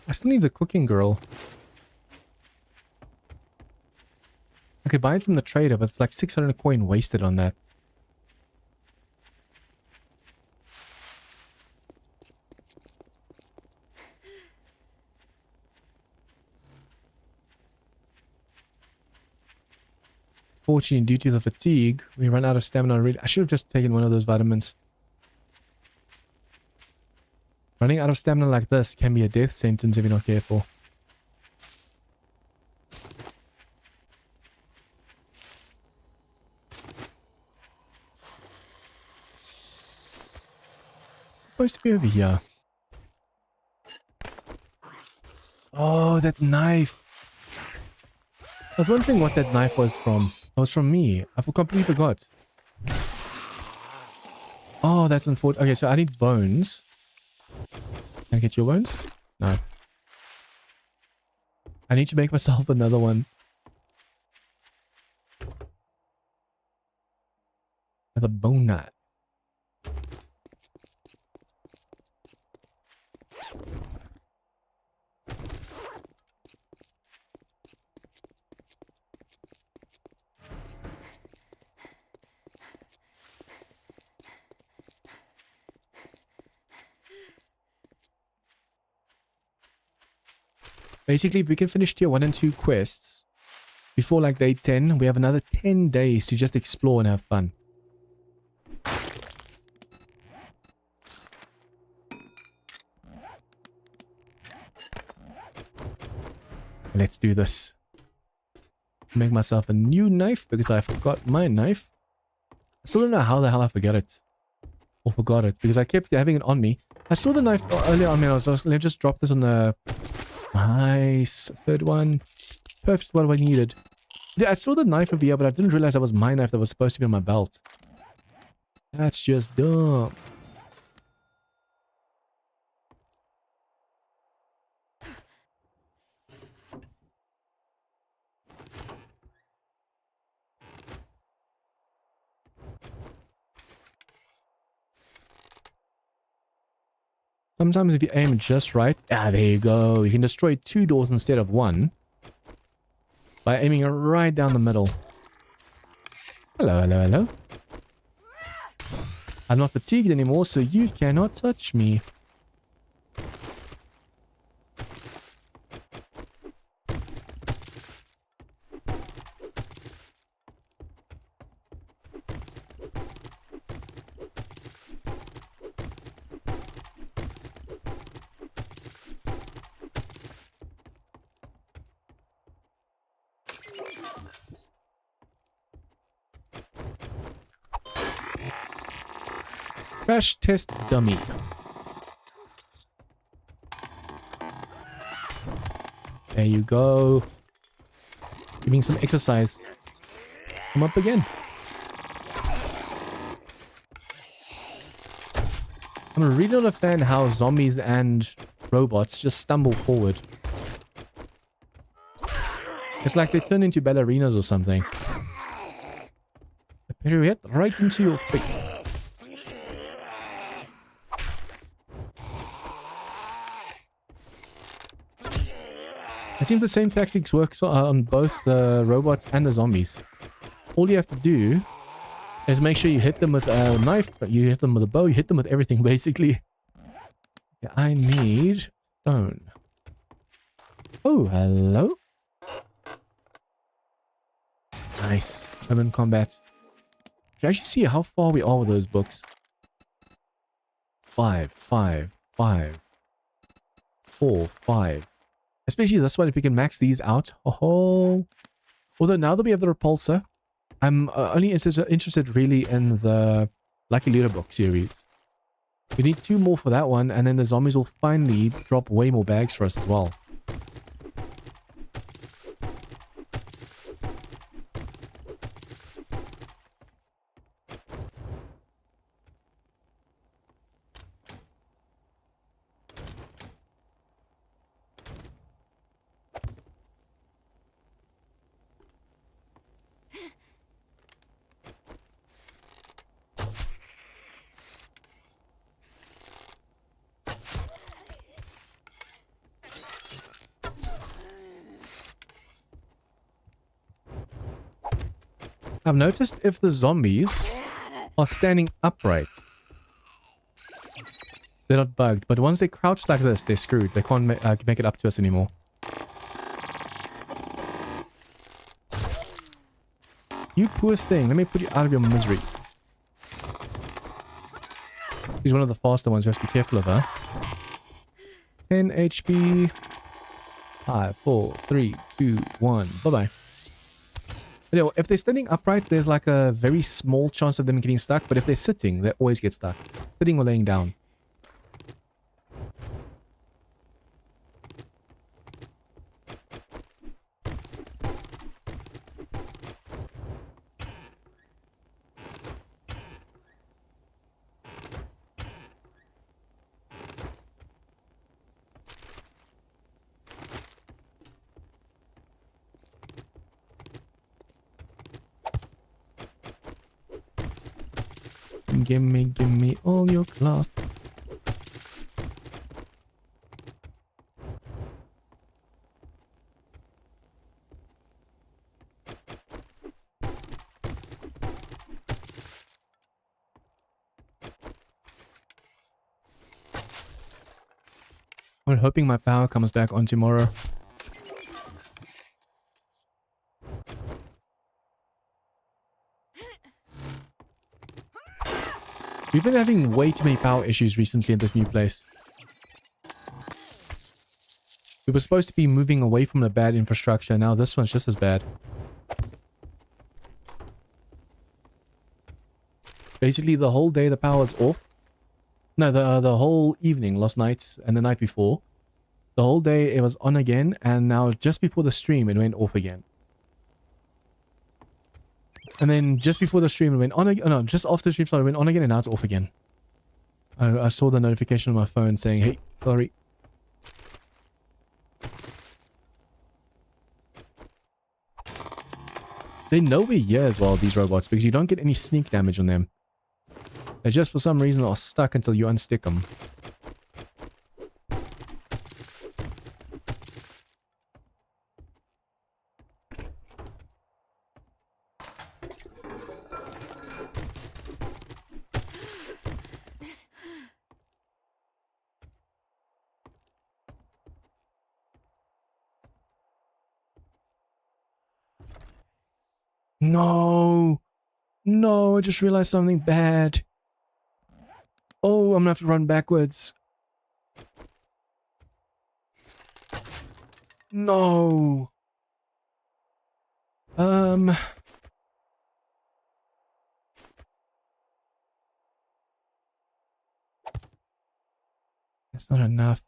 I still need the cooking girl. I could buy it from the trader, but it's like 600 coin wasted on that. Fortunately, due to the fatigue, we run out of stamina already. I should have just taken one of those vitamins. Running out of stamina like this can be a death sentence if you're not careful. It's supposed to be over here. Oh, that knife. I was wondering what that knife was from. It was from me. I completely forgot. Oh, that's unfortunate. Okay, so I need bones. Can I get your bones? No. I need to make myself another one. Another bone knife. Basically, if we can finish tier 1 and 2 quests before like day 10, we have another 10 days to just explore and have fun. Let's do this. Make myself a new knife because I forgot my knife. I still don't know how the hell I forgot it. Or forgot it because I kept having it on me. I saw the knife earlier on me. Let me just drop this on the... Nice. Third one. Perfect what I needed. Yeah, I saw the knife over here, but I didn't realize that was my knife that was supposed to be on my belt. That's just dumb. Sometimes if you aim just right, there you go. You can destroy 2 doors instead of 1 by aiming right down the middle. Hello, hello, hello. I'm not fatigued anymore, so you cannot touch me. Crash test dummy. There you go. Giving some exercise. Come up again. I'm really not a fan how zombies and robots just stumble forward. It's like they turn into ballerinas or something. A pirouette right into your face. It seems the same tactics works on both the robots and the zombies. All you have to do is make sure you hit them with a knife, you hit them with a bow, you hit them with everything basically. Yeah, I need stone. Oh, hello. Nice. I'm in combat. Can you actually see how far we are with those books? 5, 5, 5, 4, 5. Especially this one, if we can max these out. Oh, although now that we have the repulsor, I'm only interested really in the Lucky Looter book series. We need 2 more for that one, and then the zombies will finally drop way more bags for us as well. I've noticed if the zombies are standing upright, they're not bugged. But once they crouch like this, they're screwed. They can't make it up to us anymore. You poor thing. Let me put you out of your misery. He's one of the faster ones. You have to be careful of her. 10 HP. 5, 4, 3, 2, 1. Bye-bye. You know, if they're standing upright, there's like a very small chance of them getting stuck. But if they're sitting, they always get stuck. Sitting or laying down. Give me all your cloth. I'm hoping my power comes back on tomorrow. We've been having way too many power issues recently in this new place. We were supposed to be moving away from the bad infrastructure. Now this one's just as bad. Basically, the whole day the power's off. No, the whole evening last night and the night before. The whole day it was on again, and now just before the stream it went off again. And then just before the stream it went on again. Oh, no, just after the stream started it went on again, and now it's off again. I saw the notification on my phone saying, hey, sorry. They know we're here as well, these robots, because you don't get any sneak damage on them. They just for some reason are stuck until you unstick them. No! No, I just realized something bad. Oh, I'm gonna have to run backwards. No! That's not enough.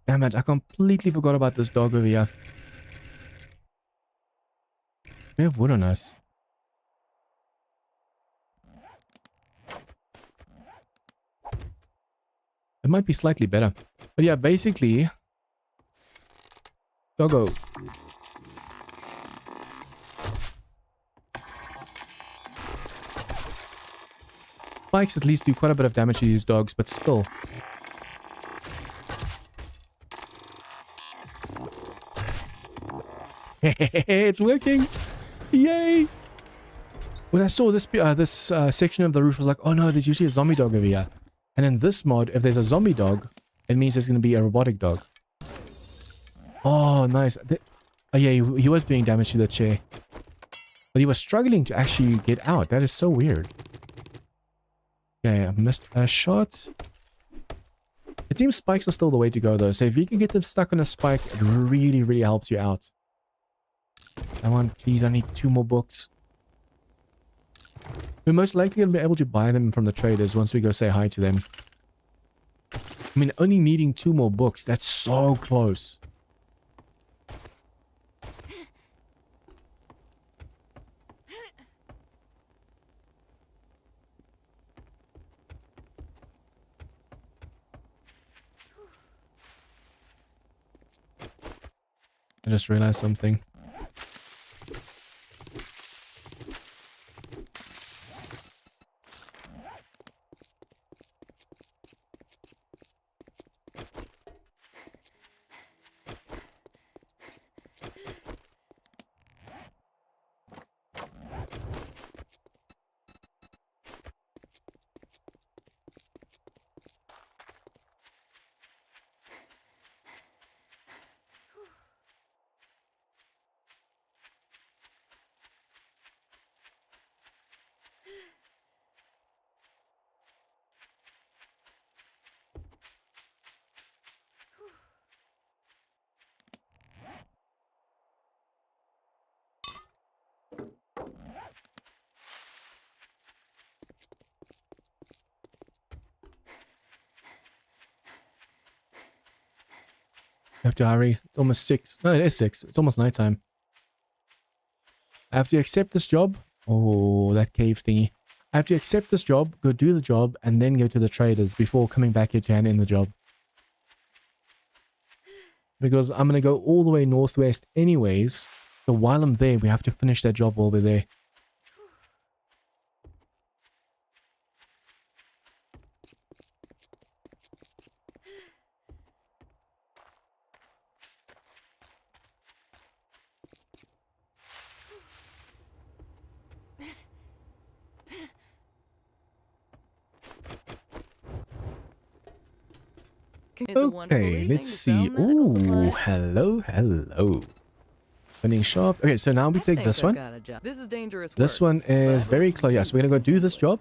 Damn it, I completely forgot about this dog over here. We have wood on us. It might be slightly better. But yeah, basically... Doggo. Spikes at least do quite a bit of damage to these dogs, but still. It's working! Yay! When I saw this section of the roof, I was like, oh no, there's usually a zombie dog over here. And in this mod, if there's a zombie dog, it means there's going to be a robotic dog. Oh, nice. Oh yeah, he was doing damage to the chair. But he was struggling to actually get out. That is so weird. Okay, I missed a shot. It seems spikes are still the way to go though. So if you can get them stuck on a spike, it really, really helps you out. Come on, please, I need 2 more books. We're most likely going to be able to buy them from the traders once we go say hi to them. I mean, only needing 2 more books, that's so close. I just realized something. have to hurry. It's almost 6. No, it is 6. It's almost nighttime. I have to accept this job. Oh, that cave thingy. I have to accept this job, go do the job, and then go to the traders before coming back here to hand in the job. Because I'm going to go all the way northwest anyways. So while I'm there, we have to finish that job while we're there. It's a wonderful Okay, evening let's to see. sell medical Ooh, supplies. hello, hello. Spinning shaft. Okay, so now we take Think this I've one. got a job. This is dangerous This work, one is but- very close. Yeah, so we're going to go do this job.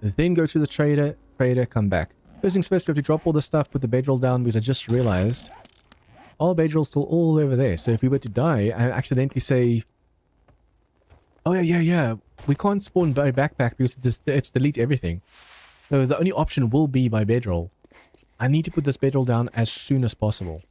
Then go to the trader, come back. First things first, we have to drop all the stuff, put the bedroll down, because I just realized our bedroll's still all over there. So if we were to die and accidentally say, oh yeah, we can't spawn by backpack because it's delete everything. So the only option will be by bedroll. I need to put this bedroll down as soon as possible.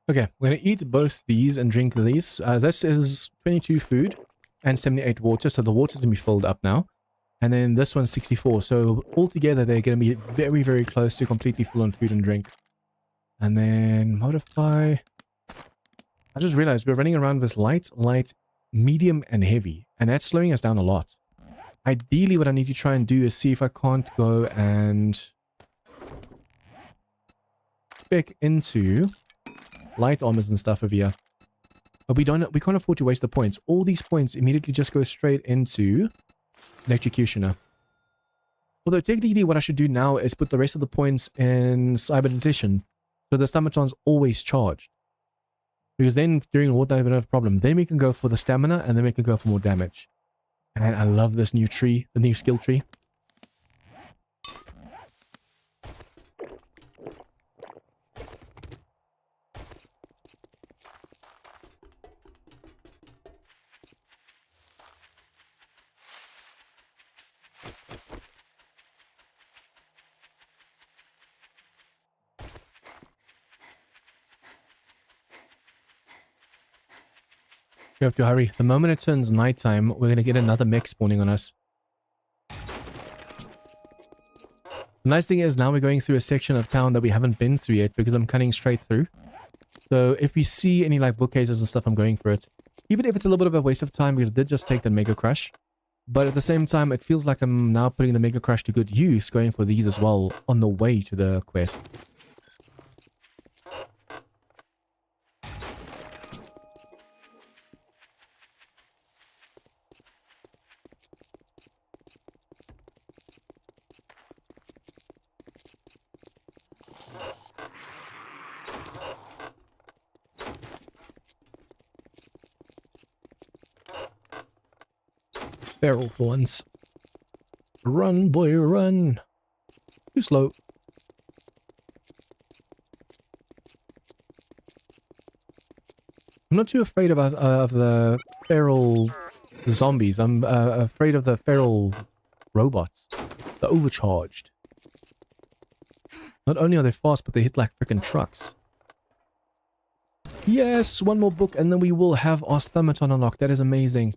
Okay, we're going to eat both these and drink these. This is 22 food and 78 water, so the water's going to be filled up now. And then this one's 64, so altogether they're going to be very, very close to completely full on food and drink. And then modify. I just realized we're running around with light, medium, and heavy, and that's slowing us down a lot. Ideally, what I need to try and do is see if I can't go and spec into light armors and stuff over here. But we can't afford to waste the points. All these points immediately just go straight into Electrocutioner. Although technically what I should do now is put the rest of the points in Cybernetition. So the Stamaton's always charged. Because then during wartime we don't have a problem. Then we can go for the stamina and then we can go for more damage. And I love this new tree, the new skill tree. We have to hurry. The moment it turns nighttime, we're going to get another mech spawning on us. The nice thing is now we're going through a section of town that we haven't been through yet because I'm cutting straight through. So if we see any like bookcases and stuff, I'm going for it. Even if it's a little bit of a waste of time because I did just take the Mega Crush. But at the same time, it feels like I'm now putting the Mega Crush to good use, going for these as well on the way to the quest. Feral for once. Run, boy, run. Too slow. I'm not too afraid about of the feral zombies. I'm afraid of the feral robots. The overcharged. Not only are they fast, but they hit like freaking trucks. Yes, one more book and then we will have our Stomaton unlocked. That is amazing.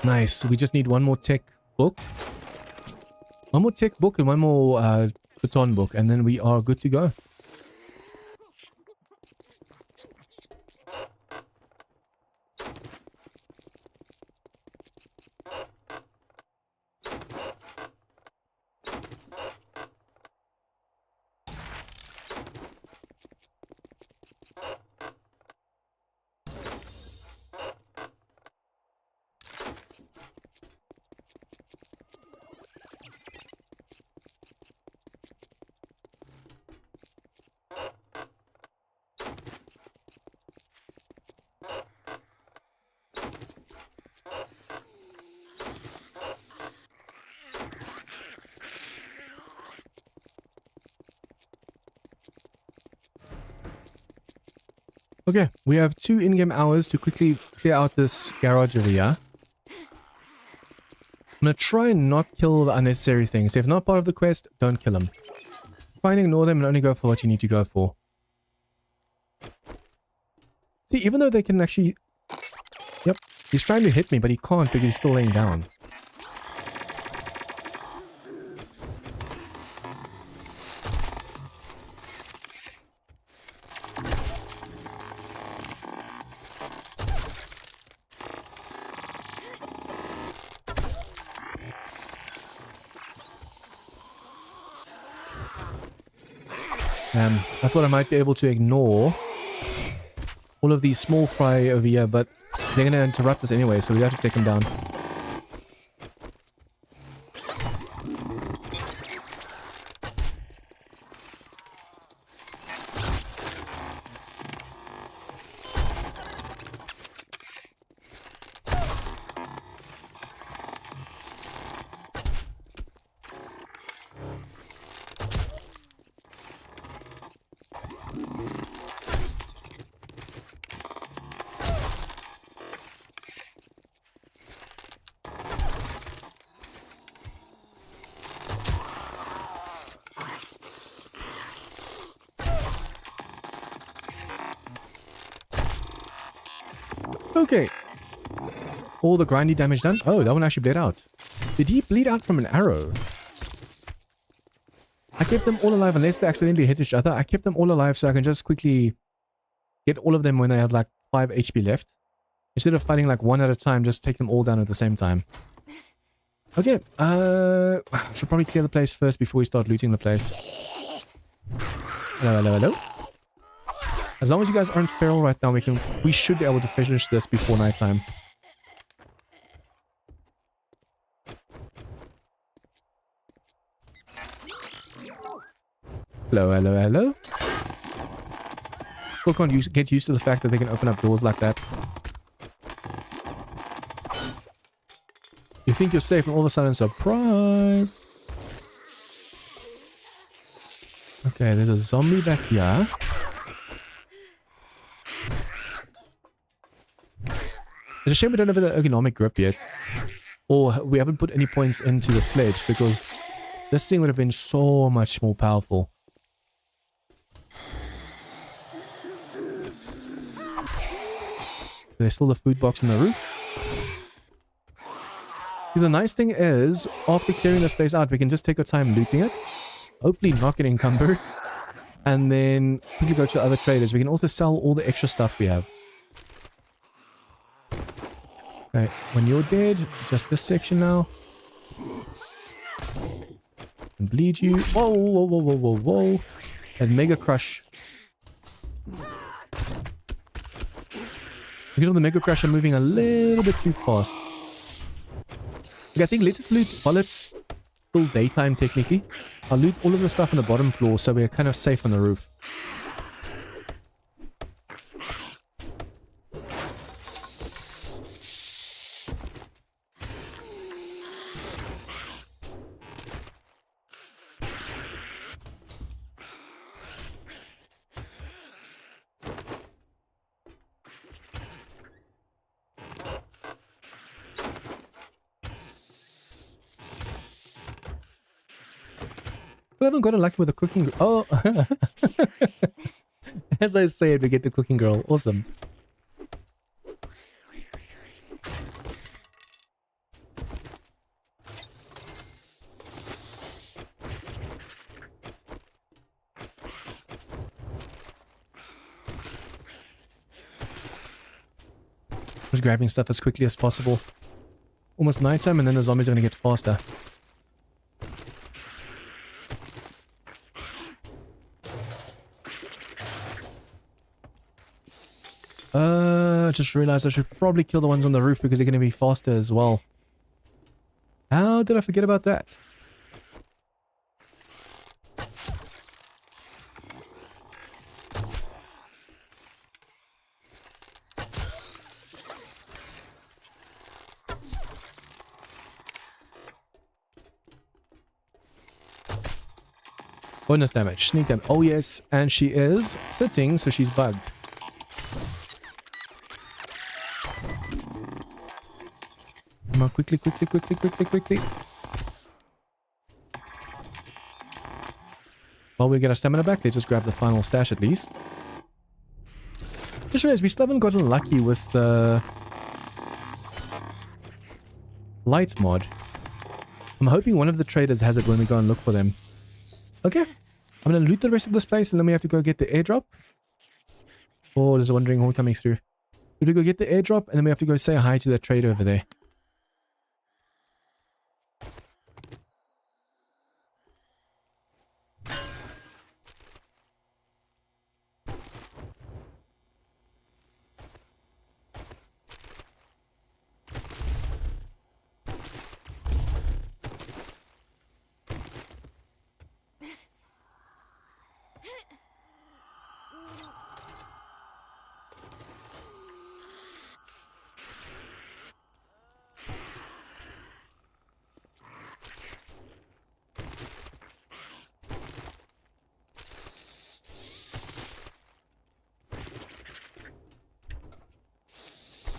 Nice. So we just need one more tech book. One more tech book and one more baton book, and then we are good to go. Okay, we have 2 in-game hours to quickly clear out this garage over here. I'm going to try and not kill the unnecessary things. If not part of the quest, don't kill them. Try and ignore them and only go for what you need to go for. See, even though they can actually... Yep, he's trying to hit me, but he can't because he's still laying down. That's what I might be able to ignore. All of these small fry over here, but they're going to interrupt us anyway, so we have to take them down. Okay. All the grindy damage done. Oh, that one actually bled out. Did he bleed out from an arrow? I kept them all alive unless they accidentally hit each other. I kept them all alive so I can just quickly get all of them when they have like 5 HP left. Instead of fighting like one at a time, just take them all down at the same time. Okay, should probably clear the place first before we start looting the place. Hello, hello, hello. As long as you guys aren't feral right now, we should be able to finish this before nighttime. Hello, hello, hello. Still can't get used to the fact that they can open up doors like that. You think you're safe and all of a sudden, surprise! Okay, there's a zombie back here. It's a shame we don't have an ergonomic grip yet. Or we haven't put any points into the sledge because this thing would have been so much more powerful. There's still the food box on the roof. See, the nice thing is, after clearing this place out, we can just take our time looting it. Hopefully not get encumbered. And then quickly go to other traders. We can also sell all the extra stuff we have. Okay, when you're dead, just this section now. And bleed you. Whoa, whoa, whoa, whoa, whoa, whoa. And Mega Crush. Because of the Mega Crush are moving a little bit too fast. Okay, I think let's just loot while it's still daytime technically. I'll loot all of the stuff on the bottom floor so we're kind of safe on the roof. I haven't gotten lucky with the cooking girl. Oh! As I say it, we get the cooking girl. Awesome. Just grabbing stuff as quickly as possible. Almost nighttime, and then the zombies are going to get faster. Just realized I should probably kill the ones on the roof because they're going to be faster as well. How did I forget about that? Bonus damage, sneak damage. Oh yes, and she is sitting, so she's bugged. Come on, quickly, quickly, quickly, quickly, quickly. While we get our stamina back, let's just grab the final stash at least. Just realized we still haven't gotten lucky with the light mod. I'm hoping one of the traders has it when we go and look for them. Okay, I'm going to loot the rest of this place and then we have to go get the airdrop. Oh, there's a wandering horde coming through. We have to go get the airdrop and then we have to go say hi to that trader over there.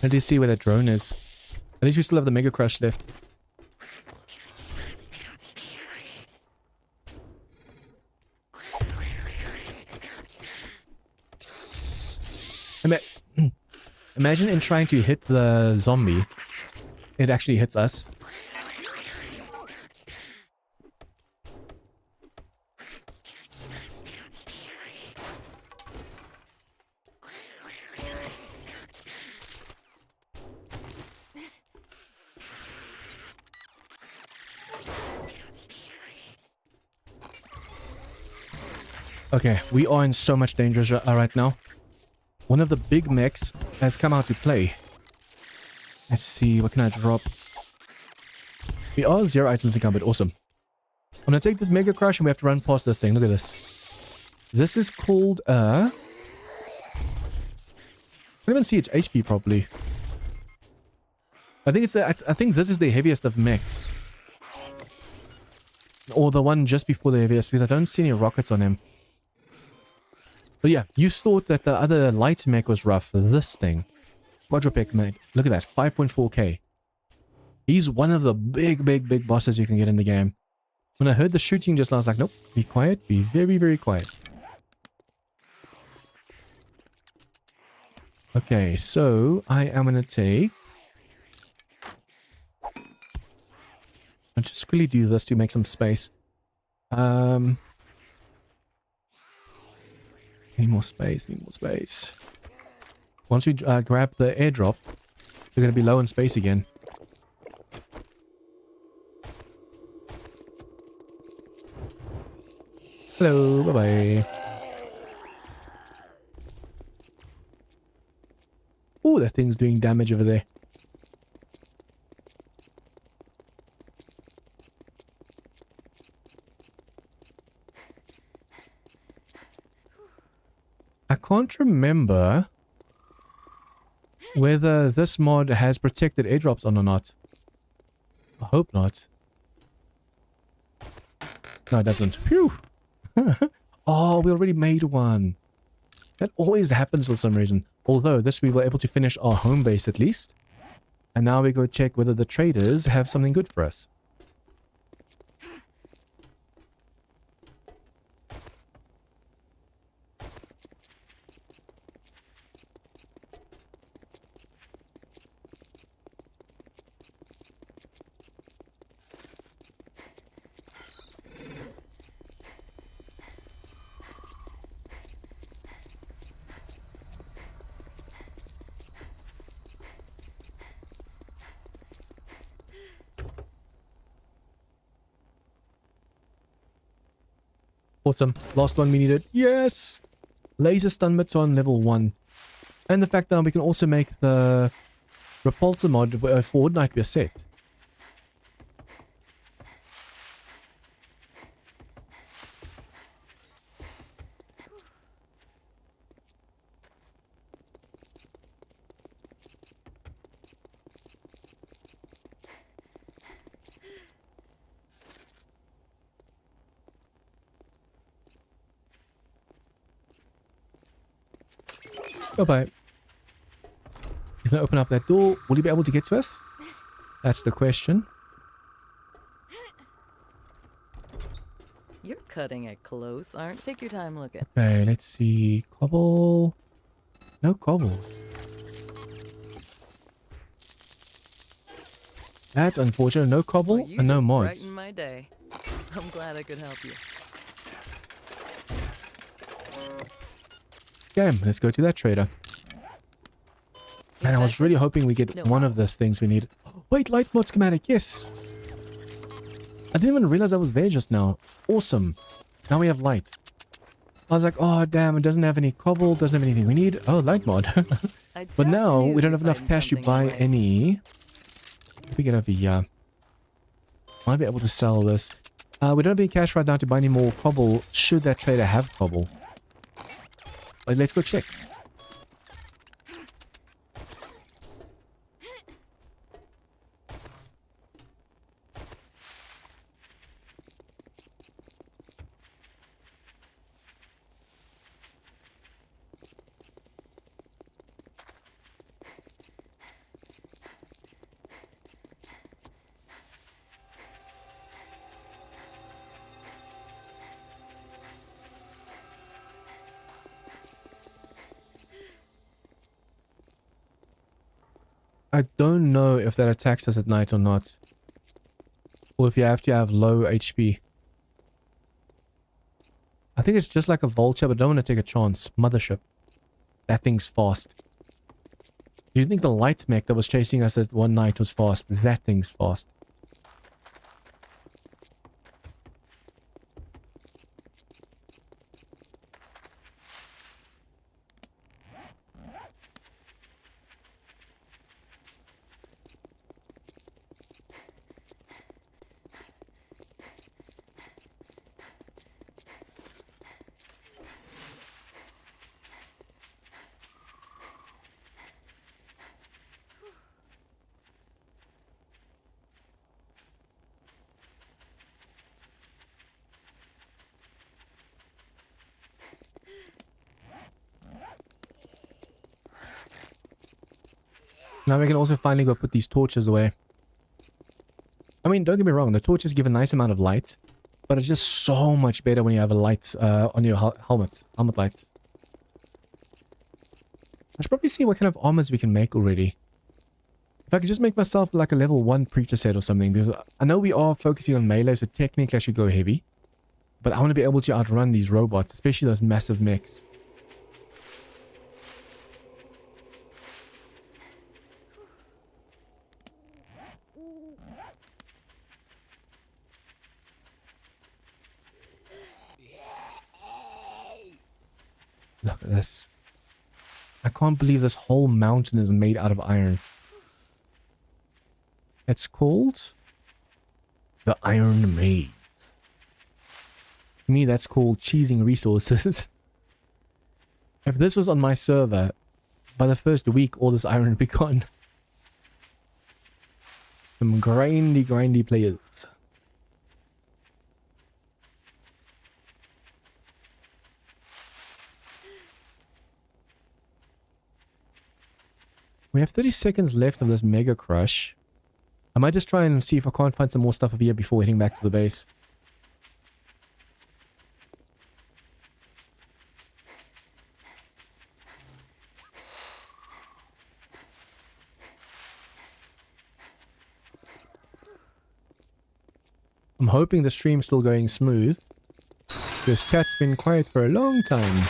How do you see where that drone is? At least we still have the Mega Crush left. Imagine in trying to hit the zombie, it actually hits us. Okay, we are in so much danger right now. One of the big mechs has come out to play. Let's see, what can I drop? We are 0 items in combat, awesome. I'm gonna take this Mega Crush and we have to run past this thing, look at this. This is called I can't even see its HP properly. I think it's I think this is the heaviest of mechs. Or the one just before the heaviest, because I don't see any rockets on him. But yeah, you thought that the other light mech was rough. This thing. Quadruped mech. Look at that. 5.4k. He's one of the big bosses you can get in the game. When I heard the shooting just now, I was like, nope. Be quiet. Be very, very quiet. Okay, so I am going to take... I'll just quickly do this to make some space. Need more space, need more space. Once we grab the airdrop, we're going to be low on space again. Hello, bye-bye. Oh, that thing's doing damage over there. I can't remember whether this mod has protected airdrops on or not. I hope not. No, it doesn't. Phew! Oh, we already made one. That always happens for some reason. Although, this we were able to finish our home base at least. And now we go check whether the traders have something good for us. Awesome. Last one we needed. Yes! Laser stun baton level 1. And the fact that we can also make the repulsor mod for Woodnight be a set. Bye-bye. He's gonna open up that door. Will he be able to get to us? That's the question. You're cutting it close, aren't? Take your time looking. Okay, let's see. Cobble. No cobble. That's unfortunate. No cobble Well, you and no just mods. brightened my day. I'm glad I could help you. Okay, let's go to that trader. Man, I was really hoping we get one of those things we need. Wait, light mod schematic, yes. I didn't even realize that was there just now. Awesome. Now we have light. I was like, oh damn, it doesn't have any cobble, doesn't have anything we need. Oh, light mod. But now we don't have enough cash to buy any. Let me get over here. Might be able to sell this. We don't have any cash right now to buy any more cobble. Should that trader have cobble? But let's go check. I don't know if that attacks us at night or not. Or if you have to have low HP. I think it's just like a vulture, but I don't want to take a chance. Mothership. That thing's fast. Do you think the light mech that was chasing us at one night was fast? That thing's fast. Now we can also finally go put these torches away. I mean, don't get me wrong, the torches give a nice amount of light, but it's just so much better when you have a light on your helmet light. I should probably see what kind of armors we can make already. If I could just make myself like a level 1 preacher set or something, because I know we are focusing on melee, so technically I should go heavy. But I want to be able to outrun these robots, especially those massive mechs. Look at this. I can't believe this whole mountain is made out of iron. It's called the Iron Maze. To me, that's called cheesing resources. If this was on my server, by the first week, all this iron would be gone. Some grindy players. We have 30 seconds left of this mega crush. I might just try and see if I can't find some more stuff over here before heading back to the base. I'm hoping the stream's still going smooth, because chat's been quiet for a long time.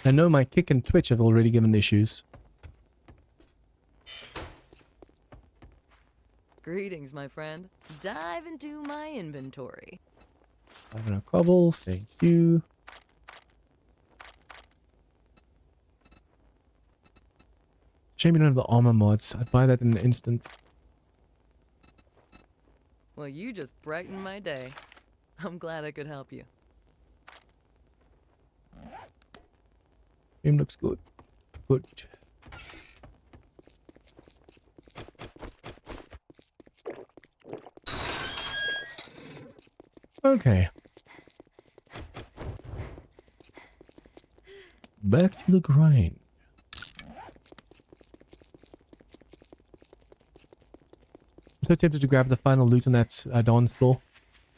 I know my Kick and Twitch have already given issues. Greetings, my friend. Dive into my inventory. I have no cobble, thank you. Shame you don't have the armor mods. I'd buy that in an instant. Well, you just brightened my day. I'm glad I could help you. Game looks good. Good. Okay. Back to the grind. I'm so tempted to grab the final loot on that Dawn's floor.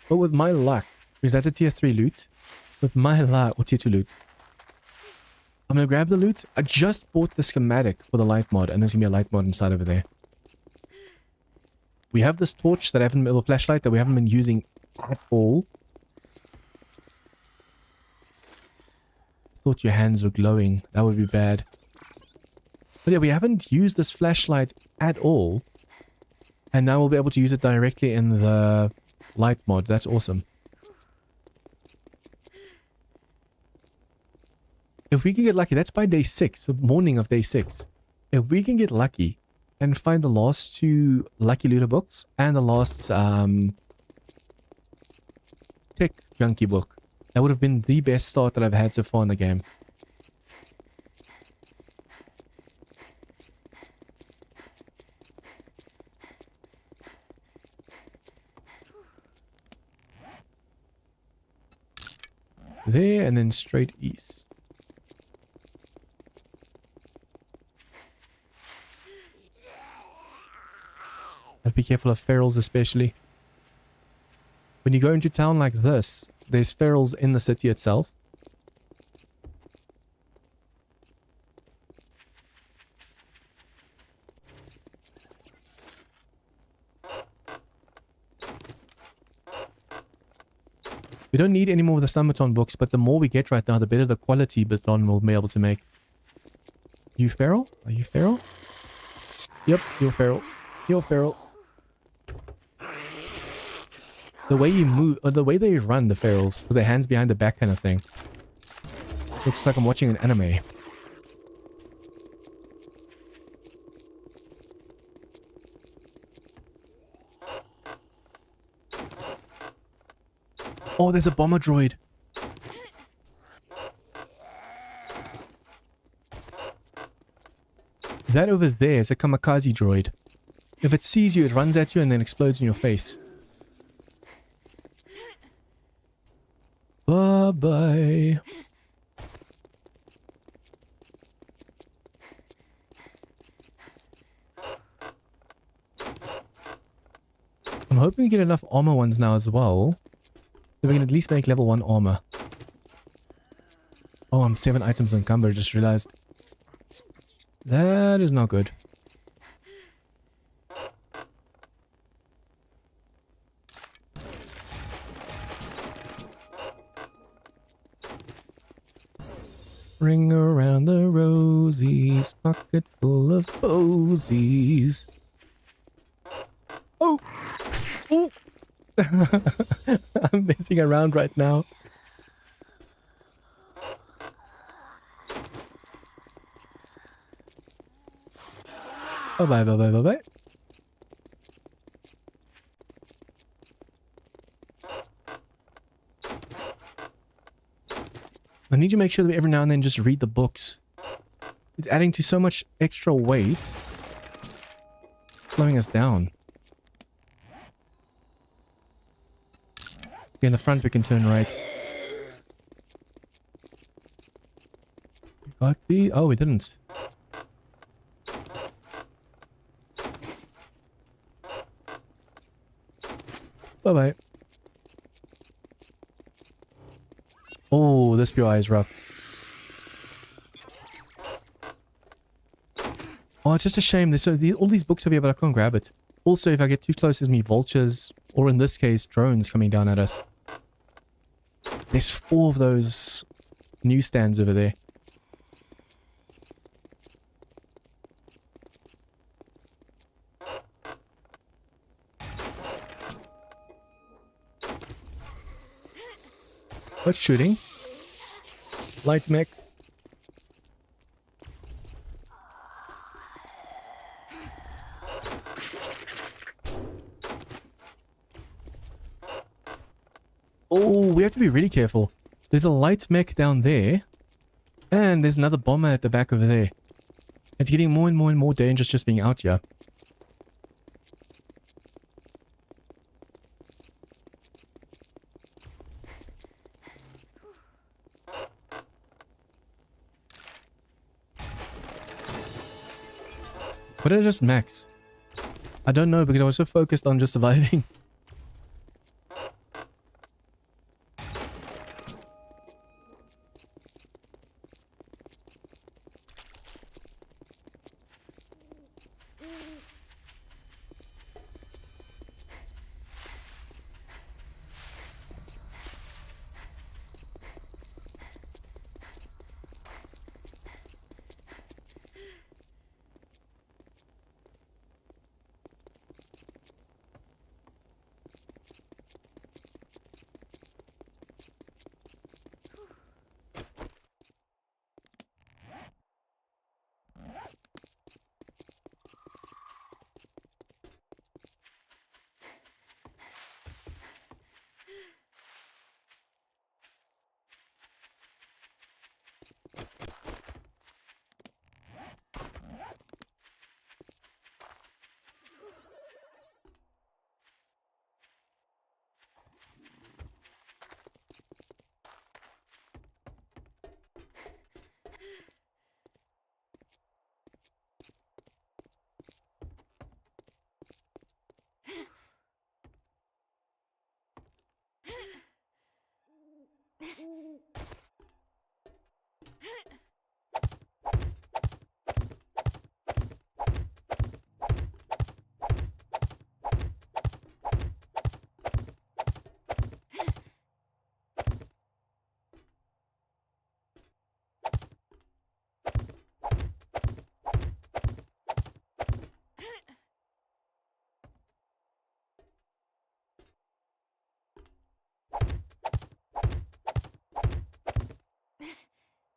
But with my luck, because that's a tier 3 loot, with my luck, or tier 2 loot, I'm going to grab the loot. I just bought the schematic for the light mod, and there's going to be a light mod inside over there. We have this torch that I haven't, or flashlight that we haven't been using at all. Thought your hands were glowing. That would be bad. But yeah, we haven't used this flashlight at all. And now we'll be able to use it directly in the light mod. That's awesome. If we can get lucky, that's by day 6, so morning of day 6. If we can get lucky and find the last 2 lucky looter books and the last tech junkie book, that would have been the best start that I've had so far in the game. There and then straight east. And be careful of ferals especially. When you go into town like this, there's ferals in the city itself. We don't need any more of the Summerton books, but the more we get right now, the better the quality Baton will be able to make. You feral? Are you feral? Yep, you're feral. You're feral. The way you move, or the way they run, the ferals, with their hands behind the back kind of thing. Looks like I'm watching an anime. Oh, there's a bomber droid. That over there is a kamikaze droid. If it sees you, it runs at you and then explodes in your face. Bye-bye. I'm hoping we get enough armor ones now as well. So we can at least make level 1 armor. Oh, I'm 7 items encumbered, just realized. That is not good. Ring around the rosies, pocket full of posies. Oh! Oh! I'm messing around right now. Bye-bye, bye-bye, bye-bye. I need to make sure that every now and then just read the books. It's adding to so much extra weight. Slowing us down. Okay, in the front we can turn right. We got the... Oh, we didn't. Bye-bye. Oh, this POI is rough. Oh, it's just a shame. There's all these books over here, but I can't grab it. Also, if I get too close, there's me vultures, or in this case, drones coming down at us. There's 4 of those newsstands over there. What's shooting? Light mech. Oh, we have to be really careful. There's a light mech down there. And there's another bomber at the back over there. It's getting more and more and more dangerous just being out here. What did I just max? I don't know because I was so focused on just surviving.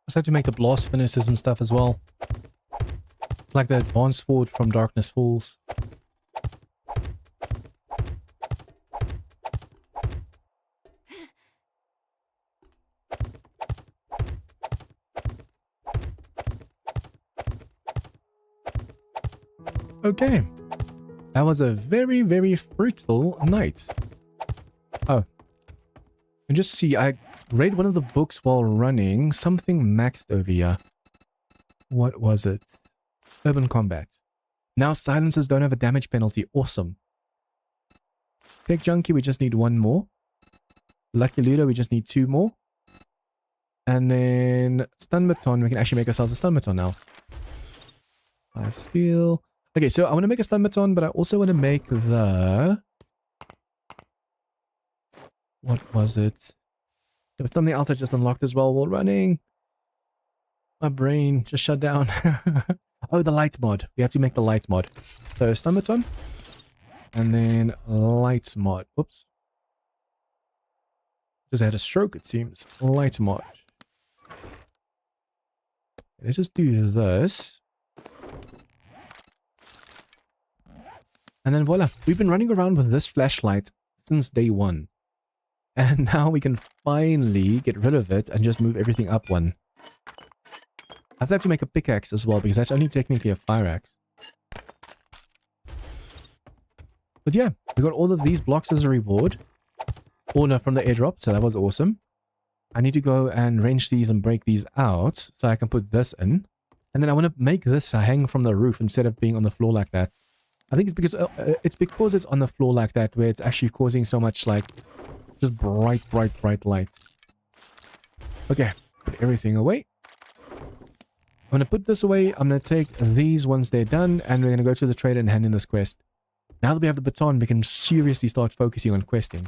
Just have to make the blast furnaces and stuff as well. It's like the advanced sword from Darkness Falls. Okay. That was a very, very fruitful night. Oh. And just see, I read one of the books while running. Something maxed over here. What was it? Urban combat. Now silencers don't have a damage penalty. Awesome. Tech Junkie, we just need one more. Lucky Looter, we just need 2 more. And then Stun Baton, we can actually make ourselves a Stun Baton now. 5 steel. Okay, so I want to make a Stun Baton, but I also want to make the... What was it? There was something else I just unlocked as well while running. My brain just shut down. Oh, the light mod. We have to make the light mod. So Stun Baton. And then light mod. Whoops. Just had a stroke, it seems. Light mod. Let's just do this. And then voila. We've been running around with this flashlight since day 1. And now we can finally get rid of it and just move everything up 1. I also have to make a pickaxe as well because that's only technically a fire axe. But yeah, we got all of these blocks as a reward. Oh no, from the airdrop, so that was awesome. I need to go and wrench these and break these out so I can put this in. And then I want to make this hang from the roof instead of being on the floor like that. I think it's because it's on the floor like that where it's actually causing so much like just bright light. Okay, put everything away. I'm going to put this away. I'm going to take these once they're done and we're going to go to the trader and hand in this quest. Now that we have the baton, we can seriously start focusing on questing.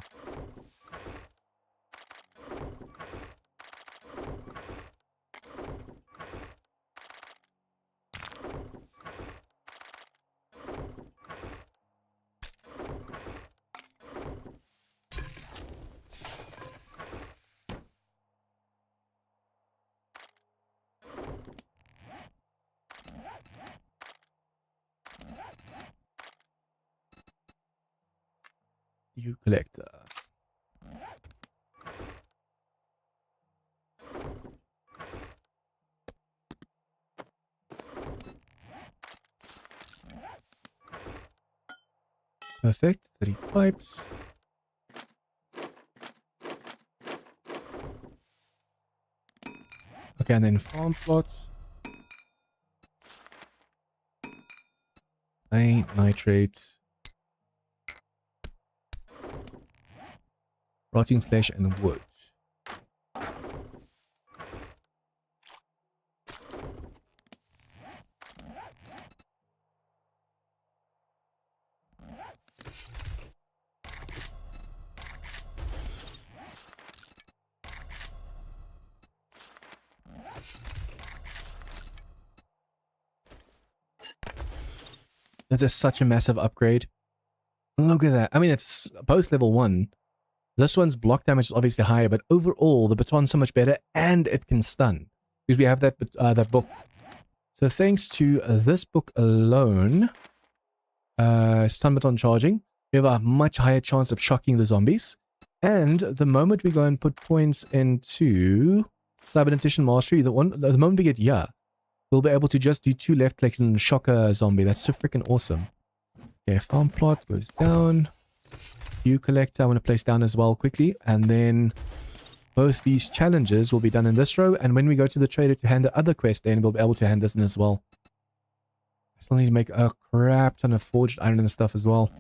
You collector. Perfect. 3 pipes. Okay, and then farm plots. Nitrate. Rotting flesh and wood. This is such a massive upgrade. Look at that. I mean, it's both level 1. This one's block damage is obviously higher, but overall, the baton's so much better, and it can stun. Because we have that book. So thanks to this book alone, stun baton charging, we have a much higher chance of shocking the zombies. And the moment we go and put points into Cybernetition Mastery, the moment we get we'll be able to just do 2 left clicks and shock a zombie. That's so freaking awesome. Okay, farm plot goes down. You collector I want to place down as well quickly. And then both these challenges will be done in this row. And when we go to the trader to hand the other quest in, we'll be able to hand this in as well. I still need to make a crap ton of forged iron and stuff as well.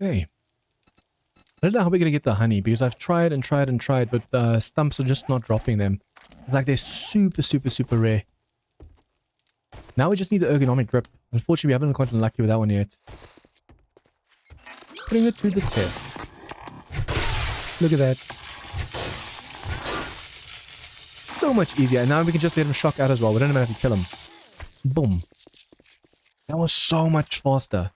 Okay. I don't know how we're going to get the honey, because I've tried and tried and tried, but stumps are just not dropping them. It's like they're super, super, super rare. Now we just need the ergonomic grip. Unfortunately, we haven't quite been lucky with that one yet. Putting it to the test. Look at that. So much easier. And now we can just let him shock out as well. We don't even have to kill him. Boom. That was so much faster.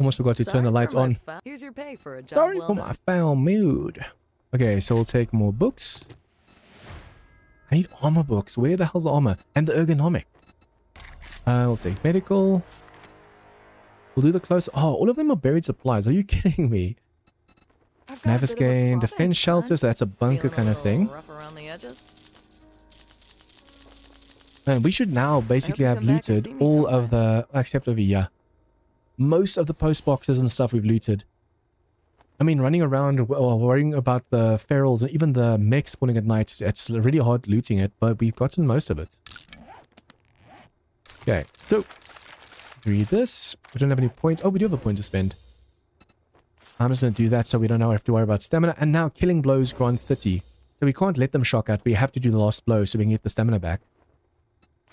Almost forgot to turn the lights on. Here's your pay for a job. Sorry for my foul mood. Okay, so we'll take more books. I need armor books. Where the hell's the armor? And the ergonomic. We'll take medical. We'll do the close. Oh, all of them are buried supplies. Are you kidding me? Navisgain, defense shelters. That's a bunker kind of thing. And we should now basically have looted all of the, except over here. Most of the post boxes and stuff we've looted. I mean, running around or worrying about the ferals and even the mech spawning at night, it's really hard looting it, but we've gotten most of it. Okay, so read this. We don't have any points. Oh, we do have a point to spend. I'm just going to do that so we don't have to worry about stamina. And now killing blows grant 30. So we can't let them shock out. We have to do the last blow so we can get the stamina back.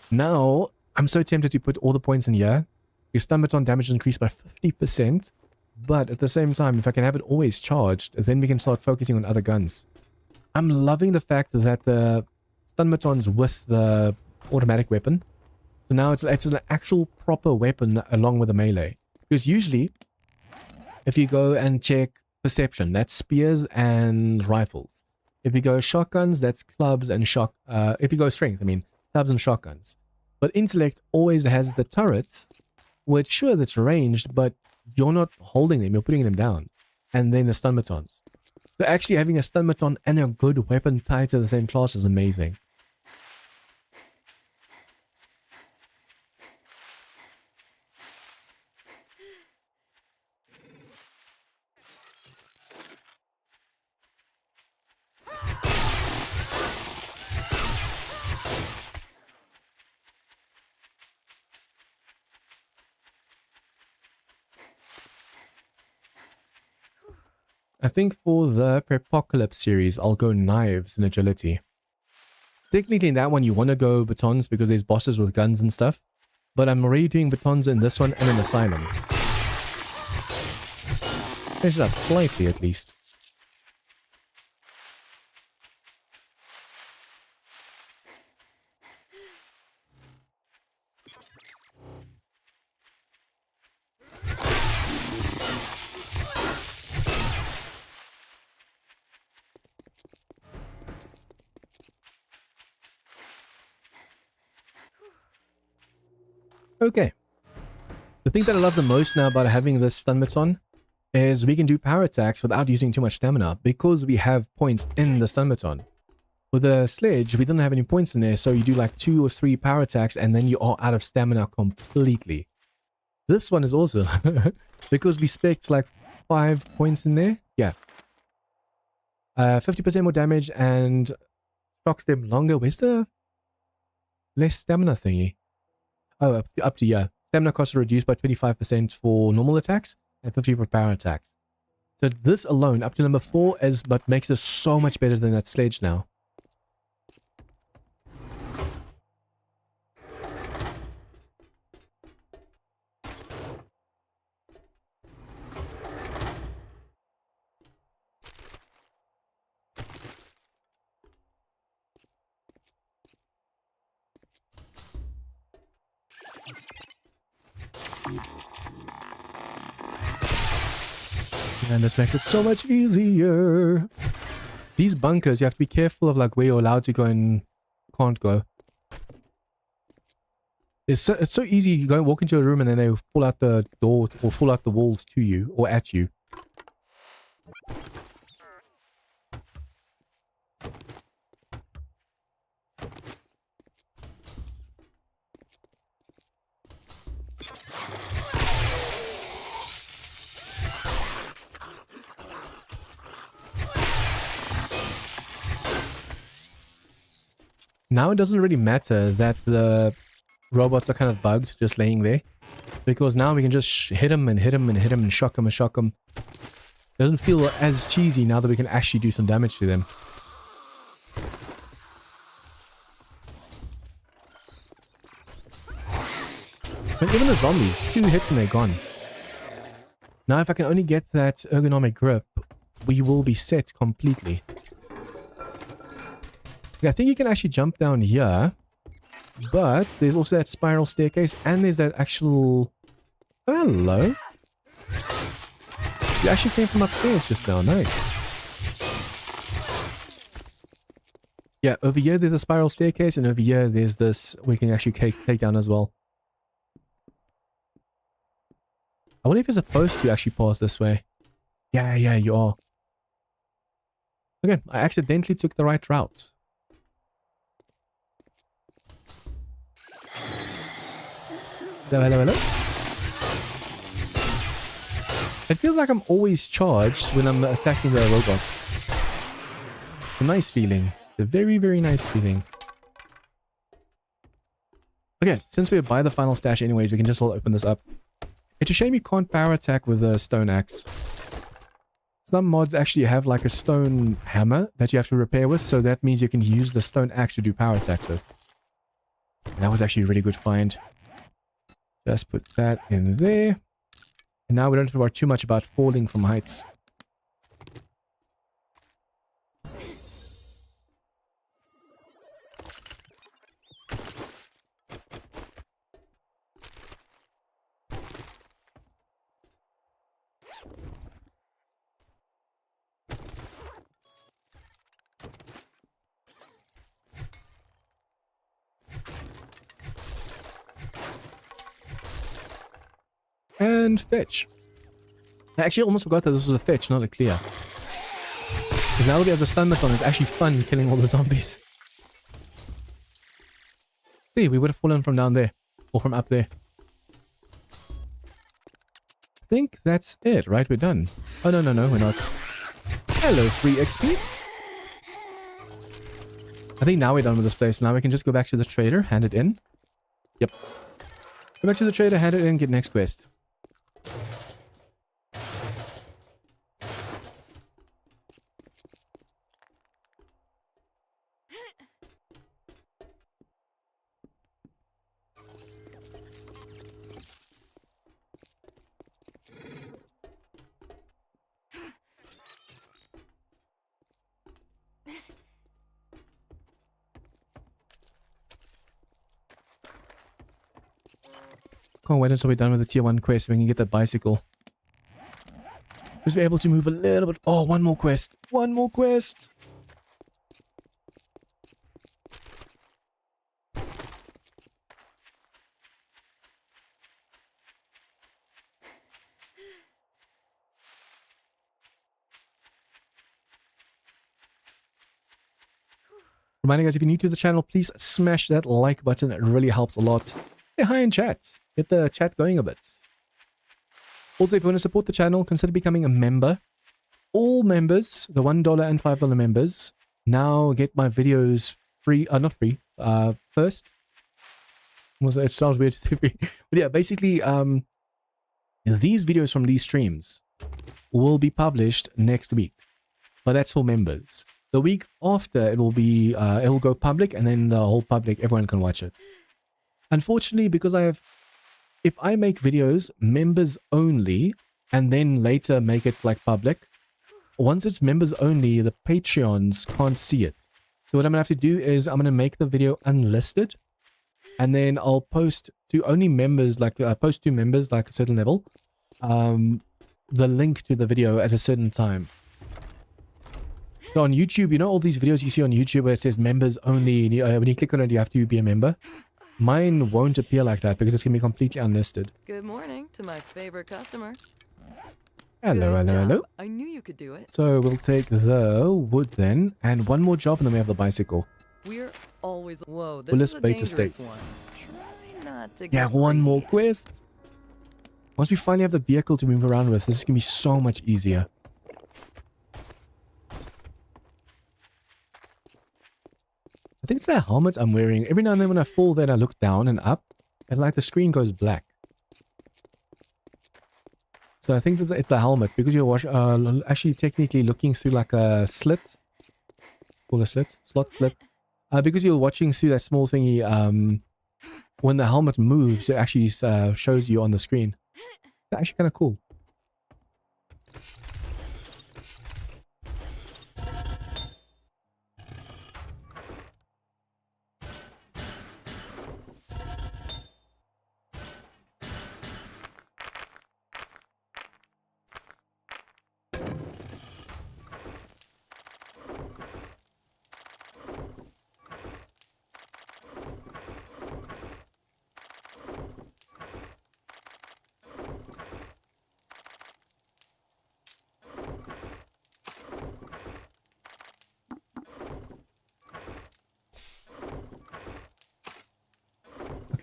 Now, I'm so tempted to put all the points in here. Your stun baton damage increased by 50%, but at the same time, if I can have it always charged, then we can start focusing on other guns. I'm loving the fact that the stun baton's with the automatic weapon. So now it's an actual proper weapon along with the melee. Because usually, if you go and check perception, that's spears and rifles. If you go shotguns, that's clubs and if you go strength, I mean, clubs and shotguns. But intellect always has the turrets, which sure that's ranged, but you're not holding them, you're putting them down. And then the stun batons. So actually having a stun baton and a good weapon tied to the same class is amazing. I think for the apocalypse series, I'll go knives and agility. Technically in that one, you want to go batons because there's bosses with guns and stuff. But I'm already doing batons in this one and in Asylum. Change it up slightly at least. Okay. The thing that I love the most now about having this stun baton is we can do power attacks without using too much stamina because we have points in the stun baton. With the sledge, we don't have any points in there, so you do like 2 or 3 power attacks and then you are out of stamina completely. This one is also because we spec'd like 5 points in there. Yeah. 50% more damage and shocks them longer. Where's the less stamina thingy? Oh, up to yeah. Stamina costs are reduced by 25% for normal attacks and 50% for power attacks. So this alone, up to number 4, is but makes it so much better than that sledge now. And this makes it so much easier. These bunkers, you have to be careful of like where you're allowed to go and can't go. It's so easy. You go and walk into a room and then they fall out the door or fall out the walls to you or at you. Now it doesn't really matter that the robots are kind of bugged, just laying there. Because now we can just hit them and hit them and hit them and shock them and shock them. Doesn't feel as cheesy now that we can actually do some damage to them. But even the zombies, 2 hits and they're gone. Now if I can only get that ergonomic grip, we will be set completely. I think you can actually jump down here, but there's also that spiral staircase and there's that actual... Hello? You actually came from upstairs just now, nice. Yeah, over here there's a spiral staircase and over here there's this we can actually take down as well. I wonder if you're supposed to actually pass this way. Yeah, you are. Okay, I accidentally took the right route. Hello. It feels like I'm always charged when I'm attacking the robots. It's a nice feeling. A very, very nice feeling. Okay, since we're by the final stash anyways, we can just all open this up. It's a shame you can't power attack with a stone axe. Some mods actually have like a stone hammer that you have to repair with, so that means you can use the stone axe to do power attacks with. And that was actually a really good find. Just put that in there. And now we don't have to worry too much about falling from heights. And fetch. I actually almost forgot that this was a fetch, not a clear. Because now that we have the stun baton, it's actually fun killing all the zombies. See, we would have fallen from down there. Or from up there. I think that's it, right? We're done. Oh, no, we're not. Hello, free XP. I think now we're done with this place. Now we can just go back to the trader, hand it in. Yep. Go back to the trader, hand it in, get next quest. Can't wait until we're done with the tier 1 quest so we can get that bicycle. Just be able to move a little bit. Oh, one more quest. One more quest. Reminding guys, if you're new to the channel, please smash that like button. It really helps a lot. Say hi in chat. Get the chat going a bit. Also, if you want to support the channel, consider becoming a member. All members, the $1 and $5 members, now get my videos free. Not free. First. It sounds weird to say free. But yeah, basically, these videos from these streams will be published next week. But that's for members. The week after, it will go public, and then the whole public, everyone can watch it. Unfortunately, because if I make videos members only, and then later make it like public, once it's members only, the Patreons can't see it. So what I'm gonna have to do is I'm gonna make the video unlisted, and then I'll post to only members, like post to members like a certain level, the link to the video at a certain time. So on YouTube, you know all these videos you see on YouTube where it says members only, and when you click on it, you have to be a member? Mine won't appear like that because it's going to be completely unlisted. Good morning to my favorite customer. Hello, Good hello, job. hello. I knew you could do it. So we'll take the wood then, and one more job, and then we have the bicycle. We're always... Whoa, this Willis is a Beta dangerous State. one. Try not to Yeah, get one more greedy. quest. Once we finally have the vehicle to move around with, this is going to be so much easier. I think it's the helmet I'm wearing. Every now and then when I fall there and I look down and up, it's like the screen goes black. So I think it's the helmet because you're actually technically looking through like a slit. Call a slit? Slot slit. Because you're watching through that small thingy, when the helmet moves, it actually shows you on the screen. It's actually kind of cool.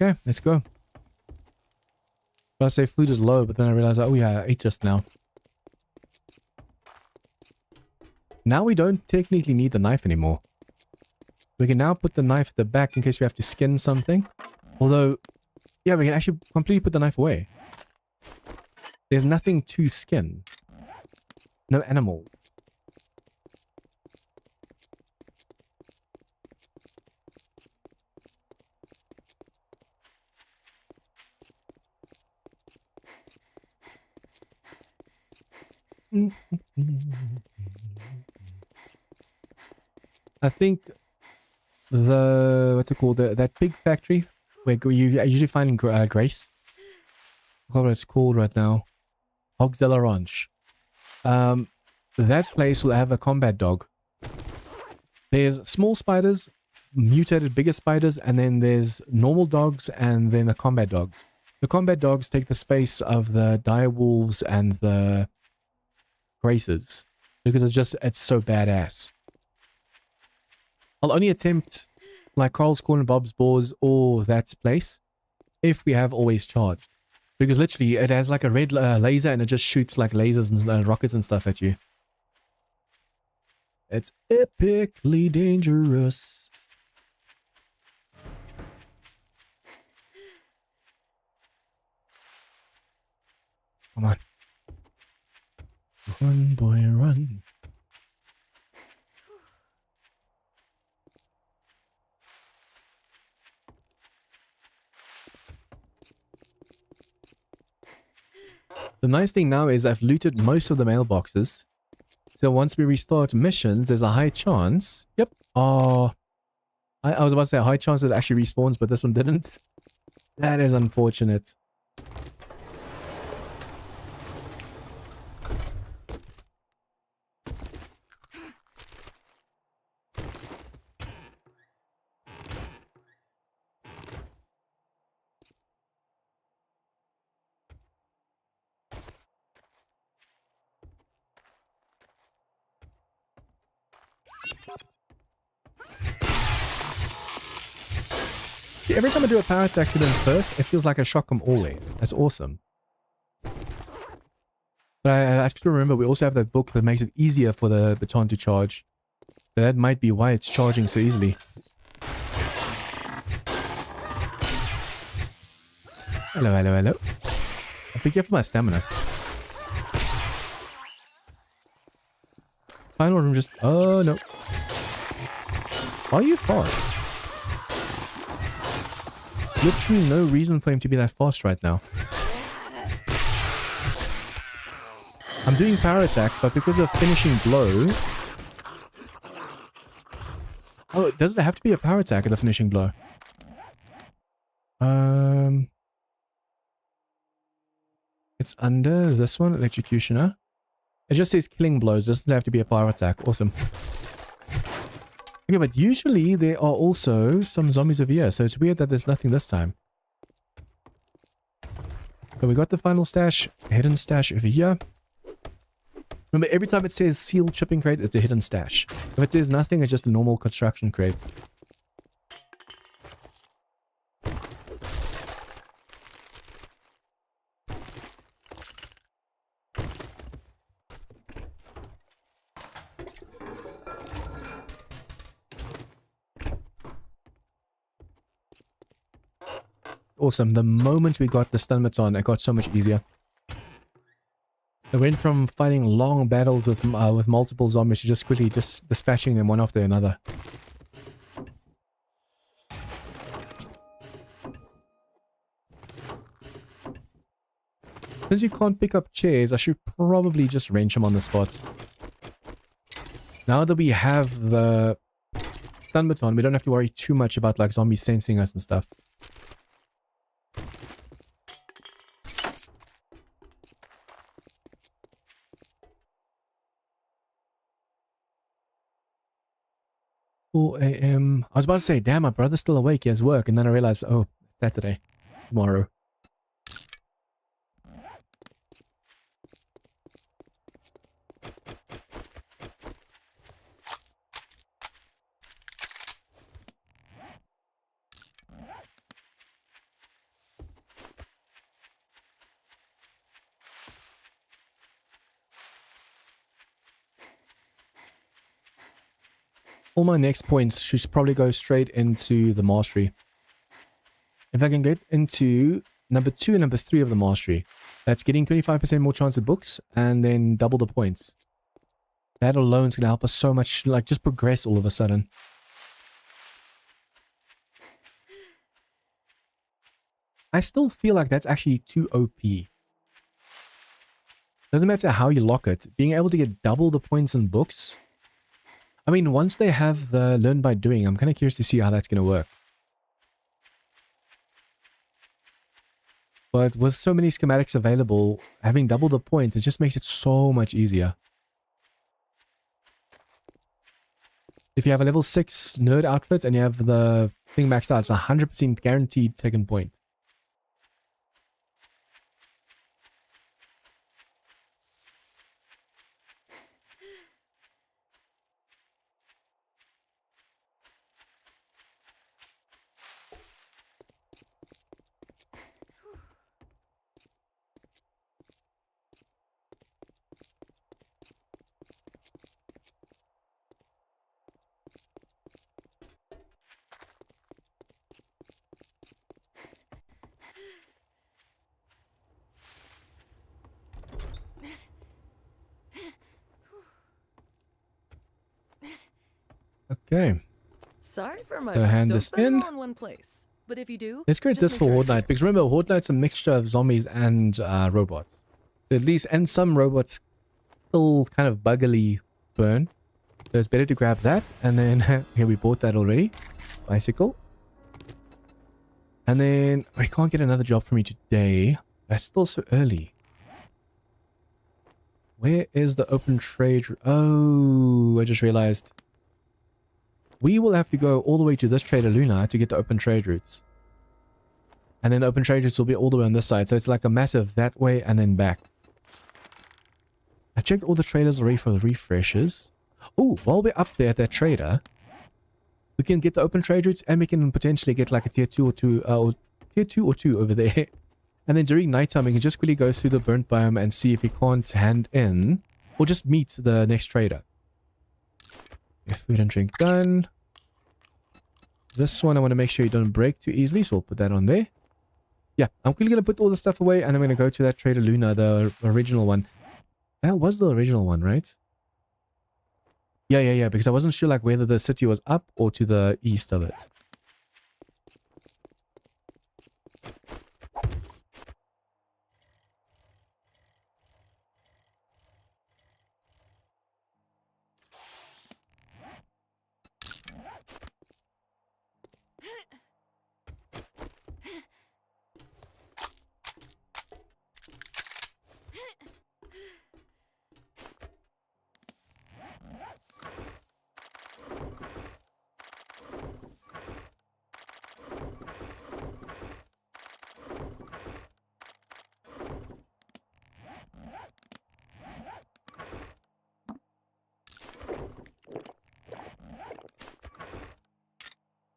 Okay, let's go. I say food is low, but then I realized, oh yeah, I ate just now. Now we don't technically need the knife anymore. We can now put the knife at the back in case we have to skin something. Although, yeah, we can actually completely put the knife away. There's nothing to skin. No animal. I think what's it called? That pig factory where you usually find Grace. I forgot what it's called right now. Hogzilla Ranch. That place will have a combat dog. There's small spiders, mutated bigger spiders, and then there's normal dogs and then the combat dogs. The combat dogs take the space of the dire wolves and the Graces because it's so badass. I'll only attempt like Carl's Corner, Bob's Boars, or that place if we have always charged. Because literally it has like a red laser and it just shoots like lasers and rockets and stuff at you. It's epically dangerous. Come on. Run, boy, run. The nice thing now is I've looted most of the mailboxes. So once we restart missions, there's a high chance. Yep. I was about to say a high chance that it actually respawns, but this one didn't. That is unfortunate. Every time I do a power attack to them first, it feels like I shock them always. That's awesome. But I have to remember, we also have that book that makes it easier for the baton to charge. So that might be why it's charging so easily. Hello, hello, hello. Be careful my stamina. Final room just... Oh, no. Why are you fast? Literally no reason for him to be that fast right now. I'm doing power attacks, but because of finishing blow... Oh, does it have to be a power attack at the finishing blow? It's under this one, Electrocutioner. It just says killing blows, doesn't have to be a power attack. Awesome. Okay, but usually there are also some zombies over here, so it's weird that there's nothing this time. So we got the final stash, hidden stash over here. Remember, every time it says sealed shipping crate, it's a hidden stash. If it says nothing, it's just a normal construction crate. Awesome. The moment we got the stun baton, it got so much easier. I went from fighting long battles with multiple zombies to just quickly dispatching them one after another. Since you can't pick up chairs, I should probably just wrench them on the spot. Now that we have the stun baton, we don't have to worry too much about like zombies sensing us and stuff. I was about to say, damn, my brother's still awake, he has work, and then I realized, oh, Saturday, tomorrow. All my next points should probably go straight into the mastery. If I can get into number 2 and number 3 of the mastery, that's getting 25% more chance at books and then double the points. That alone is going to help us so much, like just progress all of a sudden. I still feel like that's actually too OP. Doesn't matter how you lock it, being able to get double the points in books. I mean, once they have the learn by doing, I'm kind of curious to see how that's going to work. But with so many schematics available, having double the points, it just makes it so much easier. If you have a level 6 nerd outfit and you have the thing maxed out, it's 100% guaranteed second point. Okay. Sorry for my So hand don't this spend it in. all in one place. But if you do, Let's create just this make for sure Horde it's Night, because remember, Horde Night's a mixture of zombies and robots. So at least, and some robots still kind of buggily burn. So it's better to grab that, and then, here we bought that already. Bicycle. And then I can't get another job for me today. That's still so early. Where is the open trade? Oh, I just realized. We will have to go all the way to this trader Luna to get the open trade routes. And then the open trade routes will be all the way on this side. So it's like a massive that way and then back. I checked all the traders already for the refreshes. Oh, while we're up there at that trader, we can get the open trade routes and we can potentially get like a tier 2 or 2, or tier 2 or 2 over there. And then during nighttime, we can just quickly go through the burnt biome and see if we can't hand in or just meet the next trader. If food and drink done. This one, I want to make sure you don't break too easily, so we'll put that on there. Yeah, I'm quickly going to put all the stuff away and I'm going to go to that trader Luna, the original one. That was the original one, right? Yeah, because I wasn't sure like whether the city was up or to the east of it.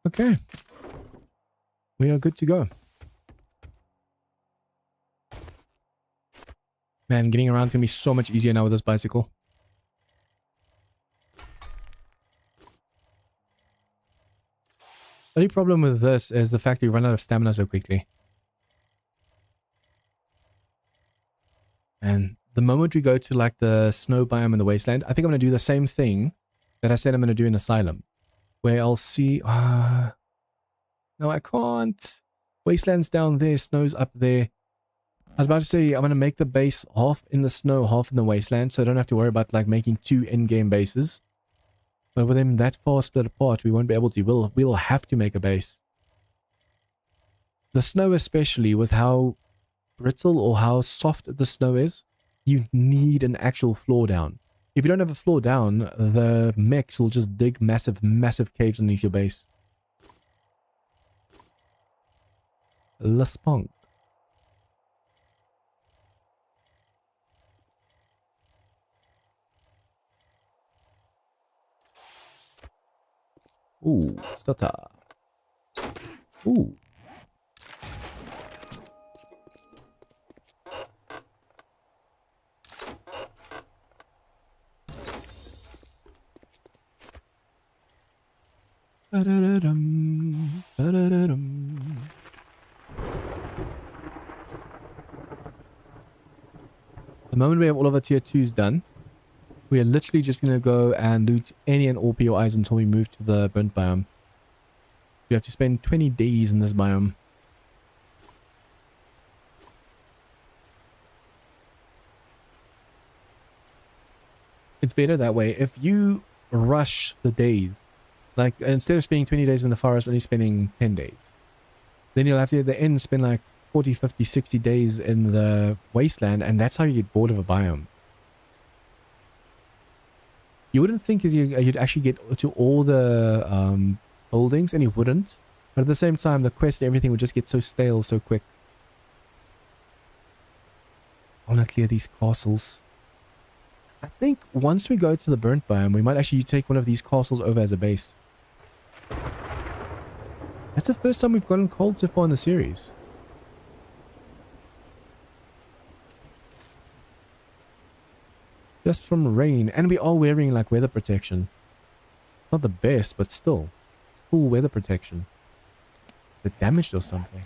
Okay. We are good to go. Man, getting around is going to be so much easier now with this bicycle. The only problem with this is the fact that you run out of stamina so quickly. And the moment we go to like the snow biome in the wasteland, I think I'm going to do the same thing that I said I'm going to do in Asylum. Where I'll see... no, I can't. Wasteland's down there, snow's up there. I was about to say I'm going to make the base half in the snow, half in the wasteland, so I don't have to worry about like making 2 in-game bases. But with them that far split apart, we won't be able to. We'll have to make a base. The snow especially, with how brittle or how soft the snow is, you need an actual floor down. If you don't have a floor down, the mechs will just dig massive caves underneath your base. La Spunk. Ooh, stutter. Ooh. Ba-da-da-dum, ba-da-da-dum. The moment we have all of our tier 2s done, we are literally just going to go and loot any and all POIs until we move to the burnt biome. We have to spend 20 days in this biome. It's better that way. If you rush the days, like instead of spending 20 days in the forest, only spending 10 days, then you'll have to at the end spend like 40, 50, 60 days in the wasteland, and that's how you get bored of a biome. You wouldn't think that you'd actually get to all the buildings, and you wouldn't. But at the same time, the quest and everything would just get so stale so quick. I want to clear these castles. I think once we go to the burnt biome, we might actually take one of these castles over as a base. That's the first time we've gotten cold so far in the series. Just from rain, and we are wearing like weather protection. Not the best, but still. Full weather protection. Is it damaged or something?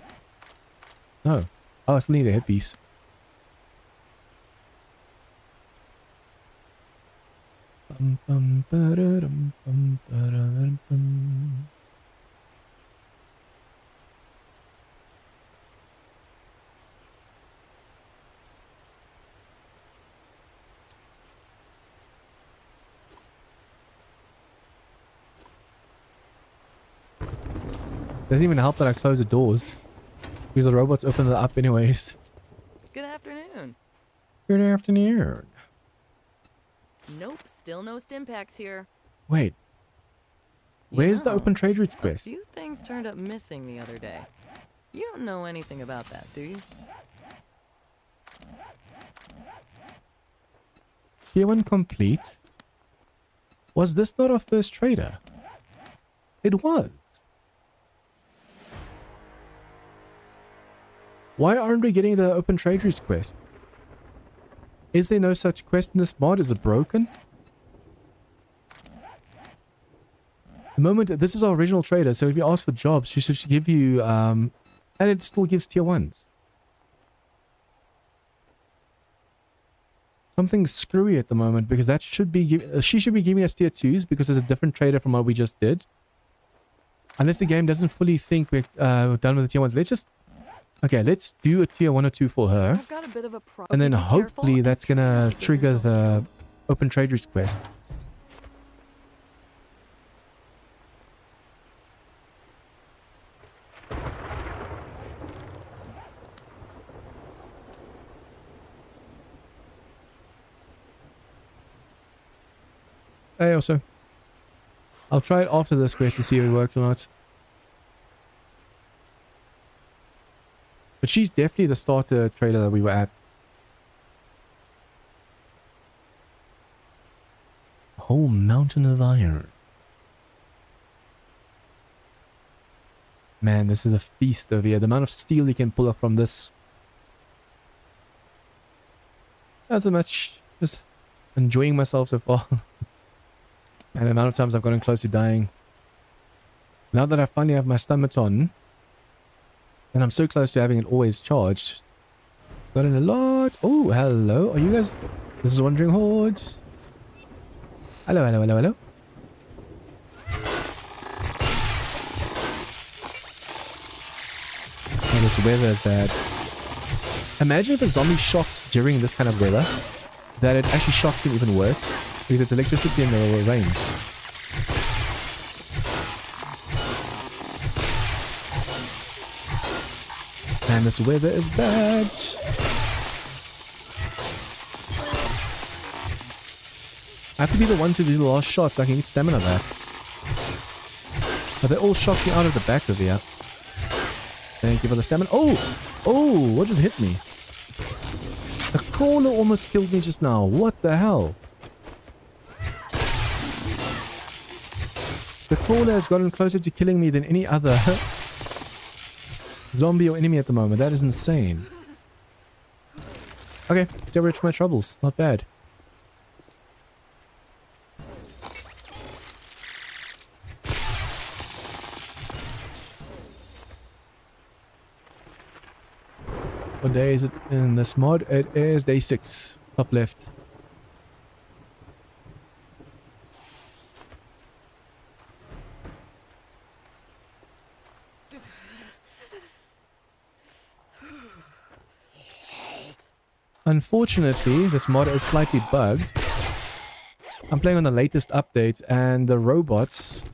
No. Oh, I still need a headpiece. Bum, bum, ba-da-dum, bum, ba-da-dum, bum. Doesn't even help that I close the doors. Because the robots open it up anyways. Good afternoon. Good afternoon. Nope, still no stim packs here. Wait. You Where's the know, open trade routes A quest? few things turned up missing the other day. You don't know anything about that, do you? Tier 1 complete. Was this not our first trader? It was. Why aren't we getting the open trade routes quest? Is there no such quest in this mod? Is it broken? The moment this is our original trader, so if you ask for jobs, she should give you and it still gives tier 1s. Something's screwy at the moment because that should be she should be giving us tier 2s because it's a different trader from what we just did. Unless the game doesn't fully think we're done with the tier 1s. Let's just let's do a tier 1 or 2 for her. I've got a bit of a problem. And then Be hopefully careful. that's gonna trigger the open trade routes quest. Hey, also. I'll try it after this quest to see if it works or not. But she's definitely the starter trader that we were at. A whole mountain of iron. Man, this is a feast over here. The amount of steel you can pull up from this. Not so much. Just enjoying myself so far. And the amount of times I've gotten close to dying. Now that I finally have my stomach on. And I'm so close to having it always charged. It's gotten a lot. Oh, hello. Are you guys... This is Wandering Horde. Hello, hello, hello, hello. Oh, this weather is bad. Imagine if a zombie shocks during this kind of weather. That it actually shocks him even worse. Because it's electricity and the rain. Man, this weather is bad. I have to be the one to do the last shot so I can get stamina back. But they all shot me out of the back of here. Thank you for the stamina. Oh! Oh! What just hit me? The crawler almost killed me just now. What the hell? The crawler has gotten closer to killing me than any other zombie or enemy at the moment. That is insane. Okay, still rich for my troubles. Not bad. What day is it in this mod? It is day 6. Top left. Unfortunately, this mod is slightly bugged. I'm playing on the latest update and the robots,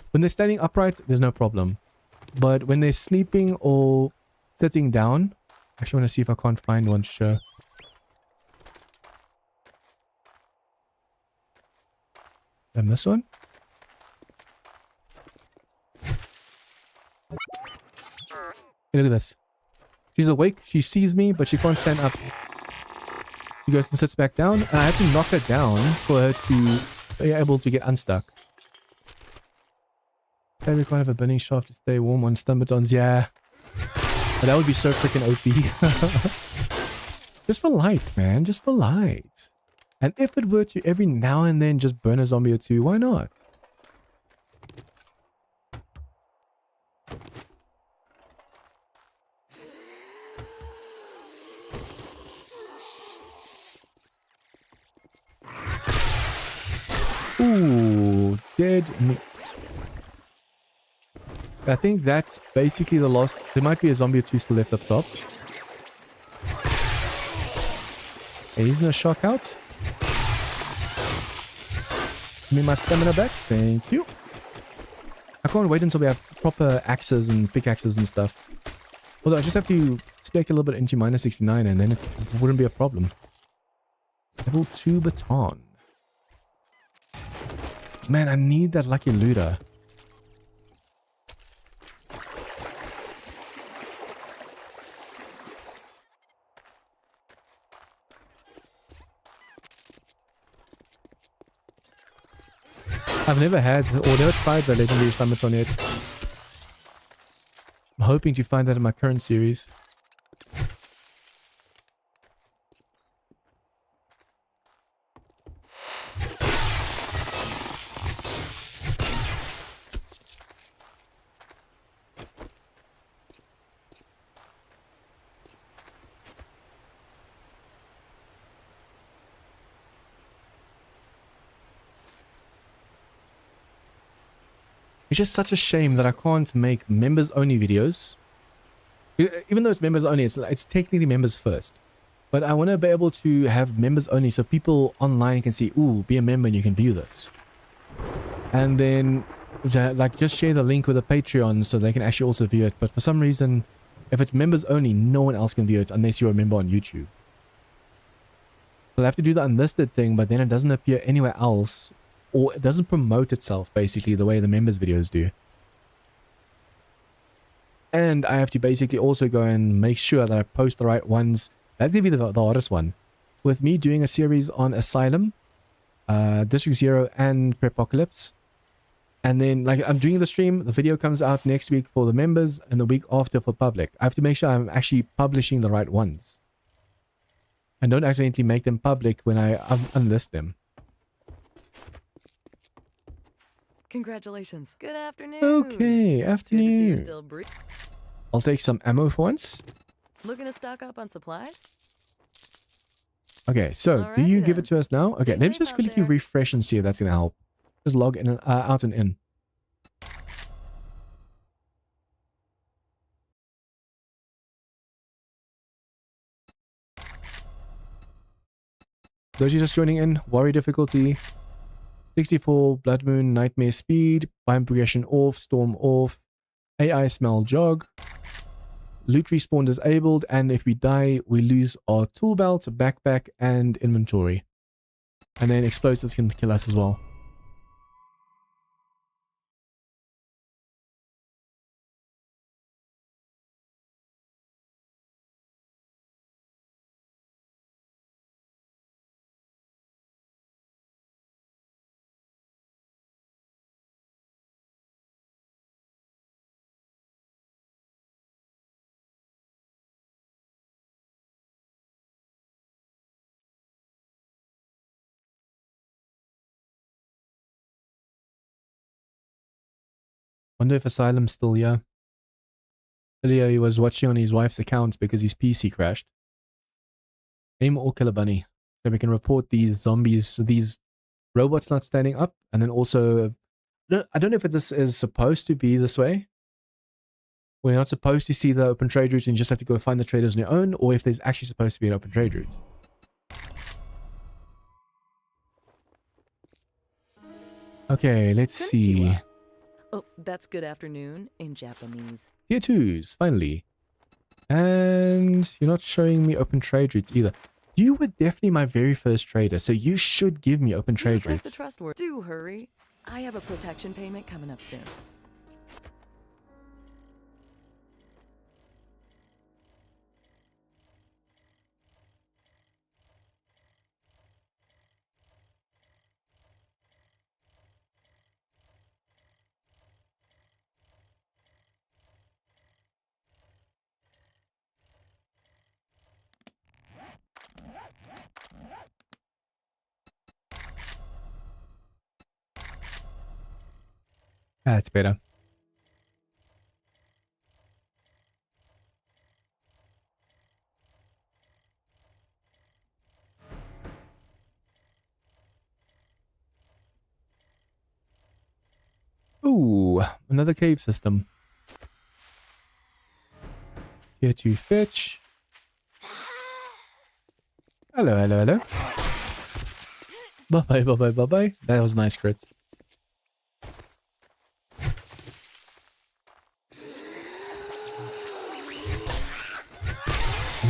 when they're standing upright, there's no problem. But when they're sleeping or sitting down, I actually want to see if I can't find one, sure. And this one? Hey, look at this. She's awake, she sees me, but she can't stand up. She goes and sits back down. I have to knock her down for her to be able to get unstuck. I require have a burning shaft to stay warm on stombatons. Yeah. But that would be so freaking OP. Just for light, man. Just for light. And if it were to every now and then just burn a zombie or two, why not? Ooh, dead meat. I think that's basically the last. There might be a zombie or two still left up top. Hey, he's gonna shock out. Give me my stamina back. Thank you. I can't wait until we have proper axes and pickaxes and stuff. Although I just have to spec a little bit into minus 69 and then it wouldn't be a problem. Level 2 baton. Man, I need that lucky looter. I've never had or never tried the legendary summons yet. I'm hoping to find that in my current series. It's just such a shame that I can't make members only videos. Even though it's members only, it's technically members first. But I want to be able to have members only so people online can see, ooh, be a member and you can view this. And then like just share the link with a Patreon so they can actually also view it. But for some reason, if it's members only, no one else can view it unless you're a member on YouTube. So I have to do the unlisted thing, but then it doesn't appear anywhere else. Or it doesn't promote itself, basically, the way the members videos do. And I have to basically also go and make sure that I post the right ones. That's going to be the hardest one. With me doing a series on Asylum, District 0, and Prepocalypse. And then, like, I'm doing the stream, the video comes out next week for the members, and the week after for public. I have to make sure I'm actually publishing the right ones. And don't accidentally make them public when I unlist them. Congratulations. Good afternoon. Okay, It's good to see you afternoon. still breathing. I'll take some ammo for once. Looking to stock up on supplies? Okay, so do Alrighty you give then. it to us now? Okay, Stay let me safe just out quickly there. refresh and see if that's going to help. Just log in and out and in. Those of you just joining in, worry difficulty, 64, blood moon, nightmare speed, biome progression off, storm off, AI smell jog, loot respawn disabled, and if we die, we lose our tool belt, backpack, and inventory. And then explosives can kill us as well. Wonder if Asylum's still here. Earlier he was watching on his wife's account because his PC crashed. Aim or kill a bunny. So we can report these zombies, these robots not standing up, and then also, I don't know if this is supposed to be this way. We're not supposed to see the open trade routes and you just have to go find the traders on your own, or if there's actually supposed to be an open trade route. Okay, let's see. Konnichiwa. Oh, that's good afternoon in Japanese. Tier 2s, finally. And you're not showing me open trade routes either. You were definitely my very first trader, so you should give me open trade You look like the routes. trustworthy. Do hurry. I have a protection payment coming up soon. That's better. Ooh, another cave system. Tier 2 fetch. Hello, hello, hello. Bye-bye, bye-bye, bye-bye. That was a nice crit.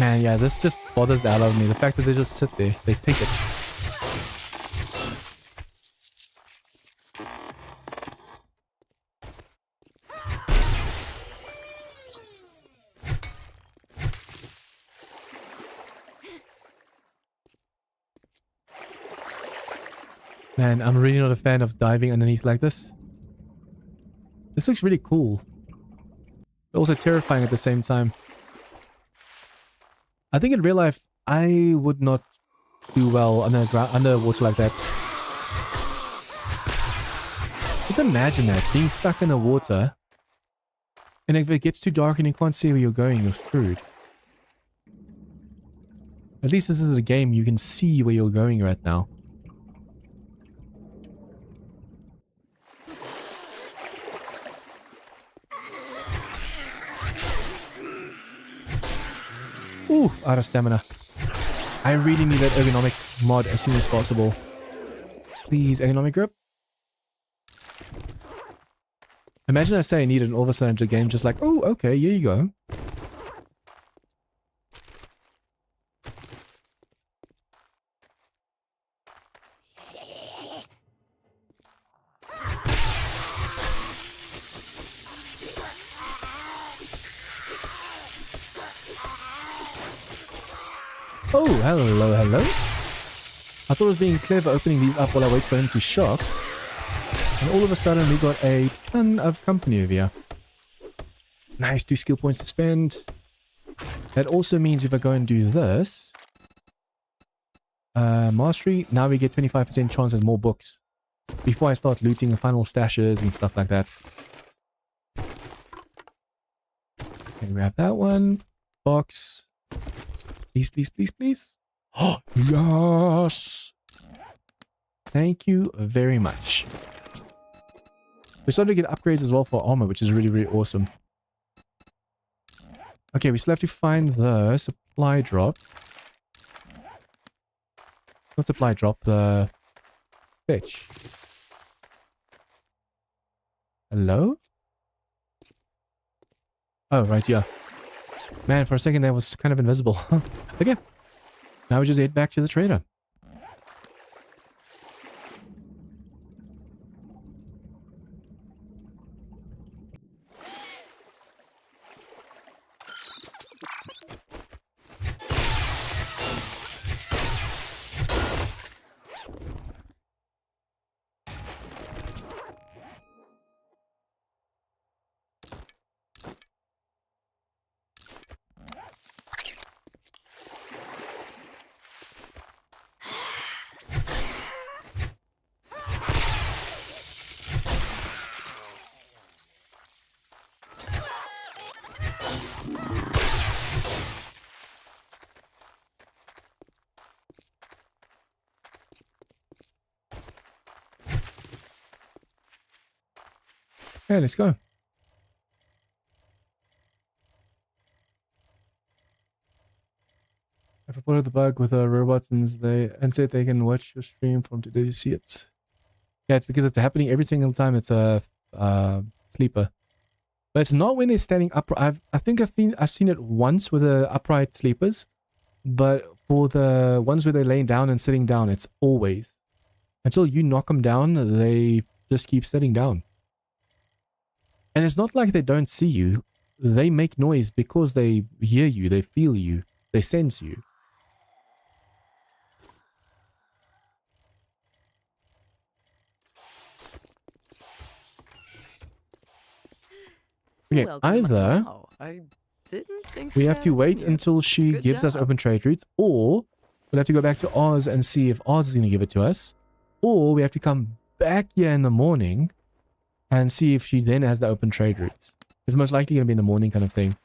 Man, yeah, this just bothers the hell out of me. The fact that they just sit there. They take it. Man, I'm really not a fan of diving underneath like this. This looks really cool. But also terrifying at the same time. I think in real life, I would not do well underwater like that. Just imagine that, being stuck in the water. And if it gets too dark and you can't see where you're going, you're screwed. At least this is a game you can see where you're going right now. Ooh, out of stamina. I really need that ergonomic mod as soon as possible. Please, ergonomic grip. Imagine I say I need it and all of a sudden the game just like, oh, okay, here you go. Oh, hello, hello. I thought I was being clever opening these up while I wait for him to shock. And all of a sudden we got a ton of company over here. Nice, 2 skill points to spend. That also means if I go and do this... mastery, now we get 25% chance at more books. Before I start looting the final stashes and stuff like that. Okay, grab that one. Box. Please, please, please, please. Oh, yes! Thank you very much. We started to get upgrades as well for armor, which is really, really awesome. Okay, we still have to find the supply drop. Not supply drop, the fetch. Hello? Oh, right, yeah. Man, for a second that was kind of invisible. Okay. Now we just head back to the trader. Okay, let's go. I've reported the bug with the robots and said they can watch your stream from today to see it. Yeah, it's because it's happening every single time it's a sleeper. But it's not when they're standing upright. I think I've seen it once with the upright sleepers. But for the ones where they're laying down and sitting down, it's always. Until you knock them down, they just keep sitting down. And it's not like they don't see you. They make noise because they hear you, they feel you, they sense you. Okay, either Wow, I didn't think we have to wait yeah. until she Good gives us job. open trade routes, or we'll have to go back to Oz and see if Oz is going to give it to us, or we have to come back here in the morning and see if she then has the open trade routes. It's most likely going to be in the morning kind of thing.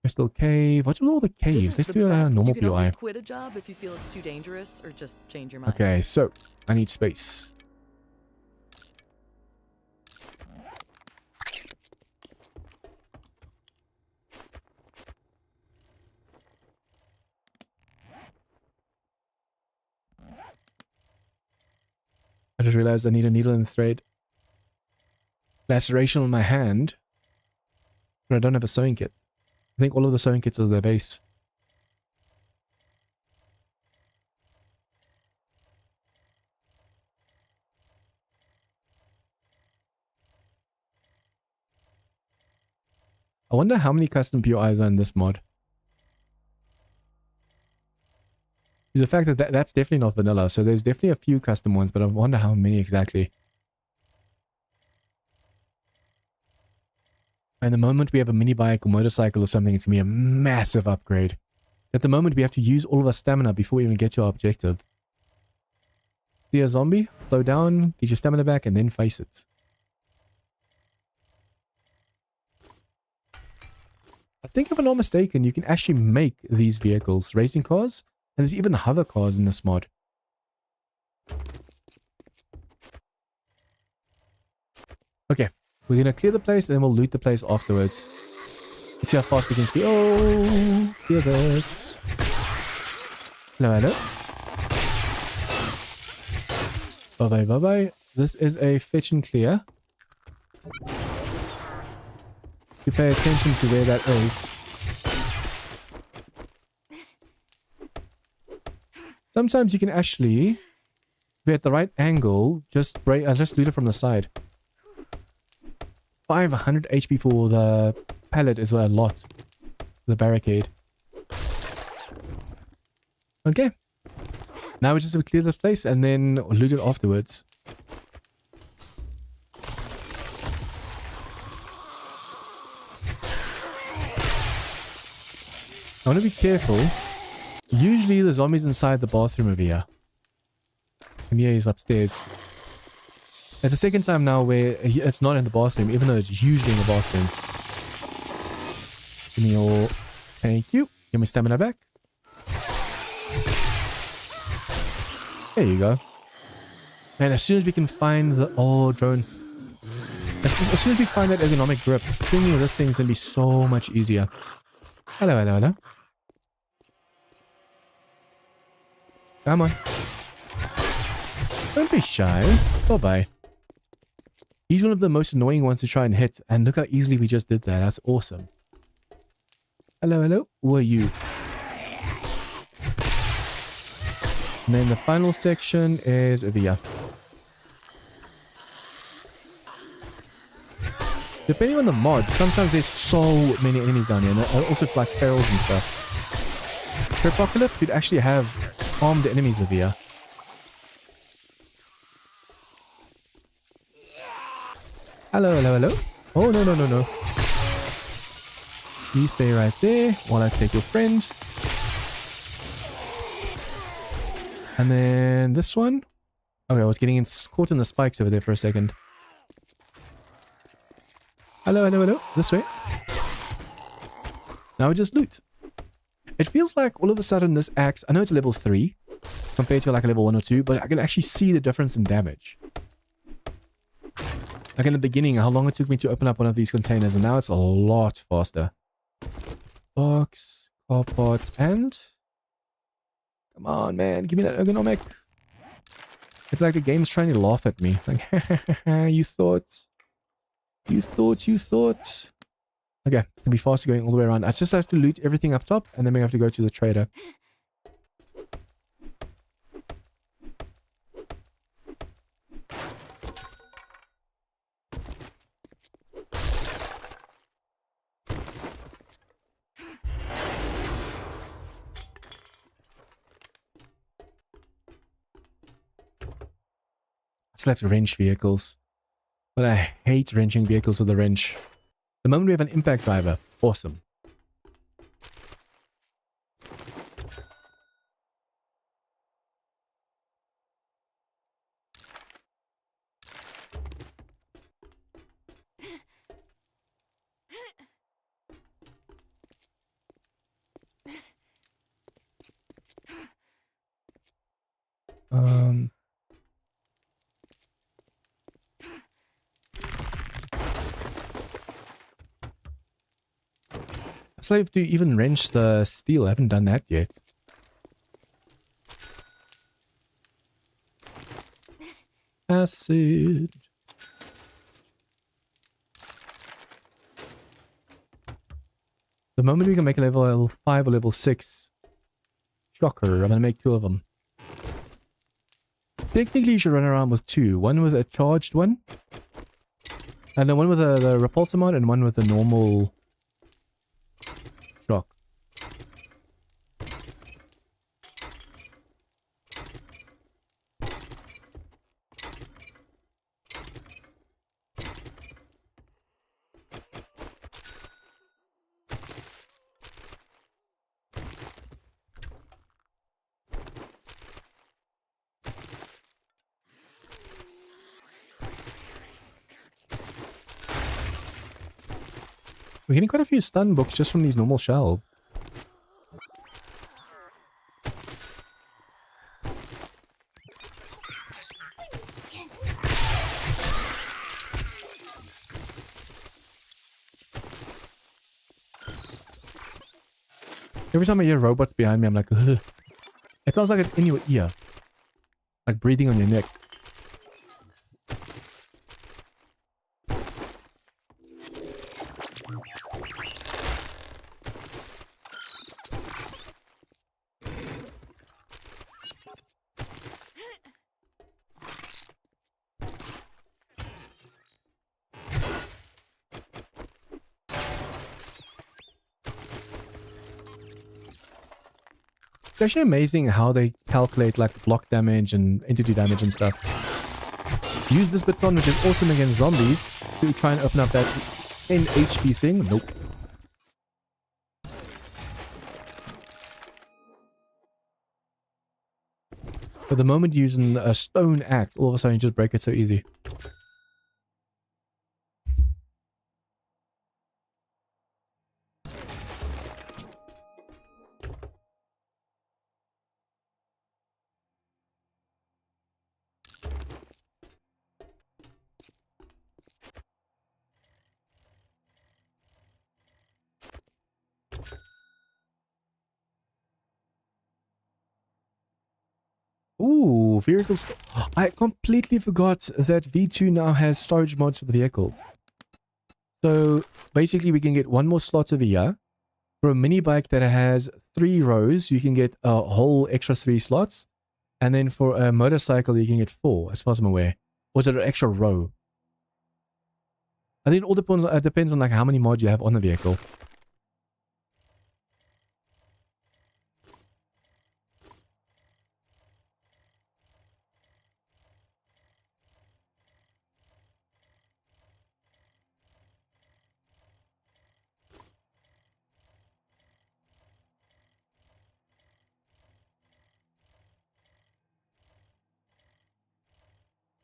Crystal Cave. What's with all the This caves? is Let's the do a best. normal You can always POI. quit a job if you feel it's too dangerous, or just change your mind. Okay, so I need space. I just realized I need a needle and thread. Laceration on my hand. But I don't have a sewing kit. I think all of the sewing kits are their base. I wonder how many custom POIs are in this mod. The fact that, that's definitely not vanilla, so there's definitely a few custom ones, but I wonder how many exactly. And the moment we have a mini bike or motorcycle or something, it's going to be a massive upgrade. At the moment, we have to use all of our stamina before we even get to our objective. See a zombie? Slow down, get your stamina back, and then face it. I think if I'm not mistaken, you can actually make these vehicles, racing cars, and there's even hover cars in this mod. Okay, we're going to clear the place and then we'll loot the place afterwards. Let's see how fast we can see. Oh, hear this. Hello, hello. Bye-bye, bye-bye. This is a fetch and clear. You pay attention to where that is. Sometimes you can actually be at the right angle, just break, just loot it from the side. 500 HP for the pallet is a lot. The barricade. Okay. Now we just have to clear this place and then loot it afterwards. I want to be careful. Usually the zombie's inside the bathroom over here. And here he's upstairs. It's the second time now where it's not in the bathroom, even though it's usually in the bathroom. Give me your... Thank you. Give me stamina back. There you go. And as soon as we can find the... Oh, drone. As soon as we find that ergonomic grip, swinging with this thing's going to be so much easier. Hello, hello, hello. Come on. Don't be shy. Bye-bye. He's one of the most annoying ones to try and hit. And look how easily we just did that. That's awesome. Hello, hello. Who are you? And then the final section is over here. Depending on the mod, sometimes there's so many enemies down here. And also like ferals and stuff. For apocalyptic, you'd actually have armed enemies over here. Hello, hello, hello. Oh, no, no, no, no. You stay right there while I take your friend. And then this one. Okay, I was getting caught in the spikes over there for a second. Hello, hello, hello. This way. Now we just loot. It feels like all of a sudden this axe, I know it's a level 3 compared to like a level 1 or 2, but I can actually see the difference in damage. Like in the beginning, how long it took me to open up one of these containers, and now it's a lot faster. Box, car parts, and... Come on, man, give me that ergonomic. It's like the game's trying to laugh at me. Like, you thought. Okay, it's gonna be faster going all the way around. I just have to loot everything up top, and then we have to go to the trader. I still have to wrench vehicles. But I hate wrenching vehicles with a wrench. The moment we have an impact driver, awesome. I still have to even wrench the steel. I haven't done that yet. Acid. The moment we can make a level 5 or level 6. Shocker, I'm gonna make 2 of them. Technically you should run around with 2. One with a charged one. And then one with the repulsor mod and one with the normal We're getting quite a few stun books just from these normal shelves. Every time I hear robots behind me, I'm like, ugh. It feels like it's in your ear. Like breathing on your neck. It's actually amazing how they calculate like block damage and entity damage and stuff. Use this baton, which is awesome against zombies, to try and open up that 10 HP thing. Nope. But the moment using a stone axe, all of a sudden you just break it so easy. Ooh, vehicles. I completely forgot that V2 now has storage mods for the vehicle. So basically we can get one more slot over here. For a mini bike that has 3 rows, you can get a whole extra 3 slots. And then for a motorcycle, you can get 4, as far as I'm aware. Or is it an extra row? I think it all depends on like how many mods you have on the vehicle.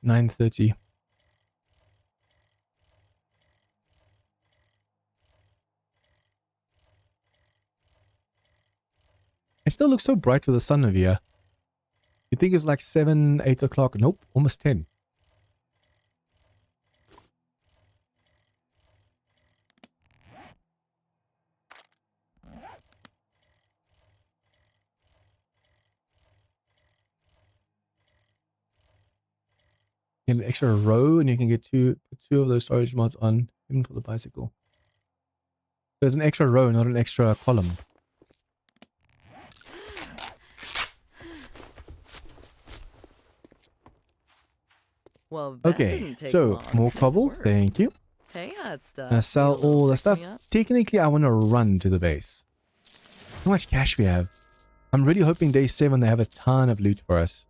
$9.30. It still looks so bright with the sun over here. You think it's like 7, 8 o'clock? Nope, almost 10. Get an extra row and you can get two of those storage mods on, even for the bicycle. There's an extra row, not an extra column. Well, that Okay, didn't take so long. more Nice cobble, work. thank you. Hey, hot stuff. Sell You a little all the pick me stuff. up? Technically, I want to run to the base. How much cash we have? I'm really hoping day 7 they have a ton of loot for us.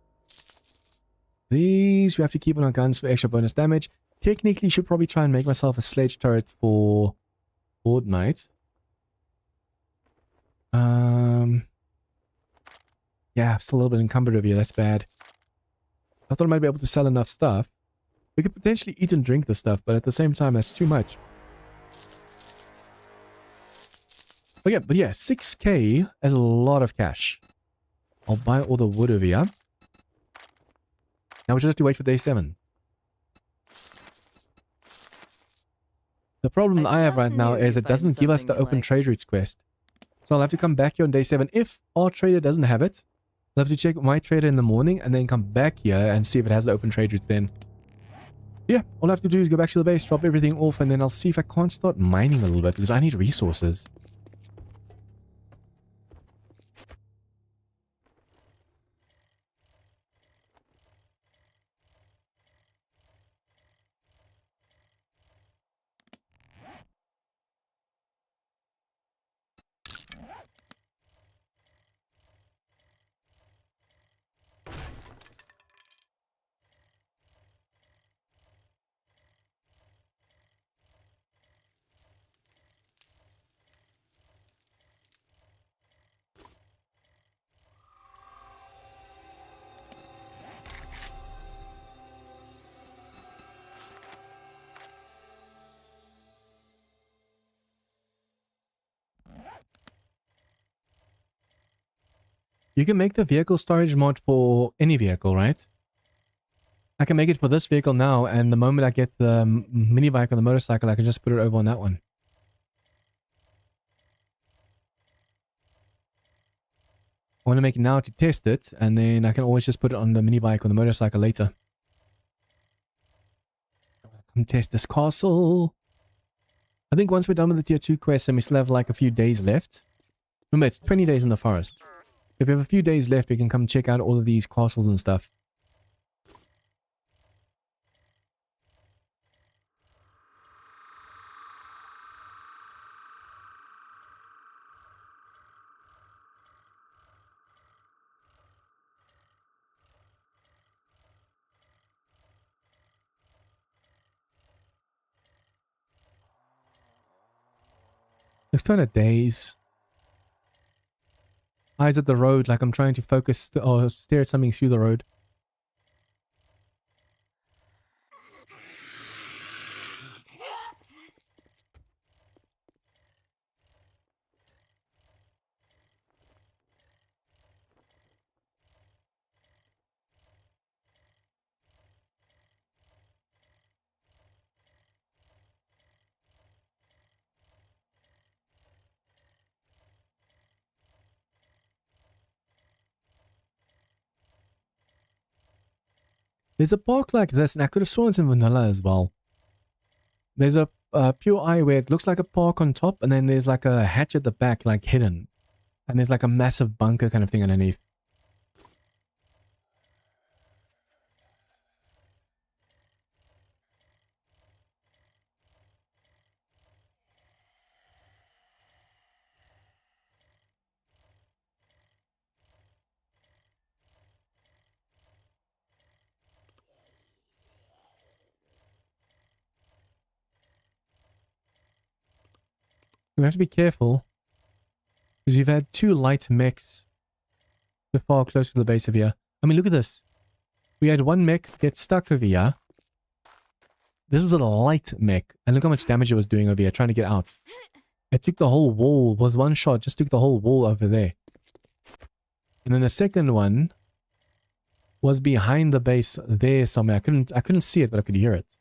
These we have to keep on our guns for extra bonus damage. Technically, should probably try and make myself a sledge turret for Fortnite. Yeah, still a little bit encumbered over here. That's bad. I thought I might be able to sell enough stuff. We could potentially eat and drink the stuff, but at the same time, that's too much. Okay, but yeah, 6k is a lot of cash. I'll buy all the wood over here. Now we just have to wait for day 7. The problem I have right now is it doesn't give us the open trade routes quest. So I'll have to come back here on day 7. If our trader doesn't have it, I'll have to check my trader in the morning and then come back here and see if it has the open trade routes then. Yeah, all I have to do is go back to the base, drop everything off, and then I'll see if I can't start mining a little bit because I need resources. You can make the vehicle storage mod for any vehicle, right? I can make it for this vehicle now, and the moment I get the mini bike or the motorcycle, I can just put it over on that one. I want to make it now to test it, and then I can always just put it on the mini bike or the motorcycle later. Come test this castle. I think once we're done with the tier 2 quest and we still have like a few days left. Remember, it's 20 days in the forest. If we have a few days left, we can come check out all of these castles and stuff. It's kind of days. Eyes at the road, like I'm trying to focus or stare at something through the road. There's a park like this, and I could have sworn it's in vanilla as well. There's a pure eye where it looks like a park on top, and then there's like a hatch at the back, like hidden. And there's like a massive bunker kind of thing underneath. We have to be careful, because we've had 2 light mechs so far close to the base of here. I mean, look at this. We had 1 mech get stuck over here. This was a light mech, and look how much damage it was doing over here, trying to get out. It took the whole wall, was 1 shot, just took the whole wall over there. And then the second one was behind the base there somewhere. I couldn't see it, but I could hear it.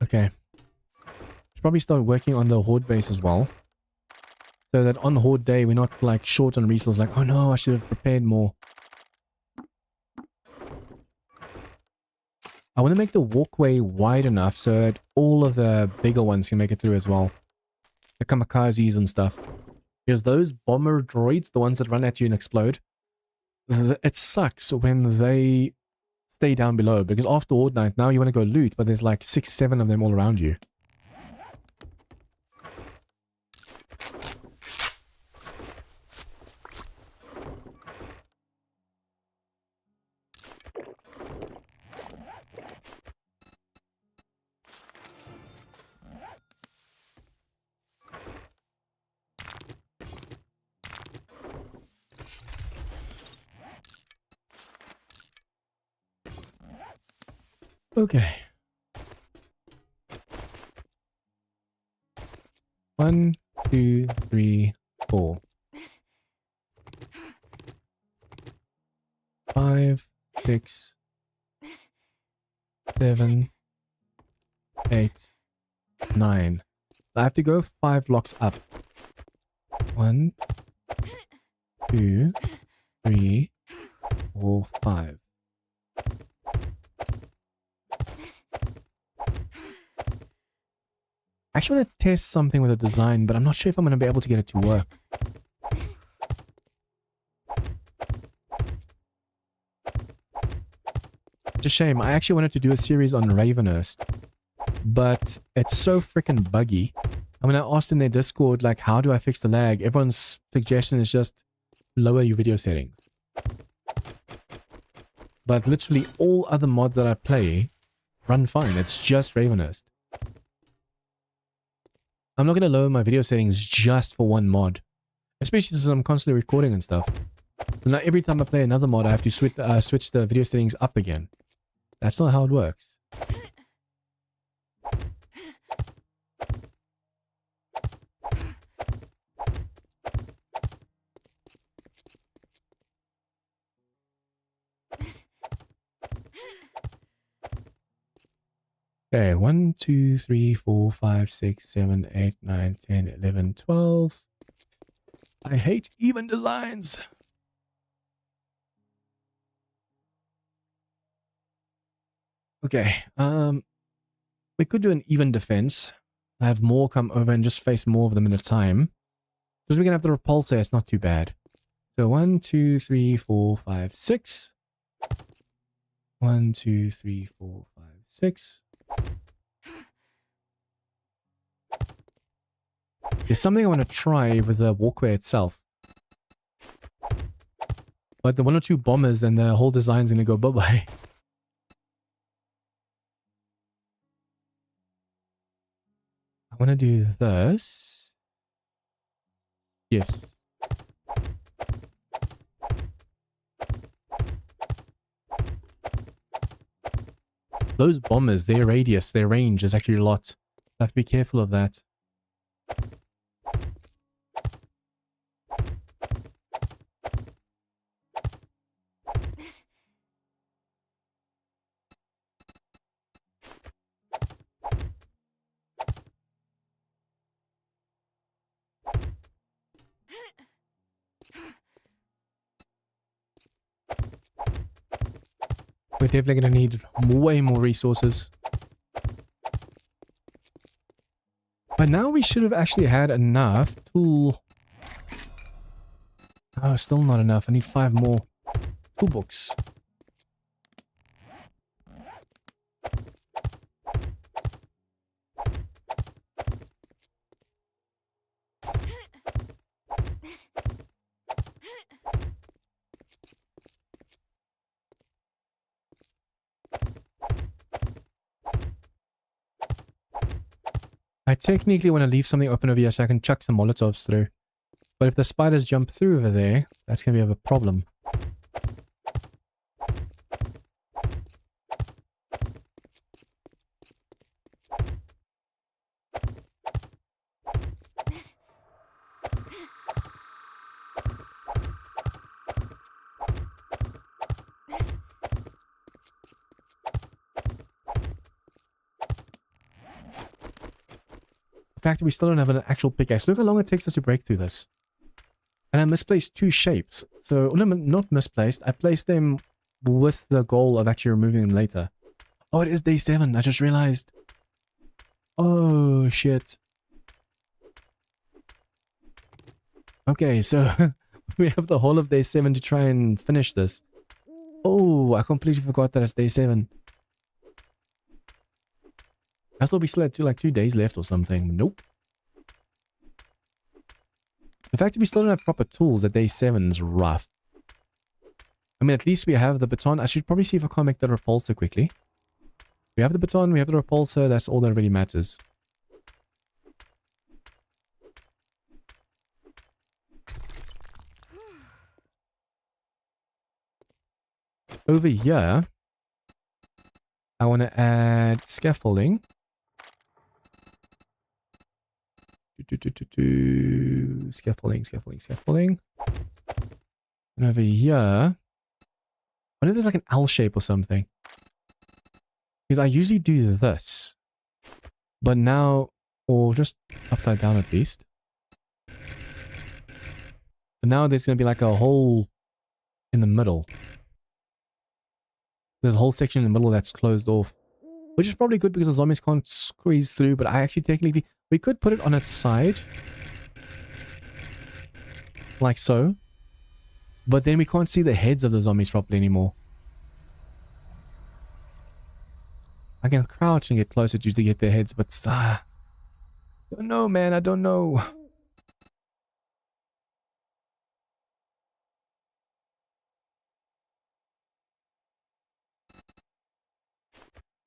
Okay. Should probably start working on the horde base as well. So that on horde day, we're not like short on resources, like, oh no, I should have prepared more. I want to make the walkway wide enough so that all of the bigger ones can make it through as well. The kamikazes and stuff. Because those bomber droids, the ones that run at you and explode, it sucks when they stay down below, because after horde night, now you want to go loot, but there's like 6, 7 of them all around you. Okay. 1, 2, 3, 4. 5, 6, 7, 8, 9. I have to go 5 blocks up. 1, 2, 3, 4, 5. I actually want to test something with the design, but I'm not sure if I'm going to be able to get it to work. It's a shame. I actually wanted to do a series on Ravenhurst, but it's so freaking buggy. I mean, I asked in their Discord, like, how do I fix the lag? Everyone's suggestion is just lower your video settings. But literally all other mods that I play run fine. It's just Ravenhurst. I'm not going to lower my video settings just for one mod. Especially since I'm constantly recording and stuff. So now every time I play another mod, I have to switch the video settings up again. That's not how it works. Okay, 1, 2, 3, 4, 5, 6, 7, 8, 9, 10, 11, 12. I hate even designs. Okay, we could do an even defense. Have more come over and just face more of them at a time. Because we can have the repulsor, it's not too bad. So 1, 2, 3, 4, 5, 6. 1, 2, 3, 4, 5, 6. There's something I want to try with the walkway itself. But the 1 or 2 bombers and the whole design's going to go bye-bye. I want to do this. Yes. Those bombers, their radius, their range is actually a lot. I have to be careful of that. We're definitely going to need way more resources. But now we should have actually had enough tool. Oh, still not enough. I need 5 more toolbox. I technically want to leave something open over here so I can chuck some Molotovs through. But if the spiders jump through over there, that's going to be a problem. The fact that we still don't have an actual pickaxe. Look how long it takes us to break through this. And I misplaced 2 shapes. So, no, not misplaced. I placed them with the goal of actually removing them later. Oh, it is day 7. I just realized. Oh, shit. Okay, so we have the whole of day 7 to try and finish this. Oh, I completely forgot that it's day 7. I thought we still had like 2 days left or something. Nope. The fact that we still don't have proper tools at day 7 is rough. I mean, at least we have the baton. I should probably see if I can't make the repulsor quickly. We have the baton, we have the repulsor. That's all that really matters. Over here, I want to add scaffolding. Scaffolding. And over here, what if there's like an L shape or something? Because I usually do this. But now, or just upside down at least. But now there's going to be like a hole in the middle. There's a whole section in the middle that's closed off. Which is probably good because the zombies can't squeeze through, but I actually technically... We could put it on its side. Like so. But then we can't see the heads of the zombies properly anymore. I can crouch and get closer to get their heads, but... don't know, man. I don't know.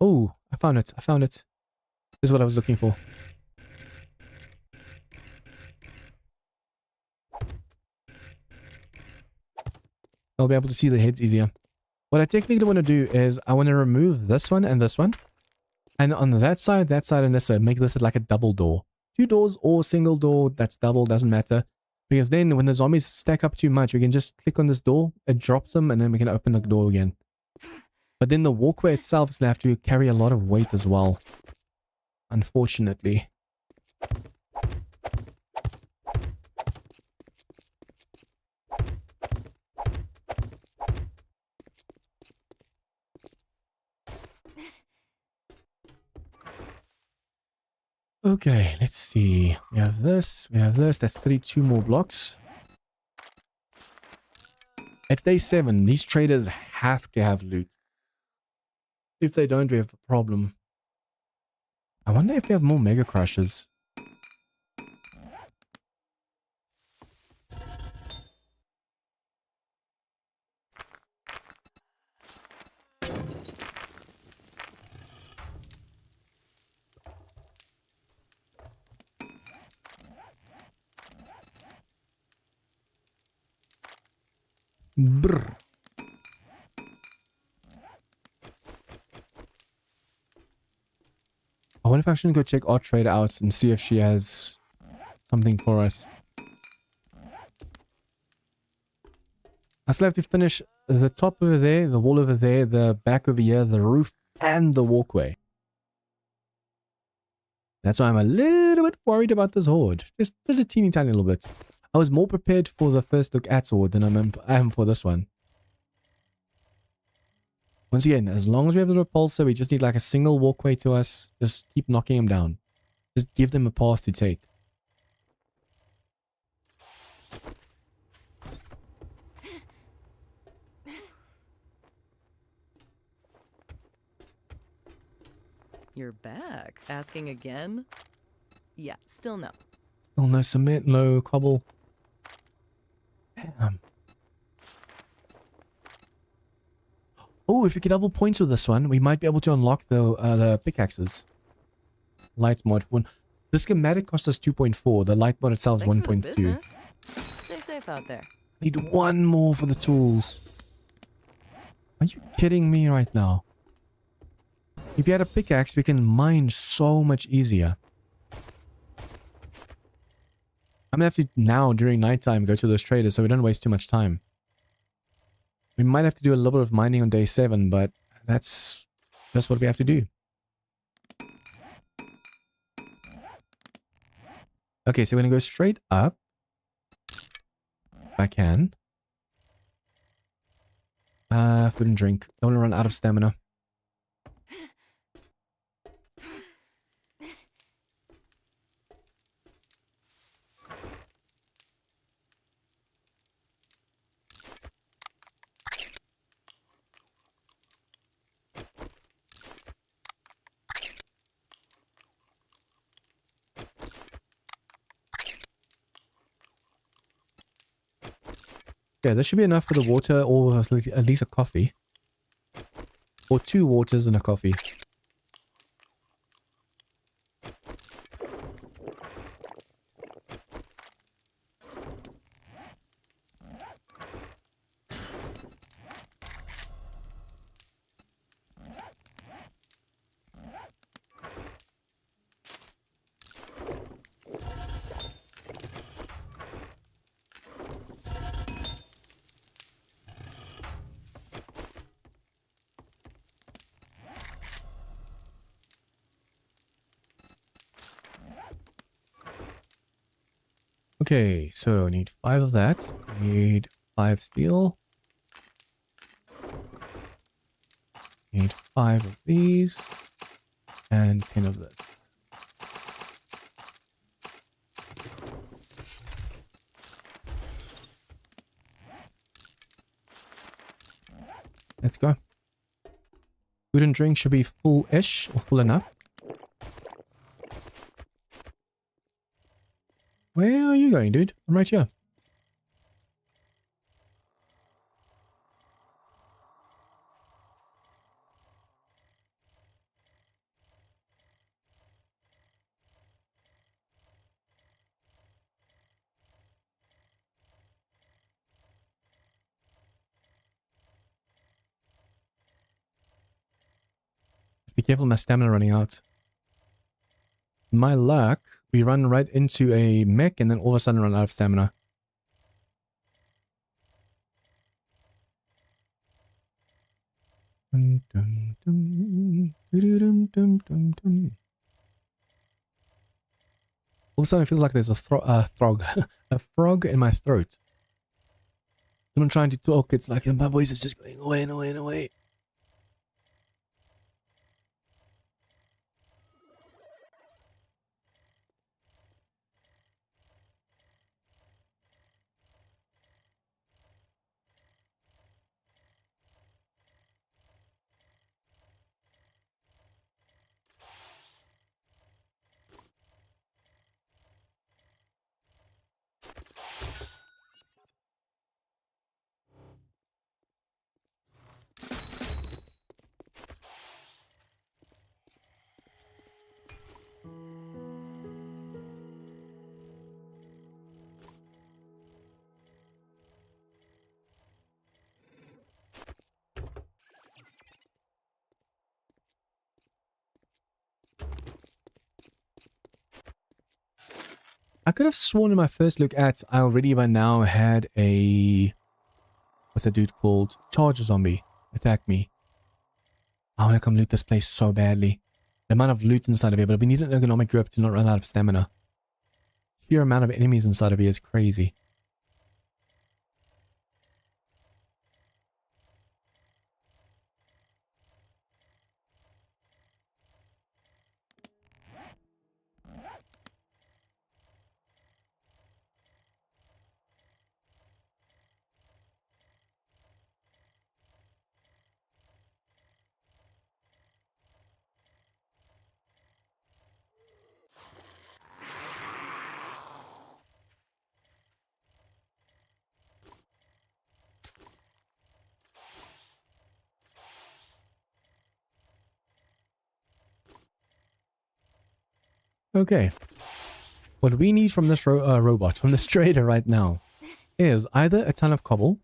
Oh, I found it. I found it. This is what I was looking for. I'll be able to see the heads easier. What I technically want to do is I want to remove this one and this one. And on that side, and this side, make this like a double door. 2 doors or single door, that's double, doesn't matter. Because then when the zombies stack up too much, we can just click on this door, it drops them, and then we can open the door again. But then the walkway itself is going to have to carry a lot of weight as well. Unfortunately. Okay, let's see. We have this, That's 32 more blocks. It's day 7. These traders have to have loot. If they don't, we have a problem. I wonder if they have more mega crushes. Brr. I wonder if I should go check our trader out and see if she has something for us. I still have to finish the top over there, the wall over there, the back over here, the roof, and the walkway. That's why I'm a little bit worried about this horde. Just a teeny tiny little bit. I was more prepared for the first look at horde than I am for this one. Once again, as long as we have the repulsor, we just need like a single walkway to us. Just keep knocking them down. Just give them a path to take. You're back. Asking again? Yeah, still no. Still no cement, no cobble. Damn. Oh, if we get double points with this one, we might be able to unlock the pickaxes. Light mod one. The schematic cost us 2.4. The light mod itself is Thanks for the 1.2. business. Stay safe out there. Need one more for the tools. Are you kidding me right now? If you had a pickaxe, we can mine so much easier. I'm gonna have to now, during nighttime, go to those traders so we don't waste too much time. We might have to do a little bit of mining on day 7, but that's just what we have to do. Okay, so we're gonna go straight up. If I can. Food and drink. Don't want to run out of stamina. Yeah, there should be enough for the water or at least a coffee. Or 2 waters and a coffee. Okay, so I need 5 of that. Need 5 steel. Need 5 of these. And 10 of this. Let's go. Food and drink should be full-ish or full enough. Where are you going, dude? I'm right here. Be careful, my stamina running out. My luck, we run right into a mech and then all of a sudden run out of stamina. Dum, dum, dum, dum, dum, dum, dum. All of a sudden it feels like there's a a frog in my throat. Someone trying to talk, it's like my voice is just going away and away and away. I could have sworn in my first look at, I already by now had a... What's that dude called? Charger zombie. Attack me. I want to come loot this place so badly. The amount of loot inside of here, but we need an ergonomic grip to not run out of stamina. Sheer amount of enemies inside of here is crazy. Okay. What we need from this robot, from this trader right now, is either a ton of cobble,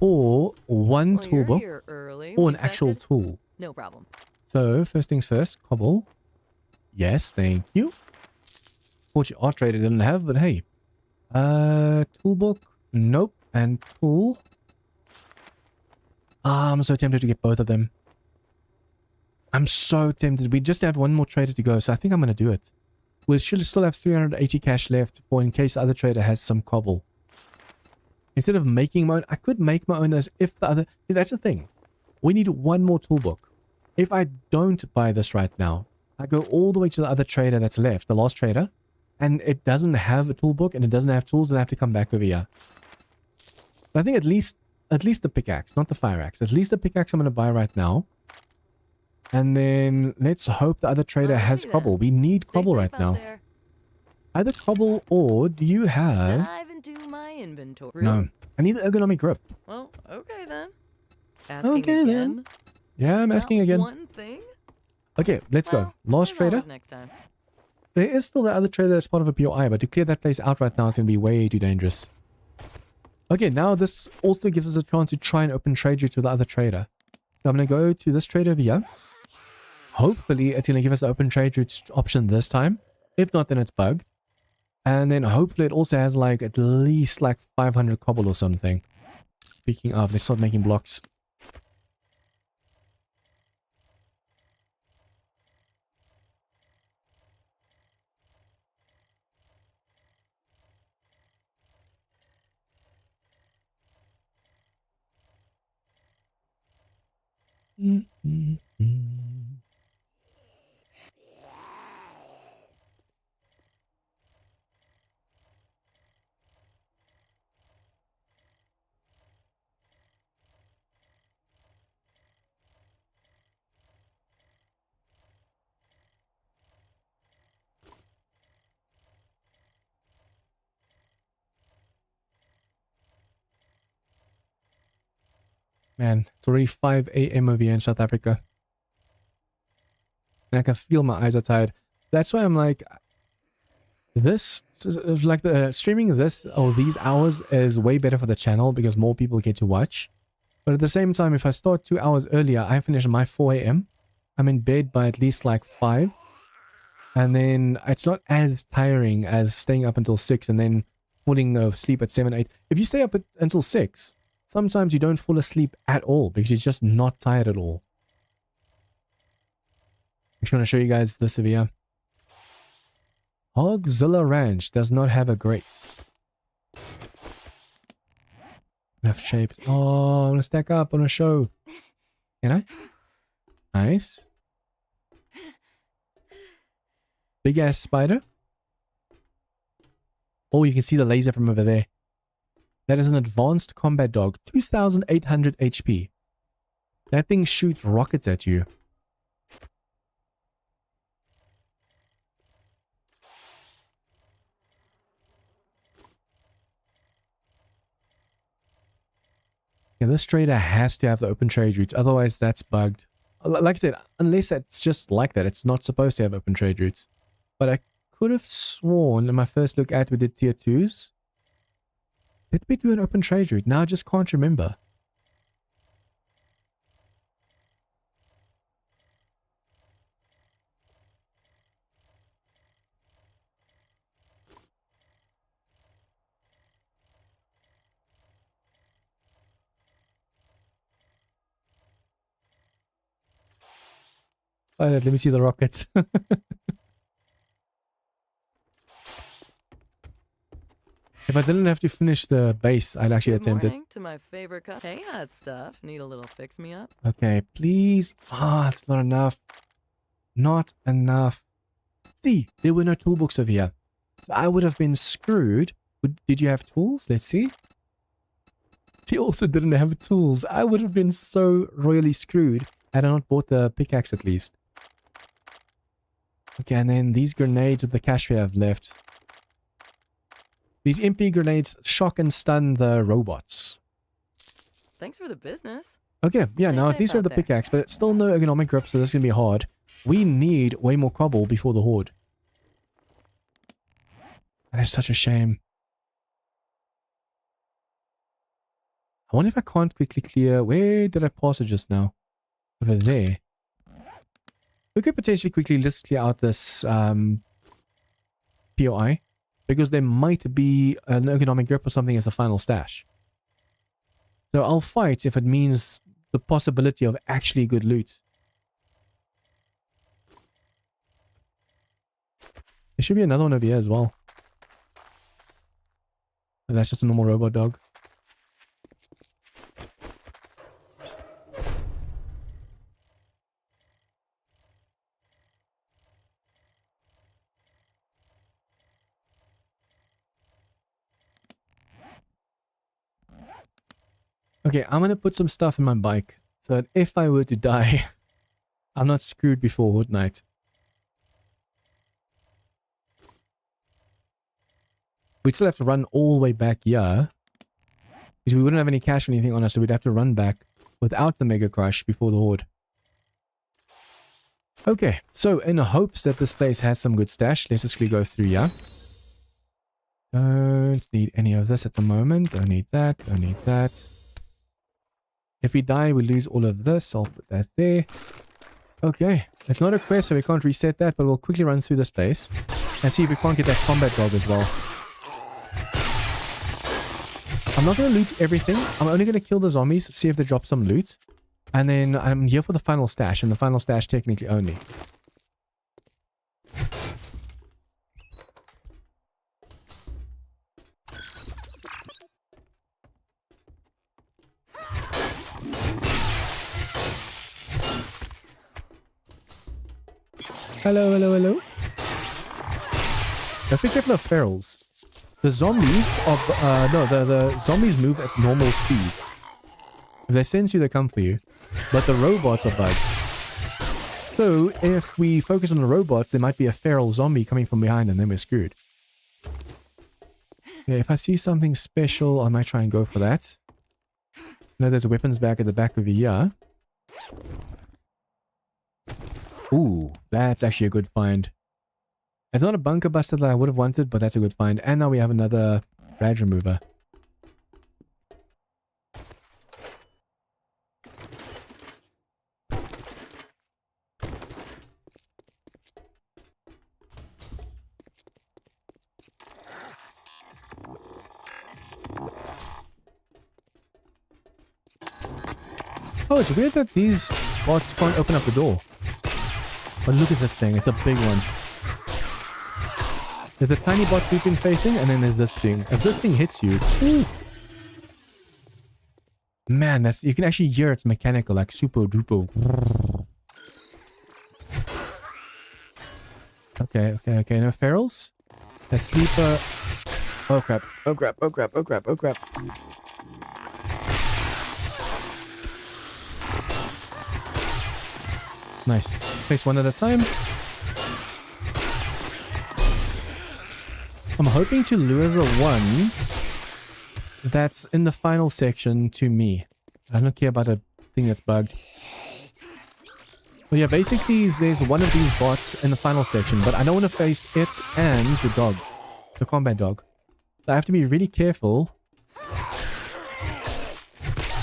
or one Well, you're toolbook, here early. or We an actual expected- tool. No problem. So, first things first, cobble. Yes, thank you. Fortunately, our trader didn't have, but hey. Toolbook, nope, and tool. Ah, I'm so tempted to get both of them. I'm so tempted. We just have one more trader to go, so I think I'm going to do it. We should still have 380 cash left for in case the other trader has some cobble. Instead of making my own, I could make my own as if the other... That's the thing. We need one more toolbook. If I don't buy this right now, I go all the way to the other trader that's left, the last trader, and it doesn't have a toolbook and it doesn't have tools, and I have to come back over here. I think at least the pickaxe, not the fire axe. At least the pickaxe I'm going to buy right now. And then let's hope the other trader has Alrighty cobble. then. We need Stay cobble safe right out now. there. Either cobble or do you have... Dive into my inventory. No. I need an ergonomic grip. Well, okay then. Asking Okay, again? then. Yeah, I'm asking About again. One thing? Okay, let's go. Well, Last there's trader. always next time. There is still the other trader that's part of a POI, but to clear that place out right now is going to be way too dangerous. Okay, now this also gives us a chance to try and open trade route with the other trader. So I'm going to go to this trader over here. Hopefully, it's going to give us the open trade route option this time. If not, then it's bugged. And then hopefully it also has like at least like 500 cobble or something. Speaking of, let's start making blocks. Man, it's already 5 a.m. over here in South Africa. And I can feel my eyes are tired. That's why I'm like, this, like the streaming this or these hours is way better for the channel because more people get to watch. But at the same time, if I start 2 hours earlier, I finish my 4 a.m. I'm in bed by at least like 5. And then it's not as tiring as staying up until 6 and then falling asleep at 7, 8. If you stay up until 6, sometimes you don't fall asleep at all because you're just not tired at all. I just want to show you guys this over here. Hogzilla Ranch does not have a grace. Enough shapes. Oh, I want to stack up on a show. Can I? Nice. Big ass spider. Oh, you can see the laser from over there. That is an advanced combat dog. 2,800 HP. That thing shoots rockets at you. Yeah, this trader has to have the open trade routes, otherwise that's bugged. Like I said, unless it's just like that, it's not supposed to have open trade routes. But I could have sworn in my first look at we did tier 2s. Did we do an open trade route? Now I just can't remember. Alright, let me see the rockets. If I didn't have to finish the base, I'd actually attempt it. To my favorite cup. Hey, hot stuff. Need a little fix me up? Okay, please. Ah, it's not enough. Not enough. See, there were no toolbooks over here. So I would have been screwed. Did you have tools? Let's see. She also didn't have tools. I would have been so royally screwed had I not bought the pickaxe at least. Okay, and then these grenades with the cash we have left. These MP grenades shock and stun the robots. Thanks for the business. Okay, yeah, Stay now at safe least we have out the there. pickaxe, but it's still no ergonomic grip, so this is going to be hard. We need way more cobble before the horde. That is such a shame. I wonder if I can't quickly clear... Where did I pass it just now? Over there. We could potentially quickly just clear out this POI. Because there might be an ergonomic grip or something as the final stash. So I'll fight if it means the possibility of actually good loot. There should be another one over here as well. And that's just a normal robot dog. Okay, I'm gonna put some stuff in my bike so that if I were to die, I'm not screwed before Horde Night. We'd still have to run all the way back here because we wouldn't have any cash or anything on us, so we'd have to run back without the Mega Crush before the Horde. Okay, so in the hopes that this place has some good stash, let's just quickly go through here. Don't need any of this at the moment. Don't need that. Don't need that. If we die, we lose all of this. I'll put that there. Okay. It's not a quest, so we can't reset that, but we'll quickly run through this place and see if we can't get that combat dog as well. I'm not going to loot everything. I'm only going to kill the zombies, see if they drop some loot. And then I'm here for the final stash, and the final stash technically only. Hello, hello, hello. Let's be careful of ferals. The zombies of the zombies move at normal speeds. If they sense you, they come for you. But the robots are bugged. So if we focus on the robots, there might be a feral zombie coming from behind, and then we're screwed. Yeah, if I see something special, I might try and go for that. I know there's a weapons bag at the back of here. Ooh, that's actually a good find. It's not a bunker buster that I would have wanted, but that's a good find. And now we have another rad remover. Oh, it's weird that these bots can't open up the door. But look at this thing. It's a big one. There's the tiny bots we've been facing, and then there's this thing. If this thing hits you... Ooh. Man, that's... You can actually hear it's mechanical, like super duper. Okay. No ferals? That sleeper... Oh crap. Nice. Face one at a time. I'm hoping to lure the one that's in the final section to me. I don't care about a thing that's bugged. Well, yeah, basically there's one of these bots in the final section, but I don't want to face it and the dog. The combat dog. So I have to be really careful.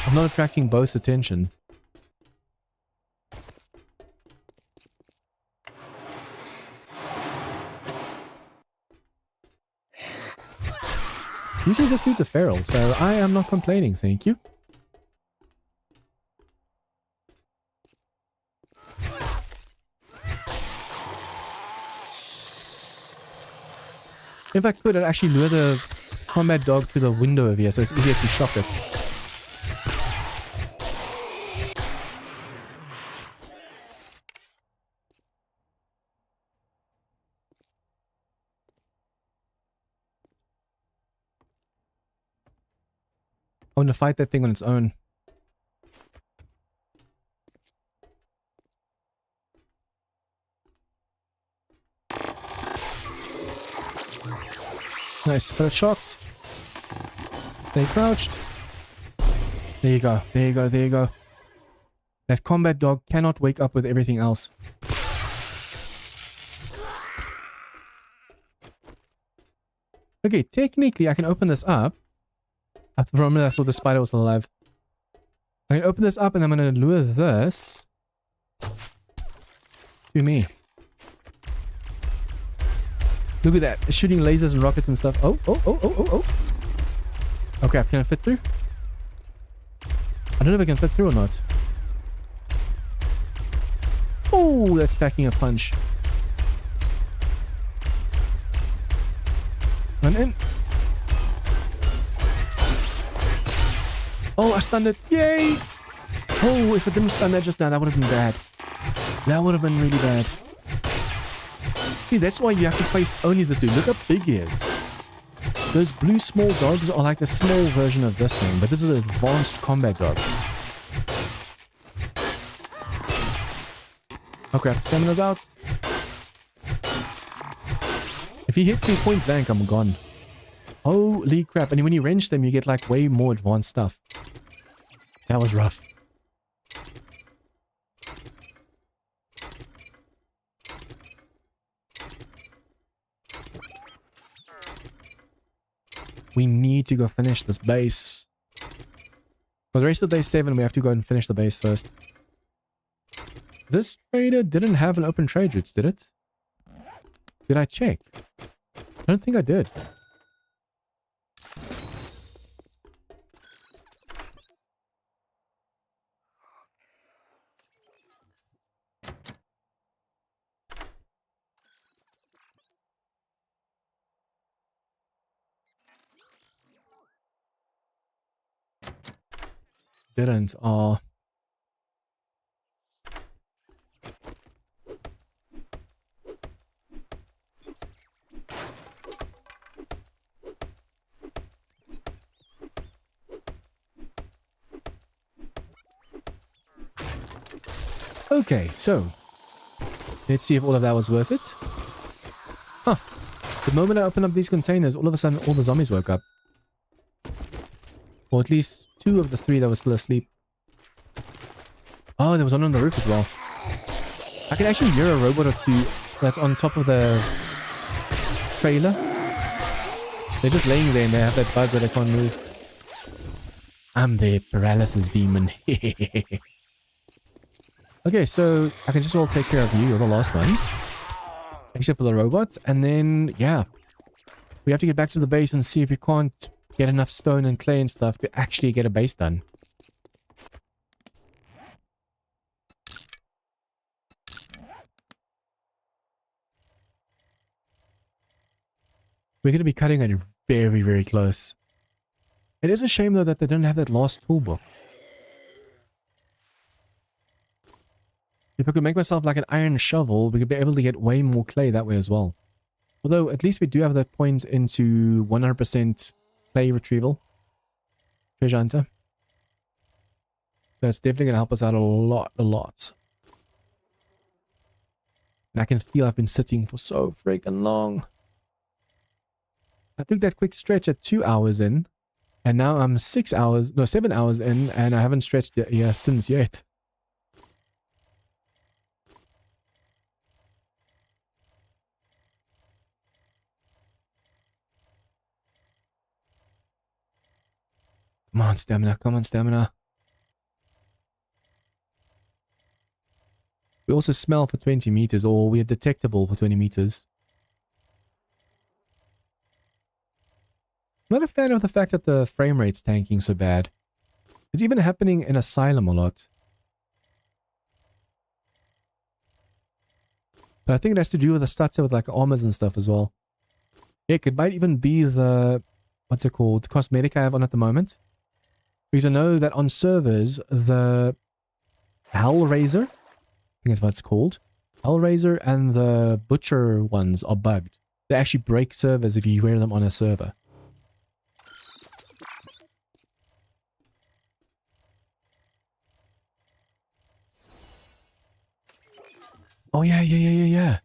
I'm not attracting both attention. Usually this dude's a feral, so I am not complaining, thank you. If I could, I'd actually lure the combat dog to the window over here so it's easier to shock it. I want to fight that thing on its own. Nice, got it shocked. Stay crouched. There you go. That combat dog cannot wake up with everything else. Okay, technically I can open this up. For a minute I thought the spider was still alive. I can open this up and I'm going to lure this to me. Look at that. It's shooting lasers and rockets and stuff. Oh. Okay, can I fit through? I don't know if I can fit through or not. Oh, that's packing a punch. Run in. Oh, I stunned it. Yay! Oh, if I didn't stun that just now, that would have been bad. That would have been really bad. See, that's why you have to face only this dude. Look how big he is. Those blue small dogs are like a small version of this thing, but this is an advanced combat dog. Okay, stamina's out. If he hits me point blank, I'm gone. Holy crap. And when you wrench them, you get like way more advanced stuff. That was rough. We need to go finish this base. For the rest of day 7, we have to go and finish the base first. This trader didn't have an open trade routes, did it? Did I check? I don't think I did. Didn't. Oh. Okay, so let's see if all of that was worth it. Huh. The moment I opened up these containers, all of a sudden all the zombies woke up. Or at least 2 of the 3 that were still asleep. Oh, there was one on the roof as well. I can actually hear a robot or 2 that's on top of the trailer. They're just laying there and they have that bug where they can't move. I'm the paralysis demon. Okay, so I can just all take care of you. You're the last one. Except for the robots. And then, yeah. We have to get back to the base and see if we can't get enough stone and clay and stuff to actually get a base done. We're going to be cutting it very, very close. It is a shame, though, that they don't have that last toolbook. If I could make myself like an iron shovel, we could be able to get way more clay that way as well. Although, at least we do have that point into 100% clay retrieval. Treasure hunter. That's definitely going to help us out a lot. And I can feel I've been sitting for so freaking long. I took that quick stretch at 2 hours in. And now I'm 7 hours in, and I haven't stretched since yet. Come on, stamina. Come on, stamina. We also smell for 20 meters, or we are detectable for 20 meters. I'm not a fan of the fact that the frame rate's tanking so bad. It's even happening in Asylum a lot. But I think it has to do with the stutter with like armors and stuff as well. Heck, it might even be the... what's it called? Cosmetic I have on at the moment. Because I know that on servers, the Hellraiser, I think that's what it's called. Hellraiser and the Butcher ones are bugged. They actually break servers if you wear them on a server. Oh, yeah.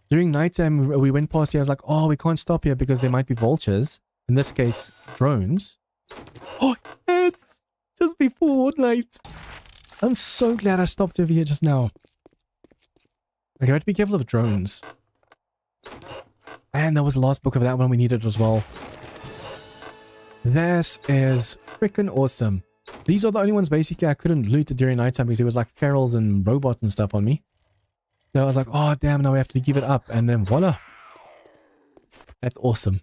During nighttime, we went past here. I was like, oh, we can't stop here because there might be vultures. In this case, drones. Oh, yes! Just before night. I'm so glad I stopped over here just now. Okay, I have to be careful of drones. And that was the last book of that one we needed as well. This is freaking awesome. These are the only ones basically I couldn't loot during nighttime because there was like ferals and robots and stuff on me. So I was like, oh damn, now we have to give it up. And then voila. That's awesome.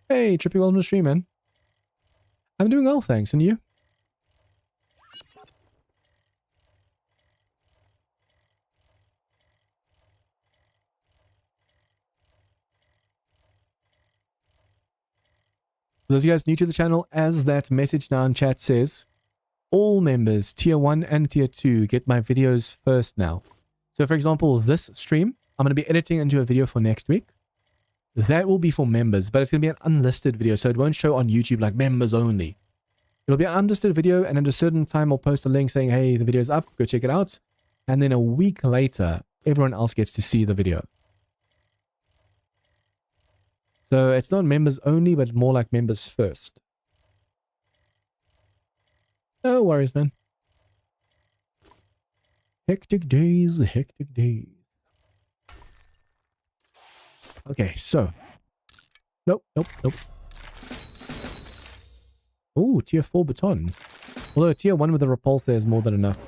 Hey, Trippy, welcome to the stream, man. I'm doing well, thanks. And you? For those of you guys new to the channel, as that message now in chat says, all members, tier 1 and tier 2, get my videos first now. So for example, this stream, I'm going to be editing into a video for next week. That will be for members, but it's going to be an unlisted video, so it won't show on YouTube like members only. It'll be an unlisted video, and at a certain time I'll post a link saying, hey, the video's up, go check it out. And then a week later, everyone else gets to see the video. So it's not members only, but more like members first. No worries, man. Hectic days, hectic days. Okay, so. Nope. Oh, tier 4 baton. Although tier 1 with the repulsor is more than enough.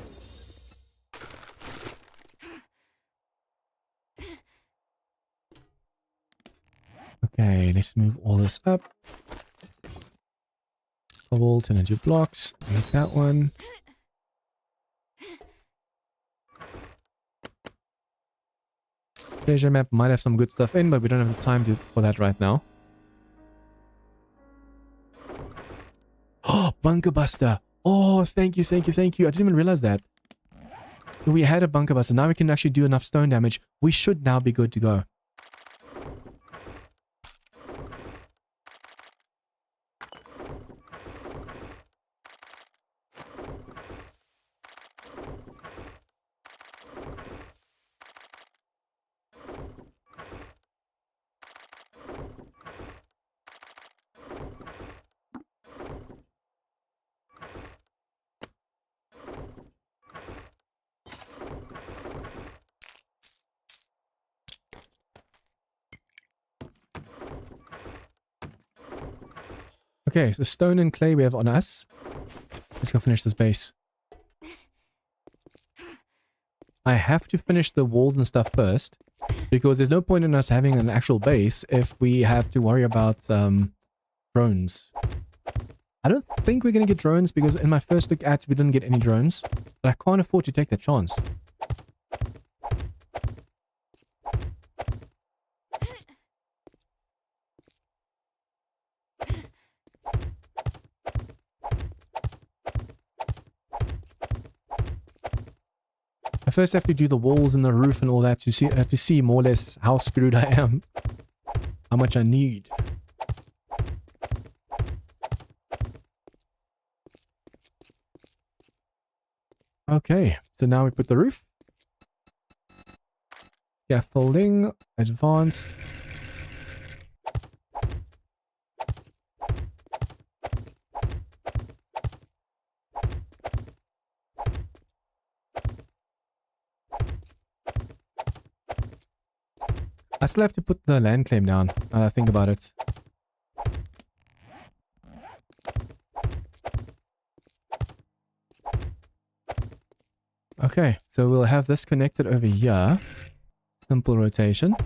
Okay, let's move all this up. Cobalt, turn into blocks. Make that one. Treasure map might have some good stuff in, but we don't have the time for that right now. Oh, bunker buster. Oh, thank you. I didn't even realize that. We had a bunker buster. Now we can actually do enough stone damage. We should now be good to go. Okay, so stone and clay we have on us. Let's go finish this base. I have to finish the walls and stuff first, because there's no point in us having an actual base if we have to worry about drones. I don't think we're going to get drones, because in my first look at we didn't get any drones, but I can't afford to take that chance. I first have to do the walls and the roof and all that to see more or less how screwed I am. How much I need. Okay, so now we put the roof. Scaffolding, advanced. I still have to put the land claim down, now that I think about it. Okay, so we'll have this connected over here. Simple rotation.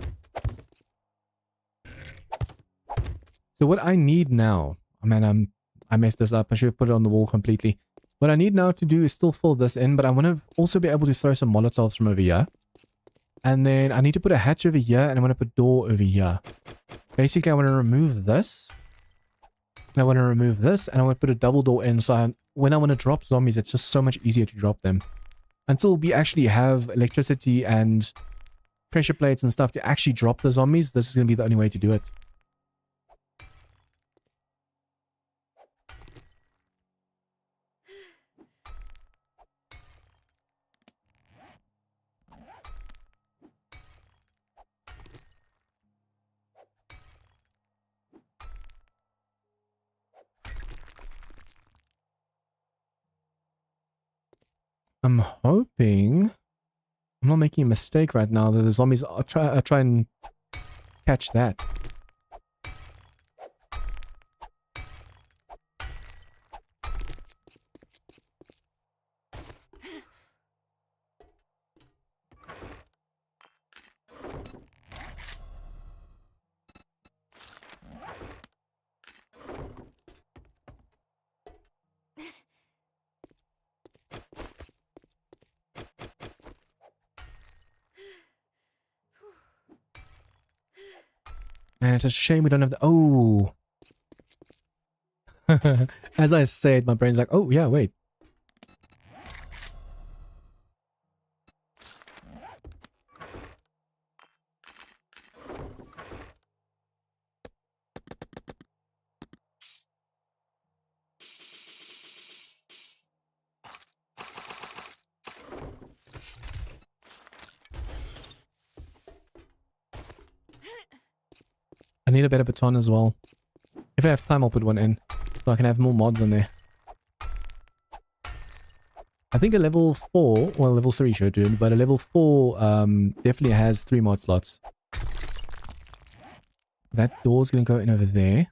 So what I need now, I mean, I messed this up. I should have put it on the wall completely. What I need now to do is still fill this in, but I want to also be able to throw some molotovs from over here. And then I need to put a hatch over here, and I want to put a door over here. Basically, I want to remove this. And I want to remove this, and I want to put a double door in, so when I want to drop zombies, it's just so much easier to drop them. Until we actually have electricity and pressure plates and stuff to actually drop the zombies, this is going to be the only way to do it. I'm hoping I'm not making a mistake right now that the zombies are try and catch that. And it's a shame we don't have the... Oh! As I said, my brain's like, oh, yeah, wait. I need a better baton as well. If I have time, I'll put one in. So I can have more mods in there. I think a level 4, well, level 3 should do it, but a level 4 definitely has 3 mod slots. That door's going to go in over there.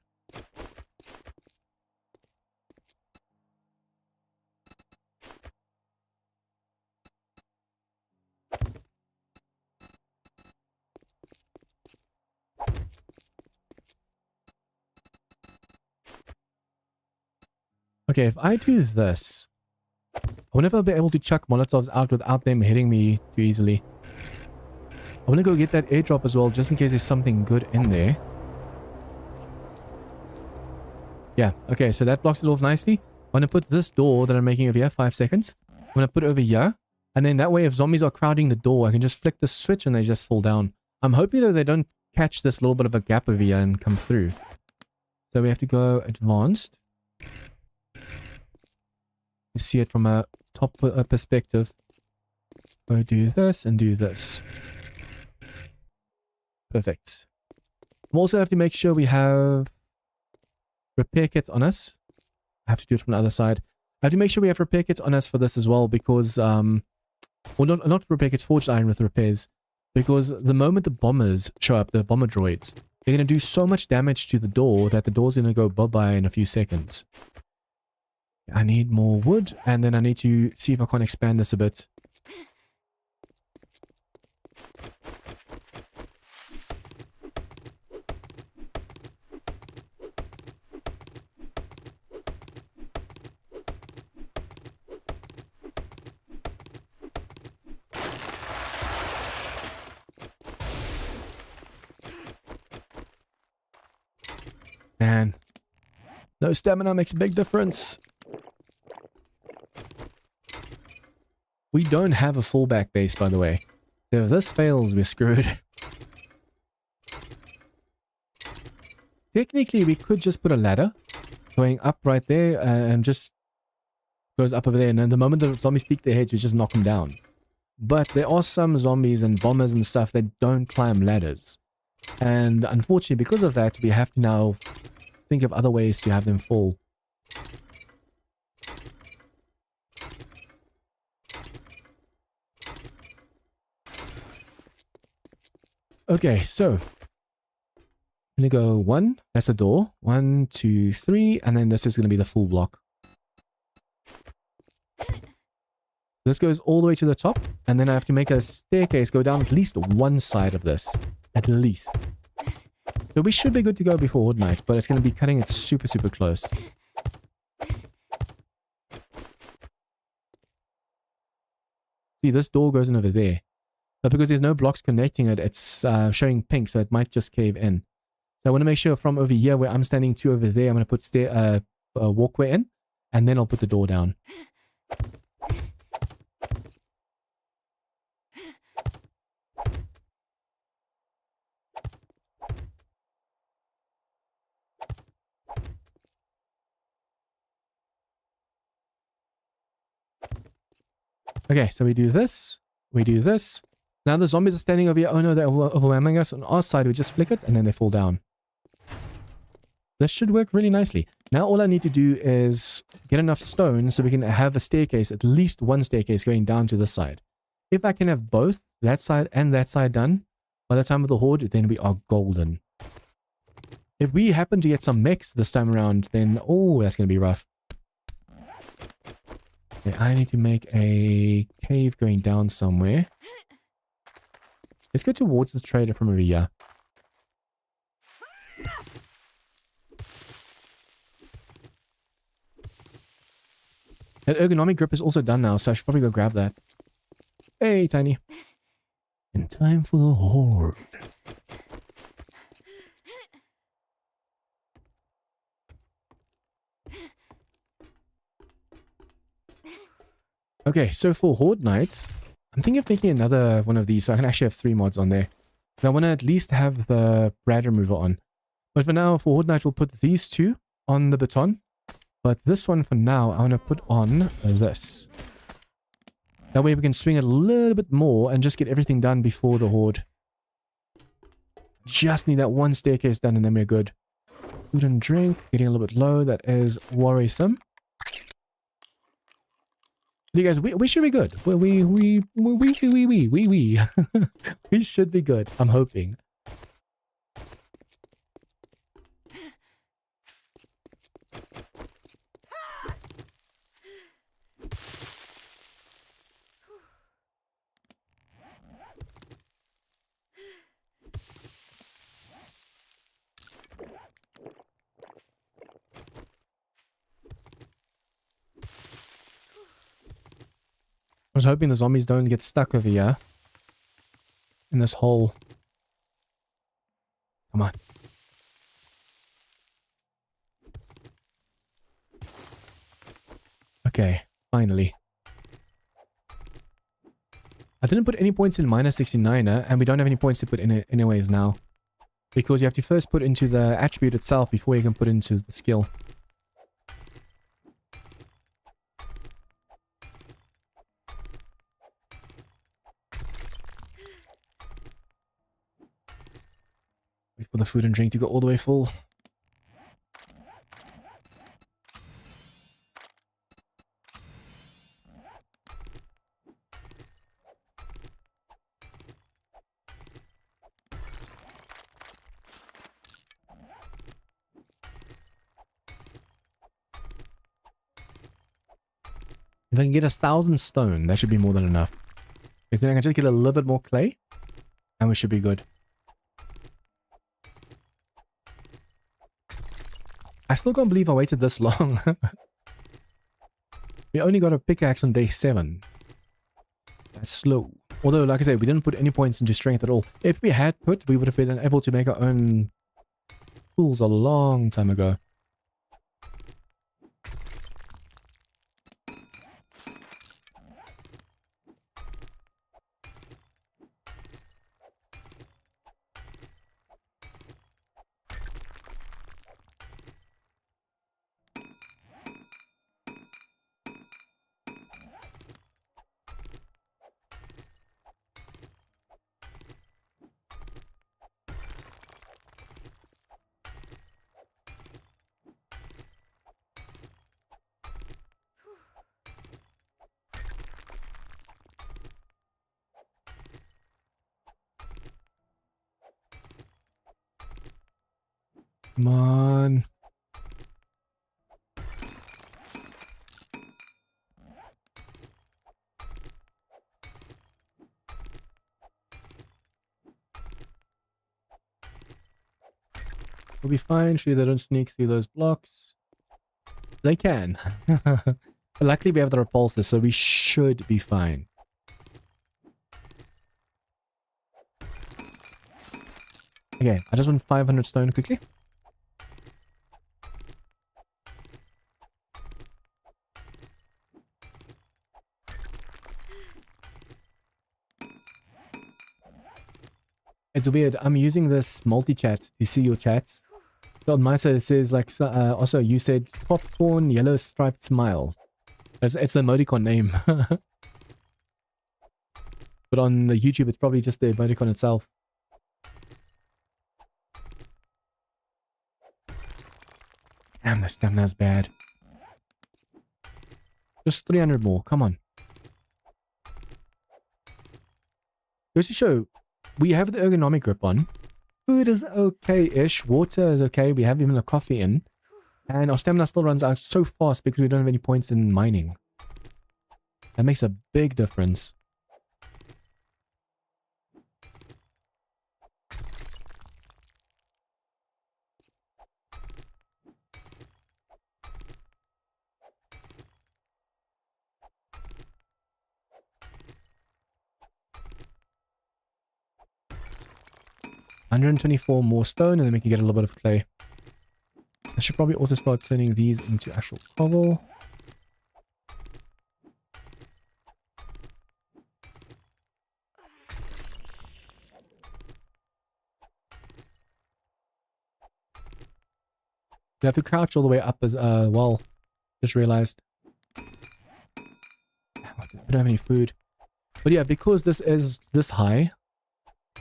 Okay, if I do this, I wonder if I'll be able to chuck molotovs out without them hitting me too easily. I want to go get that airdrop as well, just in case there's something good in there. Yeah, okay, so that blocks it off nicely. I'm going to put this door that I'm making over here, 5 seconds. I'm going to put it over here. And then that way, if zombies are crowding the door, I can just flick the switch and they just fall down. I'm hoping that they don't catch this little bit of a gap over here and come through. So we have to go advanced. You see it from a top perspective. Go do this and do this. Perfect. We also have to make sure we have repair kits on us. I have to do it from the other side. I have to make sure we have repair kits on us for this as well because, well, not repair kits, forged iron with repairs. Because the moment the bombers show up, the bomber droids, they're going to do so much damage to the door that the door's going to go bye-bye in a few seconds. I need more wood, and then I need to see if I can expand this a bit. Man, no stamina makes a big difference. We don't have a fallback base, by the way. So if this fails, we're screwed. Technically, we could just put a ladder going up right there and just goes up over there. And then the moment the zombies peek their heads, we just knock them down. But there are some zombies and bombers and stuff that don't climb ladders. And unfortunately, because of that, we have to now think of other ways to have them fall. Okay, so I'm going to go 1, that's the door, 1, 2, 3, and then this is going to be the full block. This goes all the way to the top, and then I have to make a staircase go down at least one side of this. At least. So we should be good to go before Horde Night, but it's going to be cutting it super, super close. See, this door goes in over there. But because there's no blocks connecting it, it's showing pink, so it might just cave in. So I want to make sure from over here where I'm standing to over there, I'm going to put a walkway in, and then I'll put the door down. Okay, so we do this, we do this. Now the zombies are standing over here. Oh no, they're overwhelming us. On our side, we just flick it and then they fall down. This should work really nicely. Now all I need to do is get enough stone so we can have a staircase, at least one staircase going down to this side. If I can have both that side and that side done by the time of the Horde, then we are golden. If we happen to get some mechs this time around, then oh, that's going to be rough. Okay, I need to make a cave going down somewhere. Let's go towards this trader from over here. That ergonomic grip is also done now, so I should probably go grab that. Hey, Tiny. In time for the Horde. Okay, so for Horde Night, I'm thinking of making another one of these, so I can actually have 3 mods on there. So I want to at least have the Brad remover on. But for now, for Horde Night, we'll put these 2 on the baton. But this one for now, I want to put on this. That way we can swing it a little bit more and just get everything done before the Horde. Just need that one staircase done and then we're good. Food and drink, getting a little bit low. That is worrisome. You guys, we should be good. We should be good. I'm hoping. I was hoping the zombies don't get stuck over here. In this hole. Come on. Okay, finally. I didn't put any points in minus 69er, and we don't have any points to put in it anyways now. Because you have to first put into the attribute itself before you can put into the skill. Wait for the food and drink to go all the way full. If I can get 1,000 stone, that should be more than enough. Because then I can just get a little bit more clay, and we should be good. I still can't believe I waited this long. We only got a pickaxe on day 7. That's slow. Although, like I said, we didn't put any points into strength at all. If we had put, we would have been able to make our own tools a long time ago. Come on. We'll be fine. Surely they don't sneak through those blocks. They can. But luckily we have the repulsor, so we should be fine. Okay, I just want 500 stone quickly. It's weird. I'm using this multi-chat to see your chats. So on my side it says like, also you said popcorn yellow striped smile. It's the emoticon name. But on the YouTube it's probably just the emoticon itself. Damn, this stamina's bad. Just 300 more, come on. Goes to show, we have the ergonomic grip on. Food is okay-ish. Water is okay. We have even a coffee in. And our stamina still runs out so fast because we don't have any points in mining. That makes a big difference. $124 more stone, and then we can get a little bit of clay. I should probably also start turning these into actual cobble. We have to crouch all the way up as well. Just realized. We don't have any food. But yeah, because this is this high,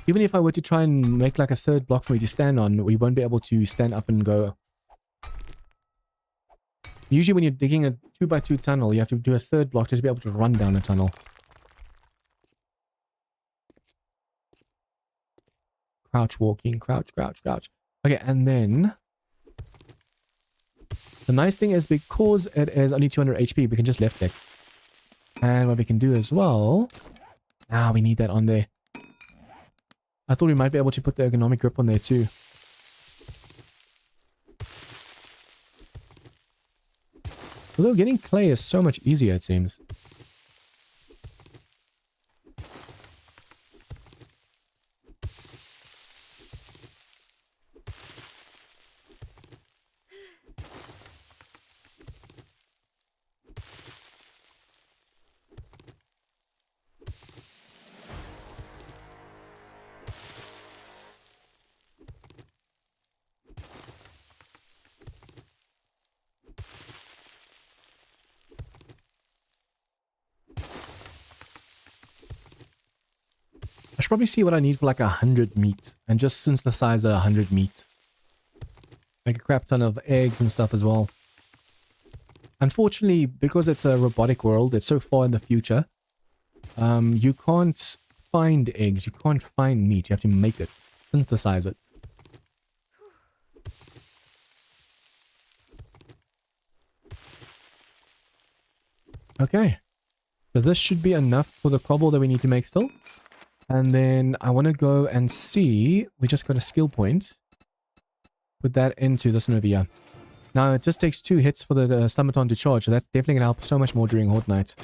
even if I were to try and make like a third block for me to stand on, we won't be able to stand up and go. Usually when you're digging a 2x2 tunnel, you have to do a third block just to be able to run down a tunnel. Crouch walking, crouch, crouch, crouch. Okay, and then the nice thing is because it is only 200 HP, we can just left click. And what we can do as well... we need that on there. I thought we might be able to put the ergonomic grip on there too. Although getting clay is so much easier, it seems. I should probably see what I need for like 100 meat and just synthesize 100 meat. Make a crap ton of eggs and stuff as well. Unfortunately, because it's a robotic world, it's so far in the future, you can't find eggs, you can't find meat, you have to make it, synthesize it. Okay, so this should be enough for the cobble that we need to make still. And then I want to go and see, we just got a skill point. Put that into this one over here. Now it just takes 2 hits for the Stammaton to charge, so that's definitely going to help so much more during Horde Night.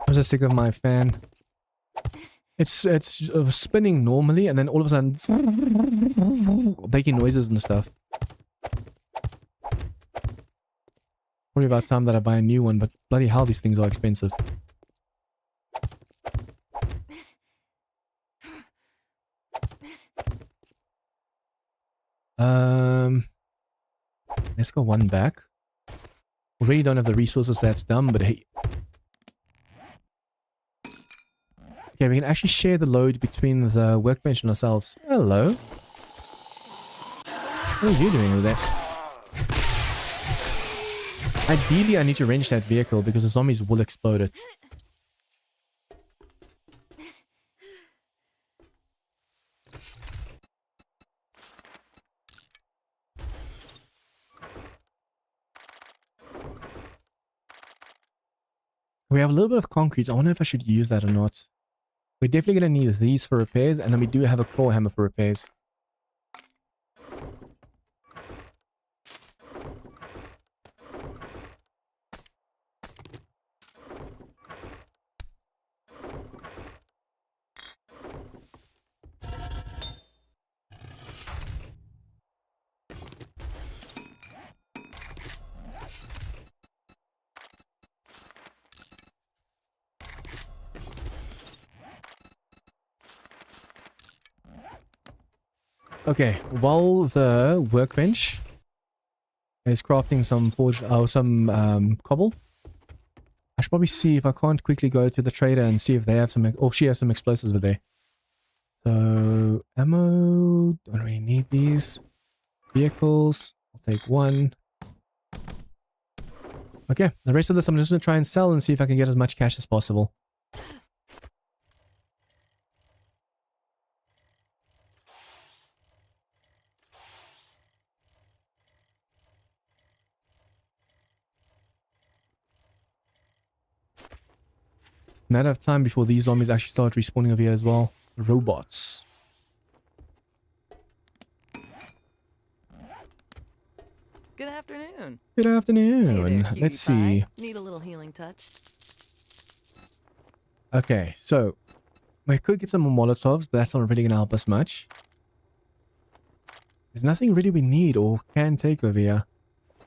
I'm just sick of my fan. It's spinning normally and then all of a sudden making noises and stuff. Probably about time that I buy a new one, but bloody hell, these things are expensive. Let's go one back. We really don't have the resources, that's dumb, but hey. Okay, we can actually share the load between the workbench and ourselves. Hello. What are you doing over there? Ideally, I need to wrench that vehicle because the zombies will explode it. We have a little bit of concrete. I wonder if I should use that or not. We're definitely going to need these for repairs, and then we do have a claw hammer for repairs. Okay, while the workbench is crafting some forge or some cobble, I should probably see if I can't quickly go to the trader and see if they have some, or she has some explosives over there. So ammo, don't really need these. Vehicles, I'll take one. Okay, the rest of this I'm just gonna try and sell and see if I can get as much cash as possible. Matter of time before these zombies actually start respawning over here as well. Robots. Good afternoon. Good afternoon. Hey there, cutie Let's pie. see. Need a little healing touch. Okay, so we could get some more Molotovs, but that's not really going to help us much. There's nothing really we need or can take over here.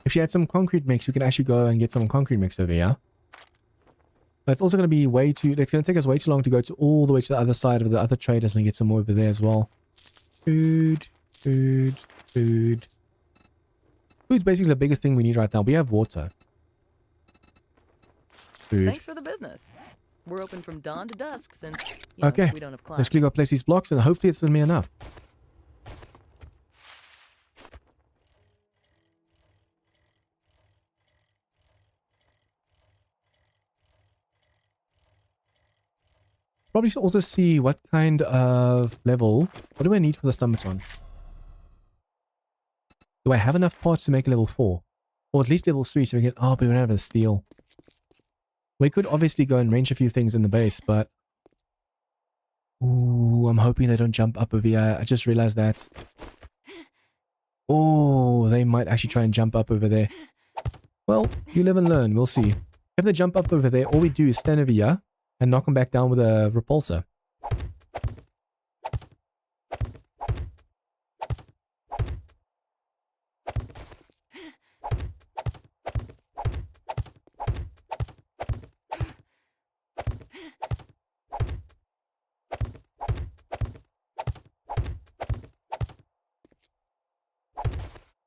If she had some concrete mix, we can actually go and get some concrete mix over here. But it's also going to be way too... It's going to take us way too long to go to all the way to the other side of the other traders and get some more over there as well. Food, food, food. Food's basically the biggest thing we need right now. We have water. Food. Thanks for the business. We're open from dawn to dusk since you know, Okay, we don't have let's clients. quickly go place these blocks and hopefully it's going to be enough. Probably should also see what kind of level... What do I need for the stomachon? Do I have enough parts to make a level 4? Or at least level 3 so we can... Oh, but we don't have the steel. We could obviously go and wrench a few things in the base, but... Ooh, I'm hoping they don't jump up over here. I just realized that. Oh, they might actually try and jump up over there. Well, you live and learn. We'll see. If they jump up over there, all we do is stand over here and knock them back down with a repulsor.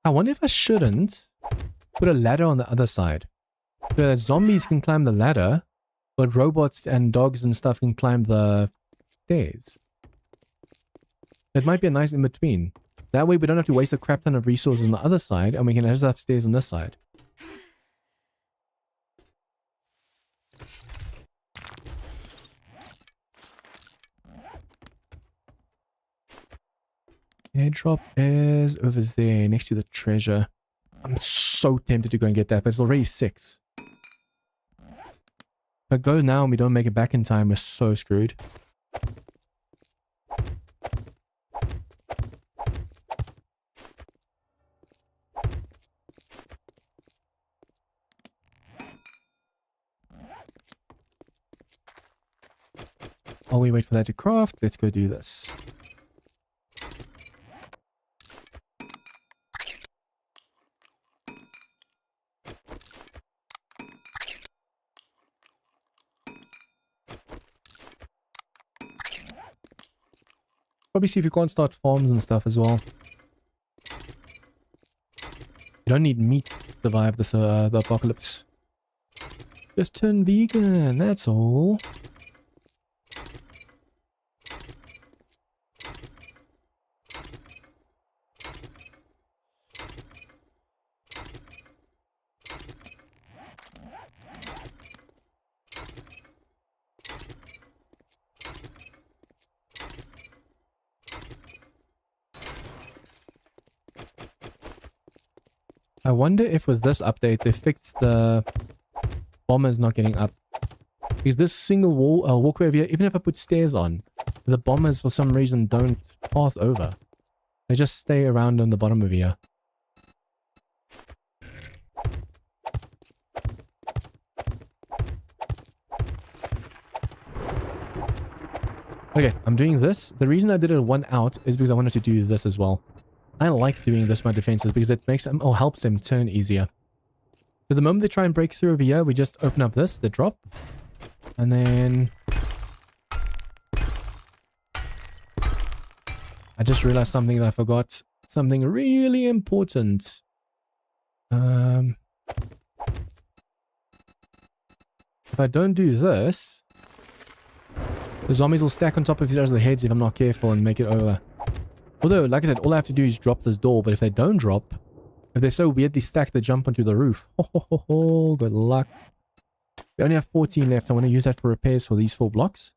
I wonder if I shouldn't put a ladder on the other side. So that zombies can climb the ladder, but robots and dogs and stuff can climb the stairs. It might be a nice in-between. That way we don't have to waste a crap ton of resources on the other side, and we can just have stairs on this side. Airdrop is over there, next to the treasure. I'm so tempted to go and get that, but it's already 6. If I go now and we don't make it back in time, we're so screwed. While we wait for that to craft, let's go do this. Probably see if we can't start farms and stuff as well. It don't need meat to survive this, the apocalypse. Just turn vegan, that's all. I wonder if with this update they fixed the bombers not getting up. Because this single wall walkway over here, even if I put stairs on, the bombers for some reason don't pass over. They just stay around on the bottom of here. Okay, I'm doing this. The reason I did it one out is because I wanted to do this as well. I like doing this with my defenses because it makes them, or helps them turn easier. So the moment they try and break through over here, we just open up this, the drop. And then... I just realized something that I forgot. Something really important. If I don't do this, the zombies will stack on top of each other's heads if I'm not careful and make it over. Although, like I said, all I have to do is drop this door, but if they don't drop, if they're so weirdly stacked, they jump onto the roof. Ho, ho, ho, ho, good luck. We only have 14 left. I want to use that for repairs for these 4 blocks.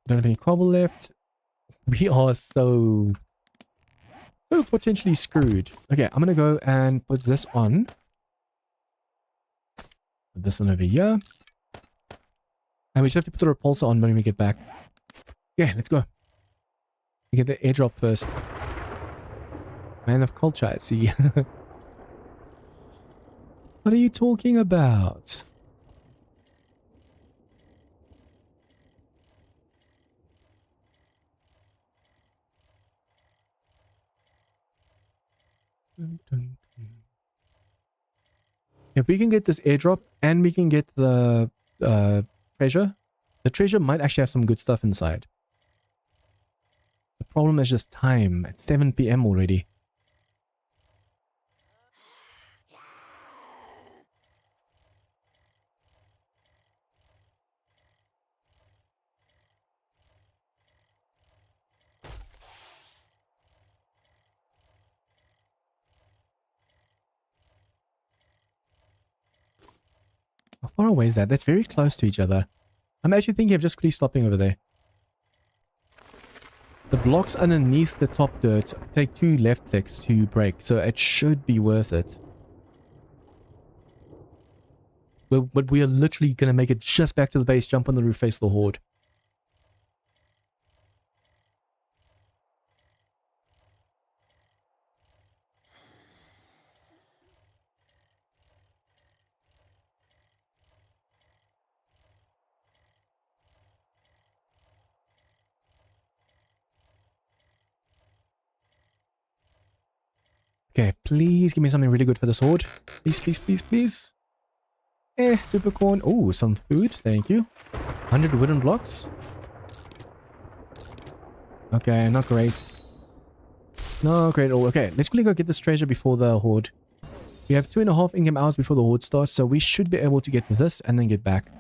Don't have any cobble left. We are so potentially screwed. Okay, I'm going to go and put this on. Put this one over here. And we just have to put the repulsor on when we get back. Yeah, let's go. We get the airdrop first. Man of culture, I see. What are you talking about? Dun, dun, dun. If we can get this airdrop and we can get the treasure, the treasure might actually have some good stuff inside. The problem is just time. It's 7 PM already. How far away is that? That's very close to each other. I'm actually thinking of just quickly stopping over there. The blocks underneath the top dirt take 2 left clicks to break, so it should be worth it. But we are literally going to make it just back to the base, jump on the roof, face the horde. Okay, please give me something really good for this horde. Please, please, please, please. Super corn. Oh, some food. Thank you. 100 wooden blocks. Okay, not great. Not great at all. Okay, let's quickly go get this treasure before the horde. We have 2.5 in-game hours before the horde starts, so we should be able to get this and then get back.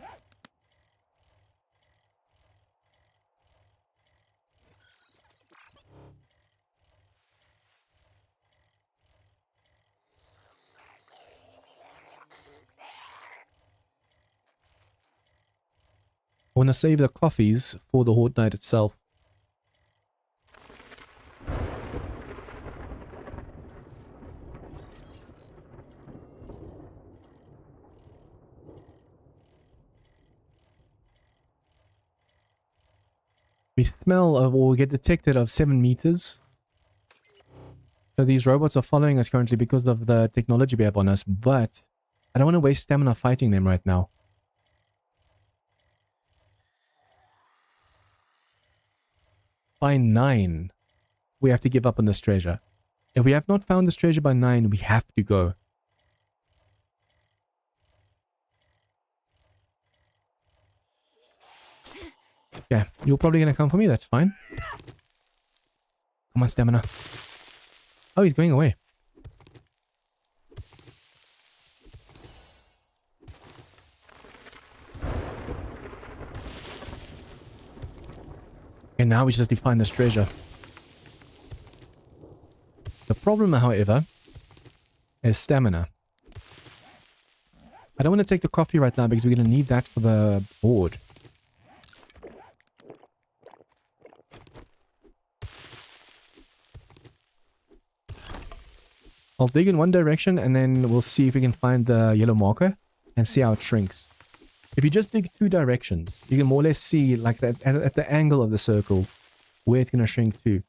I want to save the coffees for the horde night itself. We smell or get detected of 7 meters. So these robots are following us currently because of the technology we have on us, but I don't want to waste stamina fighting them right now. By 9, we have to give up on this treasure. If we have not found this treasure by 9, we have to go. Yeah, you're probably going to come for me, that's fine. Come on, stamina. Oh, he's going away. And now we just need to find this treasure. The problem, however, is stamina. I don't want to take the coffee right now because we're going to need that for the board. I'll dig in one direction and then we'll see if we can find the yellow marker and see how it shrinks. If you just dig two directions, you can more or less see like that at the angle of the circle where it's going to shrink to.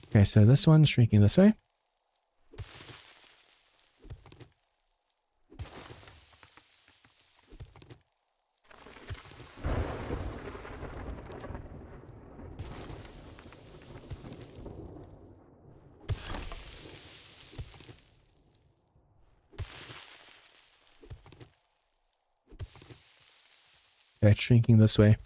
Okay, so this one's shrinking this way. Okay, it's shrinking this way.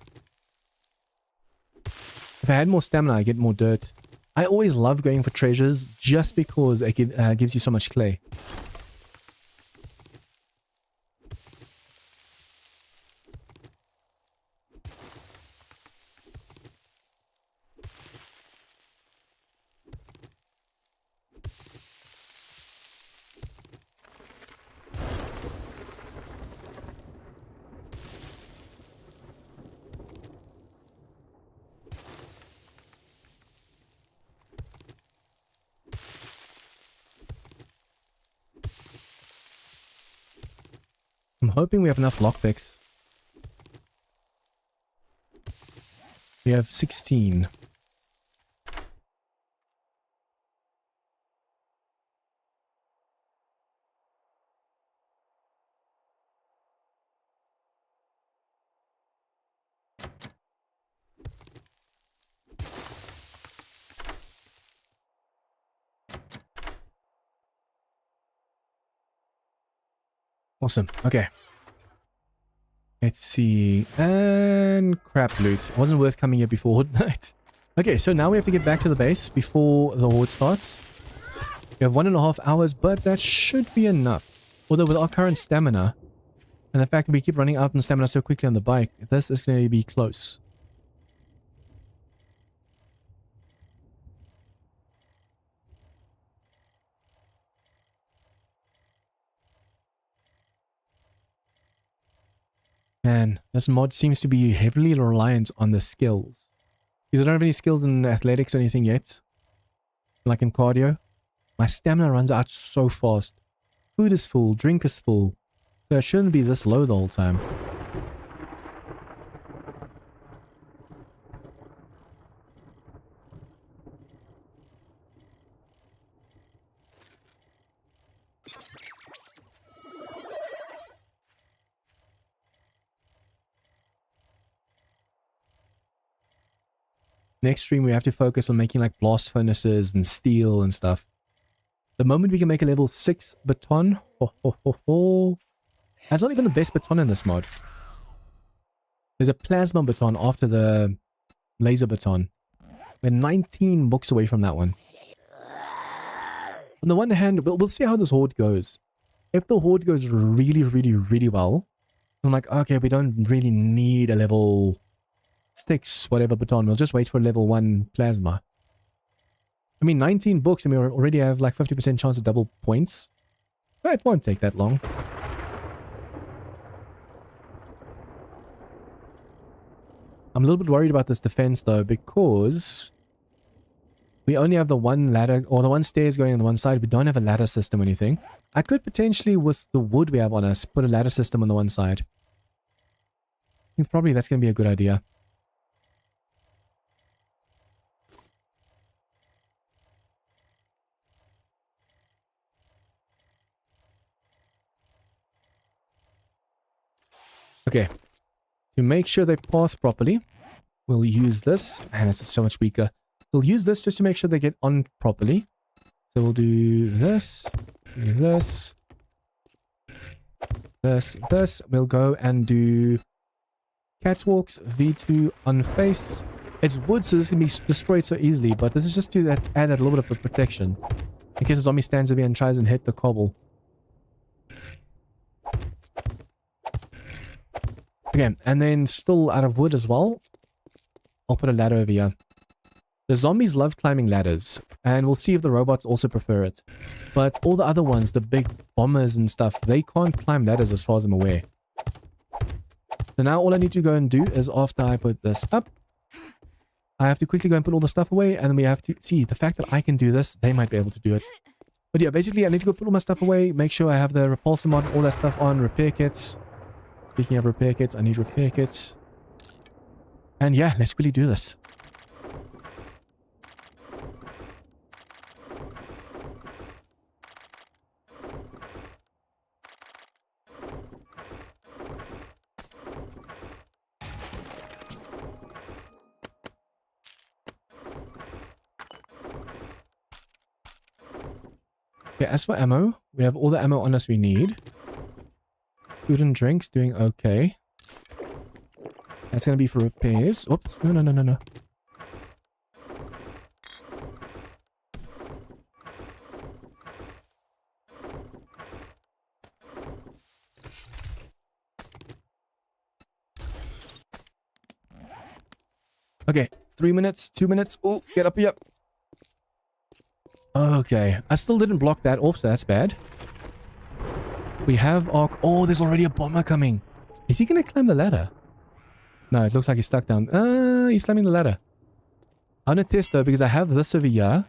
If I had more stamina, I get more dirt. I always love going for treasures just because it gives you so much clay. I'm hoping we have enough lockpicks. We have 16. Awesome. Okay. Let's see. And crap loot. It wasn't worth coming here before night. Okay, so now we have to get back to the base before the horde starts. We have 1.5 hours, but that should be enough. Although with our current stamina, and the fact that we keep running out on stamina so quickly on the bike, this is going to be close. Man, this mod seems to be heavily reliant on the skills. Because I don't have any skills in athletics or anything yet. Like in cardio. My stamina runs out so fast. Food is full, drink is full. So it shouldn't be this low the whole time. Next stream we have to focus on making like blast furnaces and steel and stuff. The moment we can make a level 6 baton, that's not even the best baton in this mod. There's a plasma baton after the laser baton. We're 19 books away from that one. On the one hand, we'll see how this horde goes. If the horde goes really, really, really well, I'm like, okay, we don't really need a level 6 whatever baton. We'll just wait for level 1 plasma. I mean, 19 books and we already have like 50% chance of double points. But it won't take that long. I'm a little bit worried about this defense though, because we only have the one ladder or the one stairs going on the one side. We don't have a ladder system or anything. I could potentially, with the wood we have on us, put a ladder system on the one side. I think probably that's going to be a good idea. Okay, to make sure they pass properly, we'll use this. Man, it's so much weaker. We'll use this just to make sure they get on properly. So we'll do this, this, this. We'll go and do catwalks, V2 on face. It's wood, so this can be destroyed so easily, but this is just to add that little bit of a protection. In case a zombie stands over here and tries and hit the cobble. Okay, and then still out of wood as well. I'll put a ladder over here. The zombies love climbing ladders, and we'll see if the robots also prefer it. But all the other ones, the big bombers and stuff, they can't climb ladders as far as I'm aware. So now all I need to go and do is after I put this up, I have to quickly go and put all the stuff away, and then we have to see the fact that I can do this, they might be able to do it. But yeah, basically I need to go put all my stuff away, make sure I have the repulsor mod, all that stuff on, repair kits. Speaking of repair kits, I need repair kits. And yeah, let's quickly do this. Okay, as for ammo, we have all the ammo on us we need. Food and drinks, doing okay. That's going to be for repairs. Oops, no. Okay, 3 minutes, 2 minutes. Oh, get up here. Okay, I still didn't block that off, so that's bad. We have our... Oh, there's already a bomber coming. Is he going to climb the ladder? No, it looks like he's stuck down. He's climbing the ladder. I want to test though, because I have this over here.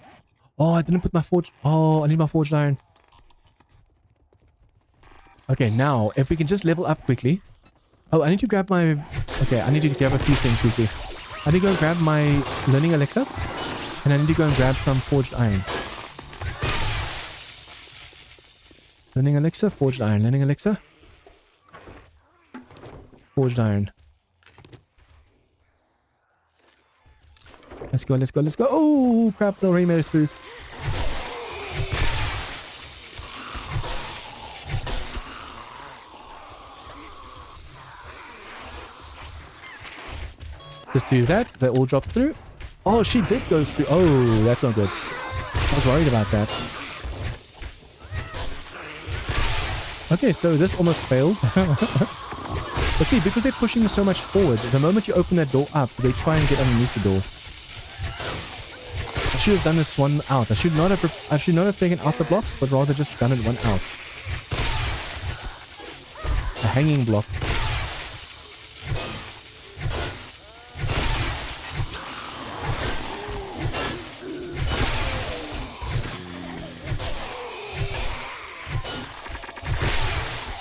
Oh, I didn't put my forged... Oh, I need my forged iron. Okay, now, if we can just level up quickly. Oh, I need to grab my... Okay, I need to grab a few things quickly. I need to go and grab my learning elixir. And I need to go and grab some forged iron. Learning elixir, forged iron, learning elixir. Forged iron. Let's go, let's go, let's go. Oh, crap, they already made it through. Just do that. They all drop through. Oh, she did go through. Oh, that's not good. I was worried about that. Okay, so this almost failed. But see, because they're pushing so much forward, the moment you open that door up, they try and get underneath the door. I should have done this one out. I should not have taken out the blocks, but rather just done it one out. A hanging block.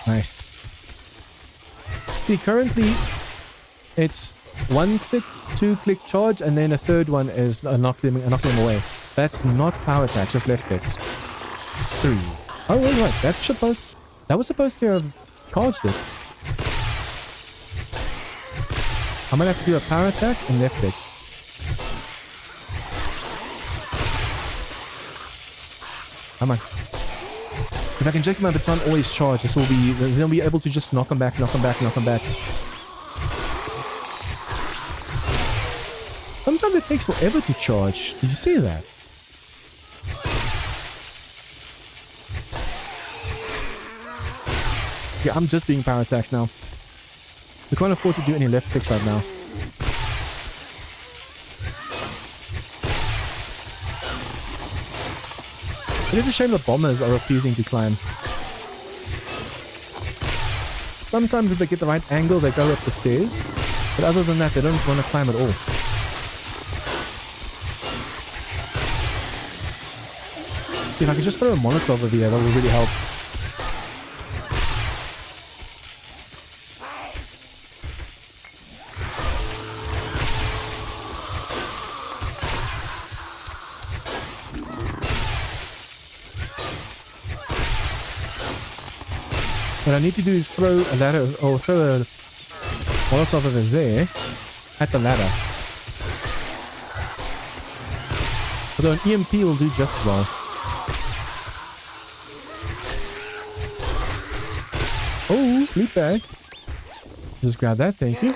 Nice. See, currently it's 1 click, 2 click charge, and then a third one is knock them away. That's not power attack, just left clicks. 3. Oh, wait, right. That was supposed to have charged it. I'm gonna have to do a power attack and left click. Come on. If I can check my baton always charge, they'll be able to just knock them back. Sometimes it takes forever to charge. Did you see that? Yeah, I'm just doing power attacks now. We can't afford to do any left clicks right now. It is a shame the bombers are refusing to climb. Sometimes if they get the right angle, they go up the stairs. But other than that, they don't want to climb at all. If I could just throw a Molotov over here, that would really help. What I need to do is throw a ladder, or throw a Molotov over there at the ladder. Although an EMP will do just as well. Oh, loot bag. Just grab that, thank you.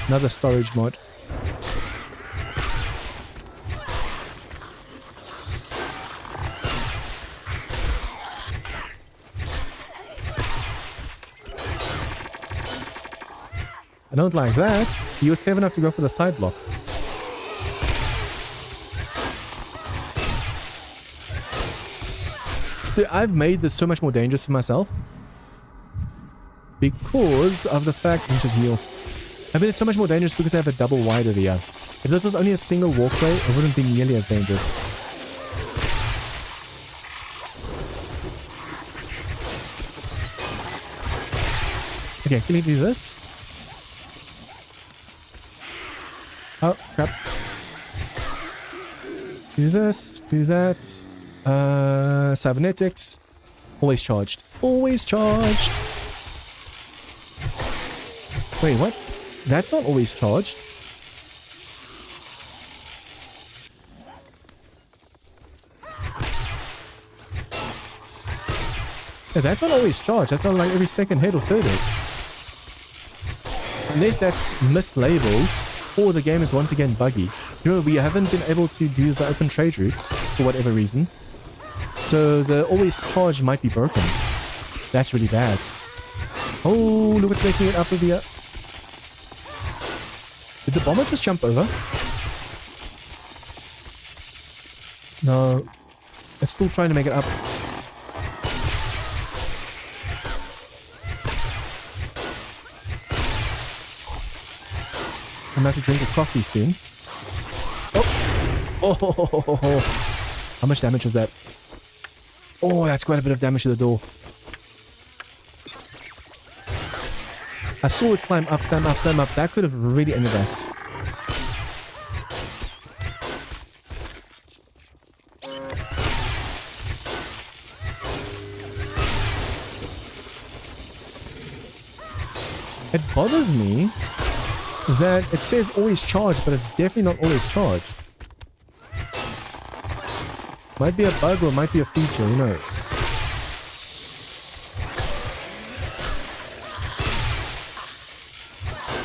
Another storage mod. don't like that. He was clever enough to go for the side block. So I've made this so much more dangerous for myself because of the fact... Let me just heal. I've made it so much more dangerous because I have a double wide over here. If this was only a single walkway, it wouldn't be nearly as dangerous. Okay, can you do this? Oh, crap. Do this, do that. Cybernetics. Always charged. Always charged. Wait, what? That's not always charged. Yeah, that's not always charged. That's not like every second hit or third hit. Unless that's mislabeled, or the game is once again buggy. You know, we haven't been able to do the open trade routes for whatever reason. So the always charged might be broken. That's really bad. Oh, look what's making it up over here. Did the bomber just jump over? No. It's still trying to make it up. I'm going to have to drink a coffee soon. Oh! How much damage was that? Oh, that's quite a bit of damage to the door. I saw it climb up, climb up, climb up. That could have really ended us. It bothers me that it says always charged, but it's definitely not always charged. Might be a bug or might be a feature, who knows?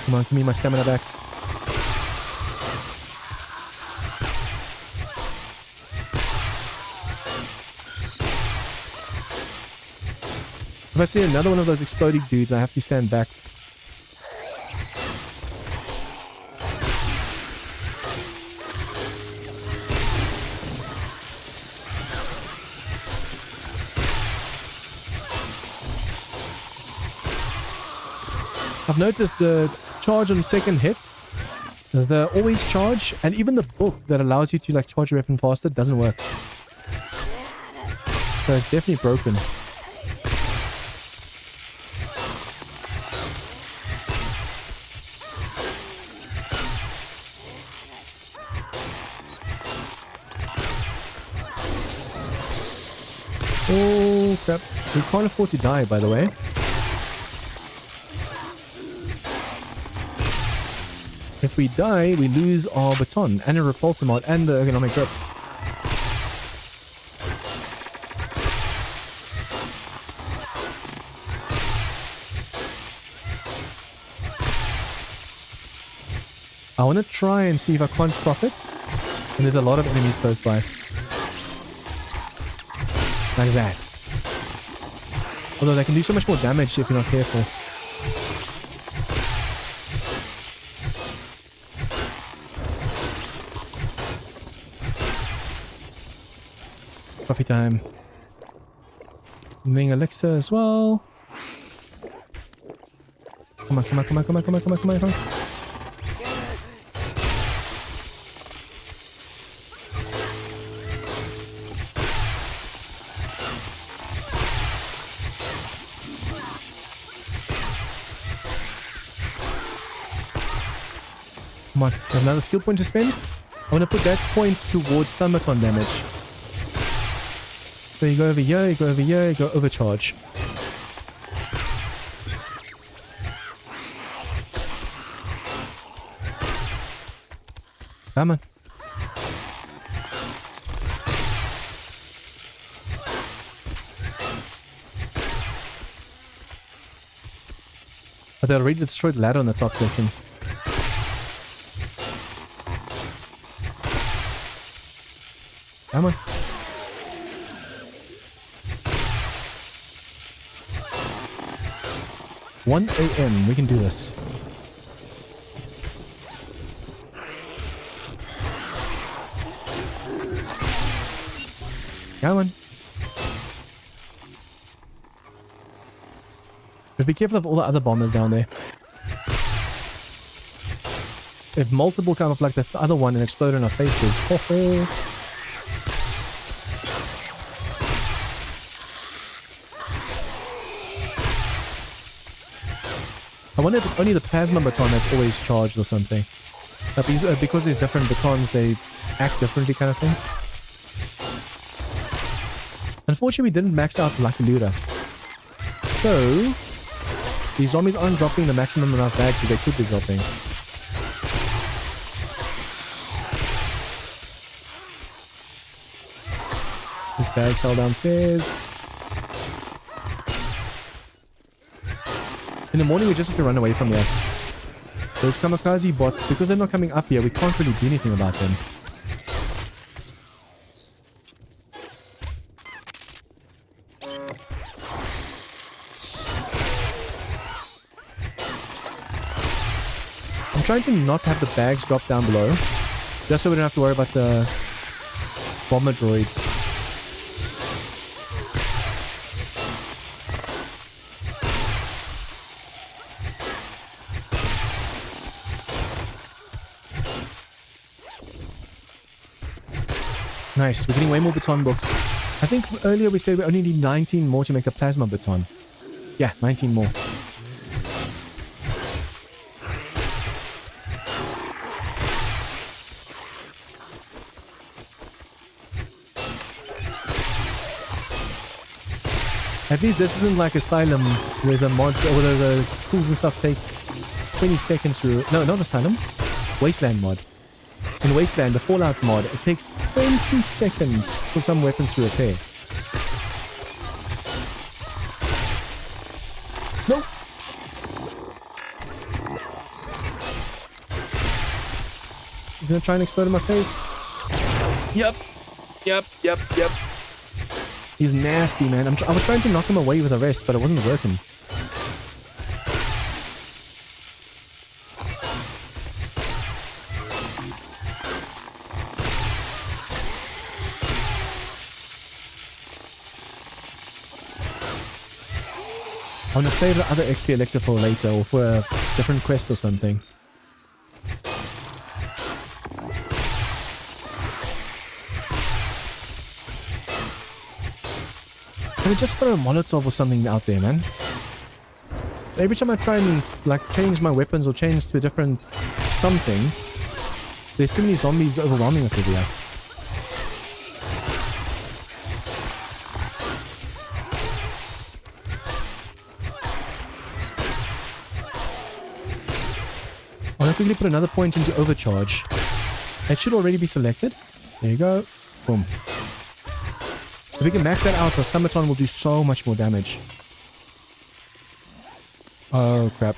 Come on, give me my stamina back. If I see another one of those exploding dudes, I have to stand back. I've noticed the charge on second hit, the always charge, and even the book that allows you to like charge your weapon faster doesn't work. So it's definitely broken. Oh crap. We can't afford to die, by the way. If we die, we lose our baton and a repulsor mod and the ergonomic grip. I want to try and see if I can't profit. And there's a lot of enemies close by. Like that. Although they can do so much more damage if you're not careful. Coffee time. Ming elixir as well. Come on, come on, come on, come on, come on, come on, come on, come on. Come on, there's another skill point to spend. I want to put that point towards stun baton damage. So you go over here, you go over here, you go overcharge. Come on. Oh, they already destroyed the ladder on the top section. Come on. 1 AM, we can do this. Come on. But be careful of all the other bombers down there. If multiple come up like the other one and explode in our faces. Ho ho. I wonder if it's only the plasma baton that's always charged or something. Because there's different batons, they act differently kind of thing. Unfortunately, we didn't max out Lucky Looter. So, these zombies aren't dropping the maximum amount of bags that they could be dropping. This bag fell downstairs. In the morning, we just have to run away from here. Those kamikaze bots, because they're not coming up here, we can't really do anything about them. I'm trying to not have the bags drop down below, just so we don't have to worry about the bomber droids. Nice, we're getting way more baton books. I think earlier we said we only need 19 more to make a plasma baton. Yeah, 19 more. At least this isn't like Asylum where the mods or the tools and stuff take 20 seconds to... No, not Asylum. Wasteland mod. In Wasteland, the Fallout mod, it takes 20 seconds for some weapons to repair. Nope. He's gonna try and explode in my face. Yep. He's nasty, man. I was trying to knock him away with the rest, but it wasn't working. I want to save the other XP elixir for later, or for a different quest or something. Can we just throw a Molotov or something out there, man? Every time I try and like change my weapons or change to a different something, there's too many zombies overwhelming us over here. I want to quickly put another point into overcharge. It should already be selected. There you go. Boom. If we can max that out, our Stombaton will do so much more damage. Oh, crap.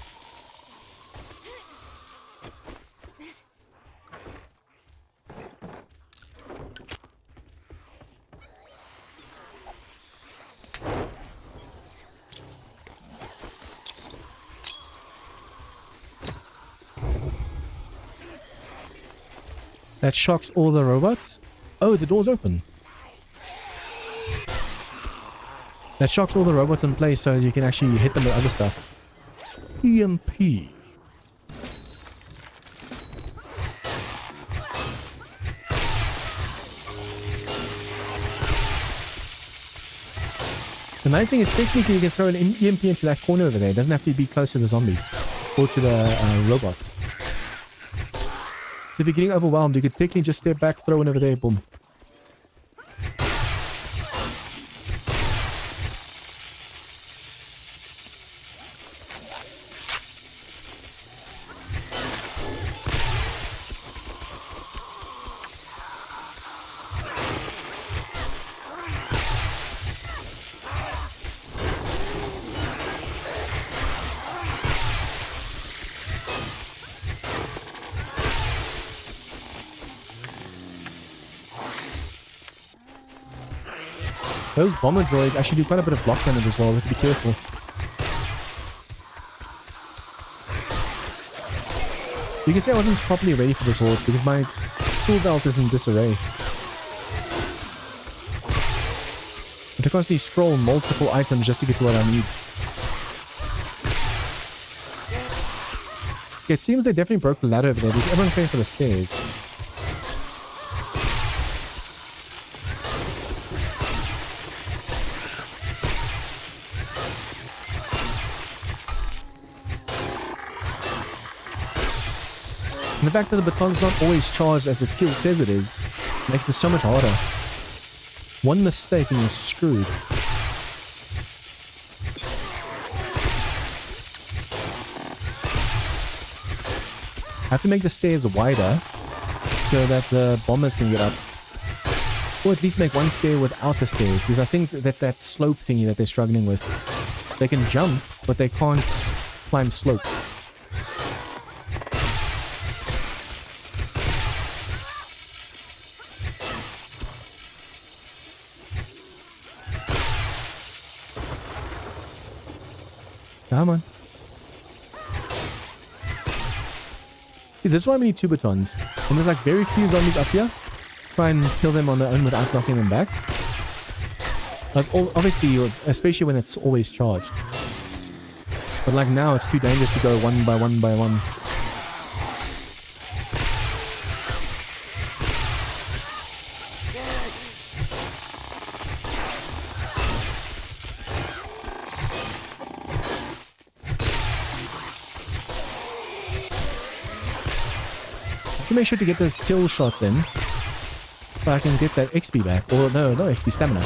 That shocks all the robots. Oh, the door's open. That shocks all the robots in place so you can actually hit them with other stuff. EMP. The nice thing is technically you can throw an EMP into that corner over there. It doesn't have to be close to the zombies or to the robots. So if you're getting overwhelmed, you could technically just step back, throw one over there, boom. Those bomber droids actually do quite a bit of block damage as well. We have to be careful. You can say I wasn't properly ready for this horde because my tool belt is in disarray. constantly scroll multiple items just to get to what I need. It seems they definitely broke the ladder over there because everyone's going for the stairs. And the fact that the baton's not always charged as the skill says it is makes this so much harder. One mistake and you're screwed. I have to make the stairs wider so that the bombers can get up. Or at least make one stair without the stairs, because I think that's that slope thingy that they're struggling with. They can jump, but they can't climb slope. Come on. See, this is why we need 2 batons. And there's like very few zombies up here. Try and kill them on their own without knocking them back. But obviously, especially when it's always charged. But like now, it's too dangerous to go one by one by one. Make sure to get those kill shots in so I can get that XP back. Or no XP, stamina.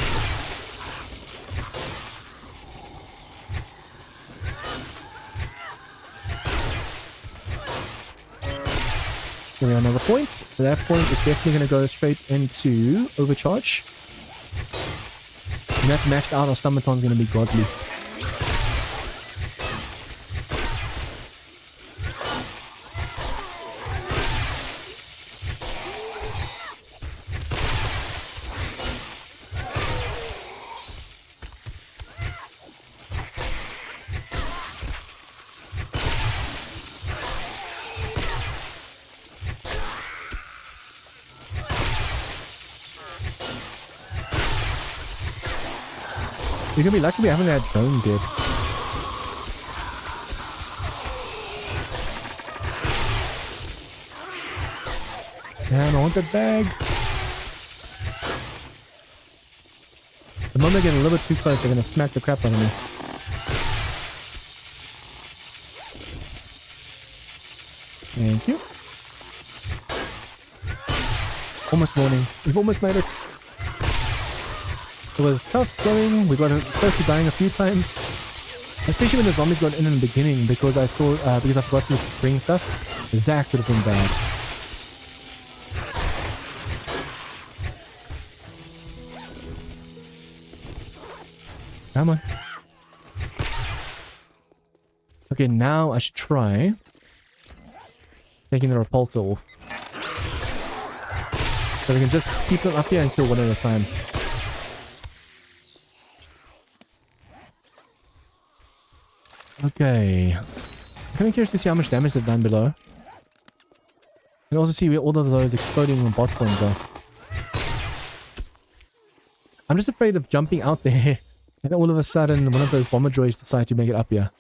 Here we are, another point. So that point is definitely going to go straight into overcharge. And that's maxed out. Our stomachon's going to be godly. You're gonna be lucky we haven't had drones yet. Damn, I want that bag. The moment I get a little bit too close, they're gonna smack the crap out of me. Thank you. Almost morning. We've almost made it. It was tough going. We got close to dying a few times, especially when the zombies got in the beginning because I thought because I forgot to bring stuff. That could have been bad. Come on. Okay, now I should try taking the repulsor off, so we can just keep them up here and kill one at a time. Okay, I'm kind of curious to see how much damage they've done below. And also see where all of those exploding bot coins are. I'm just afraid of jumping out there and all of a sudden one of those bomber droids decide to make it up here.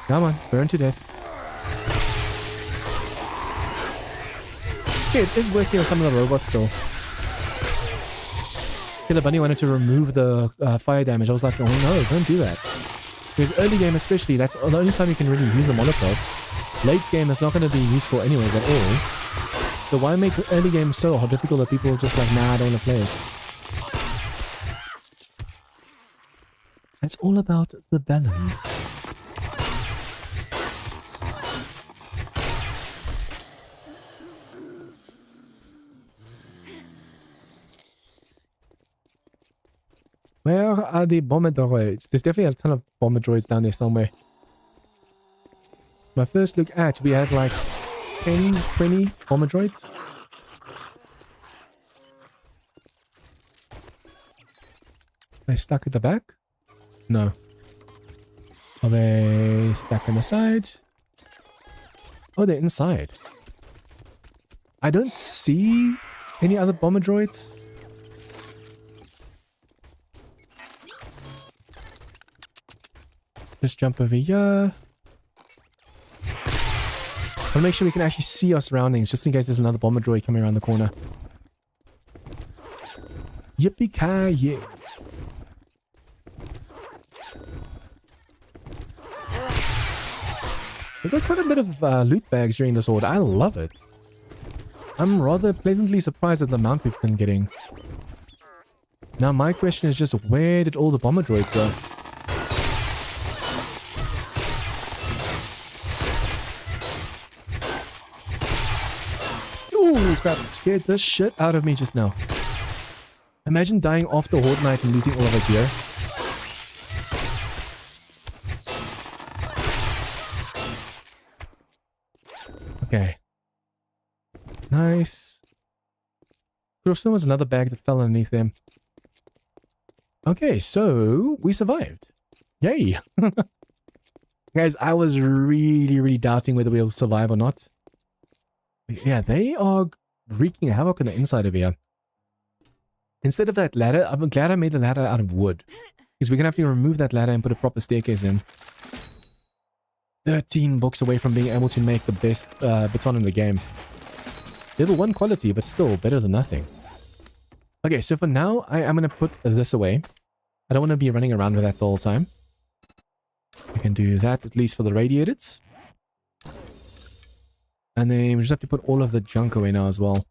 Come on, burn to death. Okay, it is working on some of the robots still. Killer Bunny wanted to remove the fire damage. I was like, oh no, don't do that. Because early game especially, that's the only time you can really use the Molotovs. Late game is not going to be useful anyways at all. So why make early game so difficult that people are just like, nah, I don't want to play it. It's all about the balance. Where are the bomber droids? There's definitely a ton of bomber droids down there somewhere. My first look at, we had like 10, 20 bomber droids. Are they stuck at the back? No. Are they stuck on the side? Oh, they're inside. I don't see any other bomber droids. Just jump over here. I'll make sure we can actually see our surroundings, just in case there's another bomber droid coming around the corner. Yippee-ki-yay. We've got quite a bit of loot bags during this horde. I love it. I'm rather pleasantly surprised at the amount we've been getting. Now my question is just, where did all the bomber droids go? Ooh, crap. It scared the shit out of me just now. Imagine dying after Horde Night and losing all of our gear. Okay. Nice. Could have sworn there was another bag that fell underneath them. Okay, so we survived. Yay. Guys, I was really doubting whether we'll survive or not. But yeah, they are wreaking havoc on the inside of here. Instead of that ladder, I'm glad I made the ladder out of wood. Because we're going to have to remove that ladder and put a proper staircase in. 13 books away from being able to make the best baton in the game. Level 1 quality, but still better than nothing. Okay, so for now, I am going to put this away. I don't want to be running around with that the whole time. I can do that, at least for the radiators. And then we just have to put all of the junk away now as well.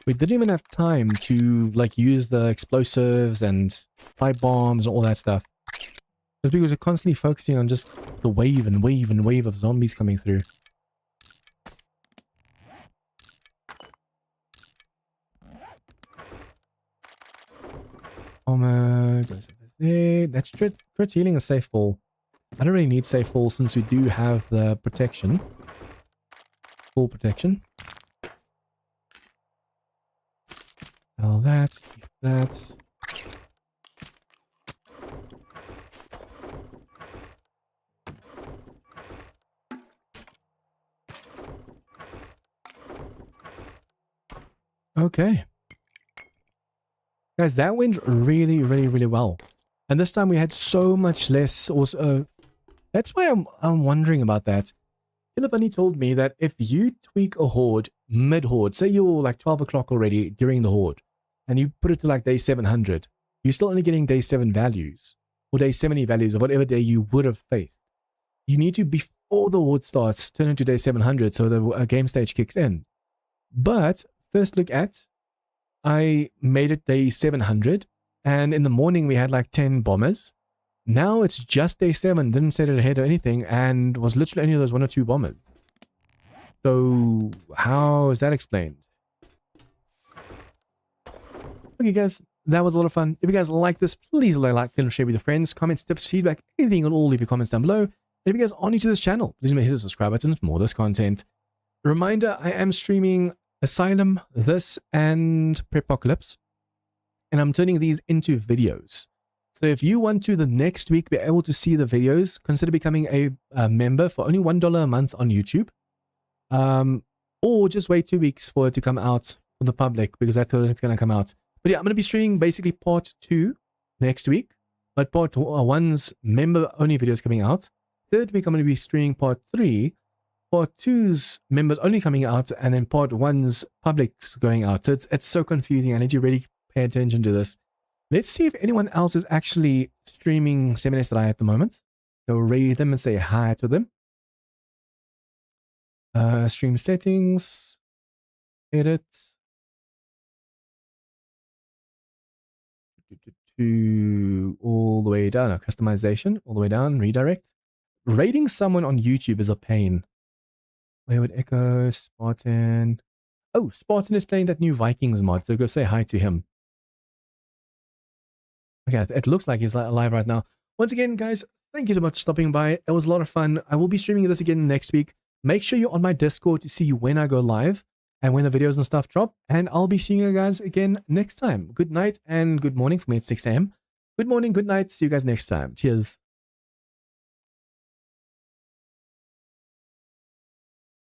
We didn't even have time to, like, use the explosives and pipe bombs and all that stuff. Just because we're constantly focusing on just the wave and wave and wave of zombies coming through. Armor goes over there. That's crit healing a safe fall. I don't really need safe fall since we do have the protection. Full protection. All that, that. Okay. Guys, that went really well. And this time we had so much less also. That's why I'm wondering about that. Killer Bunny told me that if you tweak a horde mid-horde, say you're like 12 o'clock already during the horde, and you put it to like day 700, you're still only getting day 7 values, or day 70 values of whatever day you would have faced. You need to, before the horde starts, turn into day 700 so the game stage kicks in. But first look at, I made it day 700, and in the morning we had like 10 bombers. Now it's just day 7, didn't set it ahead or anything, and was literally only those 1 or 2 bombers. So how is that explained? Okay guys, that was a lot of fun. If you guys like this, please like and share with your friends, comments, tips, feedback, anything at all, leave your comments down below. And if you guys are new to this channel, please hit the subscribe button for more of this content. Reminder, I am streaming Asylum, this, and Prepocalypse, and I'm turning these into videos. So if you want to the next week be able to see the videos, consider becoming a member for only $1 a month on YouTube. Or just wait 2 weeks for it to come out for the public, because that's when it's going to come out. But yeah, I'm going to be streaming basically part 2 next week, but part 1's member only videos coming out. Third week I'm going to be streaming part 3, part 2's members only coming out, and then part 1's public's going out. So it's so confusing. I need you to really pay attention to this. Let's see if anyone else is actually streaming 7SI at the moment. Go raid them and say hi to them. Stream settings. Edit. To all the way down. Customization. All the way down. Redirect. Raiding someone on YouTube is a pain. Wayward Echo. Spartan. Oh, Spartan is playing that new Vikings mod. So go say hi to him. Okay, it looks like he's alive right now. Once again, guys, thank you so much for stopping by. It was a lot of fun. I will be streaming this again next week. Make sure you're on my Discord to see when I go live and when the videos and stuff drop. And I'll be seeing you guys again next time. Good night and good morning. For me, it's 6 a.m. Good morning, good night. See you guys next time. Cheers.